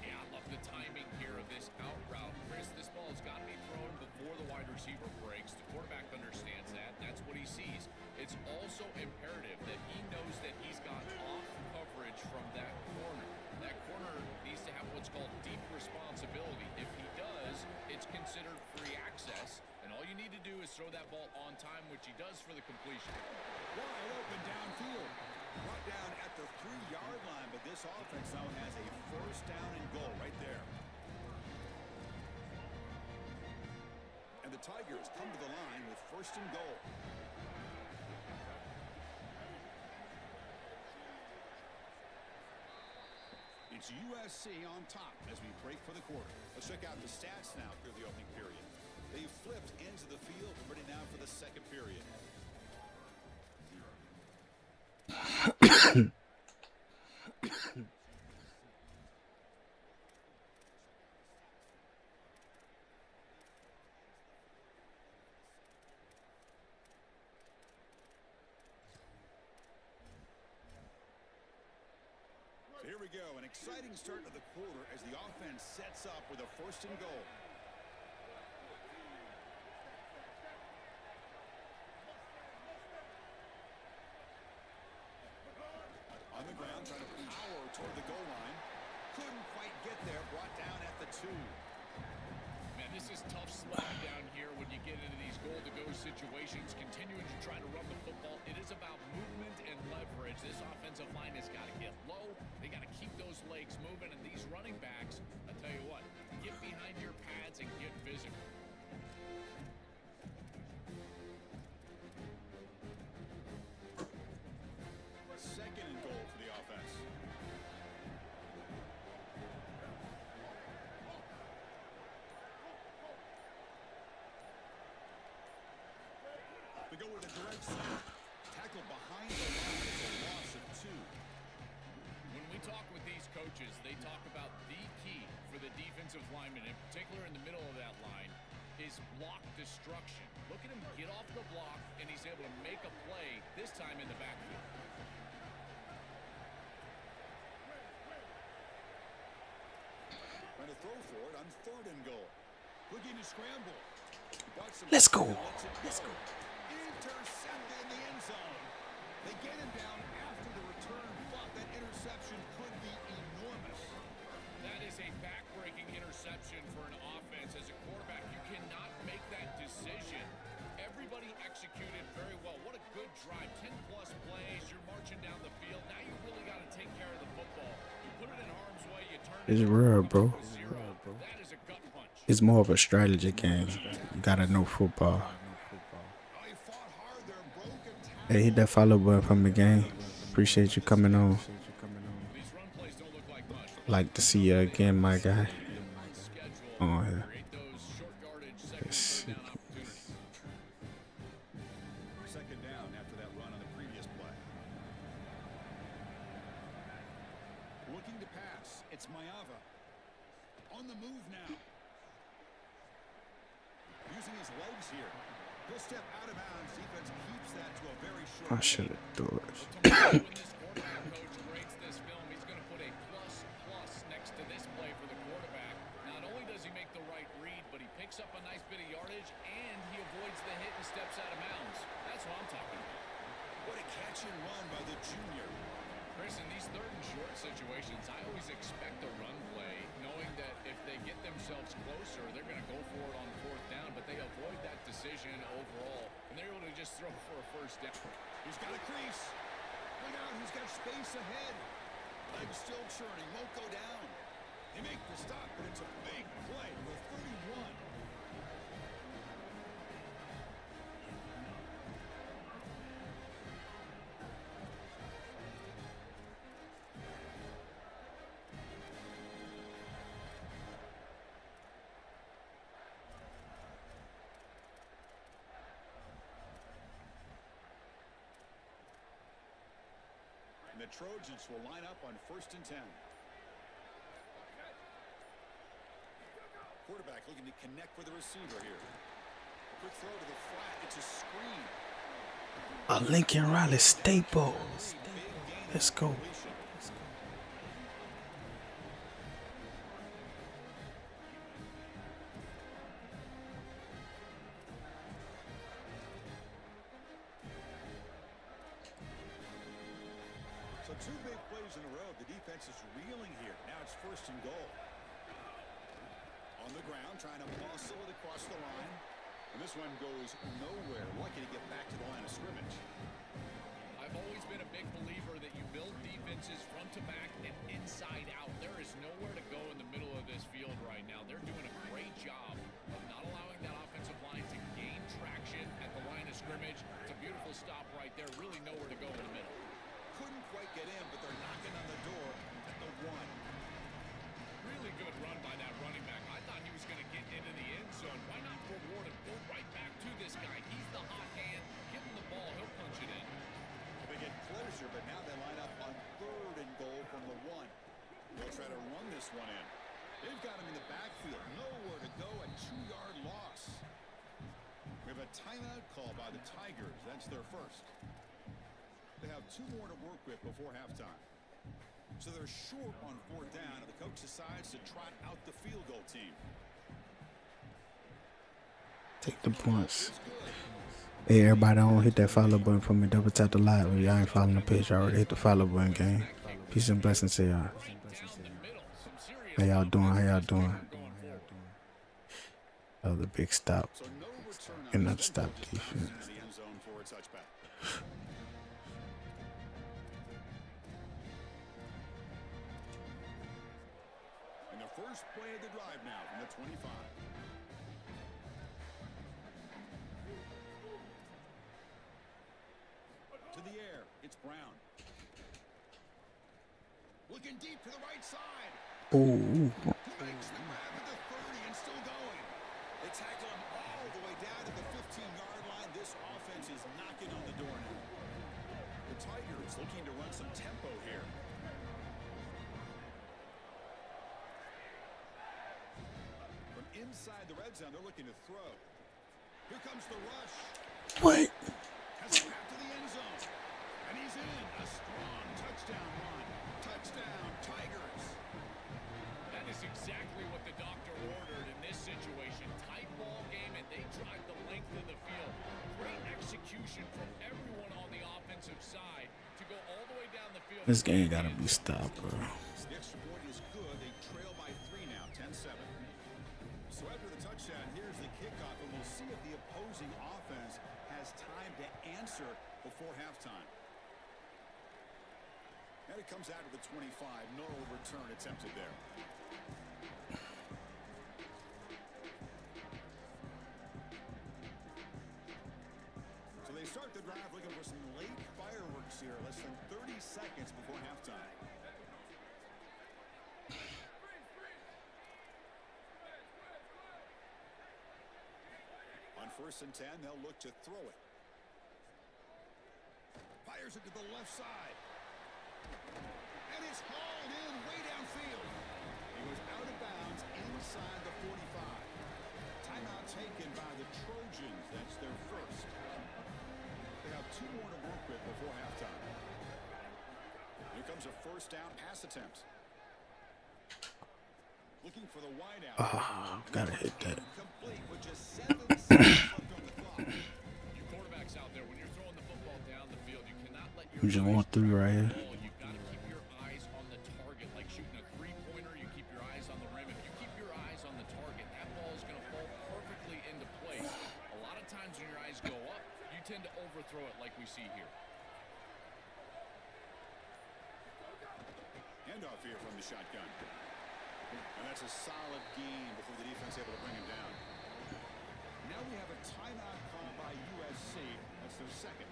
Yeah, I love the timing here of this out route, Chris. This ball has got to be thrown before the wide receiver breaks. The quarterback understands that. That's what he sees. It's also imperative that he knows that he's got off coverage from that corner. That corner needs to have what's called deep responsibility. If he does, it's considered free access. And all you need to do is throw that ball on time, which he does for the completion. Wide open downfield. Brought down at the 3-yard line, but this offense now has a first down and goal right there. And the Tigers come to the line with first and goal. It's USC on top as we break for the quarter. Let's check out the stats now through the opening period. They've flipped into the field, ready now for the second period. So here we go, an exciting start to the quarter as the offense sets up with a first and goal. On the ground, trying to power toward the goal line. Couldn't quite get there, brought down at the 2. Man, this is tough sledding down here when you get into these goal-to-go situations, continuing to try to run the football. It is about movement and leverage. This offensive line has got to get low. They got to keep those legs moving, and these running backs, I tell you what, get behind your pads and get physical. Second and goal for the offense. They go with a direct snap. Tackle behind the line is a loss of 2. When we talk with these coaches, they talk about the key for the defensive lineman, in particular in the middle of that line, is block destruction. Look at him get off the block, and he's able to make a play, this time in the backfield. Trying to throw for it on third and goal. Looking to scramble. Let's go. Let's go. Intercepted in the end zone. They get him down after the return, but that interception could be enormous. That is a back-breaking interception for an offense. As a quarterback, you cannot make that decision. Everybody executed very well. What a good drive. 10-plus plays. You're marching down the field. Now you really got to take care of the football. You put it in harm's way. You turn it It's over, real, bro. That is a gut punch. It's more of a strategy game. You gotta know football. Oh, he fought hard there, Hey, hit that follow button from the game. Appreciate you coming on. These run plays don't look like much. Like to see you again, my guy. On schedule, On here. create those short yardage second Let's and see. third down opportunities. Second down after that run on the previous play. Looking to pass. It's Mayava. On the move now. Using his legs here. He'll step out of bounds. Defense keeps that to a very short. I should have threw it. Tomorrow, when this quarterback coach grades this film, he's going to put a plus next to this play for the quarterback. Not only does he make the right read, but he picks up a nice bit of yardage, and he avoids the hit and steps out of bounds. That's what I'm talking about. What a catch and run by the junior. Chris, in these third and short situations, I always expect a run play, knowing that if they get themselves closer, they're going to go for it on fourth down, but they avoid that decision overall, and they're able to just throw for a first down. He's got a crease. Look out, he's got space ahead. Legs still churning, won't go down. They make the stop, but it's a big play with 31. And the Trojans will line up on 1st and 10. Quarterback looking to connect with the receiver here. Quick throw to the flat. It's a screen. A Lincoln Riley staple. Let's go. So 2 big plays in a row. The defense is reeling here. Now it's 1st and goal. On the ground, trying to muscle it across the line. And this one goes nowhere. Lucky to get back to the line of scrimmage. I've always been a big believer that you build defenses front to back and inside out. There is nowhere to go in the middle of this field right now. They're doing a great job of not allowing that offensive line to gain traction at the line of scrimmage. It's a beautiful stop right there. Really nowhere to go in the middle. Couldn't quite get in, but they're knocking on the door at the 1. Really good run by that running back. I thought he was going to get into the end zone. Why not reward him? Go right back to this guy. He's the hot hand. Give him the ball. He'll punch it in. They get closer, but now they line up on 3rd and goal from the 1. They'll try to run this one in. They've got him in the backfield. Nowhere to go. A 2-yard loss. We have a timeout call by the Tigers. That's their first. They have 2 more to work with before halftime. So they're short on 4th down, and the coach decides to trot out the field goal team. Take the points. Hey, everybody, don't hit that follow button for me. Double tap the like. If y'all ain't following the page, already hit the follow button, gang. Peace and blessings to y'all. How y'all doing? How y'all doing? Another big stop. So no return on Another this stop one. defense. Into the end zone for a touchback. And the first play of the drive now from the 25. To the air, it's Brown. Looking deep to the right side. Ooh. He makes the grab at the 30 and still going. They tackle him all the way down to the 15-yard line. This offense is knocking on the door now. The Tigers looking to run some tempo here. From inside the red zone, they're looking to throw. Here comes the rush. What? Has a path to the end zone. And he's in. A strong touchdown run. Touchdown, Tigers. That is exactly what the doctor ordered in this situation. Tight ball game, and they drive the length of the field. Great execution from everyone on the offensive side to go all the way down the field. This game gotta be stopped, bro. The extra point is good. They trail by 3 now, 10-7. So after the touchdown, here's the kickoff, and we'll see if the opposing offense has time to answer before halftime. And it comes out of the 25. No return attempted there. So they start the drive looking for some late 1st and 10, they'll look to throw it. Fires it to the left side. And it's hauled in way downfield. He was out of bounds inside the 45. Timeout taken by the Trojans. That's their first. They have 2 more to work with before halftime. Here comes a 1st down pass attempt. Looking for the wide out. Oh, gotta hit that. Complete with just 7 seconds left on the clock. You quarterbacks out there, when you're throwing the football down the field, you cannot let your We just want 3 right here. You've got to keep your eyes on the target, like shooting a 3-pointer. You keep your eyes on the rim. If you keep your eyes on the target, that ball is going to fall perfectly into place. A lot of times when your eyes go up, you tend to overthrow it like we see here. Handoff here from the shotgun. And that's a solid gain before the defense able to bring him down. Now we have a timeout call by USC. That's their second.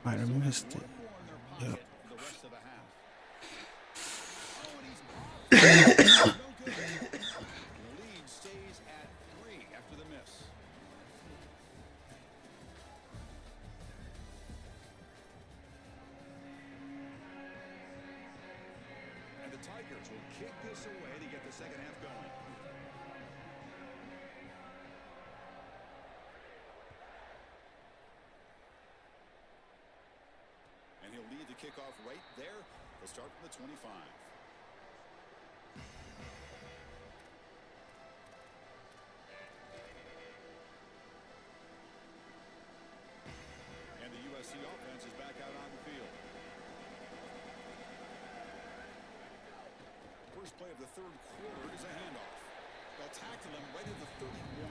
Might have missed it. One more in their Yep. pocket for the rest of the half. Oh, and he's off. No good. The lead stays at 3 after the miss. And the Tigers will kick this away to get the second half going. And he'll lead the kickoff right there. They'll start from the 25. And the USC offense is back out on the field. First play of the 3rd quarter is a handoff. They'll tackle him right at the 31.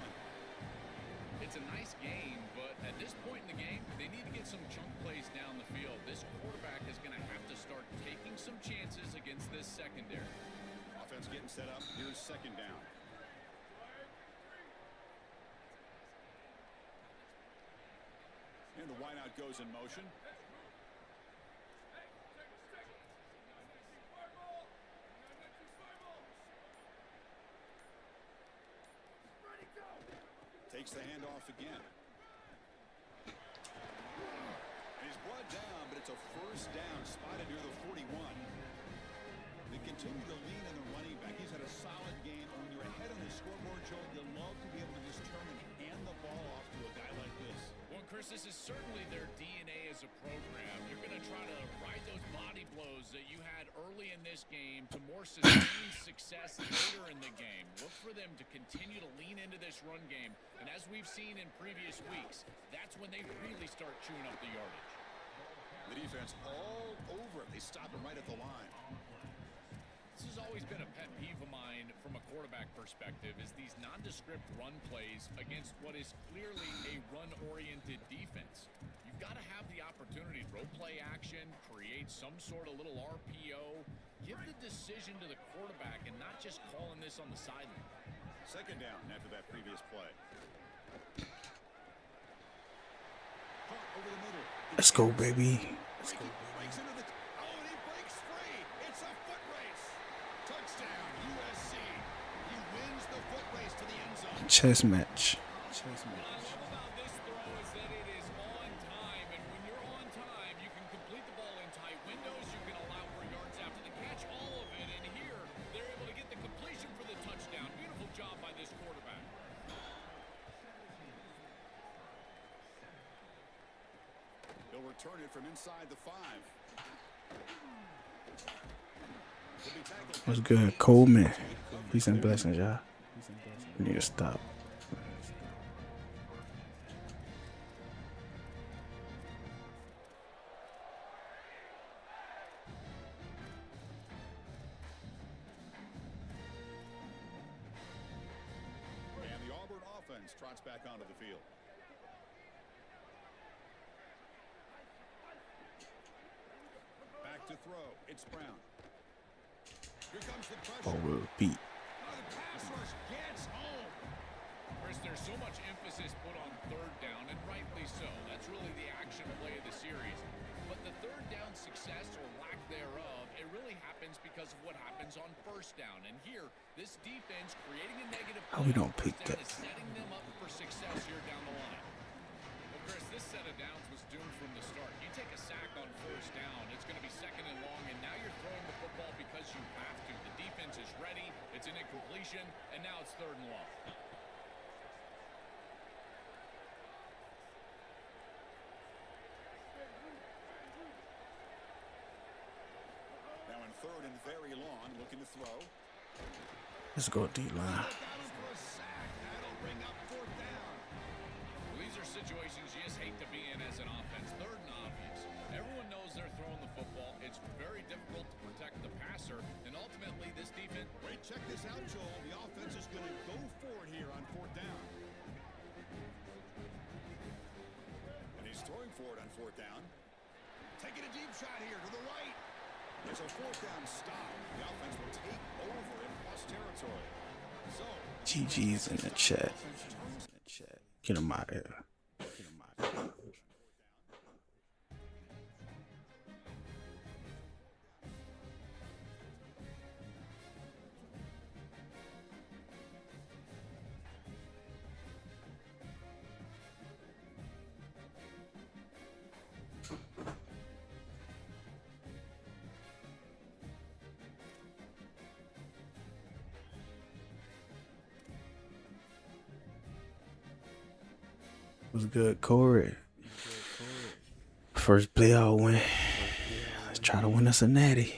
It's a nice game, but at this point in the game, they need to get some chunk plays down the field. This quarterback is going to have to start taking some chances against this secondary. Offense getting set up. Here's 2nd down. And the wideout goes in motion. Takes the handoff again. And he's brought down, but it's a 1st down spotted near the 41. They continue to lean on the running back. He's had a solid game. When you're ahead on the scoreboard, Joe, you love to be able to just turn and hand the ball off to a guy like this. Well, Chris, this is certainly their DNA as a program. You're going to try to ride those body blows that you had early in this game to more sustained success later in the game. Look for them to continue to lean into this run game. And as we've seen in previous weeks, that's when they really start chewing up the yardage. The defense all over it. They stop him right at the line. This has always been a pet peeve of mine from a quarterback perspective, is these nondescript run plays against what is clearly a run-oriented defense. You've got to have the opportunity to throw play action, create some sort of little RPO, give the decision to the quarterback and not just calling this on the sideline. 2nd down after that previous play. Caught over the middle. Let's go, baby. Let's go. Breaks into the... Oh, and he breaks free. It's a foot race. Touchdown, USC. He wins the foot race to the end zone. Chess match. Chess What I match. love about this throw is that it is on time, and when you're on time, you can complete the ball in tight windows, you can allow for yards after the catch, all of it, and here, they're able to get the completion for the touchdown. Beautiful job by this quarterback. He'll return it from inside the 5. What's good, Coleman? Peace and blessings, y'all. We need to stop. And the Auburn offense trots back onto the field. Back to throw. It's Brown. Here comes the pressure. Or we'll beat. Oh, the pass rush gets home. Chris, there's so much emphasis put on 3rd down, and rightly so. That's really the action play of the series. But the 3rd down success or lack thereof, it really happens because of what happens on first down. And here, this defense creating a negative How play we on don't pick first down that? is setting them up for success here down the line. Well, Chris, this set of downs was doomed from the start. You take a sack on first down, it's going to be second and long, and now you're throwing the football because you have to. The defense is ready, it's an incompletion, and now it's third and long. Now in third and very long, looking to throw. Let's go deep line. Got him for a sack. That'll bring up fourth down. Well, these are situations you just hate to be in as an offense. Third and obvious. Everyone knows they're throwing the football. It's very difficult to protect the passer, and ultimately this defense... Wait, check this out, Joel. The offense is going to go for it here on fourth down. And he's throwing for it on fourth down. Taking a deep shot here to the right. There's a fourth down stop. The offense will take over in plus territory. So, GG's in the chat. Get him out of here. Was good, Corey. First playoff win. Let's try to win us a natty.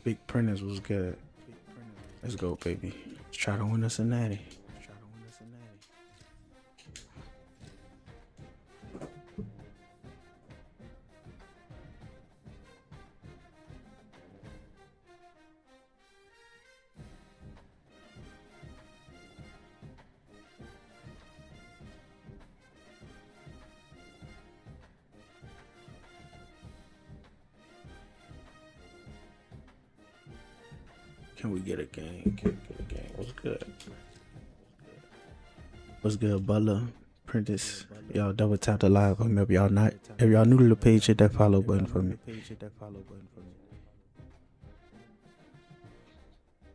Big printers was good. Let's go, baby. Let's try to win us a natty. Can we get a game? What's good? What's good, Butler? Prentice. Y'all double tap the live for me. If y'all new to the page, hit that follow button for me.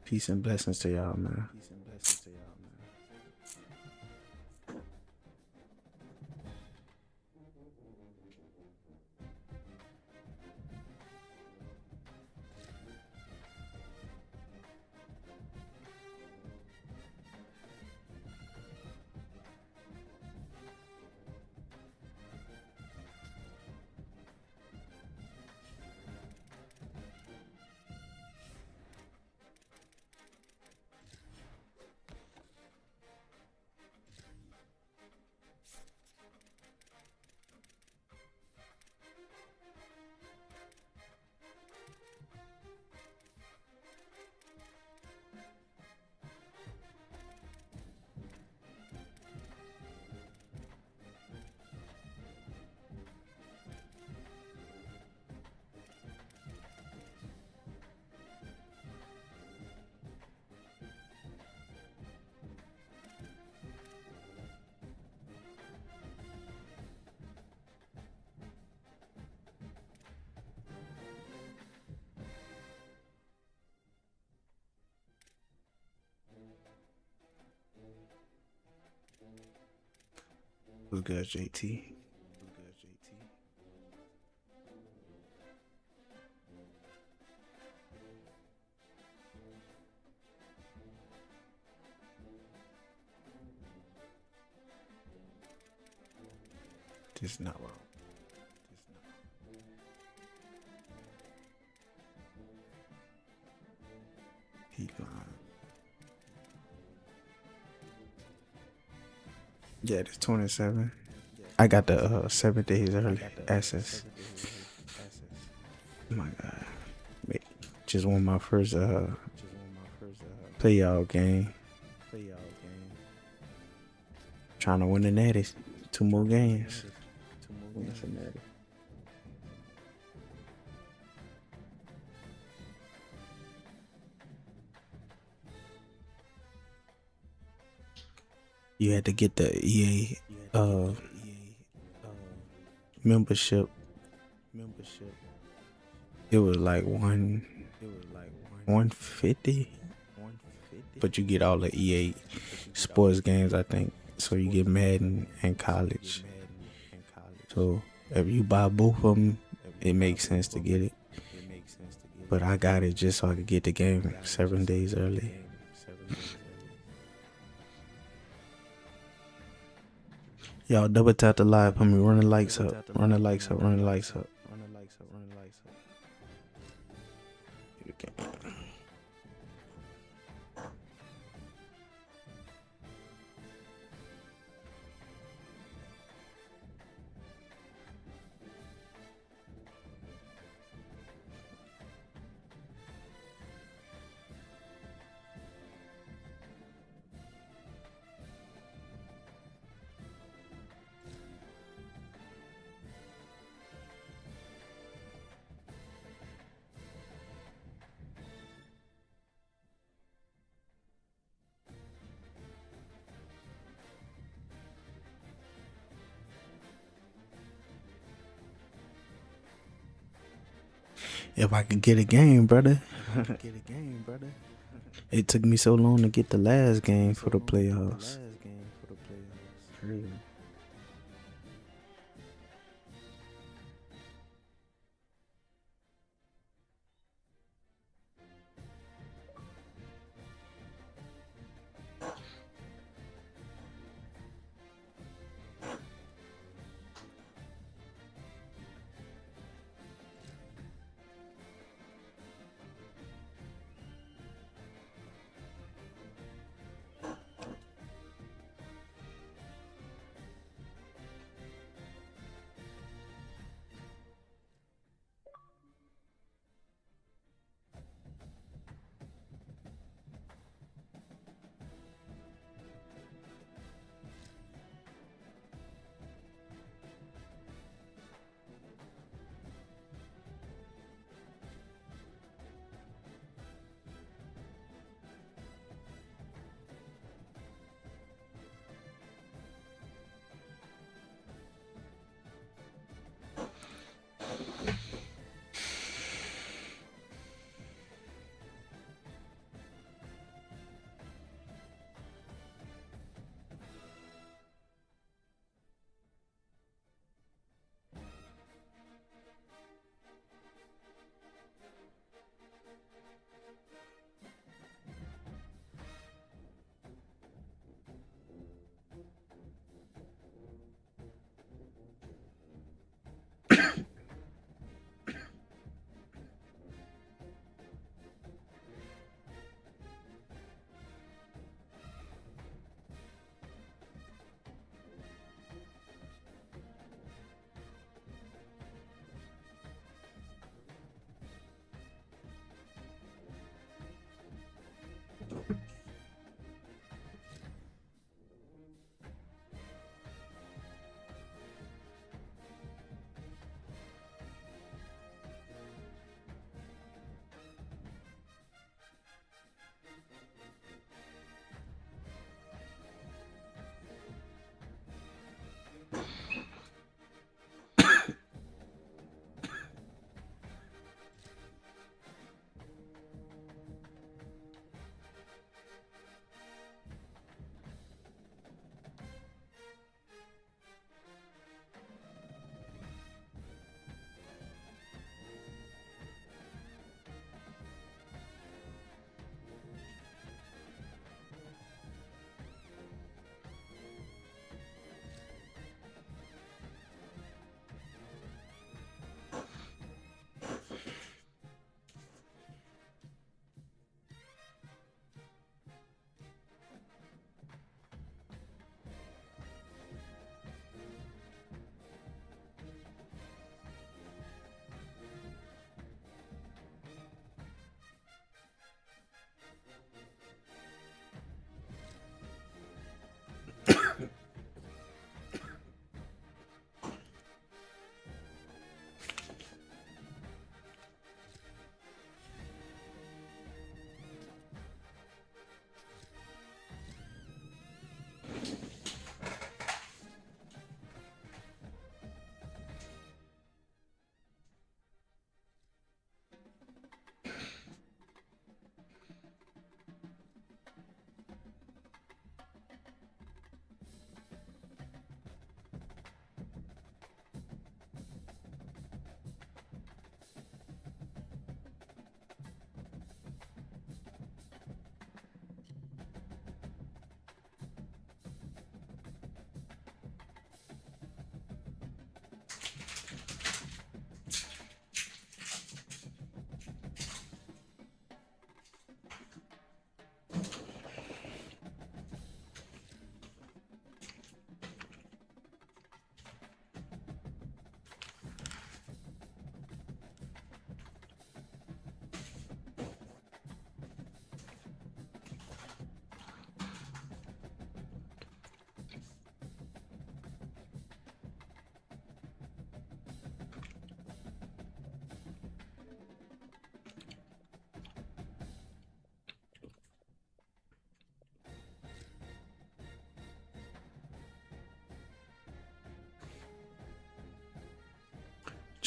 Peace and blessings to y'all, man. What's good, JT? This is not wrong. Heat line. Yeah, it's 27. I got the 7 days early access. Oh my God. Just won my first playoff game. Trying to win the natty. 2 more games. Win the natty. You had to get the EA membership. It was like 150. But you get all the EA sports games, I think. So you get Madden and college. So if you buy both of them, it makes sense to get it. But I got it just so I could get the game 7 days early. Y'all double tap the live for me. Run the likes up. Run the likes up. Run the likes up. If I could get a game, brother. It took me so long to get the last game for the playoffs. Crazy.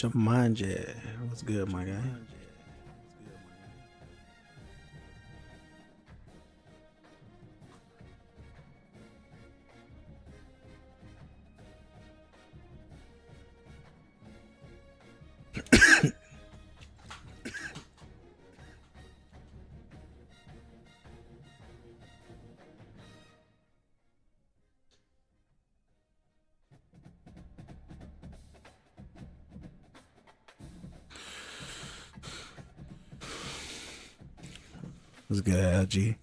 Jumanji. What's good, my guy? What's good, LG?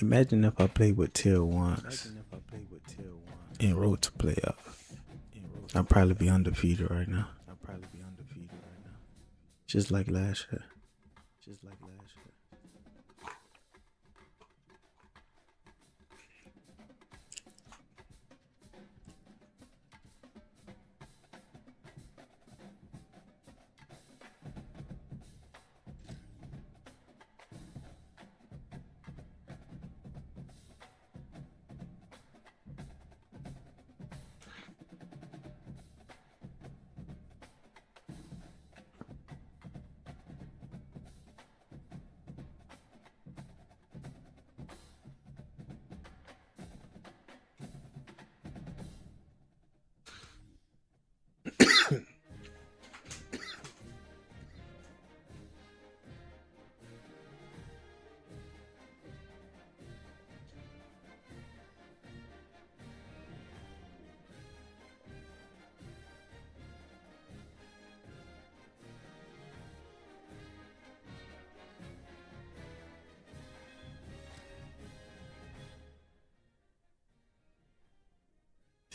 Imagine if I played with tier ones and road to playoff. I'd probably be undefeated right now. Just like last year.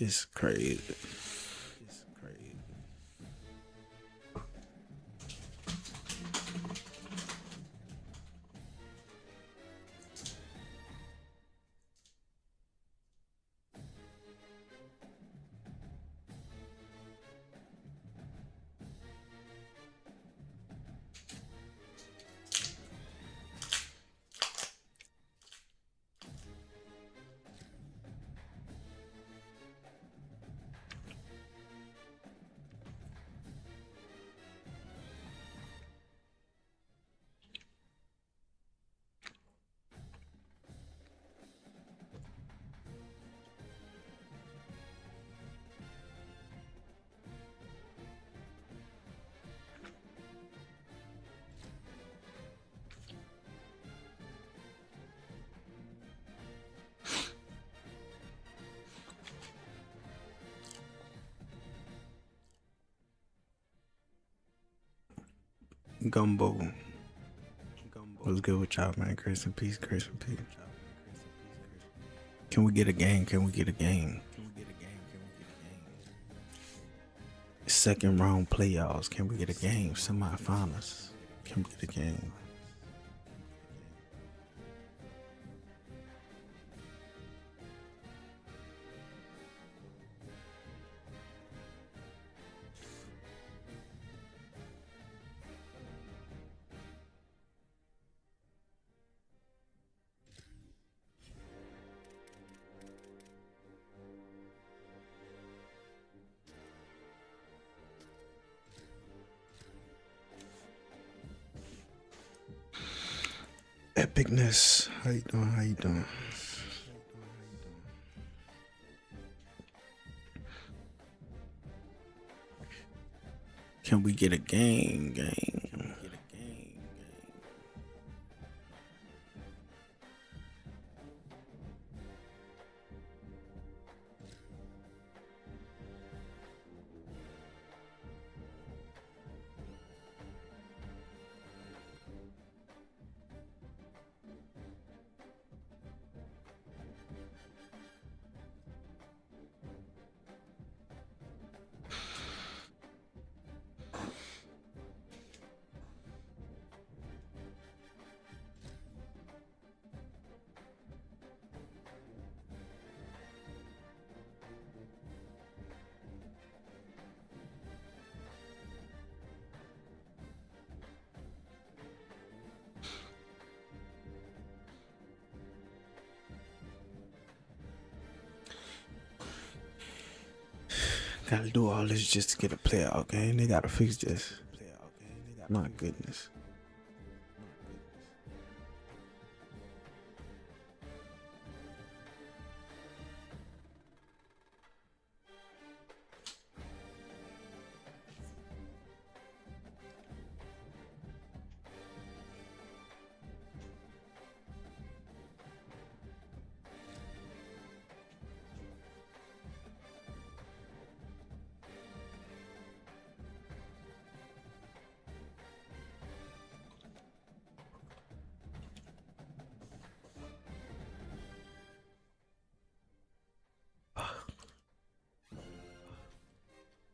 It's crazy. Gumbo. What's good with y'all, man? Grace and peace, grace and peace. Can we get a game? Can we get a game? Second round playoffs. Can we get a game? Semifinals. Can we get a game? Epicness. How you doing? How you doing? Can we get a game? Gotta do all this just to get a playoff game. They gotta fix this. My goodness.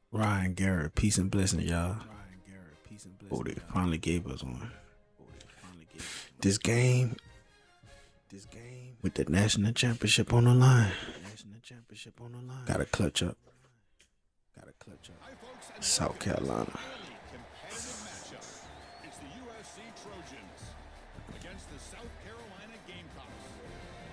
Ryan Garrett, peace and blessings, y'all. Oh, they finally gave us one. This game with the national championship on the line. Gotta clutch up. South Carolina. Competitive matchup. It's the USC Trojans against the South Carolina Gamecocks.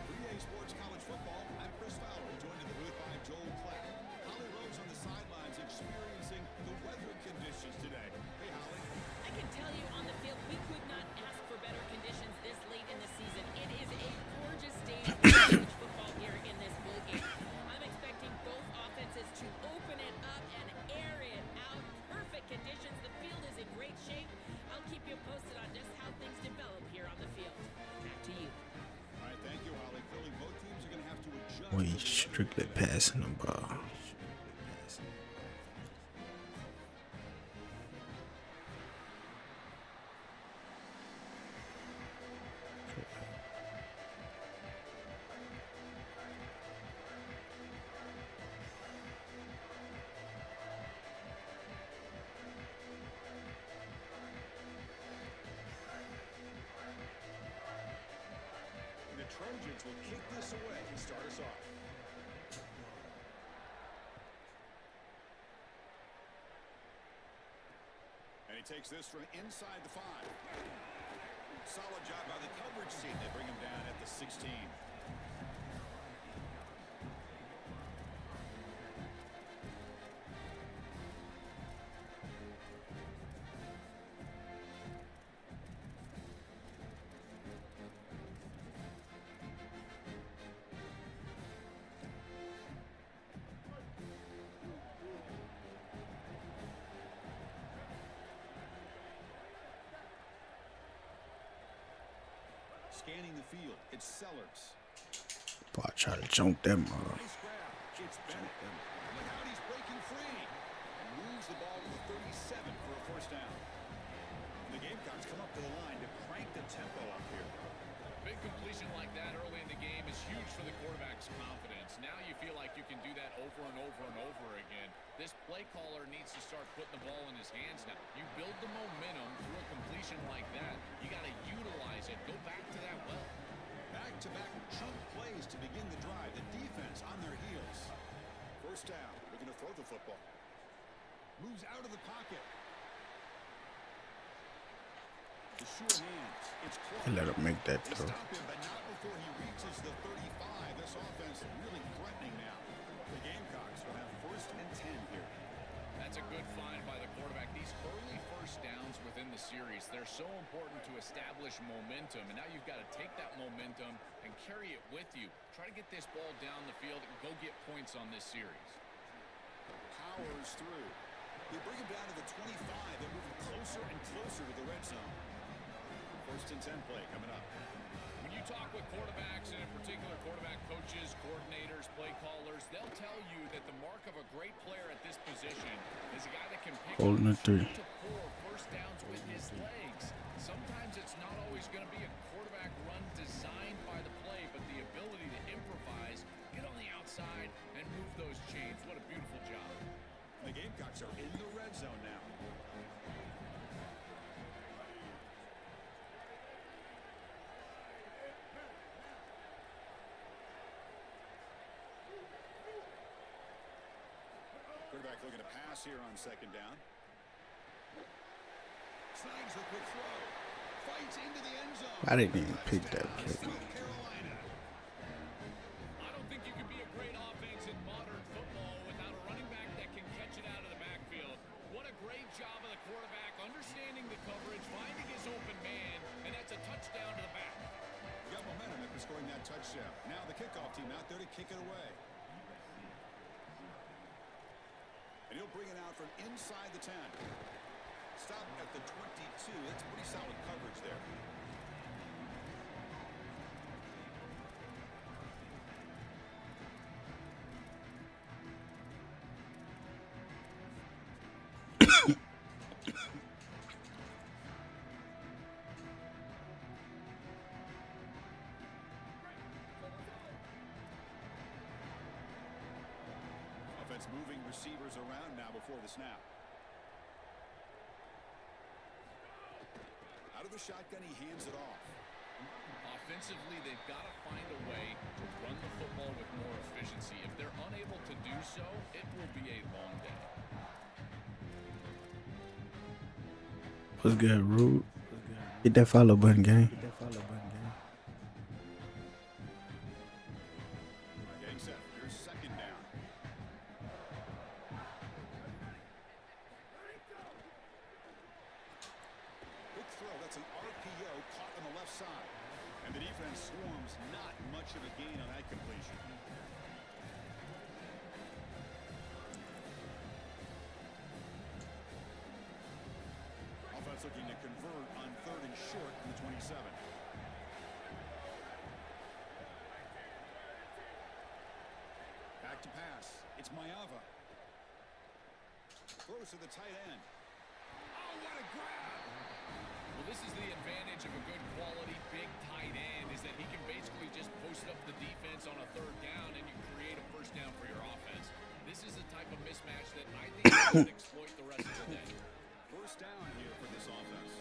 For EA Sports College Football, I'm Chris Fowler, joined in the booth by Joel Clapp. Holly Rose on the sidelines experiencing the weather conditions today. Hey, Holly. I can tell you on the field, we could not ask for better conditions this late in the season. It is a gorgeous day for college football here in this bowl game. I'm expecting both offenses to open it up and air it out. Perfect conditions. The field is in great shape. I'll keep you posted on just how things develop here on the field. Back to you. All right, thank you, Holly. Clearly, both teams are going to have to adjust. We strictly passing the ball. The Trojans will kick this away to start us off. And he takes this from inside the 5. Solid job by the coverage team. They bring him down at the 16. Scanning the field, it's Sellers. Boy, I try to jump them. Nice grab. It's Bennett. Look out, he's breaking free. And moves the ball to the 37 for a first down. The Gamecocks come up to the line to crank the tempo up here. Big completion like that early in the game is huge for the quarterback's confidence. Now you feel like you can do that over and over and over again. This play caller needs to start putting the ball in his hands now. You build the momentum through a completion like that. You got to utilize it. Go back to that well. Back-to-back chunk plays to begin the drive. The defense on their heels. First down. Looking to throw the football. Moves out of the pocket. The sure hands. It's close. They let him make that They throw. stop him, but not before he reaches the 35. This offense really threatening now. The Gamecocks will have first and 10 here. That's a good find by the quarterback. These early first downs within the series, they're so important to establish momentum. And now you've got to take that momentum and carry it with you. Try to get this ball down the field and go get points on this series. Powers through. They bring him down to the 25. They're moving closer and closer to the red zone. First and 10 play coming up. When you talk with quarterbacks, and in particular quarterback coaches, coordinators, play callers, they'll tell you that the mark of a great player at this position is a guy that can pick Holding up a 3. 2 to 4 first downs with his legs. Sometimes it's not always going to be a quarterback run designed by the play, but the ability to improvise, get on the outside, and move those chains. What a beautiful job. The Gamecocks are in the red zone now. Quarterback looking to pass here on second down. Snags the quick throw. Fights into the end zone. I didn't even pick that play. South Carolina. I don't think you can be a great offense in modern football without a running back that can catch for scoring that touchdown. Now the kickoff team out there to kick it away. And he'll bring it out from inside the 10. Stop at the 22. That's pretty solid coverage there. Offense moving receivers around now before the snap. Out of the shotgun, he hands it off. Offensively, they've got to find a way to run the football with more efficiency. If they're unable to do so, it will be a long day. What's good, Rude? Hit that follow button, gang. Getting set. Here's second down. Quick throw. That's an RPO caught on the left side. And the defense swarms. Not much of a gain on that completion. Offense looking to convert on 3rd and short from the 27. Back to pass. It's Mayava. Throws to the tight end. Oh, what a grab! Well, this is the advantage of a good quality big tight end, is that he can basically just post up the defense on a 3rd down and you create a 1st down for your offense. This is the type of mismatch that I think you can exploit the rest of the day. 1st down here for this offense.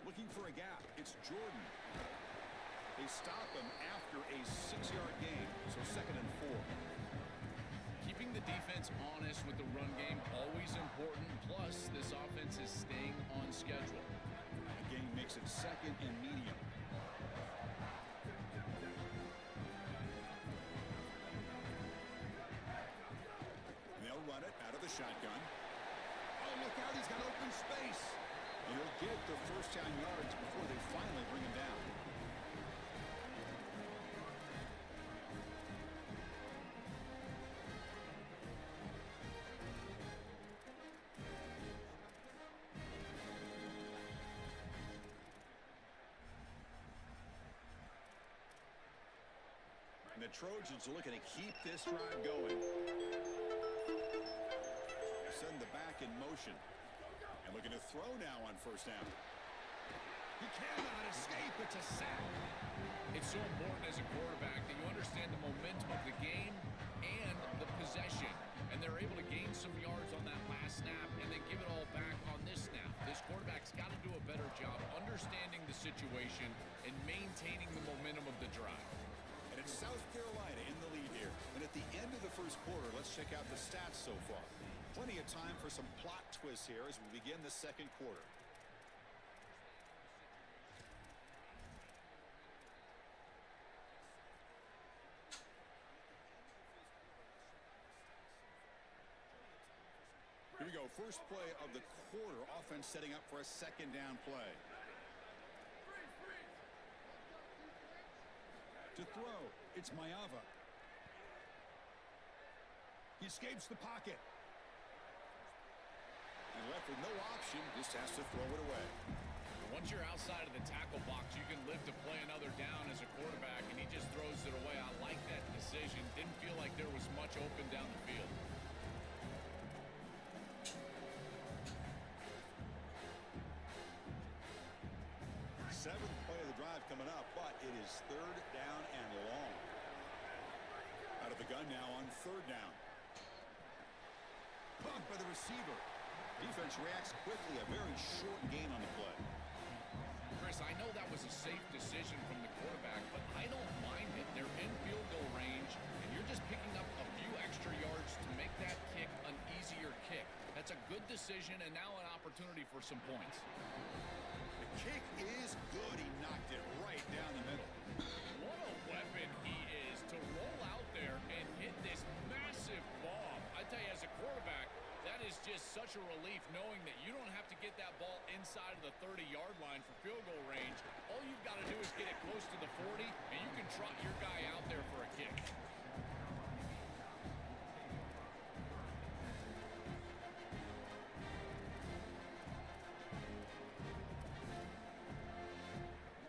Looking for a gap. It's Jordan. They stop him after a 6-yard gain, so 2nd and 4. Keeping the defense honest with the run game, always important. Plus, this offense is staying on schedule. The gain makes it 2nd and medium. They'll run it out of the shotgun. Oh, look out, he's got open space. And he'll get the 1st down yards before they finally bring him down. And the Trojans are looking to keep this drive going. Send the back in motion. And looking to throw now on 1st down. He cannot escape. It's a sack. It's so important as a quarterback that you understand the momentum of the game and the possession. And they're able to gain some yards on that last snap and then give it all back on this snap. This quarterback's got to do a better job understanding the situation and maintaining the momentum of the drive. And it's South Carolina in the lead here. And at the end of the 1st quarter, let's check out the stats so far. Plenty of time for some plot twists here as we begin the 2nd quarter. Here we go. First play of the quarter. Offense setting up for a 2nd down play. To throw, it's Mayava. He escapes the pocket. And left with no option, just has to throw it away. Once you're outside of the tackle box, you can live to play another down as a quarterback, and he just throws it away. I like that decision. Didn't feel like there was much open down the field. Seventh play of the drive coming up, but it is 3rd down and long. Out of the gun now on 3rd down. Bumped by the receiver. Defense reacts quickly. A very short gain on the play. Chris, I know that was a safe decision from the quarterback, but I don't mind it. They're in field goal range, and you're just picking up a few extra yards to make that kick an easier kick. That's a good decision, and now an opportunity for some points. The kick is good. He knocked it right down the middle. What a weapon he is to roll out there and hit this massive bomb. I tell you, as a quarterback, that is just such a relief knowing that you don't have to get that ball inside of the 30-yard line for field goal range. All you've got to do is get it close to the 40, and you can trot your guy out there for a kick.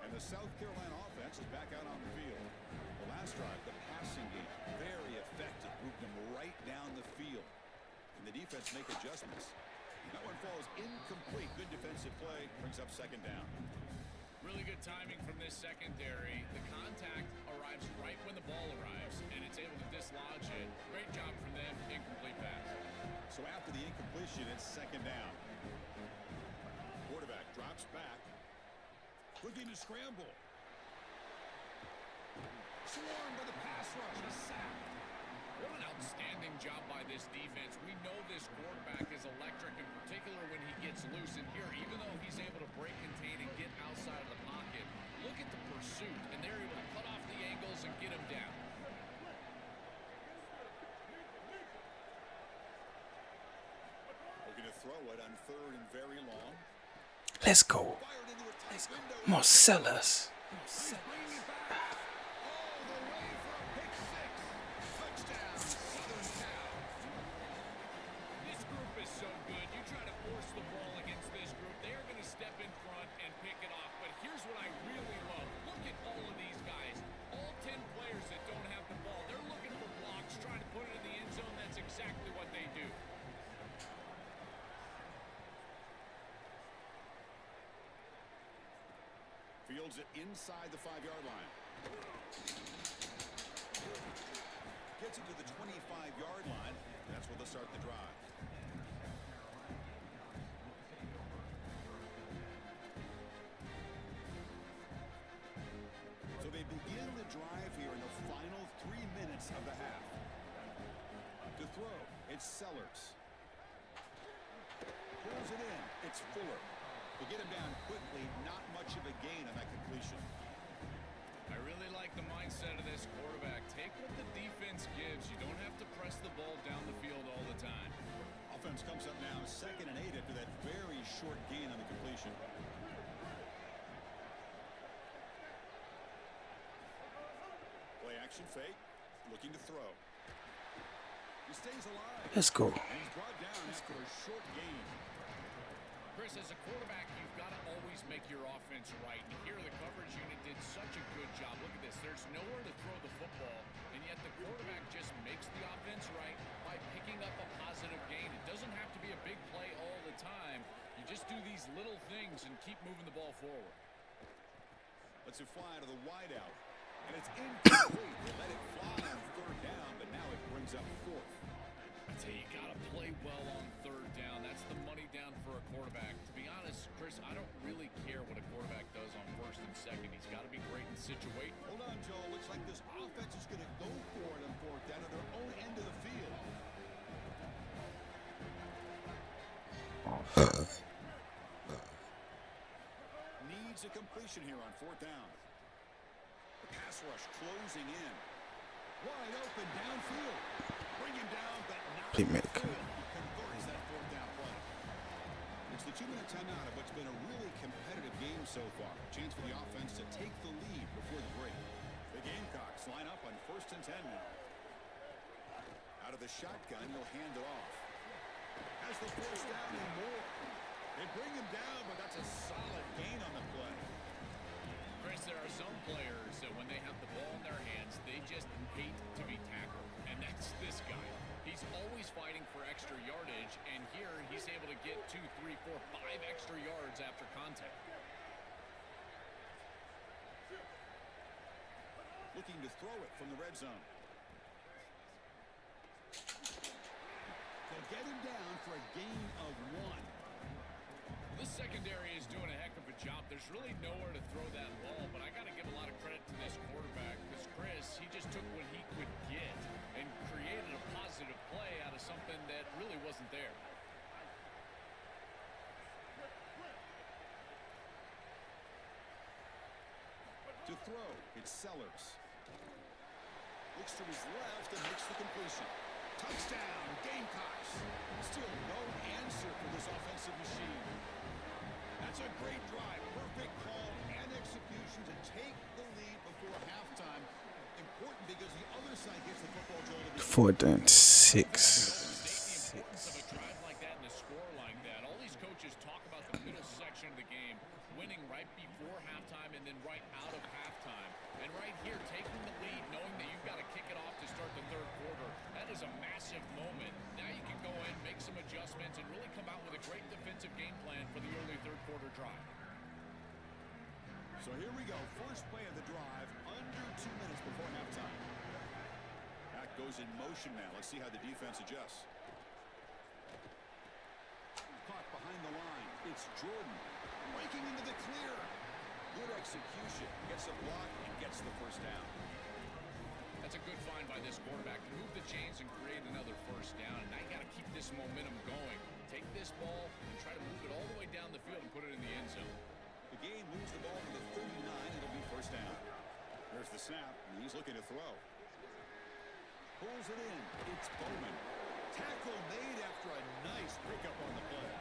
And the South Carolina offense is back out on the field. The last drive, the passing game, very effective. Moved them right down the field. Can the defense make adjustments? That one falls incomplete. Good defensive play. Brings up second down. Really good timing from this secondary. The contact arrives right when the ball arrives, and it's able to dislodge it. Great job from them. Incomplete pass. So after the incompletion, it's second down. Quarterback drops back. Looking to scramble. Swarmed by the pass rush. He's sacked. What an outstanding job by this defense. We know this quarterback is electric, in particular when he gets loose. And here, even though he's able to break, contain, and get outside of the pocket, look at the pursuit. And they're able to cut off the angles and get him down. Looking to throw it on third and very long. Let's go. Fired into a tight window. Marcellus. Bringing it back all the way for a pick six. Touchdown, Southern Cal. This group is so good. You try to force the ball against this group, they are going to step in front and pick it off. But here's what I really love. Look at all of these guys. All 10 players that don't have the ball. They're looking for blocks, trying to put it in the end zone. That's exactly what they do. Fields it inside the 5-yard line. Gets it to the 25-yard line. That's where they'll start the drive. So they begin the drive here in the final 3 minutes of the half. To throw, it's Sellers. Pulls it in, it's Fuller. To get him down quickly, not much of a gain on that completion. I really like the mindset of this quarterback. Take what the defense gives. You don't have to press the ball down the field all the time. Offense comes up now, 2nd and 8 after that very short gain on the completion. Play action fake, looking to throw. He stays alive. Let's go. And he's brought down after a short gain. Chris, as a quarterback, you've got to always make your offense right. And here, the coverage unit did such a good job. Look at this. There's nowhere to throw the football, and yet the quarterback just makes the offense right by picking up a positive gain. It doesn't have to be a big play all the time. You just do these little things and keep moving the ball forward. Lets it fly to the wideout. And it's incomplete. They let it fly on 3rd down, but now it brings up 4th. I tell you, you got to play well on 3rd down. That's the money down for a quarterback. To be honest, Chris, I don't really care what a quarterback does on 1st and 2nd. He's got to be great in situation. Hold on, Joe. Looks like this offense is going to go for it on 4th down to their own end of the field. Needs a completion here on 4th down. The pass rush closing in. Wide open downfield. Bring him down, but not Playmaker. good. He converts that 4th down play. It's the 2-minute timeout of what's been a really competitive game so far. Chance for the offense to take the lead before the break. The Gamecocks line up on 1st and 10 now. Out of the shotgun, he'll hand it off. Has the 1st down and more. They bring him down, but that's a solid gain on the play. Chris, there are some players that when they have the ball in their hands, they just hate to be tackled. And that's this guy. He's always fighting for extra yardage, and here he's able to get 2, 3, 4, 5 extra yards after contact. Looking to throw it from the red zone. They'll get him down for a gain of 1. This secondary is doing a heck of a job. There's really nowhere to throw that ball, but I got to give a lot of credit to this quarterback because, Chris, he just took what he could get and created a positive play out of something that really wasn't there. To throw, it's Sellers. Looks to his left and makes the completion. Touchdown, Gamecocks. Still no answer for this offensive machine. That's a great drive. Perfect call and execution to take the lead before halftime. Important because the other side gets the football, Joel. 4th and 6. The importance of a drive like that and a score like that. All these coaches talk about the middle section of the game, winning right before halftime and then right out of halftime. And right here, taking the lead, knowing that you've got to kick it off to start the third quarter, that is a massive moment. Now you can go in, make some adjustments, and really come out with a great defensive game plan for the early third quarter drive. So here we go. First play of the drive, under 2 minutes before halftime. That goes in motion now. Let's see how the defense adjusts. Caught behind the line. It's Jordan breaking into the clear. Good execution. Gets a block and gets the first down. That's a good find by this quarterback to move the chains and create another first down. And now you got to keep this momentum going. Take this ball and try to move it all the way down the field and put it in the end zone. The game moves the ball to the 39. It'll be first down. There's the snap, and he's looking to throw. Pulls it in. It's Bowman. Tackle made after a nice pickup on the play.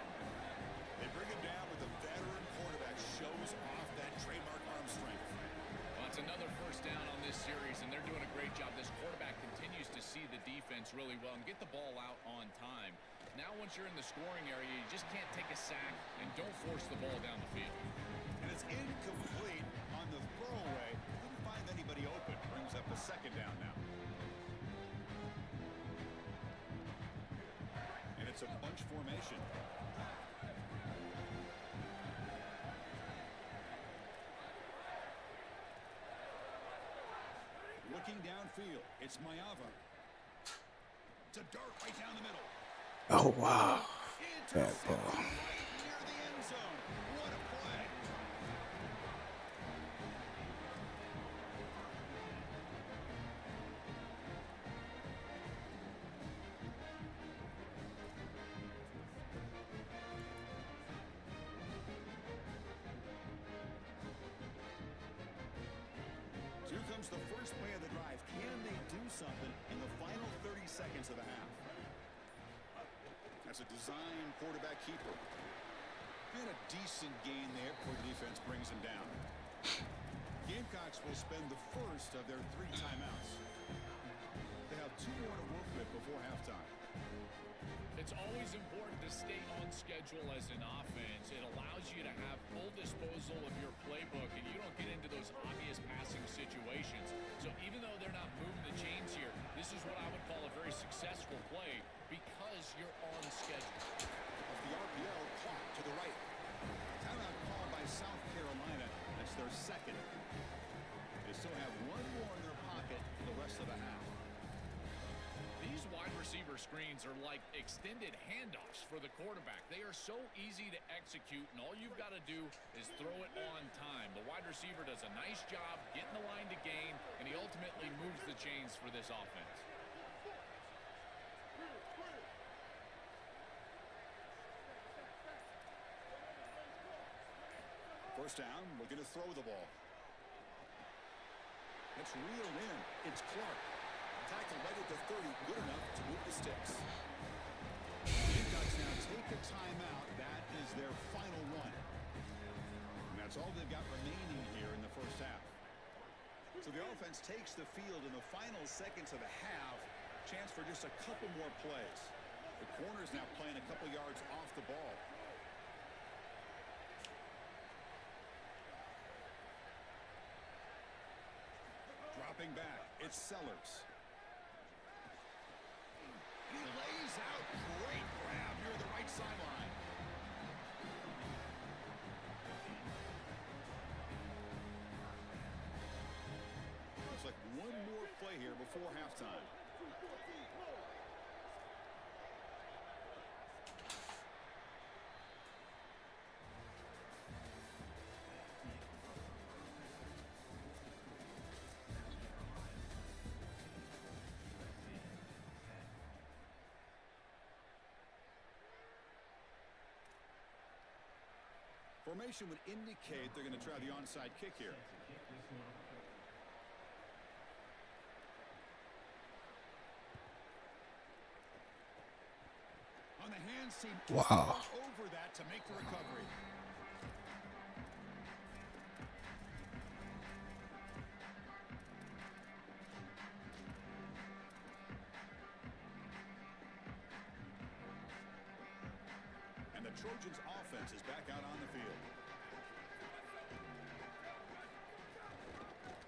They bring him down with the veteran quarterback. Shows off that trademark arm strength. Well, it's another first down on this series, and they're doing a great job. This quarterback continues to see the defense really well and get the ball out on time. Now once you're in the scoring area, you just can't take a sack and don't force the ball down the field. And it's incomplete on the throwaway. Didn't find anybody open. Brings up a second down now. And it's a bunch formation. Looking downfield, it's Mayava. It's a dart right down the middle. Oh, wow. Bad Intercepted ball. right near the end zone. What a play. Here comes the first play of the drive. Can they do something in the final 30 seconds of the half? That's a design quarterback keeper. And a decent gain there before the defense brings him down. Gamecocks will spend the first of their 3 timeouts. They have 2 more to work with before halftime. It's always important to stay on schedule as an offense. It allows you to have full disposal of your playbook, and you don't get into those obvious passing situations. So even though they're not moving the chains here, this is what I would call a very successful play because you're on schedule. Of the RPO clock to the right. Timeout called by South Carolina. That's their second. They still have 1 more in their pocket for the rest of the half. These wide receiver screens are like extended handoffs for the quarterback. They are so easy to execute, and all you've got to do is throw it on time. The wide receiver does a nice job getting the line to gain, and he ultimately moves the chains for this offense. First down, looking to throw the ball. It's reeled in. It's Clark. Tackle right at the 30, good enough to move the sticks. Gamecocks now take a timeout. That is their final one. And that's all they've got remaining here in the first half. So the offense takes the field in the final seconds of the half. Chance for just a couple more plays. The corner's now playing a couple yards off the ball. Dropping back, it's Sellers. He lays out. Great grab near the right sideline. Looks like 1 more play here before halftime. Formation would indicate they're going to try the onside kick here. On the hands team, Wow. over that to make the recovery. And the Trojans' offense is back out on the field.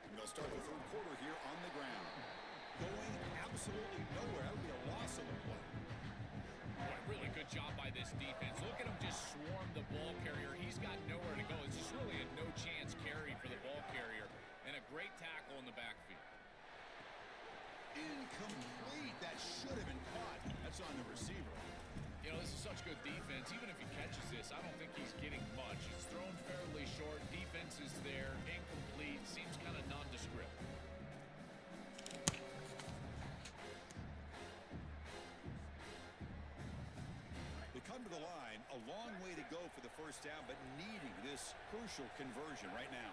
And they'll start the third quarter here on the ground. Going absolutely nowhere. That would be a loss of the play. Boy, really good job by this defense. Look at him just swarm the ball carrier. He's got nowhere to go. It's just really a no-chance carry for the ball carrier. And a great tackle in the backfield. Incomplete. That should have been caught. That's on the receiver. You know, this is such good defense. Even if he catches this, I don't think he's getting much. It's thrown fairly short. Defense is there. Incomplete. Seems kind of nondescript. They come to the line. A long way to go for the first down, but needing this crucial conversion right now.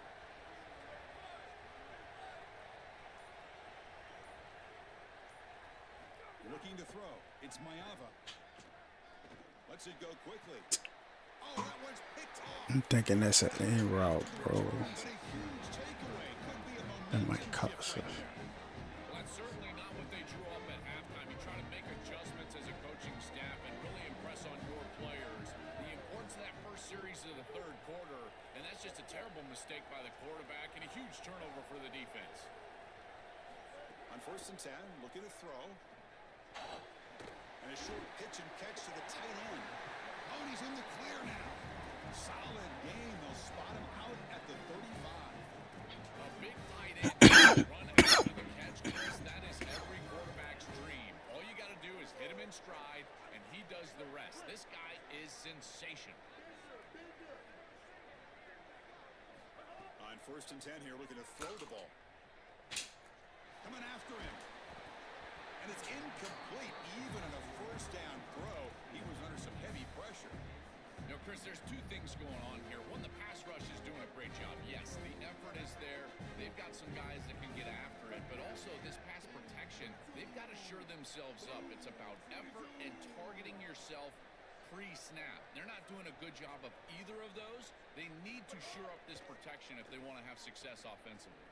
Looking to throw. It's Mayava. Lets it go quickly. Oh, that one's picked off. I'm thinking that's an in route, bro. But a huge takeaway. Could be a That momentum might cost shift us. right there. Well, that's certainly not what they drew up at halftime. You try to make adjustments as a coaching staff and really impress on your players. The importance of that first series of the third quarter, and that's just a terrible mistake by the quarterback and a huge turnover for the defense. On 1st and 10, looking to throw. And a short pitch and catch to the tight end. Oh, and he's in the clear now. Solid game. They'll spot him out at the 35. A big tight end run after the catch, Chris. That is every quarterback's dream. All you got to do is hit him in stride, and he does the rest. This guy is sensational. On 1st and 10 here, looking to throw the ball. Coming after him. And it's incomplete, even on a first down throw. He was under some heavy pressure. You know, Chris, there's two things going on here. One, the pass rush is doing a great job. Yes, the effort is there. They've got some guys that can get after it. But also, this pass protection, they've got to shore themselves up. It's about effort and targeting yourself pre-snap. They're not doing a good job of either of those. They need to shore up this protection if they want to have success offensively.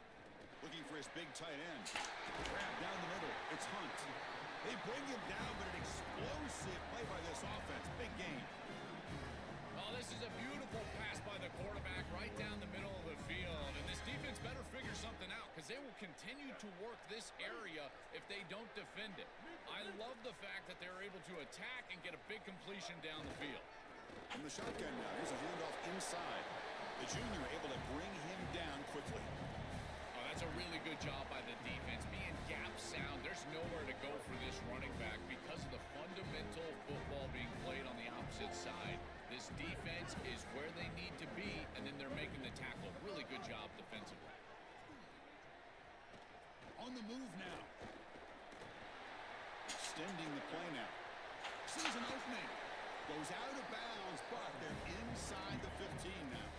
Looking for his big tight end. Grab down the middle. It's Hunt. They bring him down, but an explosive play by this offense. Big game. Oh, this is a beautiful pass by the quarterback right down the middle of the field. And this defense better figure something out because they will continue to work this area if they don't defend it. I love the fact that they're able to attack and get a big completion down the field. From the shotgun now, here's a handoff inside. The junior able to bring him down quickly. Oh, that's a really good job by the defense. Being gap sound, there's nowhere to go for this running back because of the fundamental football being played on the opposite side. This defense is where they need to be, and then they're making the tackle. Really good job defensively. On the move now. Extending the play now. Sees an opening. Goes out of bounds, but they're inside the 15 now.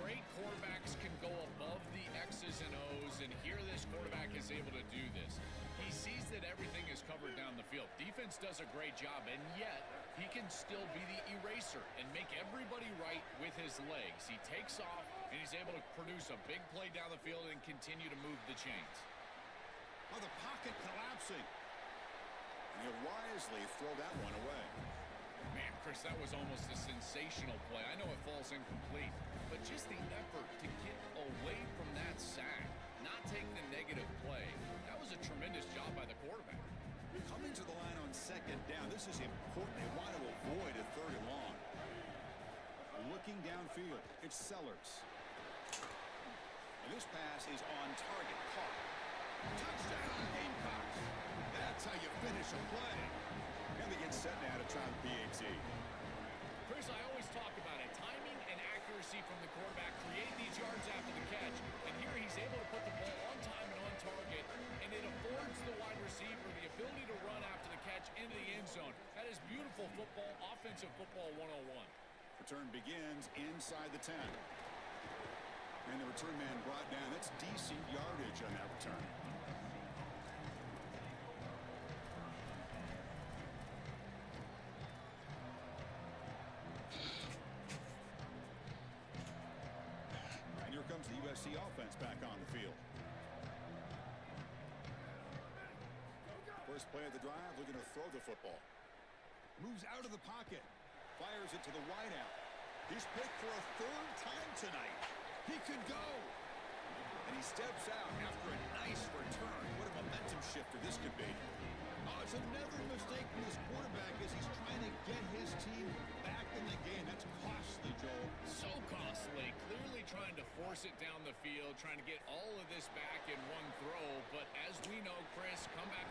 Great quarterbacks can go above the X's and O's, and here this quarterback is able to do this. He sees that everything is covered down the field. Defense does a great job, and yet he can still be the eraser and make everybody right with his legs. He takes off, and he's able to produce a big play down the field and continue to move the chains. Oh, the pocket collapsing. And he'll wisely throw that one away. Man, Chris, that was almost a sensational play. I know it falls incomplete, but just the effort to get away from that sack, not take the negative play, that was a tremendous job by the quarterback. Coming to the line on 2nd down. This is important. They want to avoid a 3rd and long. Looking downfield. It's Sellers. And this pass is on target. Caught. Touchdown, Gamecocks. That's how you finish a play. And they get set now to try the PAT. Chris, I always talk about it. Timing and accuracy from the quarterback create these yards after the catch. And here he's able to put the ball on time and on target. And it affords the wide receiver the ability to run after the catch into the end zone. That is beautiful football, offensive football 101. Return begins inside the 10. And the return man brought down. That's decent yardage on that return. First play of the drive, looking to throw the football. Moves out of the pocket. Fires it to the wideout. He's picked for a third time tonight. He could go. And he steps out after a nice return. What a momentum shifter this could be. Oh, it's another mistake from this quarterback as he's trying to get his team back in the game. That's costly, Joel. So costly. Clearly trying to force it down the field, trying to get all of this back in one throw. But as we know, Chris, come back.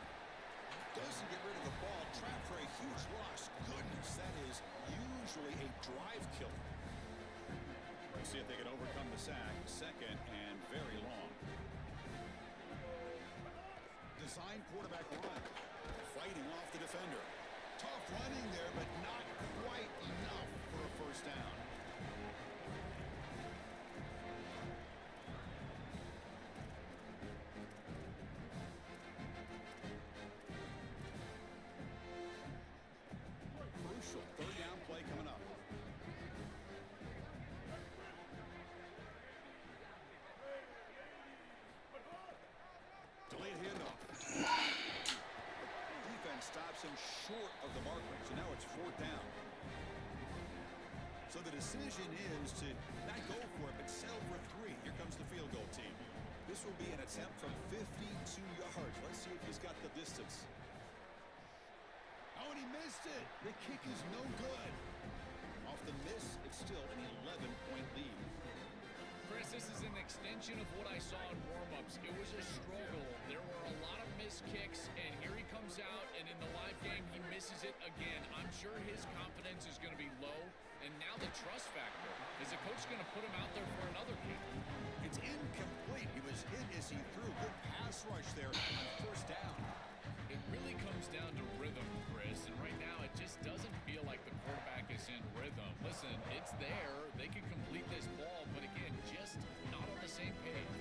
Doesn't get rid of the ball. Trapped for a huge loss. Goodness, that is usually a drive killer. Let's see if they can overcome the sack. Second and very long. Design quarterback run. Fighting off the defender. Tough running there, but not quite enough for a first down. Crucial third down play coming up. Delayed handoff. Defense stops him short of the marker, so now it's fourth down. So the decision is to not go for it, but settle for 3. Here comes the field goal team. This will be an attempt from 52 yards. Let's see if he's got the distance. Oh, and he missed it. The kick is no good. Off the miss, it's still an 11-point lead. Chris, this is an extension of what I saw in warm-ups. It was a struggle. There were a lot of missed kicks, and here he comes out, and in the live game, he misses it again. I'm sure his confidence is going to be low, and now the trust factor. Is the coach going to put him out there for another kick? It's incomplete. He was hit as he threw. Good pass rush there on first down. It really comes down to rhythm, Chris, and right now it just doesn't feel like the quarterback is in rhythm. Listen, it's there. They can complete this ball, but again, just not on the same page.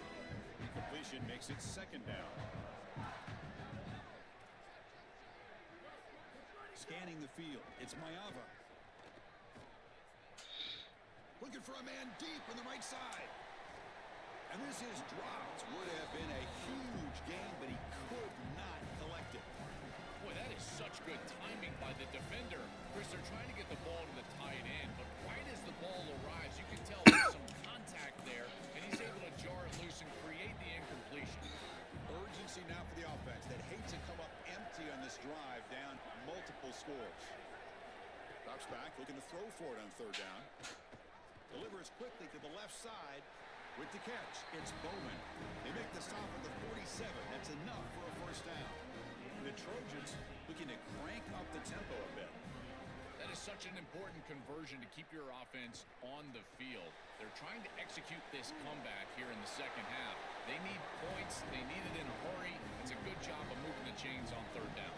Completion makes it second down. Scanning the field. It's Mayava. Looking for a man deep on the right side. And this is dropped. Would have been a huge gain, but he could not collect it. Boy, that is such good timing by the defender. Chris, they're trying to get the ball to the tight end, but right as the ball arrives, you can tell there's some contact there, and he's able to jar it loose and create the incompletion. Urgency now for the offense that hate to come up empty on this drive, down multiple scores. Drops back, looking to throw for it on third down. Delivers quickly to the left side with the catch. It's Bowman. They make the stop at the 47. That's enough for a first down. The Trojans looking to crank up the tempo a bit. That is such an important conversion to keep your offense on the field. They're trying to execute this comeback here in the second half. They need points. They need it in a hurry. It's a good job of moving the chains on third down.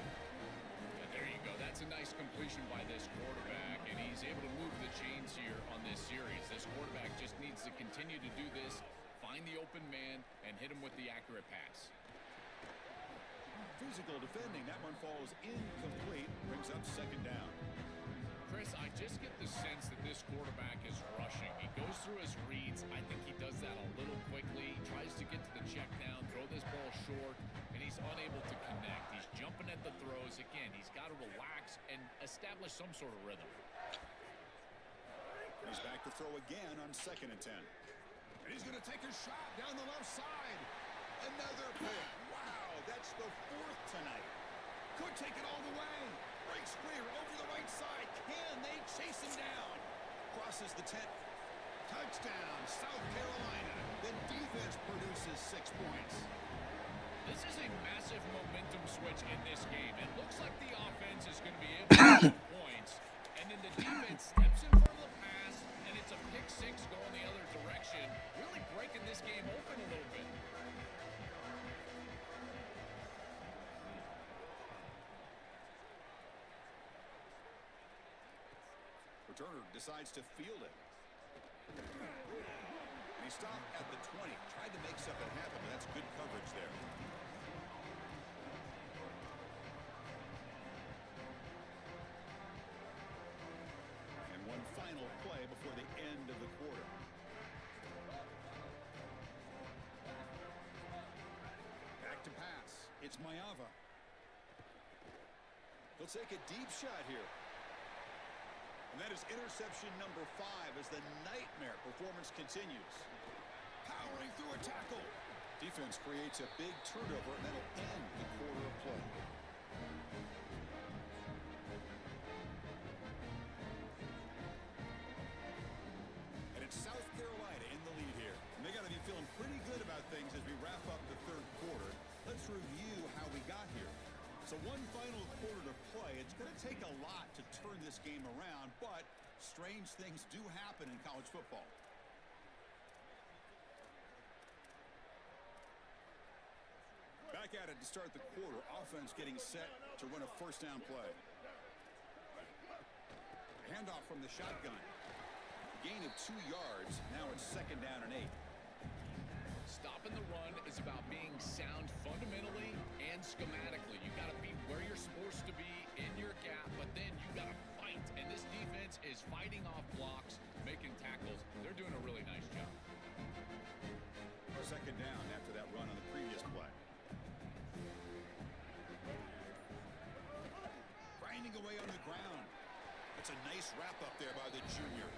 And there you go. That's a nice completion by this quarterback, and he's able to move the chains here on this series. This quarterback just needs to continue to do this, find the open man, and hit him with the accurate pass. Physical defending. That one falls incomplete. Brings up second down. Chris, I just get the sense that this quarterback is rushing. He goes through his reads. I think he does that a little quickly. He tries to get to the check down, throw this ball short, and he's unable to connect. He's jumping at the throws. Again, he's got to relax and establish some sort of rhythm. He's back to throw again on 2nd and 10. And he's going to take a shot down the left side. Another pick. Wow, that's the 4th tonight. Could take it all the way. Breaks clear over the right side. Can they chase him down? Crosses the 10. Touchdown, South Carolina. The defense produces 6 points. This is a massive momentum switch in this game. It looks like the offense is going to be able to get points, and then the defense steps in front of the pass, and it's a pick six going the other direction, really breaking this game open a little bit. Returner decides to field it. And he stopped at the 20. Tried to make something happen, but that's good coverage there. And one final play before the end of the quarter. Back to pass. It's Mayava. He'll take a deep shot here. And that is interception number 5 as the nightmare performance continues. Powering through a tackle. Defense creates a big turnover, and that'll end the quarter of play. And it's South Carolina in the lead here. And they got to be feeling pretty good about things as we wrap up the third quarter. Let's review how we got here. So one final quarter to play. It's going to take a lot to turn this game around, but strange things do happen in college football. Back at it to start the quarter. Offense getting set to run a first down play. Handoff from the shotgun. Gain of 2 yards. Now it's 2nd down and 8. Stopping the run is about being sound fundamentally and schematically. You got to be where you're supposed to be in your gap, but then you got to fight. And this defense is fighting off blocks, making tackles. They're doing a really nice job. 2nd down after that run on the previous play. Grinding away on the ground. That's a nice wrap up there by the junior.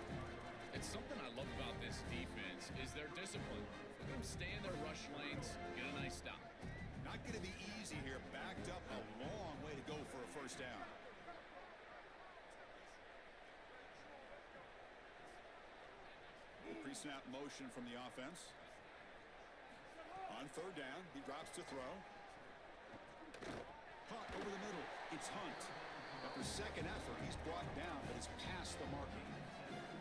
It's something I love about this defense is their discipline. Let them stay in their rush lanes, get a nice stop. Not going to be easy here. Backed up, a long way to go for a first down. Pre-snap motion from the offense. On 3rd down, he drops to throw. Caught over the middle. It's Hunt. After 2nd effort, he's brought down, but it's past the marker.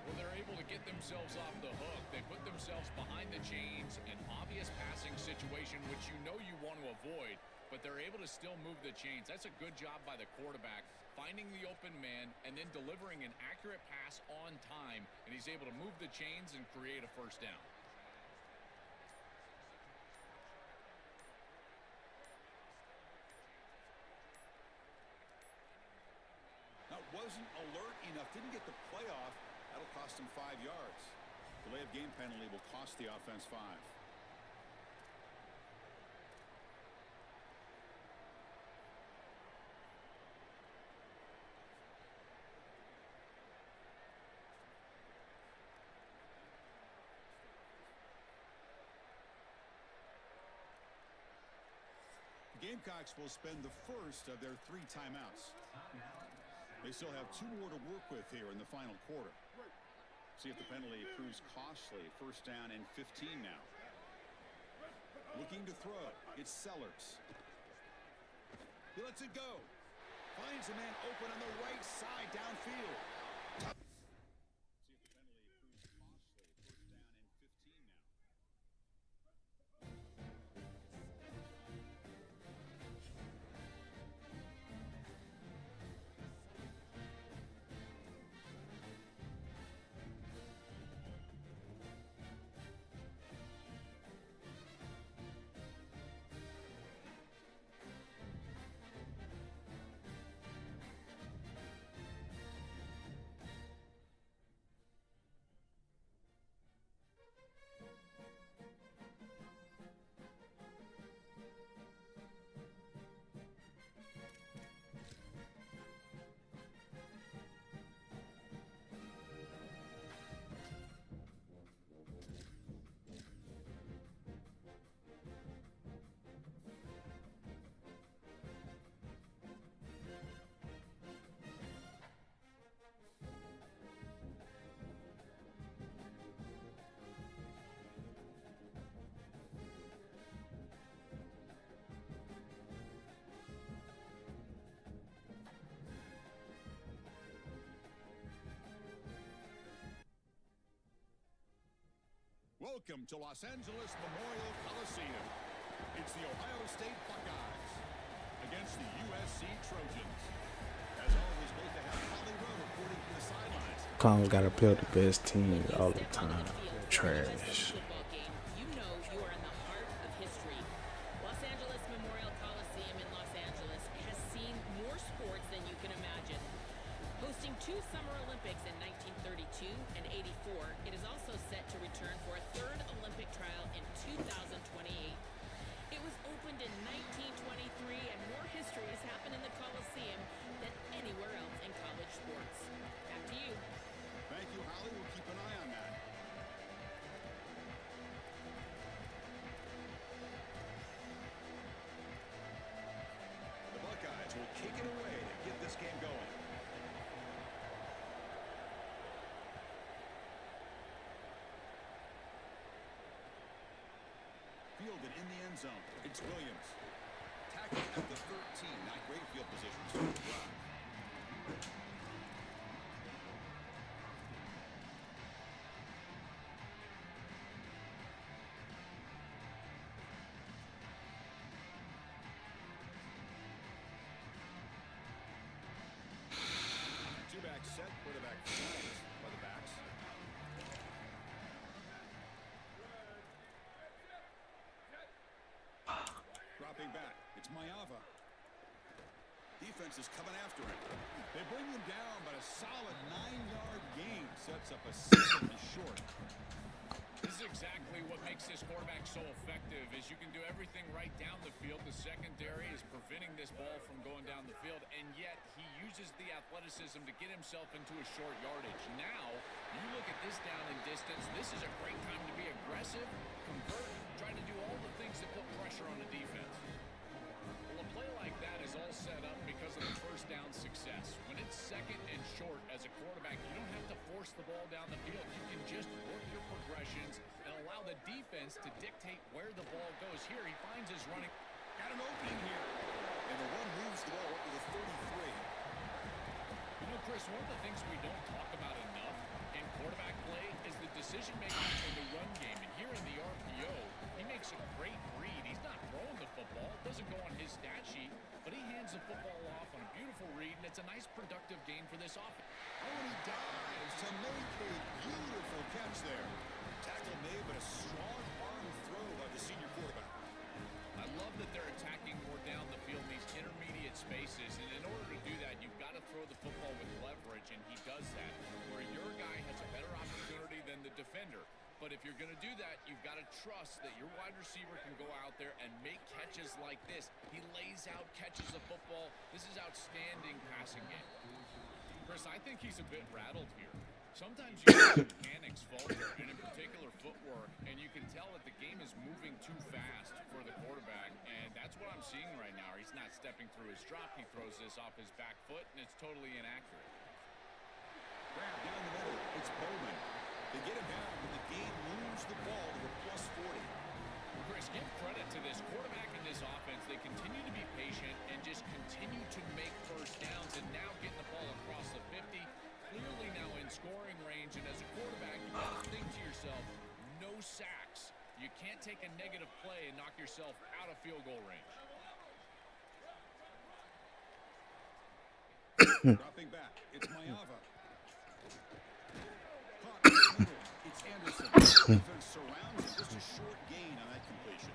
Well, they're able to get themselves off the hook. They put themselves behind the chains, an obvious passing situation, which you know you want to avoid, but they're able to still move the chains. That's a good job by the quarterback, finding the open man and then delivering an accurate pass on time, and he's able to move the chains and create a first down. That wasn't alert enough. Didn't get the play off. That'll cost him 5 yards. Delay of game penalty will cost the offense 5. The Gamecocks will spend the first of their 3 timeouts. They still have 2 more to work with here in the final quarter. See if the penalty proves costly. First down and 15 now. Looking to throw. It's Sellers. He lets it go. Finds a man open on the right side downfield. See if the penalty proves costly. First down and 15 now. Welcome to Los Angeles Memorial Coliseum. It's the Ohio State Buckeyes against the USC Trojans. As always, great to have Holly Rowe reporting from the sidelines. Collins got to build the best team all the time. Trash. You know you are in the heart of history. Los Angeles Memorial Coliseum in Los Angeles has seen more sports than you can imagine. Hosting 2 Summer Olympics in 1932 and 84, it is also set to return for a 3rd Olympic trial in 2028. It was opened in 1923, and more history has happened in the Coliseum than this game going. Fielded in the end zone. It's Williams. Tackled at the 13. Not great field positions for the drive. Two-back set. Quarterback flags by the backs. Dropping back. It's Mayava. Defense is coming after him. They bring him down, but a solid 9-yard gain sets up a 7 short. This is exactly what makes this quarterback so effective is you can do everything right down the field. The secondary is preventing this ball from going down the field, and yet he uses the athleticism to get himself into a short yardage. Now, you look at this down and distance, this is a great time to be aggressive, convert, trying to do all the things that put pressure on the defense. Well, a play like that is all set up because of the first down success. When it's second and short as a quarterback, you don't have to force the ball down the field. You can just work your progressions and allow the defense to dictate where the ball goes. Here, he finds his running. Got an opening here. And the one moves the ball up to the 33. You know, Chris, one of the things we don't talk about enough in quarterback play is the decision-making for the run game. And here in the RPO, he makes a great read. He's not throwing the football. It doesn't go on his stat sheet, but he hands the football off on a beautiful read, and it's a nice productive gain for this offense. Oh, and he dives to make a beautiful catch there. Tackle made, but a strong arm throw by the senior quarterback. I love that they're attacking more down the field in these intermediate spaces, and in order to do that, you've got to throw the football with leverage, and he does that, where your guy has a better opportunity than the defender. But if you're going to do that, you've got to trust that your wide receiver can go out there and make catches like this. He lays out, catches the football. This is outstanding passing game. Chris, I think he's a bit rattled here. Sometimes you see mechanics falter, and in particular footwork, and you can tell that the game is moving too fast for the quarterback, and that's what I'm seeing right now. He's not stepping through his drop. He throws this off his back foot, and it's totally inaccurate. Grab down the middle. It's Bowman. They get him down, but the game moves the ball to the plus 40. Chris, give credit to this quarterback and this offense. They continue to be patient and just continue to make first downs, and now getting the ball across the 50. Clearly now in scoring range, and as a quarterback, you got to think to yourself, no sacks. You can't take a negative play and knock yourself out of field goal range. Dropping back, it's Mayava. Caught in the middle, it's Anderson. Defense surrounds him, just a short gain on that completion.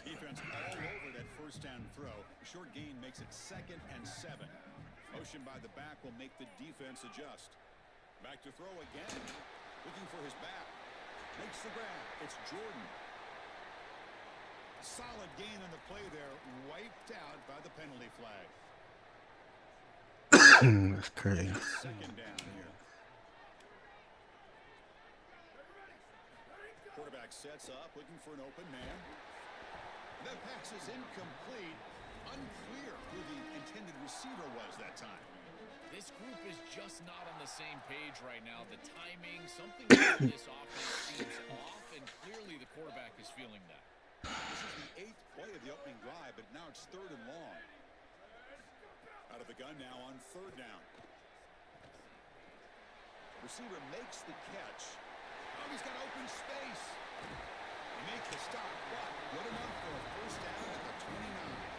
Defense all over that first down throw. Short gain makes it 2nd and 7. Motion by the back will make the defense adjust. Back to throw again. Looking for his back. Makes the grab. It's Jordan. Solid gain on the play there. Wiped out by the penalty flag. That's crazy. 2nd down here. Quarterback sets up, looking for an open man. That pass is incomplete. Unclear who the intended receiver was that time. This group is just not on the same page right now. The timing, something about this offense seems off, and clearly the quarterback is feeling that. This is the 8th play of the opening drive, but now it's 3rd and long. Out of the gun now on 3rd down. Receiver makes the catch. Oh, he's got open space. He makes the stop, but good enough for a first down at the 29.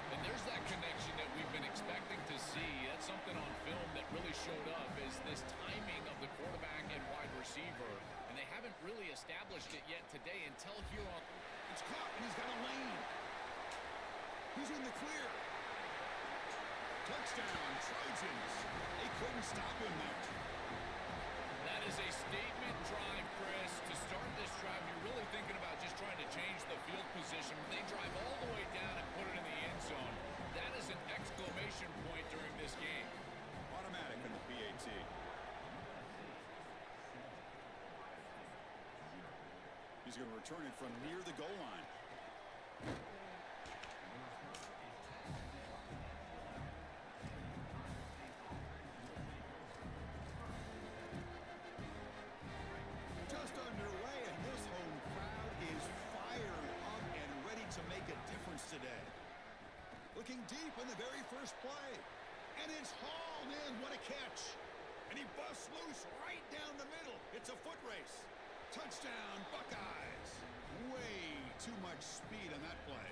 And there's that connection that we've been expecting to see. That's something on film that really showed up, is this timing of the quarterback and wide receiver. And they haven't really established it yet today until here on. It's caught, and he's got a lane. He's in the clear. Touchdown, Trojans. They couldn't stop him there. That is a statement drive, Chris. To start this drive, you're really thinking about just trying to change the field position. They drive all the way down and put it in the end zone. That is an exclamation point during this game. He's going to return it from near the goal line. Just underway, and this home crowd is fired up and ready to make a difference today. Looking deep in the very first play. And it's hauled in. What a catch. And he busts loose right down the middle. It's a foot race. Touchdown, Buckeyes. Way too much speed on that play.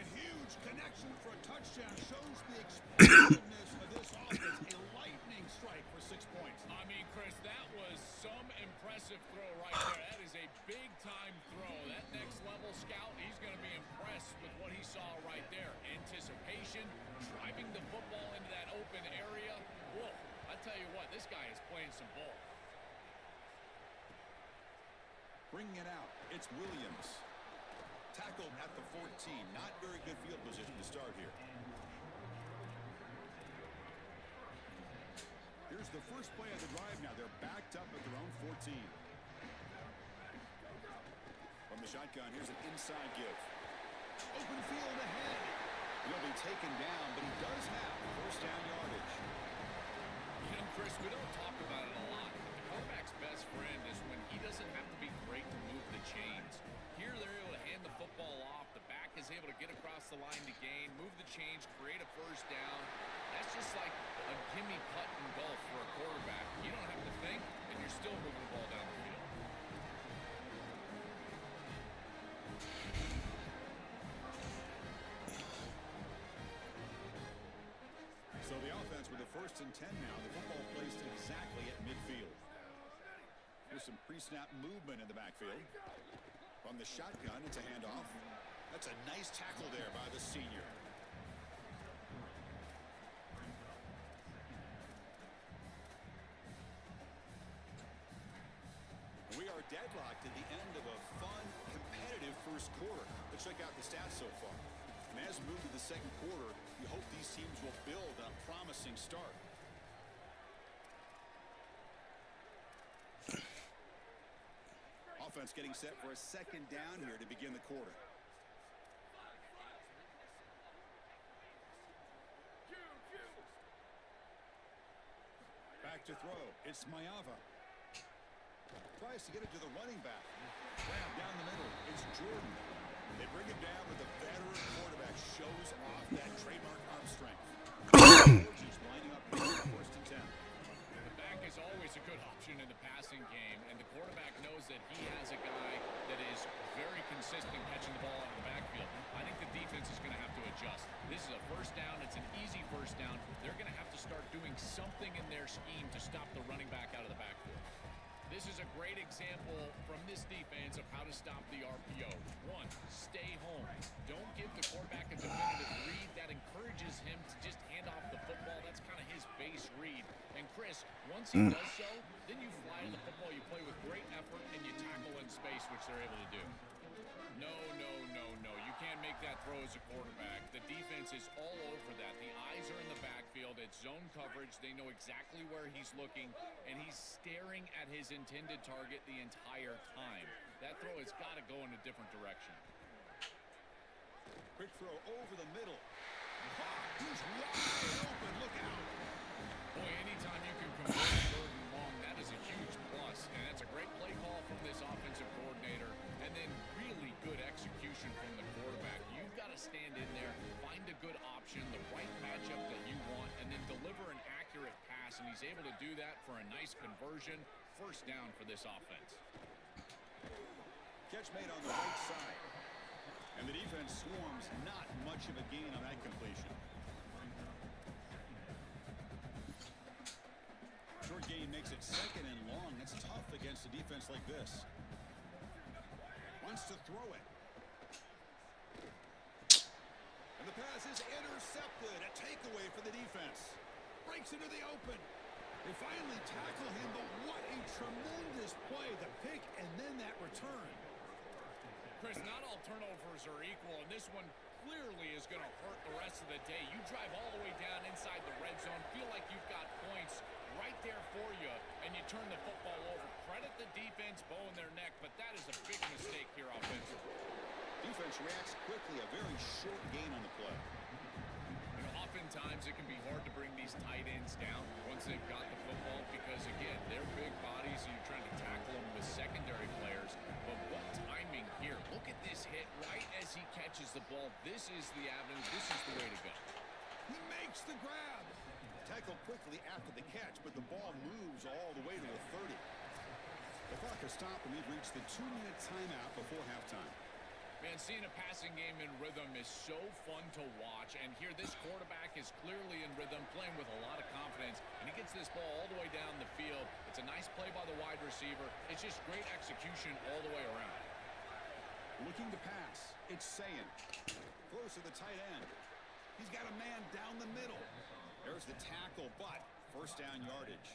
A huge connection for a touchdown shows the explosiveness of this offense. A lightning strike for 6 points. I mean, Chris, that was some impressive throw right there. That is a big-time throw. That next-level scout, he's going to be impressed with what he saw right there. Anticipation, driving the football into that open area. Whoa, I tell you what, this guy is playing some ball. Bringing it out, it's Williams. Tackled at the 14. Not very good field position to start here. Here's the first play of the drive now. They're backed up at their own 14. From the shotgun, here's an inside give. Open field ahead. He'll be taken down, but he does have first down yardage. You know, Chris, we don't talk about it a lot, but the quarterback's best friend is when he doesn't have to be great to move the chains. Here they're able to hand the football off. The back is able to get across the line to gain, move the chains, create a first down. That's just like a gimme putt in golf for a quarterback. You don't have to think, and you're still moving the ball down the field. So the offense with the 1st and 10 now. The football placed exactly at midfield. There's some pre-snap movement in the backfield. From the shotgun, it's a handoff. That's a nice tackle there by the senior. We are deadlocked at the end of a fun, competitive first quarter. Let's check out the stats so far. And as we move to the second quarter, you hope these teams will build on a promising start. Offense getting set for a second down here to begin the quarter. Back to throw. It's Mayava. Tries to get it to the running back. Down the middle, it's Jordan. They bring him down, but the veteran quarterback shows off that trademark arm strength. He's lining up for 1st and 10. The back is always a good option in the passing game, and the quarterback knows that he has a guy that is very consistent catching the ball out of the backfield. I think the defense is going to have to adjust. This is a first down. It's an easy first down. They're going to have to start doing something in their scheme to stop the running back out of the backfield. This is a great example from this defense of how to stop the RPO. 1, stay home. Don't give the quarterback a definitive read. That encourages him to just hand off the football. That's kind of his base read. And Chris, once he does so, then you fly to the football, you play with great effort, and you tackle in space, which they're able to do. No. You can't make that throw as a quarterback. The defense is all over that. The eyes are in the backfield. It's zone coverage. They know exactly where he's looking, and he's staring at his intended target the entire time. That throw has got to go in a different direction. Quick throw over the middle. He's wide open. Look out. Boy, anytime you can convert 3rd and long, that is a huge plus. And that's a great play call from this offensive coordinator. And then really good execution from the quarterback. You've got to stand in there, find a good option, the right matchup that you want, and then deliver an accurate pass. And he's able to do that for a nice conversion. First down for this offense. Catch made on the right side. And the defense swarms. Not much of a gain on that completion. Short gain makes it 2nd and long. That's tough against a defense like this. Wants to throw it. And the pass is intercepted. A takeaway for the defense. Breaks into the open. They finally tackle him, but what a tremendous play. The pick and then that return. Chris, not all turnovers are equal, and this one clearly is going to hurt the rest of the day. You drive all the way down inside the red zone, feel like you've got points right there for you, and you turn the football over. Credit the defense, bow in their neck, but that is a big defense reacts quickly. A very short gain on the play. You know, oftentimes it can be hard to bring these tight ends down once they've got the football because, again, they're big bodies and you're trying to tackle them with secondary players. But what timing here. Look at this hit right as he catches the ball. This is the avenue. This is the way to go. He makes the grab. Tackled quickly after the catch, but the ball moves all the way to the 30. The clock has stopped, and we've reached the 2-minute timeout before halftime. Man, seeing a passing game in rhythm is so fun to watch. And here, this quarterback is clearly in rhythm, playing with a lot of confidence. And he gets this ball all the way down the field. It's a nice play by the wide receiver. It's just great execution all the way around. Looking to pass. It's Sayin. Close to the tight end. He's got a man down the middle. There's the tackle, but first down yardage.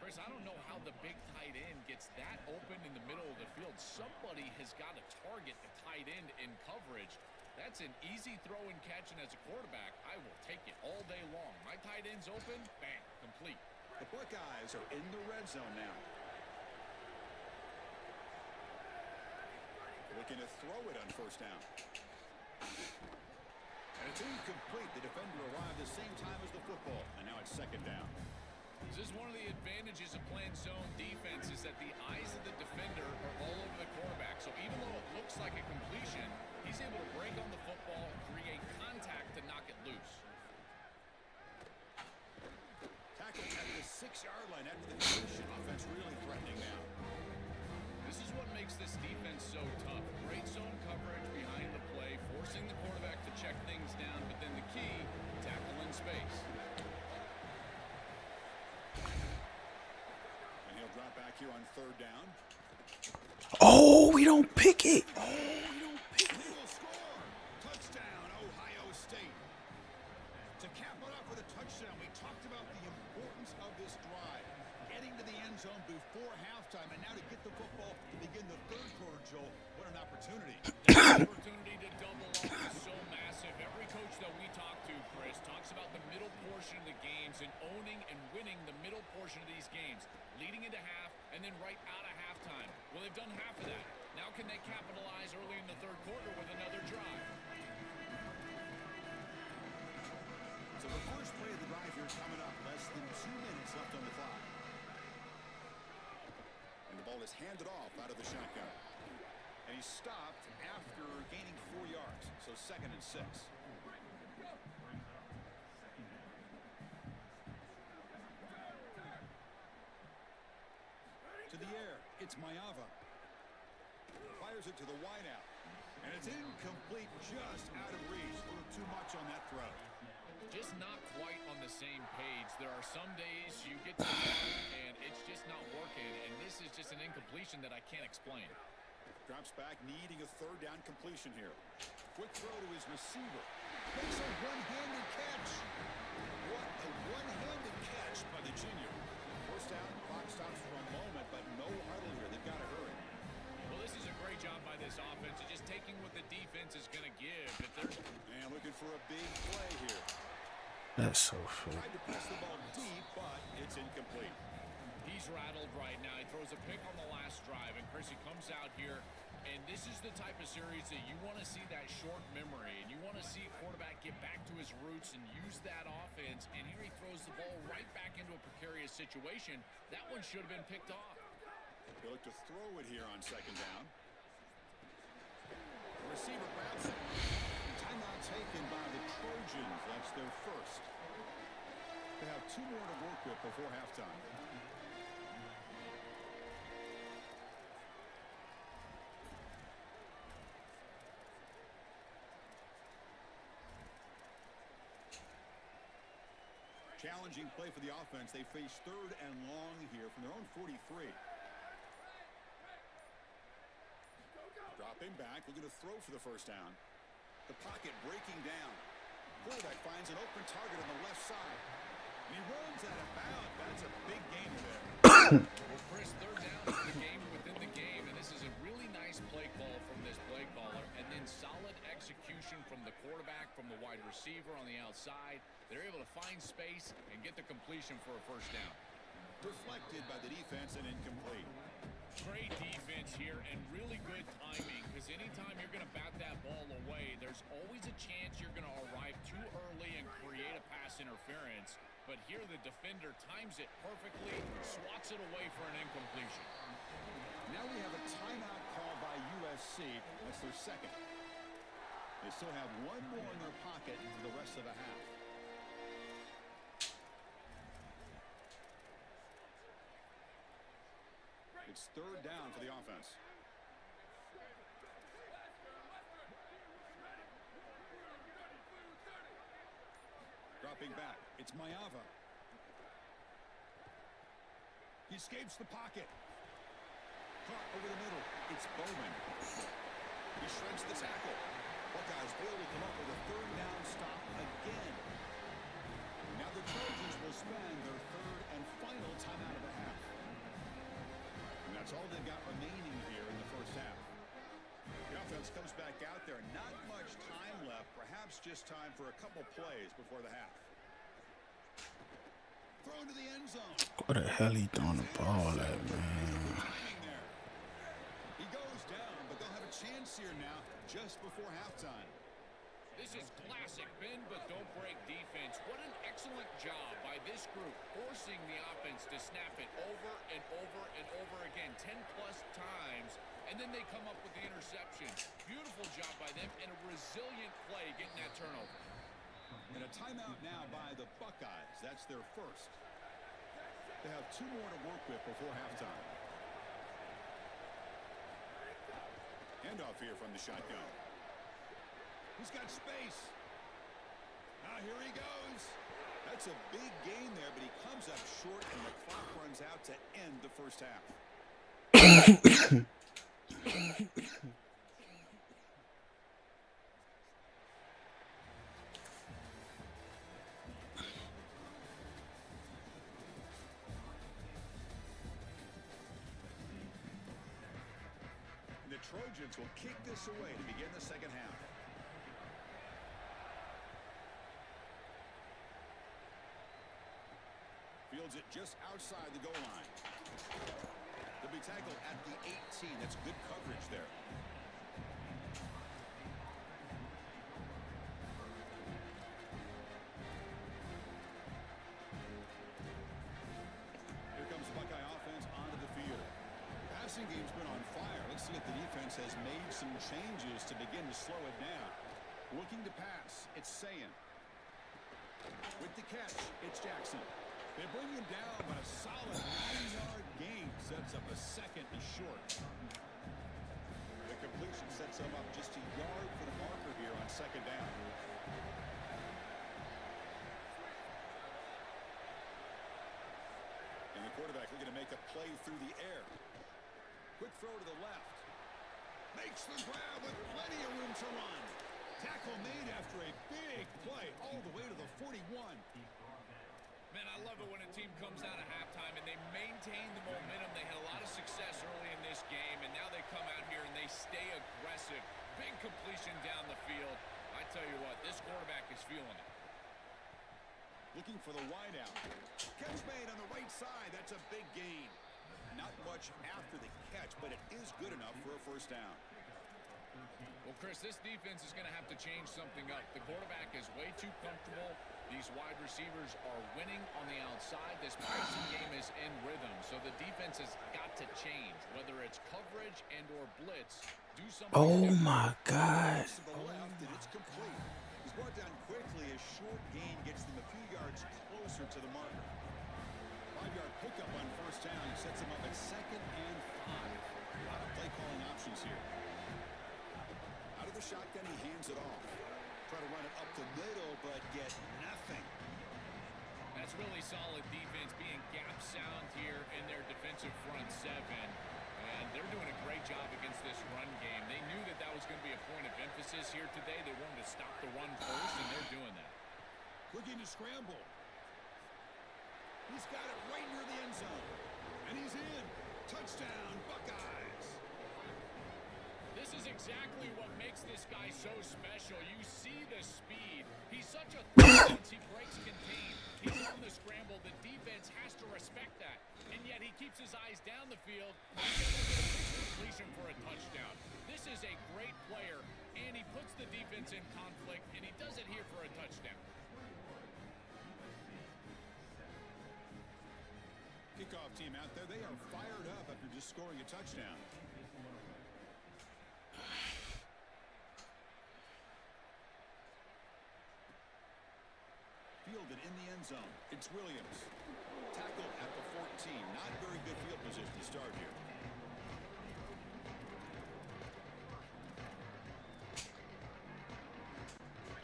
Chris, I don't know how the big tight end gets that open in the middle of the field. Somebody has got to target the tight end in coverage. That's an easy throw and catch, and as a quarterback, I will take it all day long. My tight end's open, bang, complete. The Buckeyes are in the red zone now. Looking to throw it on first down. And it's incomplete. The defender arrived the same time as the football, and now it's second down. This is one of the advantages of playing zone defense is that the eyes of the defender are all over the quarterback. So even though it looks like a completion, he's able to break on the football, create contact, and knock it loose. Tackle at the 6-yard line after the completion. Offense really threatening now. This is what makes this defense so tough. Great zone coverage behind the play, forcing the quarterback to check things down, but then the key, tackle in space. And he'll drop back here on third down. Oh, we don't pick it. He will score. Touchdown, Ohio State. To cap it off with a touchdown, we talked about the importance of this drive. Getting to the end zone before halftime, and now to get the football to begin the third quarter, Joel. What an opportunity. That opportunity to double up is so massive. Every coach that we talk to, Chris, talks about the middle portion of the games and owning and winning the middle portion of these games, leading into half and then right out of halftime. Well, they've done half of that. Now can they capitalize early in the third quarter with another drive? So the first play of the drive here coming up. Less than 2 minutes left on the clock. And the ball is handed off out of the shotgun. And he's stopped after gaining 4 yards. So 2nd and 6. To the air, it's Mayava. Fires it to the wideout. And it's incomplete, just out of reach. A little too much on that throw. Just not quite on the same page. There are some days you get to the ball and it's just not working, and this is just an incompletion that I can't explain. Drops back, needing a third down completion here. Quick throw to his receiver. Makes a one-handed catch. What a one-handed catch by the junior. First down, clock stops for a moment, but no huddle here. They've got to hurry. Well, this is a great job by this offense of just taking what the defense is going to give. If there's And looking for a big play here. That's so fake. Tried to press the ball deep, but it's incomplete. He's rattled right now. He throws a pick on the last drive, and Chris, he comes out here, and this is the type of series that you want to see that short memory, and you want to see a quarterback get back to his roots and use that offense, and here he throws the ball right back into a precarious situation. That one should have been picked off. They look to throw it here on second down. The receiver grabs it. Timeout taken by the Trojans. That's their first. They have 2 more to work with before halftime. Challenging play for the offense. They face 3rd and long here from their own 43. Dropping back, looking to throw for the first down. The pocket breaking down. Quarterback finds an open target on the left side. And he runs out of bounds. That's a big gain there. Well, Chris, 3rd down is the game within the game, and this is a really nice play call from this play caller, and then solid execution from the quarterback, from the wide receiver on the outside. They're able to find space and get the completion for a first down. Deflected by the defense and incomplete. Great defense here and really good timing, because anytime you're going to bat that ball away, there's always a chance you're going to arrive too early and create a pass interference. But here the defender times it perfectly, swats it away for an incompletion. Now we have a timeout call by USC. That's their second. They still have one more in their pocket for the rest of the half. It's third down for the offense. Dropping back, it's Mayava. He escapes the pocket. Caught over the middle, it's Bowman. He shreds the tackle. Buckeyes able to come up with a third down stop again. Now the Trojans will spend their third and final timeout of the half. And that's all they've got remaining here in the first half. The offense comes back out there. Not much time left. Perhaps just time for a couple plays before the half. Thrown to the end zone. What the hell he throwing the ball at, man? He goes down, but they'll have a chance here now just before halftime. This is classic bend but don't break defense. What an excellent job by this group, forcing the offense to snap it over and over and over again 10-plus times, and then they come up with the interception. Beautiful job by them and a resilient play getting that turnover. And a timeout now by the Buckeyes. That's their first. They have two more to work with before halftime. Handoff here from the shotgun. He's got space. Now here he goes. That's a big gain there, but he comes up short, and the clock runs out to end the first half. The Trojans will kick this away to begin the second half. Fields it just outside the goal line. They'll be tackled at the 18. That's good coverage there. Here comes the Buckeye offense onto the field. Passing game's been on fire. Let's see if the defense has made some changes to begin to slow it down. Looking to pass, it's Sayin. With the catch, it's Jackson. They bring him down, but a solid 9-yard gain sets up a second and short. The completion sets him up just a yard for the marker here on second down. And the quarterback looking to make a play through the air. Quick throw to the left. Makes the grab with plenty of room to run. Tackle made after a big play all the way to the 41. Man, I love it when a team comes out of halftime and they maintain the momentum. They had a lot of success early in this game, and now they come out here and they stay aggressive. Big completion down the field. I tell you what, this quarterback is feeling it. Looking for the wideout. Catch made on the right side. That's a big gain. Not much after the catch, but it is good enough for a first down. Well, Chris, this defense is going to have to change something up. The quarterback is way too comfortable. These wide receivers are winning on the outside. This passing game is in rhythm, so the defense has got to change, whether it's coverage and or blitz. Do something Oh my God. To the left, and it's complete. He's brought down quickly. A short gain gets them a few yards closer to the marker. 5-yard pickup on first down sets him up at 2nd and 5. A lot of play calling options here. Out of the shotgun, he hands it off. Try to run it up the middle, but get nothing. That's really solid defense, being gap sound here in their defensive front seven. And they're doing a great job against this run game. They knew that that was going to be a point of emphasis here today. They wanted to stop the run first, and they're doing that. Looking to scramble. He's got it right near the end zone. And he's in. Touchdown, Buckeyes. This is exactly what makes this guy so special. You see the speed. He's such a threat once he breaks contain. He's on the scramble. The defense has to respect that. And yet he keeps his eyes down the field. He's able to get a big completion for a touchdown. This is a great player, and he puts the defense in conflict, and he does it here for a touchdown. Kickoff team out there, they are fired up after just scoring a touchdown. Fielded in the end zone. It's Williams. Tackled at the 14. Not very good field position to start here.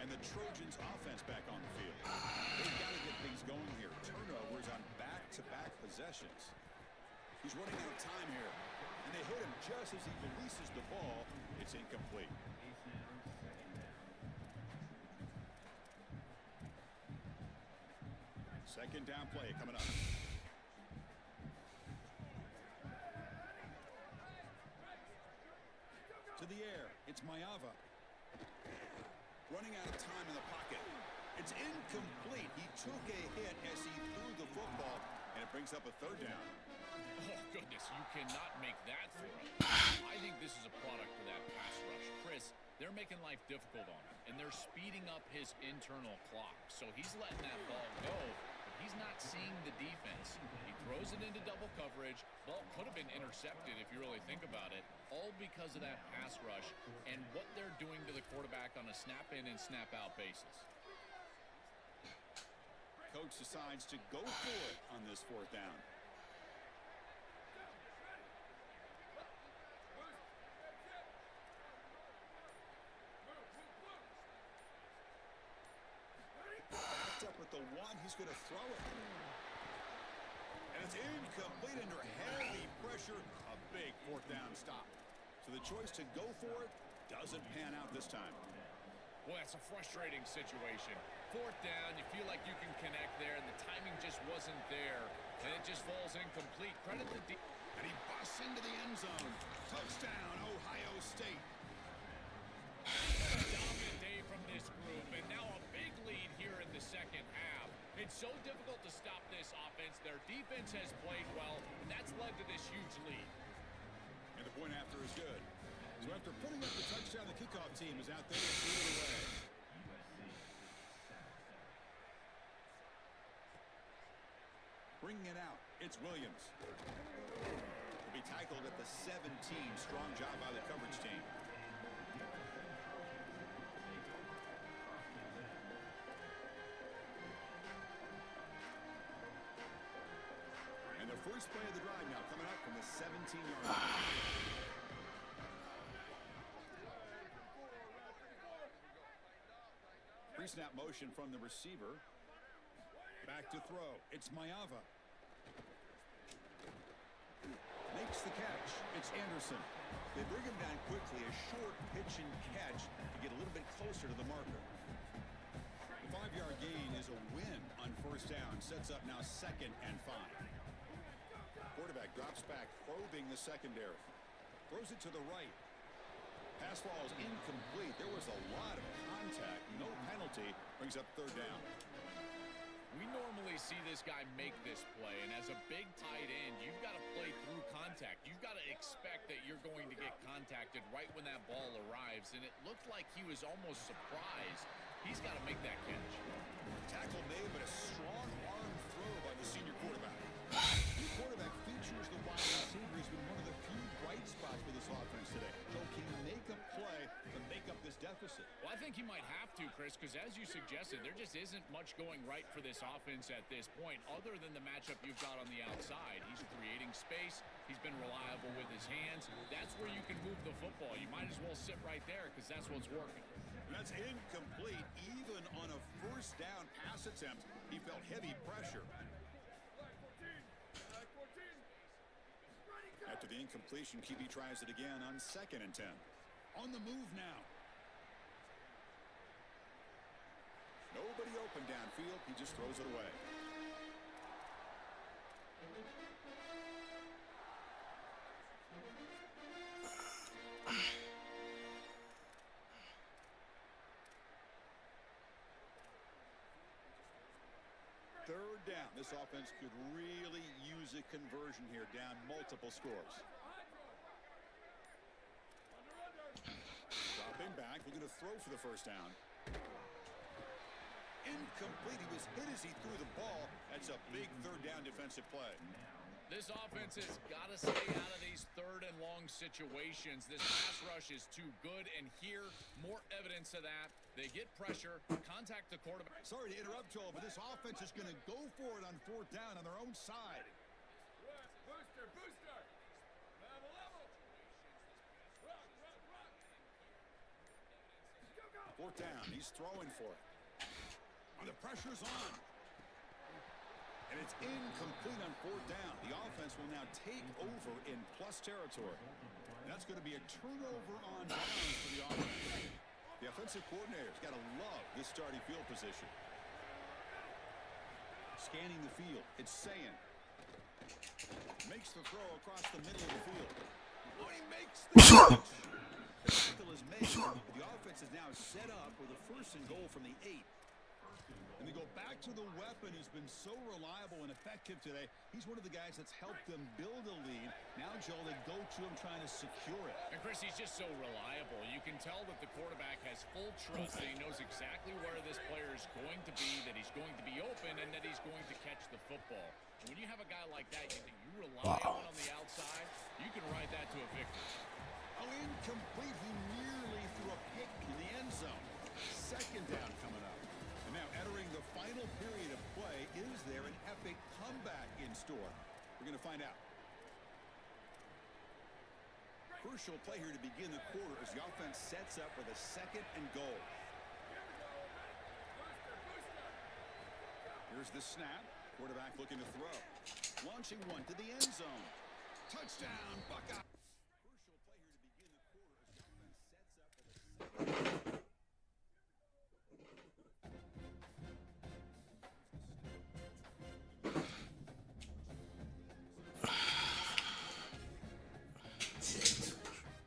And the Trojans offense back on the field. They've got to get things going here. Turnovers on back-to-back possessions. He's running out of time here. And they hit him just as he releases the ball. It's incomplete. Second down play coming up. To the air. It's Mayava. Running out of time in the pocket. It's incomplete. He took a hit as he threw the football, and it brings up a third down. Oh, goodness, you cannot make that throw. I think this is a product of that pass rush. Chris, they're making life difficult on him, and they're speeding up his internal clock. So he's letting that ball go, but he's not seeing the defense. He throws it into double coverage. Ball could have been intercepted if you really think about it, all because of that pass rush and what they're doing to the quarterback on a snap-in and snap-out basis. Coach decides to go for it on this fourth down. Backed up with the one, he's going to throw it. And it's incomplete under heavy pressure. A big fourth down stop. So the choice to go for it doesn't pan out this time. Well, that's a frustrating situation. Fourth down, you feel like you can connect there, and the timing just wasn't there, and it just falls incomplete. Credit the and he busts into the end zone. Touchdown, Ohio State. A dominant day from this group, and now a big lead here in the second half. It's so difficult to stop this offense. Their defense has played well, and that's led to this huge lead. And the point after is good. So after putting up the touchdown, the kickoff team is out there to see it away. Bringing it out, it's Williams. To be tackled at the 17. Strong job by the coverage team. And the first play of the drive now coming up from the 17-yard line. Pre-snap motion from the receiver. Back to throw. It's Mayava. Makes the catch. It's Anderson. They bring him down quickly. A short pitch and catch to get a little bit closer to the marker. The 5-yard gain is a win on first down. Sets up now 2nd and 5. Quarterback drops back, probing the secondary. Throws it to the right. Pass ball is incomplete. There was a lot of contact. No penalty. Brings up third down. We normally see this guy make this play, and as a big tight end, you've got to play through contact. You've got to expect that you're going to get contacted right when that ball arrives, and it looked like he was almost surprised. He's got to make that catch. Tackle made, but a strong arm throw by the senior quarterback. The quarterback features the wide receiver. He's been one of the few bright spots for this offense today. So can he make a play to make up this deficit? Well, I think he might have to, Chris, because as you suggested, there just isn't much going right for this offense at this point, other than the matchup you've got on the outside. He's creating space. He's been reliable with his hands. That's where you can move the football. You might as well sit right there because that's what's working. And that's incomplete. Even on a first down pass attempt, he felt heavy pressure. After the incompletion, QB tries it again on 2nd and 10. On the move now. Nobody open downfield. He just throws it away. Third down. This offense could really use a conversion here, down multiple scores. Dropping back, looking to throw for the first down. Incomplete. He was hit as he threw the ball. That's a big third down defensive play. This offense has got to stay out of these third and long situations. This pass rush is too good, and here, more evidence of that. They get pressure, contact the quarterback. Sorry to interrupt, Joel, but this offense is going to go for it on fourth down on their own side. Booster. Fourth down. He's throwing for it. The pressure's on. And it's incomplete on fourth down. The offense will now take over in plus territory. And that's going to be a turnover on downs for the offense. The offensive coordinator's got to love this starting field position. Scanning the field. It's Sayan. Makes the throw across the middle of the field. Oh, he makes the catch. The tackle is made. The offense is now set up with a first and goal from the 8. And they go back to the weapon who's been so reliable and effective today. He's one of the guys that's helped them build a lead. Now, Joel, they go to him trying to secure it. And, Chris, he's just so reliable. You can tell that the quarterback has full trust that he knows exactly where this player is going to be, that he's going to be open, and that he's going to catch the football. And when you have a guy like that, you think you rely on the outside, you can ride that to a victory. Oh, incomplete. He nearly threw a pick in the end zone. Second down coming up. And now entering the final period of play, is there an epic comeback in store? We're going to find out. Crucial play here to begin the quarter as the offense sets up with a second and goal. Here's the snap. Quarterback looking to throw. Launching one to the end zone. Touchdown, Buckeye. Crucial play here to begin the quarter as the offense sets up with a second.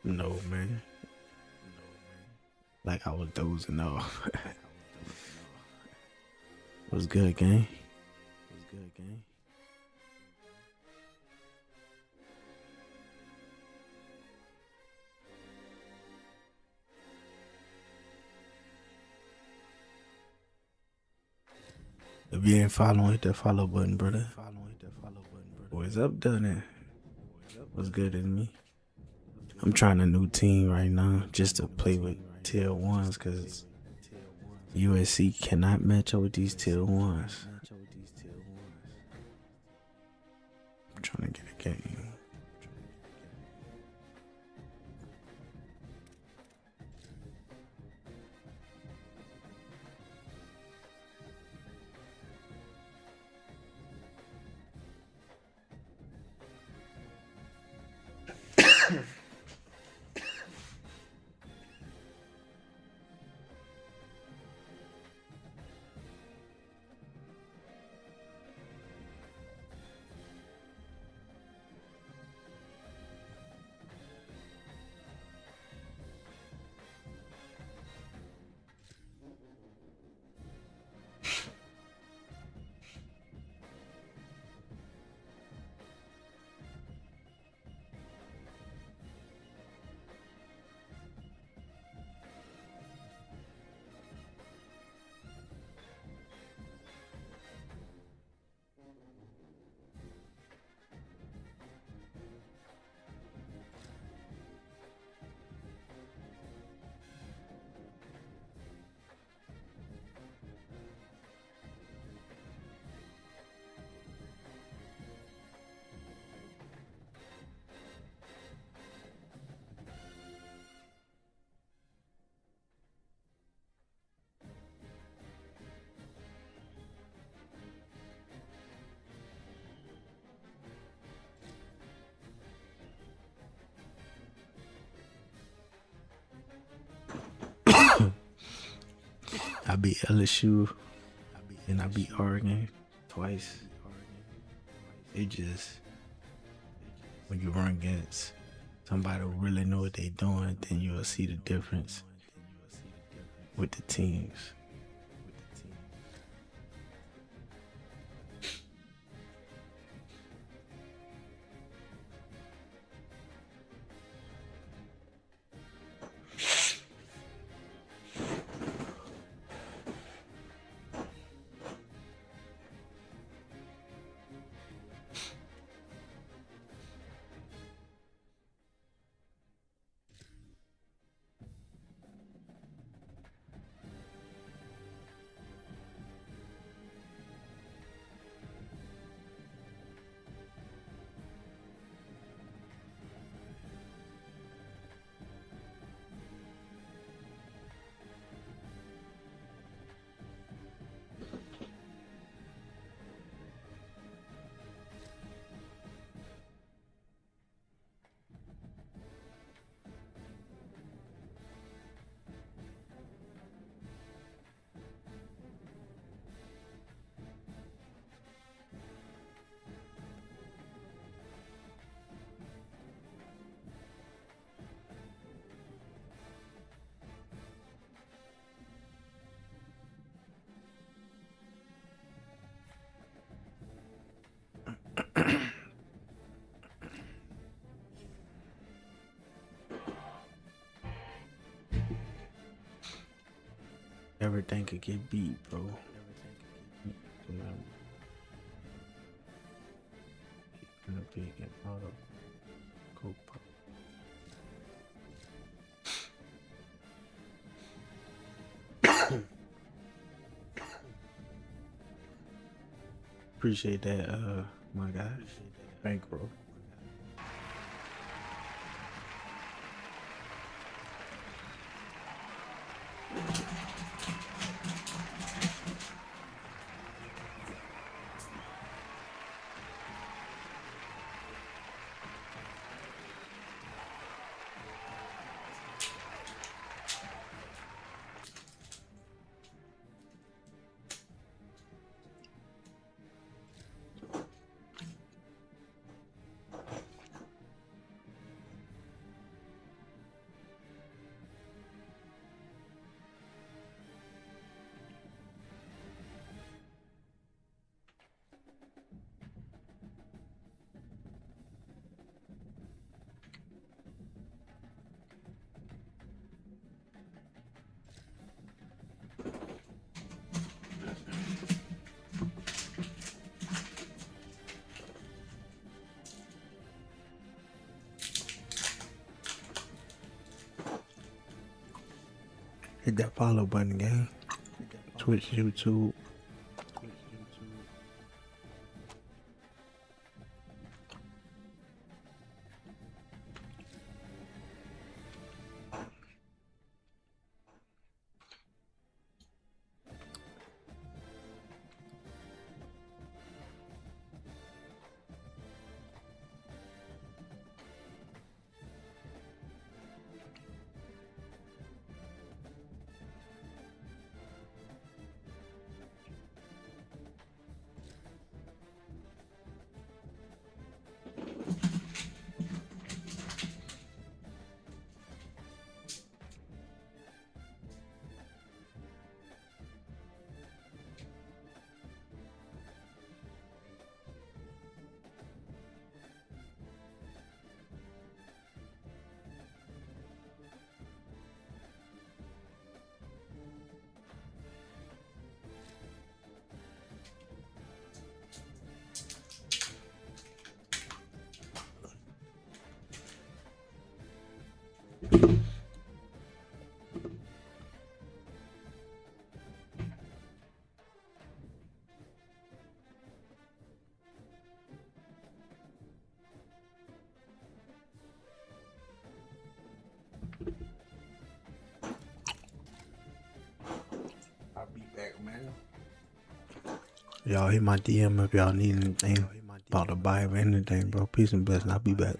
No, man. Like I was dozing off. What's good, gang? If you ain't following, hit that follow button, brother. What's up, done it? What's good in me? I'm trying a new team right now just to play with tier ones because USC cannot match up with these tier ones. I'm trying to get a game. I beat LSU and I beat Oregon twice. It just, when you run against somebody who really know what they doing, then you'll see the difference with the teams. everything could get beat, bro. Gonna be getting out of Copa. Appreciate that, my guy. Bankroll. Hit that follow button, gang. Twitch, YouTube. I'll be back, man. Y'all hit my DM if y'all need anything about the Bible, anything, bro. Peace and blessing. I'll be back.